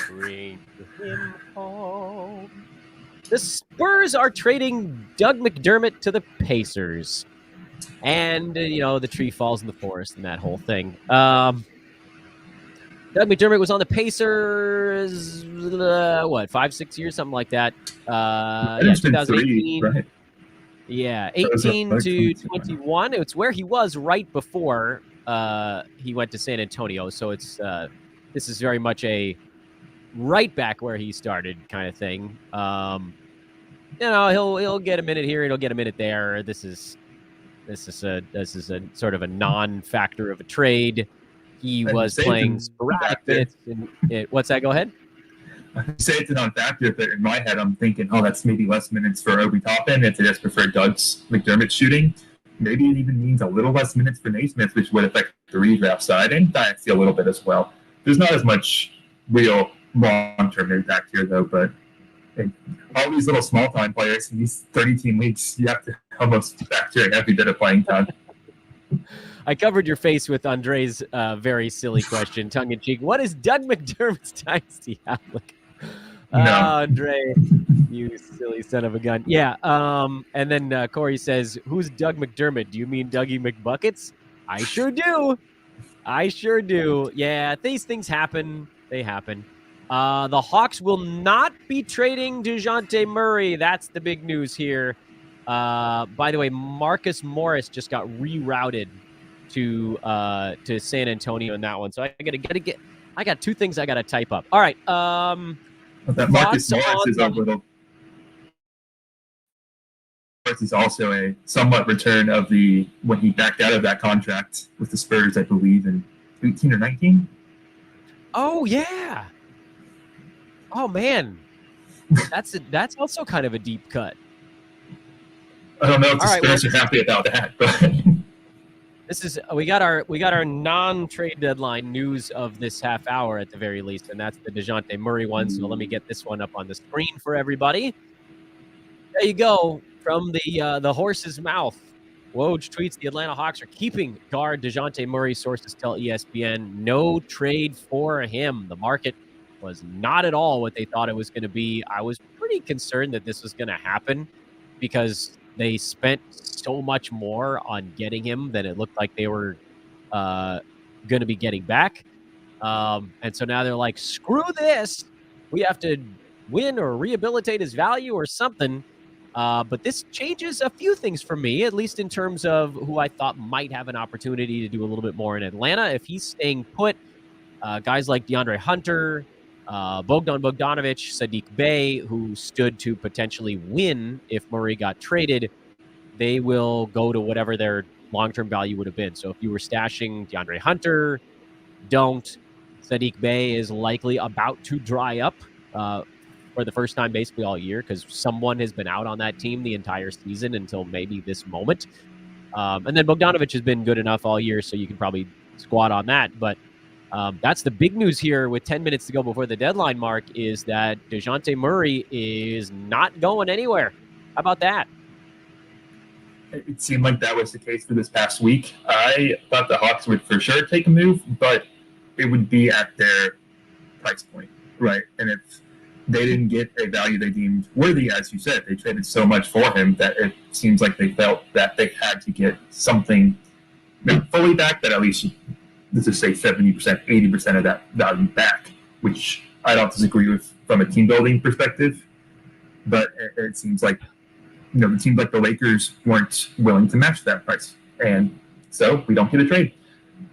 Bring him home. The Spurs are trading Doug McDermott to the Pacers. And, the tree falls in the forest and that whole thing. Doug McDermott was on the Pacers, 5-6 years, something like that. 2018. Right? Yeah, 18 to 21. It's where he was right before he went to San Antonio. So it's this is very much a right back where he started kind of thing. He'll get a minute here, he'll get a minute there. This is a sort of a non-factor of a trade. He was playing sporadic minutes. What's that? Go ahead. I say it's a non-factor, but in my head, I'm thinking, that's maybe less minutes for Obi Toppin if they just prefer Doug's McDermott shooting. Maybe it even means a little less minutes for Naismith, which would affect the redraft side, and I see a little bit as well. There's not as much real long-term impact here, though, but all these little small-time players in these 30-team leagues, you have to almost factor in every bit of playing time. I covered your face with Andre's very silly question, tongue-in-cheek. What is Doug McDermott's dynasty outlook? No. Andre, you silly son of a gun. Yeah, and then Corey says, who's Doug McDermott? Do you mean Dougie McBuckets? I sure do. Yeah, these things happen. They happen. The Hawks will not be trading Dejounte Murray. That's the big news here. By the way, Marcus Morris just got rerouted to San Antonio in that one. So I got two things I got to type up. All right. That Marcus Morris is a little. This is also a somewhat return of when he backed out of that contract with the Spurs, I believe, in 18 or 19. Oh yeah. Oh man, that's also kind of a deep cut. I don't know if the Spurs are happy about that, but this is we got our non-trade deadline news of this half hour at the very least, and that's the Dejounte Murray one. So let me get this one up on the screen for everybody. There you go, from the horse's mouth. Woj tweets, the Atlanta Hawks are keeping guard Dejounte Murray. Sources tell ESPN no trade for him. The market was not at all what they thought it was going to be. I was pretty concerned that this was going to happen because they spent so much more on getting him than it looked like they were going to be getting back. And so now they're like, screw this. We have to win or rehabilitate his value or something. But this changes a few things for me, at least in terms of who I thought might have an opportunity to do a little bit more in Atlanta. If he's staying put, guys like DeAndre Hunter, Bogdan Bogdanovic, Sadiq Bey, who stood to potentially win if Murray got traded, they will go to whatever their long-term value would have been. So if you were stashing DeAndre Hunter, don't. Sadiq Bey is likely about to dry up for the first time basically all year because someone has been out on that team the entire season until maybe this moment. And then Bogdanovic has been good enough all year, so you can probably squat on that. But That's the big news here with 10 minutes to go before the deadline mark is that Dejounte Murray is not going anywhere. How about that? It seemed like that was the case for this past week. I thought the Hawks would for sure take a move, but it would be at their price point, right? And if they didn't get a value they deemed worthy, as you said, they traded so much for him that it seems like they felt that they had to get something not fully back, but at least, let's just say 70%, 80% of that value back, which I don't disagree with from a team building perspective. But it seems like, it seemed like the Lakers weren't willing to match that price. And so we don't get a trade.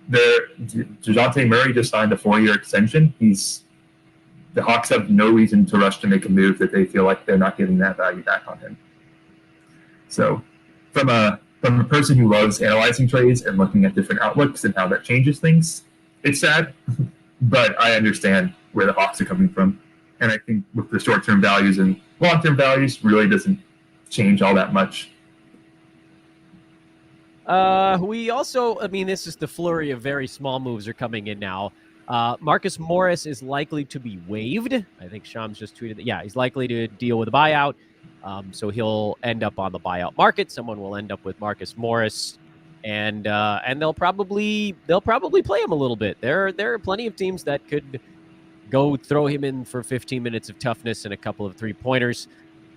Dejounte Murray just signed a 4-year extension. The Hawks have no reason to rush to make a move that they feel like they're not getting that value back on him. So from a person who loves analyzing trades and looking at different outlooks and how that changes things, it's sad, but I understand where the Hawks are coming from. And I think with the short-term values and long-term values really doesn't change all that much. We also, this is the flurry of very small moves are coming in now. Marcus Morris is likely to be waived. I think Shams just tweeted that. Yeah, he's likely to deal with a buyout. So he'll end up on the buyout market. Someone will end up with Marcus Morris, and they'll probably play him a little bit. There are plenty of teams that could go throw him in for 15 minutes of toughness and a couple of 3-pointers.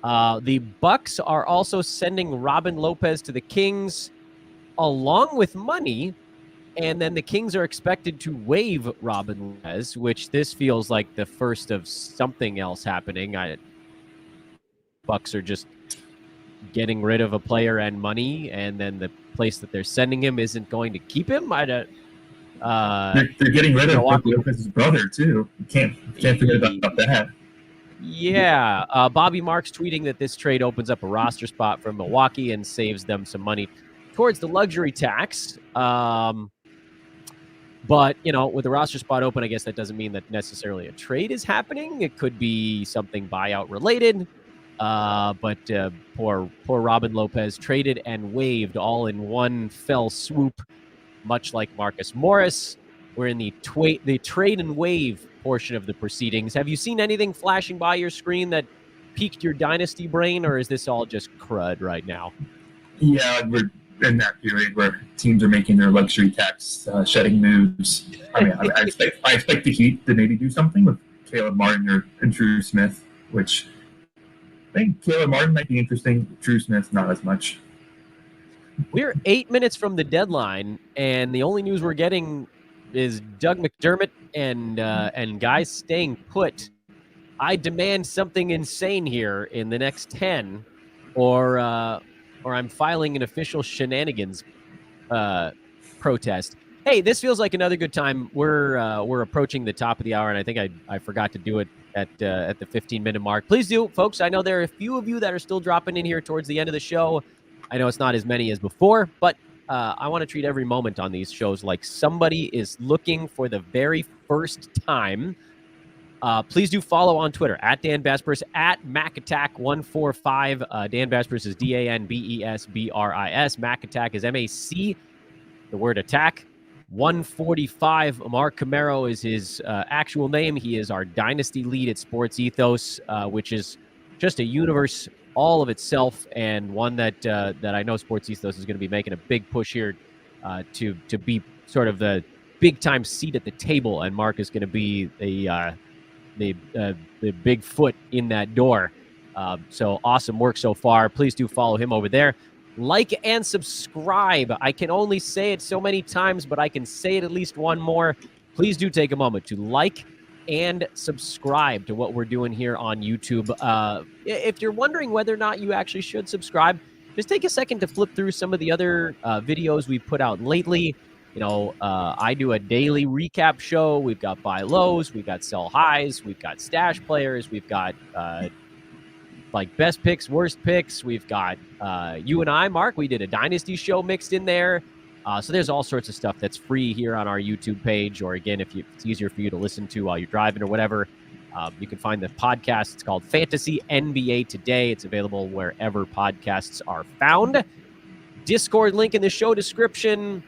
The Bucks are also sending Robin Lopez to the Kings along with money. And then the Kings are expected to waive Robin Lopez, which this feels like the first of something else happening. Bucks are just getting rid of a player and money, and then the place that they're sending him isn't going to keep him. They're getting rid of Lopez's brother too. You can't forget about that. Yeah, Bobby Marks tweeting that this trade opens up a roster spot for Milwaukee and saves them some money towards the luxury tax. But, with the roster spot open, I guess that doesn't mean that necessarily a trade is happening. It could be something buyout related. But poor Robin Lopez traded and waived all in one fell swoop, much like Marcus Morris. We're in the trade and waive portion of the proceedings. Have you seen anything flashing by your screen that piqued your dynasty brain, or is this all just crud right now? Yeah, we're in that period where teams are making their luxury tax shedding moves. I expect the Heat to maybe do something with Caleb Martin and Drew Smith, which I think Caleb Martin might be interesting. Drew Smith, not as much. We're 8 minutes from the deadline, and the only news we're getting is Doug McDermott and guys staying put. I demand something insane here in the next 10, or I'm filing an official shenanigans protest. Hey, this feels like another good time. We're approaching the top of the hour, and I think I forgot to do it at the 15-minute mark. Please do, folks. I know there are a few of you that are still dropping in here towards the end of the show. I know it's not as many as before, but I want to treat every moment on these shows like somebody is looking for the very first time. Please do follow on Twitter at Dan Vespers, at MacAttack145. Dan Vespers is DanBesbris. MacAttack is MAC, the word attack. 145. Mark Camaro is his actual name. He is our dynasty lead at SportsEthos, which is just a universe all of itself, and one that I know SportsEthos is going to be making a big push here to be sort of the big time seat at the table, and Mark is going to be the big foot in that door. So awesome work so far. Please do follow him over there. Like and subscribe. I can only say it so many times, but I can say it at least one more. Please do take a moment to like and subscribe to what we're doing here on YouTube. If you're wondering whether or not you actually should subscribe, just take a second to flip through some of the other videos we've put out lately. I do a daily recap show. We've got buy lows, we've got sell highs, we've got stash players, we've got like best picks, worst picks. We've got you and I, Mark, we did a dynasty show mixed in there. So there's all sorts of stuff that's free here on our YouTube page, or again, if it's easier for you to listen to while you're driving or whatever, you can find the podcast. It's called Fantasy NBA Today. It's available wherever podcasts are found. Discord link in the show description.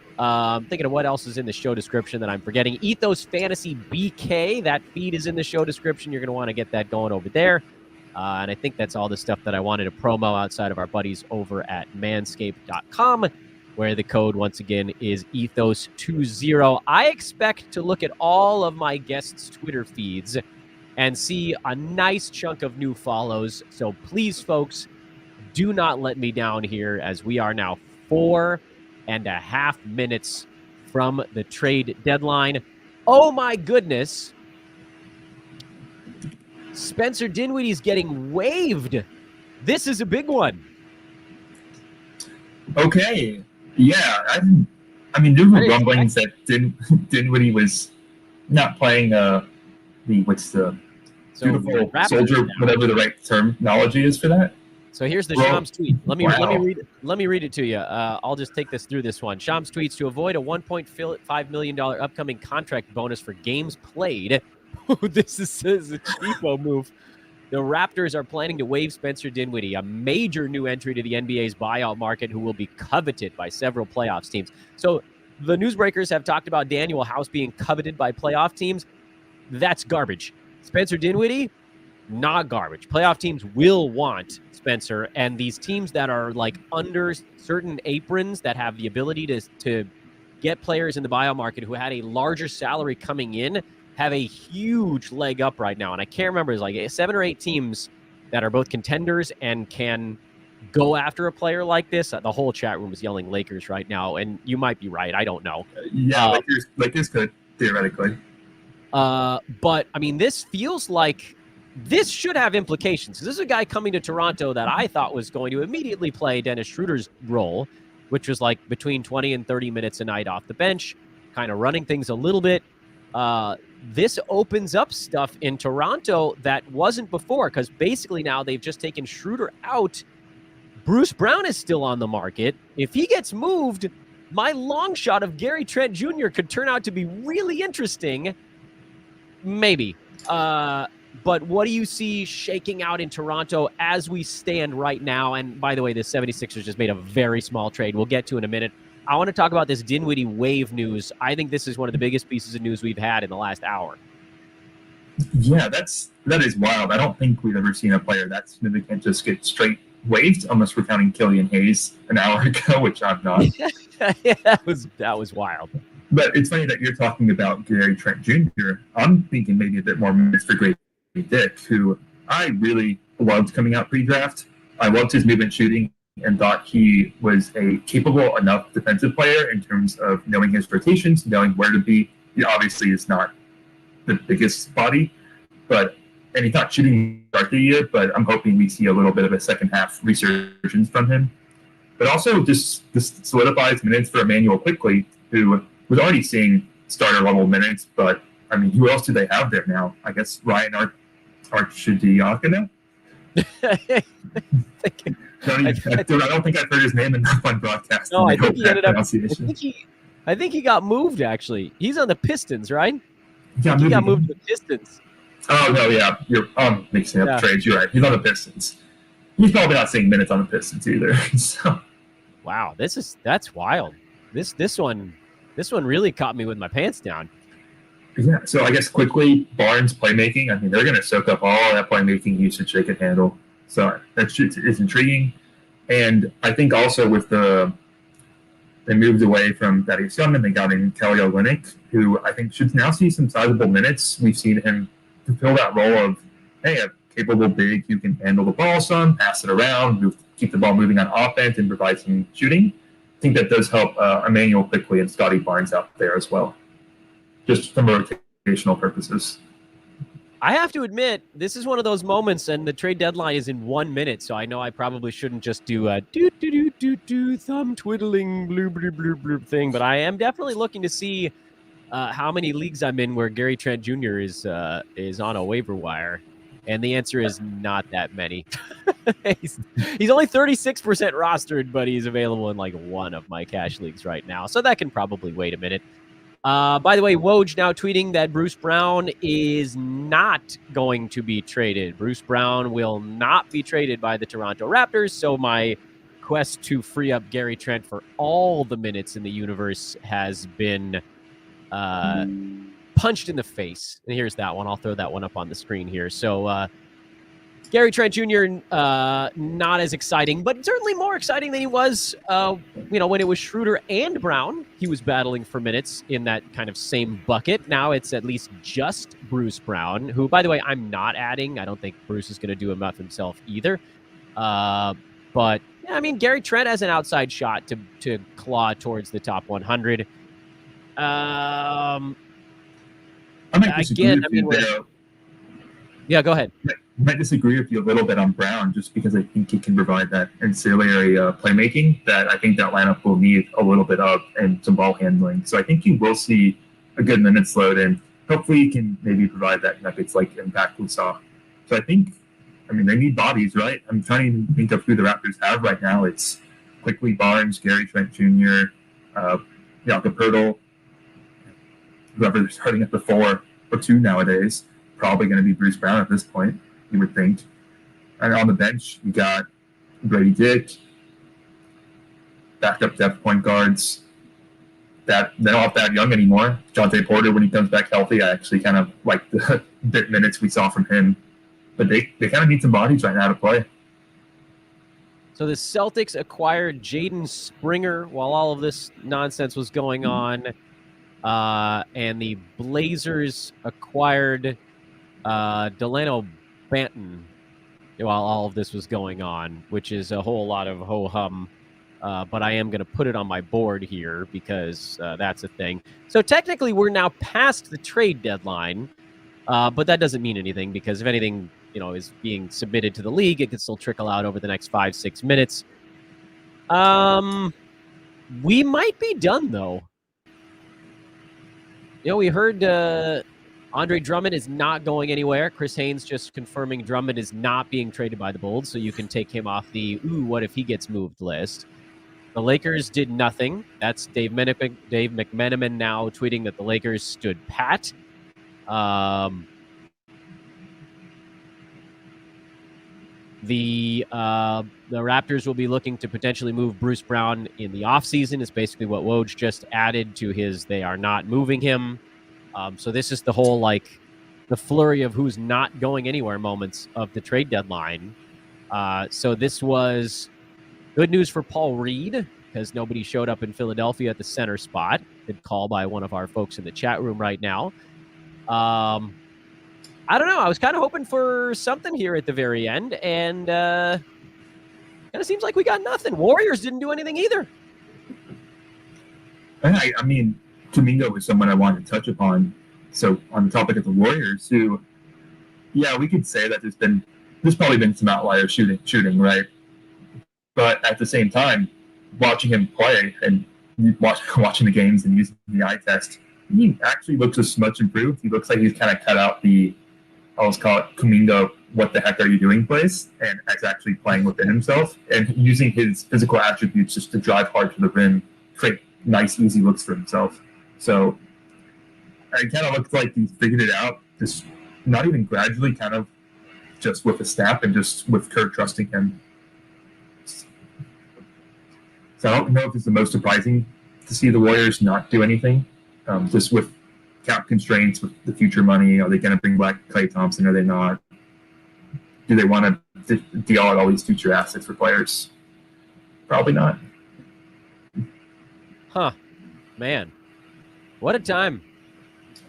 Thinking of what else is in the show description that I'm forgetting. Ethos Fantasy BK. That feed is in the show description. You're going to want to get that going over there. And I think that's all the stuff that I wanted to promo outside of our buddies over at manscaped.com, where the code, once again, is Ethos20. I expect to look at all of my guests' Twitter feeds and see a nice chunk of new follows. So please, folks, do not let me down here, as we are now 4.5 minutes from the trade deadline. Oh my goodness. Spencer Dinwiddie's getting waived. This is a big one. Okay. Yeah. I mean, there were rumblings that Dinwiddie was not playing what's the beautiful soldier, whatever the right terminology is for that. So here's the Shams tweet. Let me read it to you. I'll just take this through this one. Shams tweets, to avoid a $1.5 million upcoming contract bonus for games played. This is a cheapo move. The Raptors are planning to waive Spencer Dinwiddie, a major new entry to the NBA's buyout market who will be coveted by several playoffs teams. So the newsbreakers have talked about Daniel House being coveted by playoff teams. That's garbage. Spencer Dinwiddie, not garbage. Playoff teams will want Spencer, and these teams that are like under certain aprons that have the ability to get players in the buyout market who had a larger salary coming in have a huge leg up right now. And I can't remember, it's like 7 or 8 teams that are both contenders and can go after a player like this. The whole chat room is yelling Lakers right now, and you might be right. I don't know. Yeah, Lakers could, theoretically. But, I mean, this feels like this should have implications. This is a guy coming to Toronto that I thought was going to immediately play Dennis Schroeder's role, which was like between 20 and 30 minutes a night off the bench, kind of running things a little bit. This opens up stuff in Toronto that wasn't before, because basically now they've just taken Schroeder out. Bruce Brown is still on the market. If he gets moved, my long shot of Gary Trent Jr. could turn out to be really interesting. Maybe. But what do you see shaking out in Toronto as we stand right now? And by the way, the 76ers just made a very small trade we'll get to in a minute. I want to talk about this Dinwiddie wave news. I think this is one of the biggest pieces of news we've had in the last hour. Yeah, that is wild. I don't think we've ever seen a player that significant just get straight waived, unless we're counting Killian Hayes an hour ago, which I'm not. Yeah, that was wild. But it's funny that you're talking about Gary Trent Jr. I'm thinking maybe a bit more minutes for Grady Dick, who I really loved coming out pre-draft. I loved his movement shooting and thought he was a capable enough defensive player in terms of knowing his rotations, knowing where to be. He obviously is not the biggest body, and he's not shooting start the year, but I'm hoping we see a little bit of a second half resurgence from him. But also just solidifies minutes for Emmanuel Quickley, who was already seeing starter level minutes, but I mean, who else do they have there now? I guess Ryan Arcidiaga now? I don't think I've heard his name enough on broadcast. No, I think he ended up. I think he got moved. Actually, he's on the Pistons, right? Yeah, he got moved to the Pistons. Oh no, yeah, you're mixing up trades. You're right. He's on the Pistons. He's probably not seeing minutes on the Pistons either. So, wow, that's wild. This one really caught me with my pants down. Yeah, so I guess quickly, Barnes playmaking. I mean, they're going to soak up all that playmaking usage they can handle. So that is intriguing. And I think also with they moved away from Thaddeus Young and they got in Kelly Olynyk, who I think should now see some sizable minutes. We've seen him fulfill that role of, hey, a capable big who can handle the ball some, pass it around, keep the ball moving on offense, and provide some shooting. I think that does help Emmanuel Quickley and Scotty Barnes out there as well, just from rotational purposes. I have to admit, this is one of those moments, and the trade deadline is in 1 minute, so I know I probably shouldn't just do a thumb twiddling bloop bloop bloop bloop thing, but I am definitely looking to see how many leagues I'm in where Gary Trent Jr. is on a waiver wire, and the answer is not that many. He's only 36% rostered, but he's available in like one of my cash leagues right now, so that can probably wait a minute. By the way, Woj now tweeting that Bruce Brown is not going to be traded. Bruce Brown will not be traded by the Toronto Raptors. So my quest to free up Gary Trent for all the minutes in the universe has been punched in the face. And here's that one. I'll throw that one up on the screen here. So Gary Trent Jr., not as exciting, but certainly more exciting than he was, when it was Schroeder and Brown. He was battling for minutes in that kind of same bucket. Now it's at least just Bruce Brown, who, by the way, I'm not adding. I don't think Bruce is going to do enough himself either. But, yeah, I mean, Gary Trent has an outside shot to claw towards the top 100. I might disagree with you there. Yeah, go ahead. I might disagree with you a little bit on Brown, just because I think he can provide that ancillary playmaking that I think that lineup will need a little bit of, and some ball handling. So I think you will see a good minutes load, and hopefully he can maybe provide that nuggets-like impact we saw. So I think, they need bodies, right? I'm trying to think of who the Raptors have right now. It's Quickly, Barnes, Gary Trent Jr., Jakob Poeltl, whoever's starting at the 4 or 2 nowadays. Probably going to be Bruce Brown at this point, you would think. And on the bench, you got Brady Dick, backup depth point guards. That they're not that young anymore. Dejounte Porter, when he comes back healthy, I actually kind of like the bit minutes we saw from him. But they kind of need some bodies right now to play. So the Celtics acquired Jaden Springer while all of this nonsense was going on. And the Blazers acquired Delano Banton while all of this was going on, which is a whole lot of ho-hum. But I am going to put it on my board here because that's a thing. So technically we're now past the trade deadline, but that doesn't mean anything because if anything, is being submitted to the league, it could still trickle out over the next 5-6 minutes. We might be done, though. We heard Andre Drummond is not going anywhere. Chris Haynes just confirming Drummond is not being traded by the Bulls, so you can take him off the, what if he gets moved list. The Lakers did nothing. That's Dave McMenamin now tweeting that the Lakers stood pat. The Raptors will be looking to potentially move Bruce Brown in the offseason is basically what Woj just added to his they are not moving him. So this is the whole, the flurry of who's not going anywhere moments of the trade deadline. So this was good news for Paul Reed because nobody showed up in Philadelphia at the center spot. Good call by one of our folks in the chat room right now. I don't know. I was kind of hoping for something here at the very end, and kind of seems like we got nothing. Warriors didn't do anything either. Kuminga was someone I wanted to touch upon. So on the topic of the Warriors, who, we could say that there's probably been some outlier shooting, right? But at the same time, watching him play and watching the games and using the eye test, he actually looks as much improved. He looks like he's kind of cut out the, I'll just call it Kuminga, what the heck are you doing place, and is actually playing within himself and using his physical attributes just to drive hard to the rim, create nice, easy looks for himself. So it kind of looks like he figured it out, just not even gradually, kind of just with a snap and just with Kerr trusting him. So I don't know if it's the most surprising to see the Warriors not do anything, just with cap constraints, with the future money. Are they going to bring back Klay Thompson? Are they not? Do they want to deal out all these future assets for players? Probably not. Huh. Man. What a time.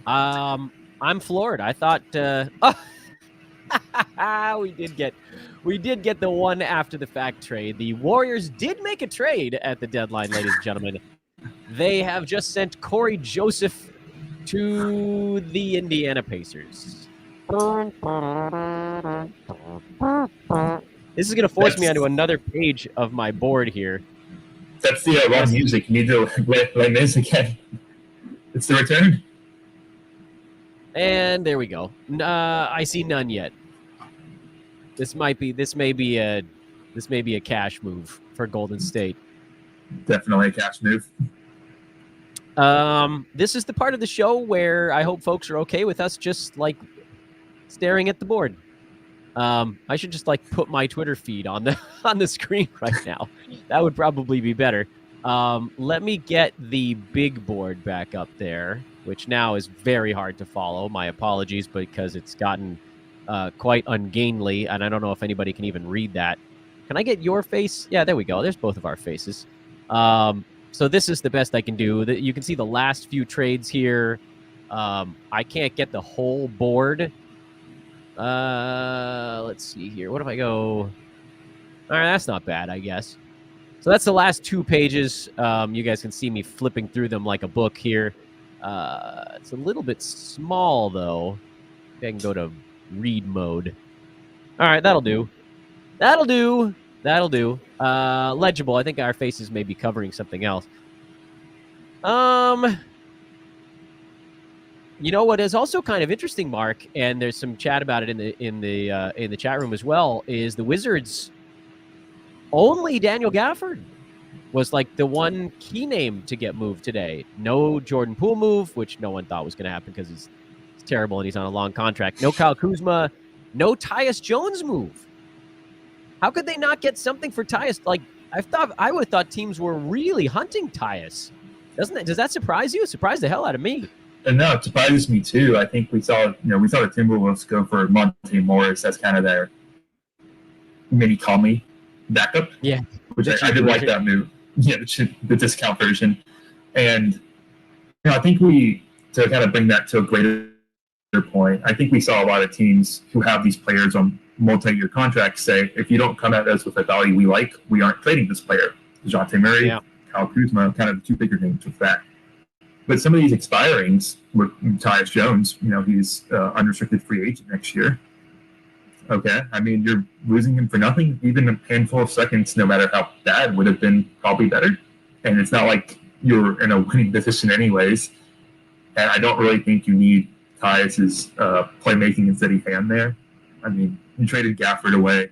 I'm floored. I thought we did get the one after the fact trade. The Warriors did make a trade at the deadline, ladies and gentlemen. They have just sent Corey Joseph to the Indiana Pacers. This is going to force me onto another page of my board here. That's the wrong music. You need to play this again. It's the return. And there we go. I see none yet. This may be a cash move for Golden State. Definitely a cash move. This is the part of the show where I hope folks are okay with us just staring at the board. I should just like put my Twitter feed on the screen right now. That would probably be better. Let me get the big board back up there, which now is very hard to follow. My apologies, because it's gotten quite ungainly, and I don't know if anybody can even read that. Can I get your face? Yeah, there we go. There's both of our faces. So this is the best I can do. You can see the last few trades here. I can't get the whole board. Let's see here. What if I go? All right, that's not bad, I guess. So that's the last 2 pages. You guys can see me flipping through them like a book here. It's a little bit small, though. Maybe I can go to read mode. All right, that'll do. That'll do. Legible. I think our faces may be covering something else. You know what is also kind of interesting, Mark, and there's some chat about it in the chat room as well, is the Wizards' only Daniel Gafford was like the one key name to get moved today. No Jordan Poole move, which no one thought was going to happen because he's terrible and he's on a long contract. No Kyle Kuzma. No Tyus Jones move. How could they not get something for Tyus? Like, I would have thought teams were really hunting Tyus. Does that surprise you? It surprised the hell out of me. And no, it surprises me too. I think we saw the Timberwolves go for Monte Morris as kind of their mini Conley backup. Yeah, which I did like that move. Yeah, the discount version. And I think to kind of bring that to a greater point, I think we saw a lot of teams who have these players on multi-year contracts say, if you don't come at us with a value we like, we aren't trading this player. Dejounte Murray, Kyle Kuzma, kind of the 2 bigger names with that. But some of these expirings with Tyus Jones, he's unrestricted free agent next year. Okay, I mean, you're losing him for nothing. Even a handful of seconds, no matter how bad, would have been probably better. And it's not like you're in a winning position anyways. And I don't really think you need Tyus's playmaking and steady hand there. I mean, you traded Gafford away.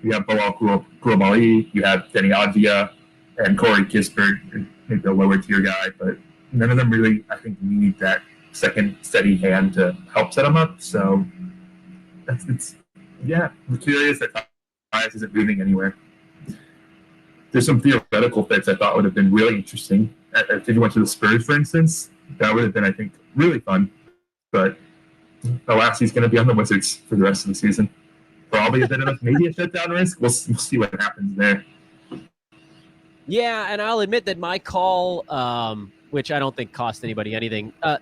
You have Bilal Koulibaly, you have Denny Advia, and Corey Kispert, maybe a lower tier guy, but none of them really, I think, need that second steady hand to help set them up. So I'm curious that Tyus isn't moving anywhere. There's some theoretical fits I thought would have been really interesting. If you went to the Spurs, for instance, that would have been, I think, really fun. But alas, he's going to be on the Wizards for the rest of the season. Probably a bit of maybe a shutdown risk. We'll see what happens there. Yeah, and I'll admit that my call, which I don't think cost anybody anything, I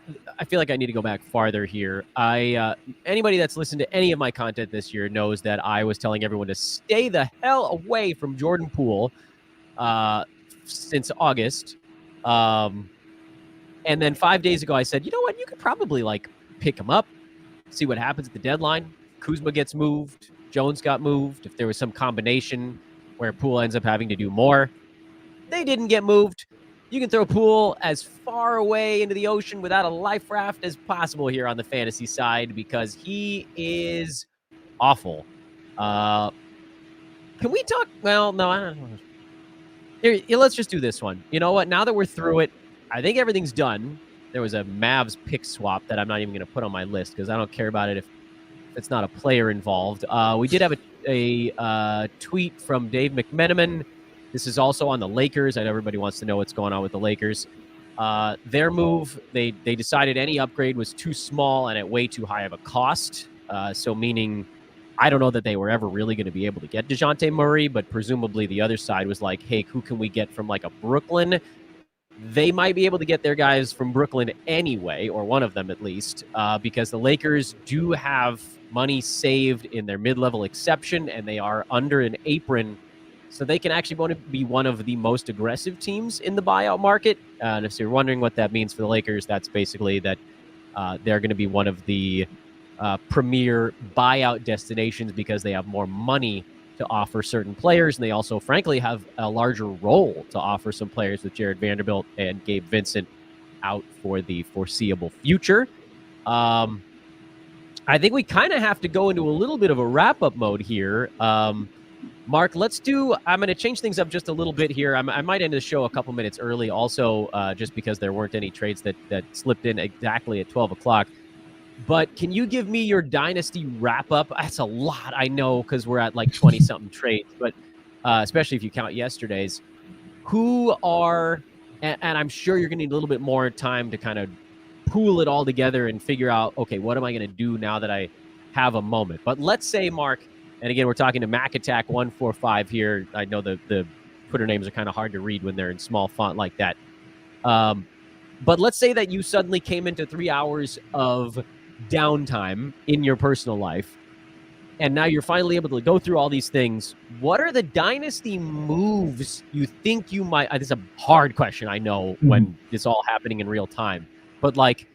feel like I need to go back farther here. Anybody that's listened to any of my content this year knows that I was telling everyone to stay the hell away from Jordan Poole since August. And then 5 days ago, I said, you know what? You could probably pick him up, see what happens at the deadline. Kuzma gets moved. Jones got moved. If there was some combination where Poole ends up having to do more, they didn't get moved. You can throw Poole as far away into the ocean without a life raft as possible here on the fantasy side because he is awful. Can we talk? Well, no, I don't know. Here, let's just do this one. You know what? Now that we're through it, I think everything's done. There was a Mavs pick swap that I'm not even going to put on my list because I don't care about it if it's not a player involved. We did have a tweet from Dave McMenamin. This is also on the Lakers. I know everybody wants to know what's going on with the Lakers. Their move, they decided any upgrade was too small and at way too high of a cost. So meaning, I don't know that they were ever really going to be able to get Dejounte Murray, but presumably the other side was like, hey, who can we get from a Brooklyn? They might be able to get their guys from Brooklyn anyway, or one of them at least, because the Lakers do have money saved in their mid-level exception, and they are under an apron, so they can actually want to be one of the most aggressive teams in the buyout market. And if you're wondering what that means for the Lakers, that's basically that they're going to be one of the premier buyout destinations because they have more money to offer certain players, and they also, frankly, have a larger role to offer some players with Jared Vanderbilt and Gabe Vincent out for the foreseeable future. I think we kind of have to go into a little bit of a wrap-up mode here. Mark, I'm going to change things up just a little bit here. I might end the show a couple minutes early also, just because there weren't any trades that slipped in exactly at 12 o'clock. But can you give me your Dynasty wrap-up? That's a lot, I know, because we're at like 20-something trades, but especially if you count yesterday's. Who are, and I'm sure you're going to need a little bit more time to kind of pool it all together and figure out, okay, what am I going to do now that I have a moment? But let's say, Mark, and again, we're talking to Mac Attack 145 here. I know the Twitter names are kind of hard to read when they're in small font like that. But let's say that you suddenly came into 3 hours of downtime in your personal life, and now you're finally able to go through all these things. What are the Dynasty moves you think you might? This is a hard question, I know, when it's all happening in real time. But like,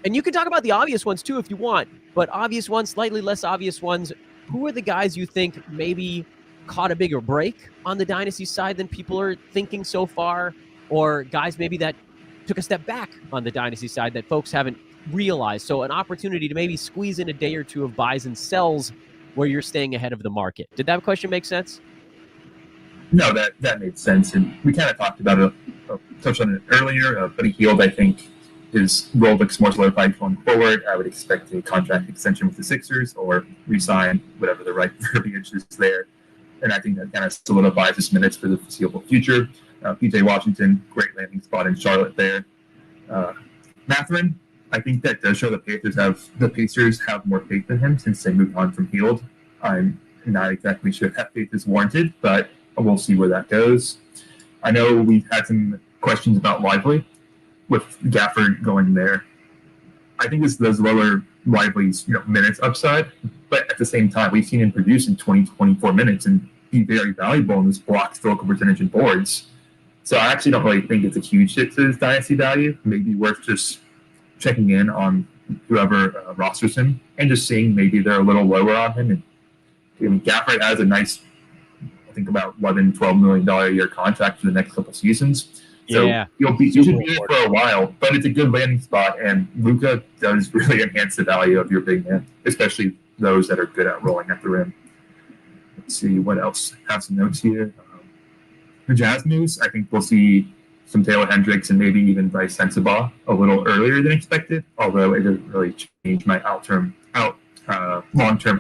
and you can talk about the obvious ones too if you want, but obvious ones, slightly less obvious ones. Who are the guys you think maybe caught a bigger break on the Dynasty side than people are thinking so far? Or guys maybe that took a step back on the Dynasty side that folks haven't realized? So an opportunity to maybe squeeze in a day or two of buys and sells where you're staying ahead of the market. Did that question make sense? No, that made sense. And we kind of talked about it, touched on it earlier. Buddy Hield, I think, his role looks more solidified going forward. I would expect a contract extension with the Sixers or re-sign, whatever the right verbiage is there. And I think that kind of solidifies his minutes for the foreseeable future. PJ Washington, great landing spot in Charlotte there. Mathurin, I think that does show the Pacers have more faith in him since they moved on from Hield. I'm not exactly sure that faith is warranted, but we'll see where that goes. I know we've had some questions about Lively with Gafford going there. I think this does lower Lively's minutes upside, but at the same time, we've seen him produce in 24 minutes and be very valuable in this block field goal percentage and boards. So I actually don't really think it's a huge hit to his Dynasty value. Maybe worth just checking in on whoever rosters him and just seeing maybe they're a little lower on him. And Gafford has a nice, I think about $11-12 million a year contract for the next couple seasons. So you should be there for a while, but it's a good landing spot, and Luka does really enhance the value of your big man, especially those that are good at rolling at the rim. Let's see what else. Have some notes here. The Jazz moves, I think we'll see some Taylor Hendricks and maybe even Bryce Sensabaugh a little earlier than expected, although it doesn't really change my long-term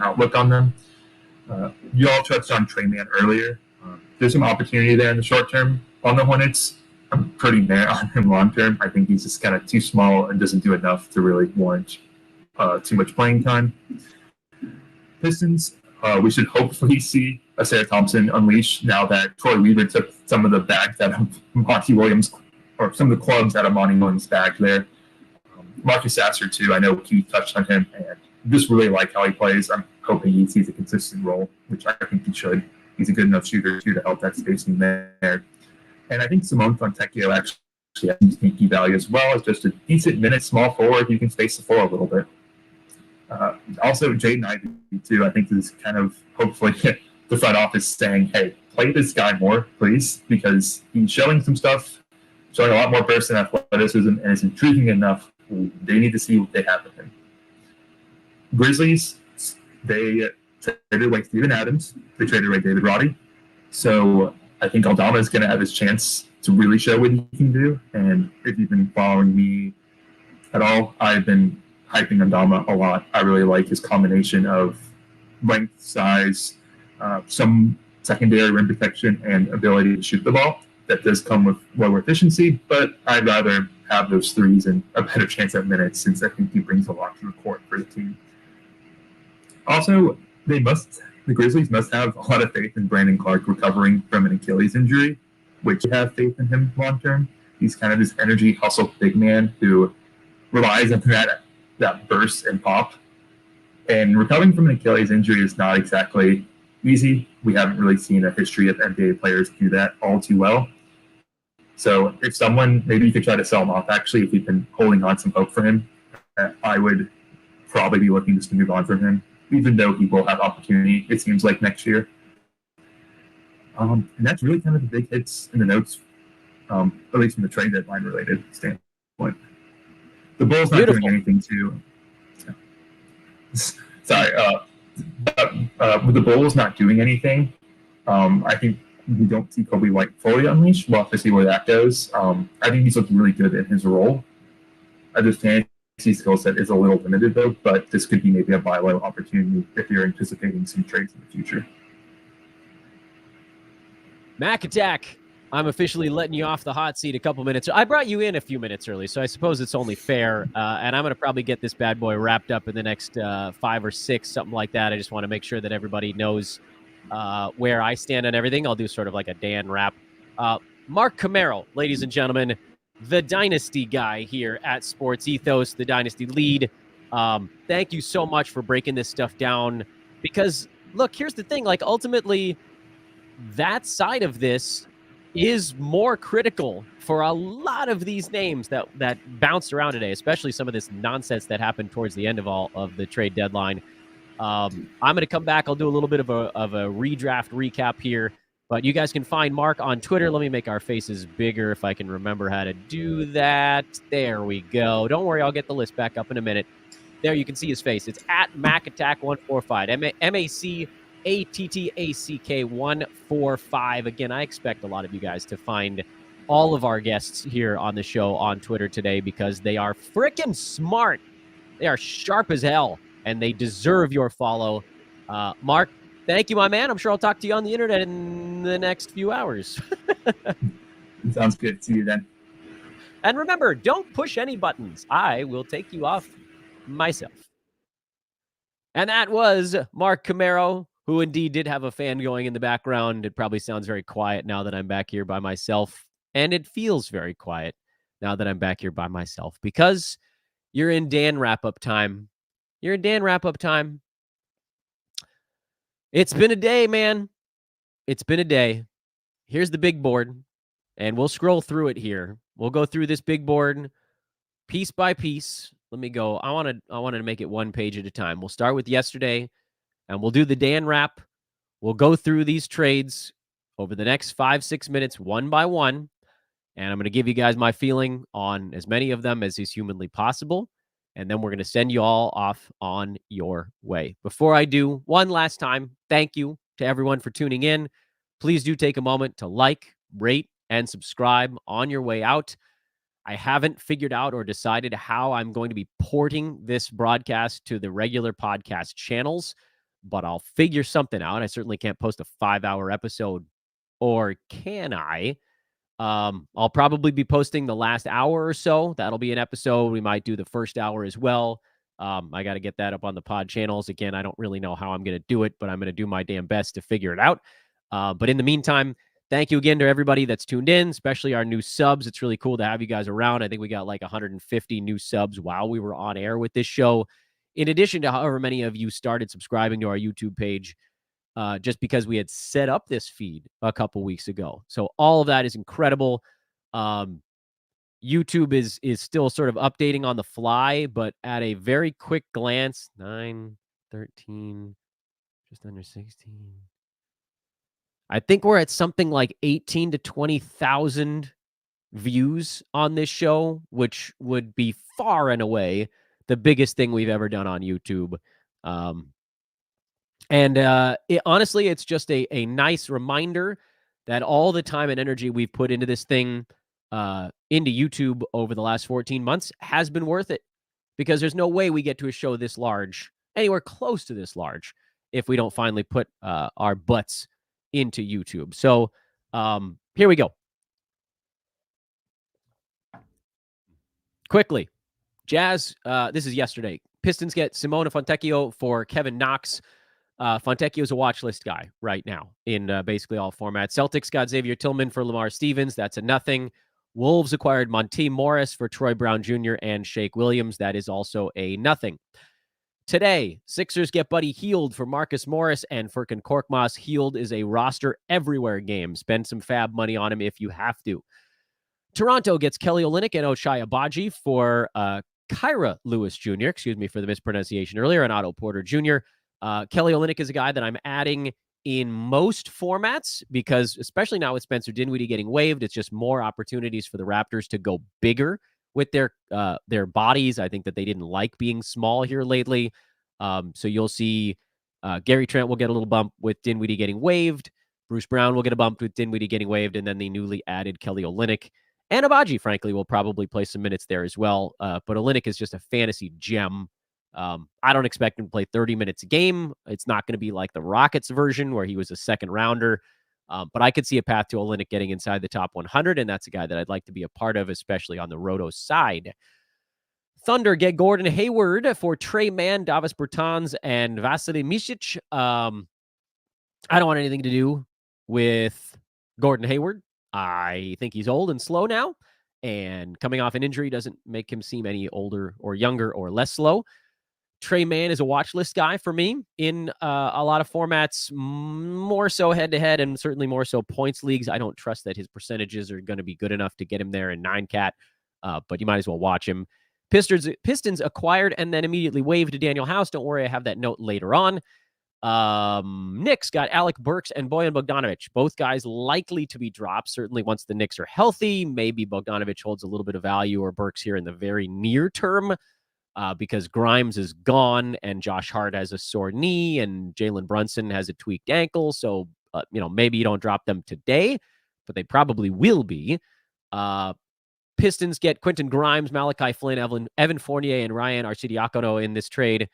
outlook on them. You all touched on Trey Mann earlier. There's some opportunity there in the short term on the Hornets. I'm pretty mad on him long term. I think he's just kind of too small and doesn't do enough to really warrant too much playing time. Pistons, we should hopefully see a Sarah Thompson unleash now that Troy Weaver took some of the bags out of Monty Williams, or some of the clubs out of Monty Williams' bag there. Marcus Sasser, too. I know Keith touched on him, and just really like how he plays. I'm hoping he sees a consistent role, which I think he should. He's a good enough shooter, too, to help that spacing there. And I think Simone Fontecchio actually has some sneaky value as well. It's just a decent minute, small forward. You can space the floor a little bit. Also, Jaden Ivey, too. I think this is kind of hopefully the front office saying, hey, play this guy more, please, because he's showing some stuff, showing a lot more burst and athleticism, and it's intriguing enough. They need to see what they have with him. Grizzlies, they traded away Steven Adams. They traded away David Roddy. So I think Aldama is going to have his chance to really show what he can do. And if you've been following me at all, I've been hyping Aldama a lot. I really like his combination of length, size, some secondary rim protection, and ability to shoot the ball. That does come with lower efficiency, but I'd rather have those threes and a better chance at minutes since I think he brings a lot to the court for the team. Also, the Grizzlies must have a lot of faith in Brandon Clark recovering from an Achilles injury, which have faith in him long term. He's kind of this energy hustle big man who relies on that burst and pop. And recovering from an Achilles injury is not exactly easy. We haven't really seen a history of NBA players do that all too well. So if someone, maybe you could try to sell him off, actually, if you've been holding on some hope for him, I would probably be looking just to move on from him, even though he will have opportunity, it seems like, next year. And that's really kind of the big hits in the notes, at least from the trade deadline related standpoint. The Bulls not doing anything too. Sorry. With the Bulls not doing anything, I think we don't see Kobe White fully unleashed. We'll have to see where that goes. I think he's looking really good in his role. I just fantasy skill set is a little limited, though, but this could be maybe a buy low opportunity if you're anticipating some trades in the future. Mac Attack, I'm officially letting you off the hot seat a couple minutes. I brought you in a few minutes early, so I suppose it's only fair. And I'm going to probably get this bad boy wrapped up in the next 5 or 6, something like that. I just want to make sure that everybody knows where I stand on everything. I'll do sort of like a Dan wrap. Mark Camaro, ladies and gentlemen, the Dynasty guy here at SportsEthos, the Dynasty lead. Thank you so much for breaking this stuff down. Because, look, here's the thing. Like, ultimately, that side of this is more critical for a lot of these names that bounced around today, especially some of this nonsense that happened towards the end of all of the trade deadline. I'm going to come back. I'll do a little bit of a redraft recap here, but you guys can find Mark on Twitter. Let me make our faces bigger if I can remember how to do that. There we go. Don't worry. I'll get the list back up in a minute. There you can see his face. It's at MacAttack145. MacAttack145. Again, I expect a lot of you guys to find all of our guests here on the show on Twitter today because they are freaking smart. They are sharp as hell, and they deserve your follow. Mark, thank you, my man. I'm sure I'll talk to you on the internet in the next few hours. Sounds good. See you then. And remember, don't push any buttons. I will take you off myself. And that was Mark Camaro, who indeed did have a fan going in the background. It probably sounds very quiet now that I'm back here by myself. And it feels very quiet now that I'm back here by myself because you're in Dan wrap-up time. You're in Dan wrap-up time. It's been a day, man. It's been a day. Here's the big board, and we'll scroll through it here. We'll go through this big board piece by piece. Let me go. I wanted to make it one page at a time. We'll start with yesterday, and we'll do the Dan wrap. We'll go through these trades over the next 5-6 minutes, one by one, and I'm going to give you guys my feeling on as many of them as is humanly possible, and then we're going to send you all off on your way. Before I do, one last time, thank you to everyone for tuning in. Please do take a moment to like, rate, and subscribe on your way out. I haven't figured out or decided how I'm going to be porting this broadcast to the regular podcast channels, but I'll figure something out. I certainly can't post a 5-hour episode, or can I? I'll probably be posting the last hour or so. That'll be an episode. We might do the first hour as well. I got to get that up on the pod channels. Again, I don't really know how I'm going to do it, but I'm going to do my damn best to figure it out. But in the meantime, thank you again to everybody that's tuned in, especially our new subs. It's really cool to have you guys around. I think we got like 150 new subs while we were on air with this show. In addition to however many of you started subscribing to our YouTube page, just because we had set up this feed a couple weeks ago. So all of that is incredible. YouTube is still sort of updating on the fly, but at a very quick glance, 9, 13, just under 16. I think we're at something like 18 to 20,000 views on this show, which would be far and away the biggest thing we've ever done on YouTube. Honestly, it's just a nice reminder that all the time and energy we've put into this thing, into YouTube over the last 14 months has been worth it, because there's no way we get to a show this large, anywhere close to this large, if we don't finally put our butts into YouTube. So here we go. Quickly, Jazz, this is yesterday. Pistons get Simona Fontecchio for Kevin Knox. Fontecchio is a watch list guy right now in basically all formats. Celtics got Xavier Tillman for Lamar Stevens. That's a nothing. Wolves acquired Monte Morris for Troy Brown Jr. and Shake Williams. That is also a nothing. Today, Sixers get Buddy Hield for Marcus Morris and Furkan Korkmaz. Hield is a roster everywhere game. Spend some fab money on him if you have to. Toronto gets Kelly Olynyk and Ochai Agbaji for Kyra Lewis Jr. Excuse me for the mispronunciation earlier, and Otto Porter Jr. Kelly Olynyk is a guy that I'm adding in most formats because, especially now with Spencer Dinwiddie getting waived, it's just more opportunities for the Raptors to go bigger with their bodies. I think that they didn't like being small here lately. So you'll see Gary Trent will get a little bump with Dinwiddie getting waived. Bruce Brown will get a bump with Dinwiddie getting waived, and then the newly added Kelly Olynyk. And Abaji, frankly, will probably play some minutes there as well. But Olynyk is just a fantasy gem. I don't expect him to play 30 minutes a game. It's not going to be like the Rockets version where he was a second rounder. But I could see a path to Olynyk getting inside the top 100, and that's a guy that I'd like to be a part of, especially on the Roto side. Thunder get Gordon Hayward for Trey Mann, Davis Bertans, and Vasily Micic. I don't want anything to do with Gordon Hayward. I think he's old and slow now, and coming off an injury doesn't make him seem any older or younger or less slow. Trey Mann is a watch list guy for me in a lot of formats, more so head-to-head and certainly more so points leagues. I don't trust that his percentages are going to be good enough to get him there in 9-cat, but you might as well watch him. Pistons acquired and then immediately waived Daniel House. Don't worry, I have that note later on. Knicks got Alec Burks and Bojan Bogdanovic. Both guys likely to be dropped, certainly once the Knicks are healthy. Maybe Bogdanovic holds a little bit of value, or Burks here in the very near term, because Grimes is gone and Josh Hart has a sore knee and Jalen Brunson has a tweaked ankle. So, maybe you don't drop them today, but they probably will be. Pistons get Quentin Grimes, Malachi Flynn, Evan Fournier, and Ryan Arcidiacono in this trade.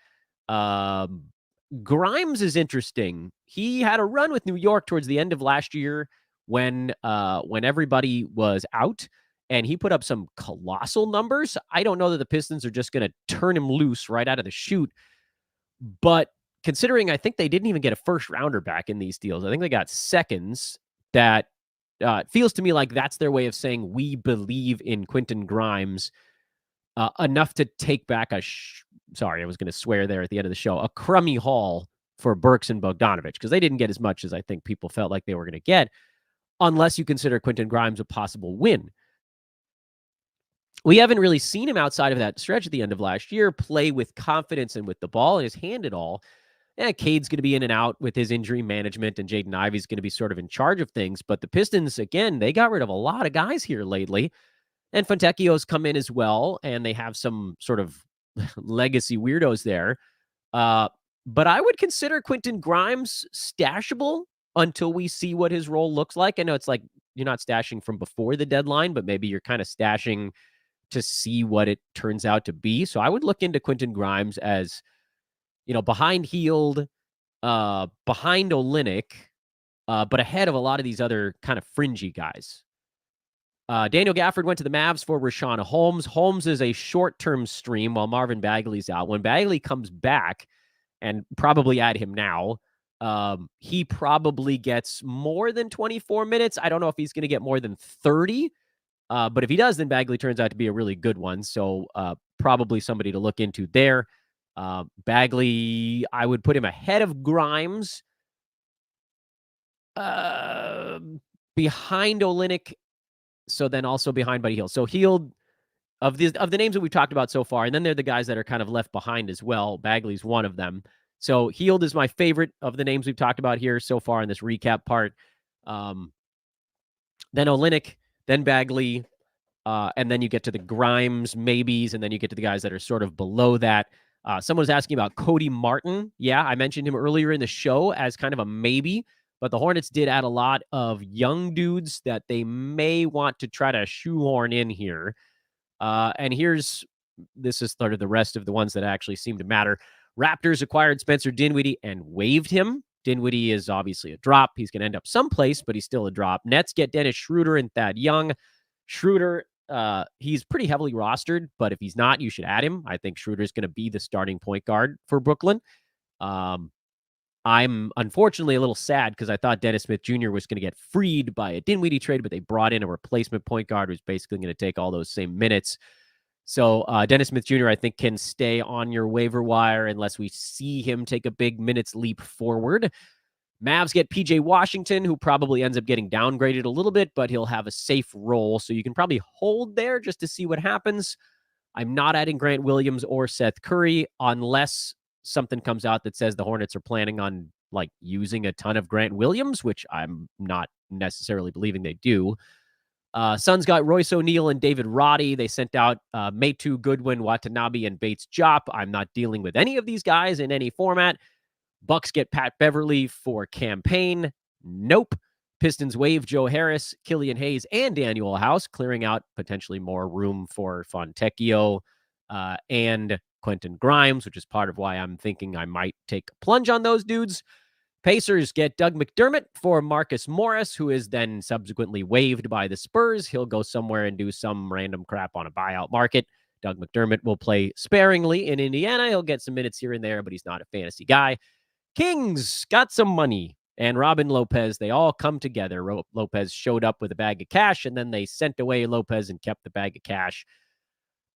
Grimes is interesting. He had a run with New York towards the end of last year when everybody was out, and he put up some colossal numbers. I don't know that the Pistons are just going to turn him loose right out of the chute, but considering I think they didn't even get a first rounder back in these deals, I think they got seconds. That it feels to me like that's their way of saying we believe in Quentin Grimes enough to take back sorry, I was going to swear there at the end of the show, a crummy haul for Burks and Bogdanovic, because they didn't get as much as I think people felt like they were going to get, unless you consider Quentin Grimes a possible win. We haven't really seen him outside of that stretch at the end of last year play with confidence and with the ball in his hand at all. Cade's going to be in and out with his injury management, and Jaden Ivey's going to be sort of in charge of things. But the Pistons, again, they got rid of a lot of guys here lately. And Fontecchio's come in as well, and they have some sort of legacy weirdos there. But I would consider Quentin Grimes stashable until we see what his role looks like. I know it's like you're not stashing from before the deadline, but maybe you're kind of stashing to see what it turns out to be. So I would look into Quentin Grimes as, behind Hield, behind Olynyk, but ahead of a lot of these other kind of fringy guys. Daniel Gafford went to the Mavs for Rashawn Holmes. Holmes is a short-term stream while Marvin Bagley's out. When Bagley comes back, and probably add him now, he probably gets more than 24 minutes. I don't know if he's going to get more than 30, but if he does, then Bagley turns out to be a really good one. So probably somebody to look into there. Bagley, I would put him ahead of Grimes, behind Olynyk, so then also behind Buddy Hield. So Hield, of the names that we've talked about so far, and then they're the guys that are kind of left behind as well. Bagley's one of them. So Hield is my favorite of the names we've talked about here so far in this recap part. Then Olynyk, then Bagley, and then you get to the Grimes maybes, and then you get to the guys that are sort of below that. Someone was asking about Cody Martin. Yeah, I mentioned him earlier in the show as kind of a maybe, but the Hornets did add a lot of young dudes that they may want to try to shoehorn in here. And this is sort of the rest of the ones that actually seem to matter. Raptors acquired Spencer Dinwiddie and waived him. Dinwiddie is obviously a drop. He's going to end up someplace, but he's still a drop. Nets get Dennis Schroeder and Thad Young. Schroeder, he's pretty heavily rostered, but if he's not, you should add him. I think Schroeder is going to be the starting point guard for Brooklyn. I'm unfortunately a little sad because I thought Dennis Smith Jr. was going to get freed by a Dinwiddie trade, but they brought in a replacement point guard who's basically going to take all those same minutes. So Dennis Smith Jr., I think, can stay on your waiver wire unless we see him take a big minutes leap forward. Mavs get PJ Washington, who probably ends up getting downgraded a little bit, but he'll have a safe role. So you can probably hold there just to see what happens. I'm not adding Grant Williams or Seth Curry unless something comes out that says the Hornets are planning on using a ton of Grant Williams, which I'm not necessarily believing they do. Suns got Royce O'Neal and David Roddy. They sent out Metu, Goodwin, Watanabe, and Bates Jop. I'm not dealing with any of these guys in any format. Bucks get Pat Beverly for campaign. Nope. Pistons waive Joe Harris, Killian Hayes, and Daniel House, clearing out potentially more room for Fontecchio and Quentin Grimes, which is part of why I'm thinking I might take a plunge on those dudes. Pacers get Doug McDermott for Marcus Morris, who is then subsequently waived by the Spurs. He'll go somewhere and do some random crap on a buyout market. Doug McDermott will play sparingly in Indiana. He'll get some minutes here and there, but he's not a fantasy guy. Kings got some money, and Robin Lopez, they all come together. Lopez showed up with a bag of cash, and then they sent away Lopez and kept the bag of cash.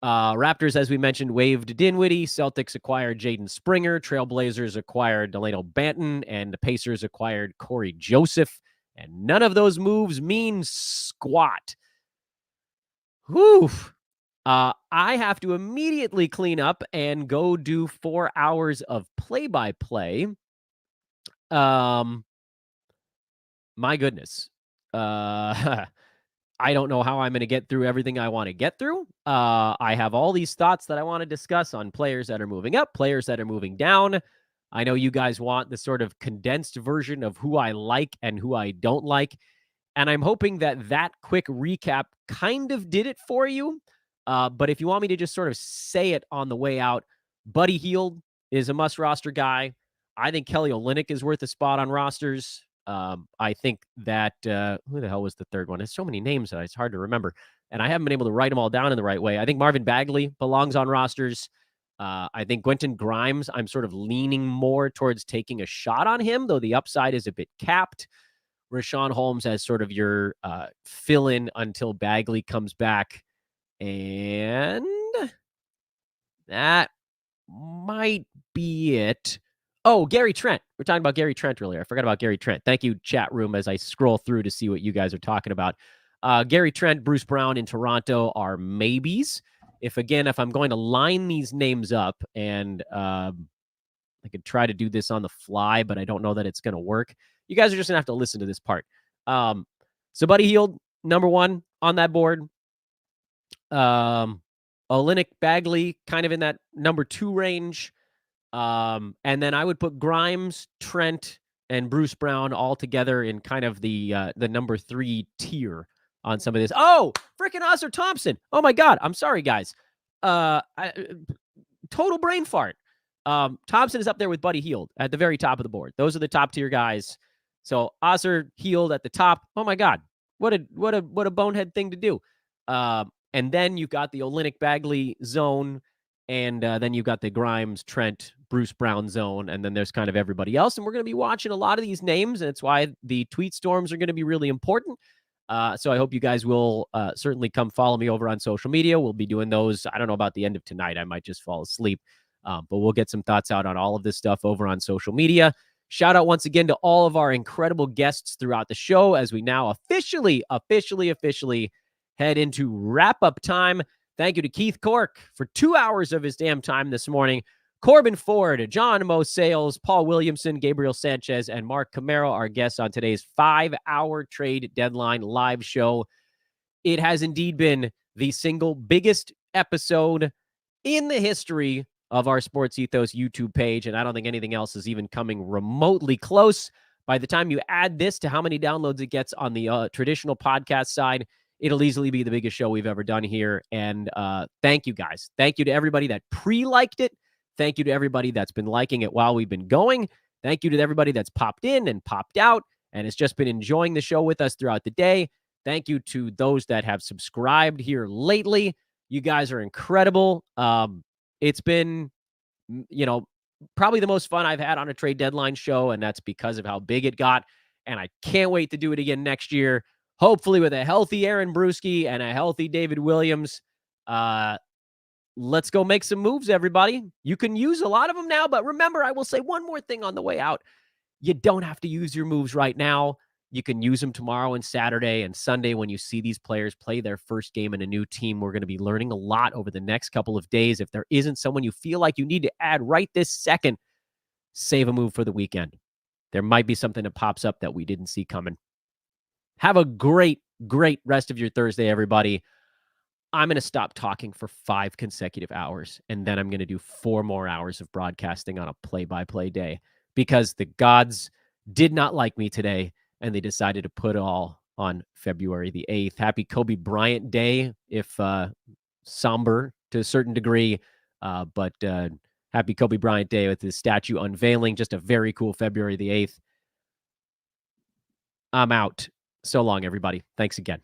Raptors, as we mentioned, waived Dinwiddie. Celtics acquired Jaden Springer. Trailblazers acquired Delano Banton, and the Pacers acquired Corey Joseph. And none of those moves mean squat. Whew. I have to immediately clean up and go do 4 hours of play-by-play. My goodness. I don't know how I'm going to get through everything I want to get through. I have all these thoughts that I want to discuss on players that are moving up, players that are moving down. I know you guys want the sort of condensed version of who I like and who I don't like. And I'm hoping that quick recap kind of did it for you. But if you want me to just sort of say it on the way out, Buddy Hield is a must-roster guy. I think Kelly Olynyk is worth a spot on rosters. I think that, who the hell was the third one? There's so many names that it's hard to remember. And I haven't been able to write them all down in the right way. I think Marvin Bagley belongs on rosters. I think Quentin Grimes, I'm sort of leaning more towards taking a shot on him, though the upside is a bit capped. Rashawn Holmes as sort of your fill-in until Bagley comes back. And that might be it. Oh, Gary Trent. We're talking about Gary Trent earlier. I forgot about Gary Trent. Thank you, chat room, as I scroll through to see what you guys are talking about. Gary Trent, Bruce Brown in Toronto are maybes. If I'm going to line these names up, and I could try to do this on the fly, but I don't know that it's going to work. You guys are just going to have to listen to this part. So Buddy Hield, number one on that board. Olynyk, Bagley, kind of in that number 2 range. And then I would put Grimes, Trent, and Bruce Brown all together in kind of the number 3 tier on some of this. Oh, freaking Oscar Thompson. Oh my God. I'm sorry, guys. Total brain fart. Thompson is up there with Buddy Hield at the very top of the board. Those are the top tier guys. So Oscar, Hield at the top. Oh my God. What a bonehead thing to do. And then you've got the Olynyk Bagley zone. And then you've got the Grimes, Trent, Bruce Brown zone, and then there's kind of everybody else. And we're going to be watching a lot of these names, and it's why the tweet storms are going to be really important. So I hope you guys will certainly come follow me over on social media. We'll be doing those. I don't know about the end of tonight. I might just fall asleep. But we'll get some thoughts out on all of this stuff over on social media. Shout out once again to all of our incredible guests throughout the show as we now officially head into wrap-up time. Thank you to Keith Cork for 2 hours of his damn time this morning. Corbin Ford, John Mo Sales, Paul Williamson, Gabriel Sanchez, and Mark Camaro are guests on today's 5-hour trade deadline live show. It has indeed been the single biggest episode in the history of our Sports Ethos YouTube page, and I don't think anything else is even coming remotely close. By the time you add this to how many downloads it gets on the traditional podcast side, it'll easily be the biggest show we've ever done here. And thank you, guys. Thank you to everybody that pre-liked it. Thank you to everybody that's been liking it while we've been going. Thank you to everybody that's popped in and popped out and has just been enjoying the show with us throughout the day. Thank you to those that have subscribed here lately. You guys are incredible. It's been, probably the most fun I've had on a trade deadline show, and that's because of how big it got. And I can't wait to do it again next year. Hopefully with a healthy Aaron Brewski and a healthy David Williams. Let's go make some moves, everybody. You can use a lot of them now, but remember, I will say one more thing on the way out. You don't have to use your moves right now. You can use them tomorrow and Saturday and Sunday when you see these players play their first game in a new team. We're going to be learning a lot over the next couple of days. If there isn't someone you feel like you need to add right this second, save a move for the weekend. There might be something that pops up that we didn't see coming. Have a great, great rest of your Thursday, everybody. I'm going to stop talking for 5 consecutive hours, and then I'm going to do 4 more hours of broadcasting on a play-by-play day because the gods did not like me today, and they decided to put it all on February the 8th. Happy Kobe Bryant Day, if somber to a certain degree, but happy Kobe Bryant Day with his statue unveiling. Just a very cool February the 8th. I'm out. So long, everybody. Thanks again.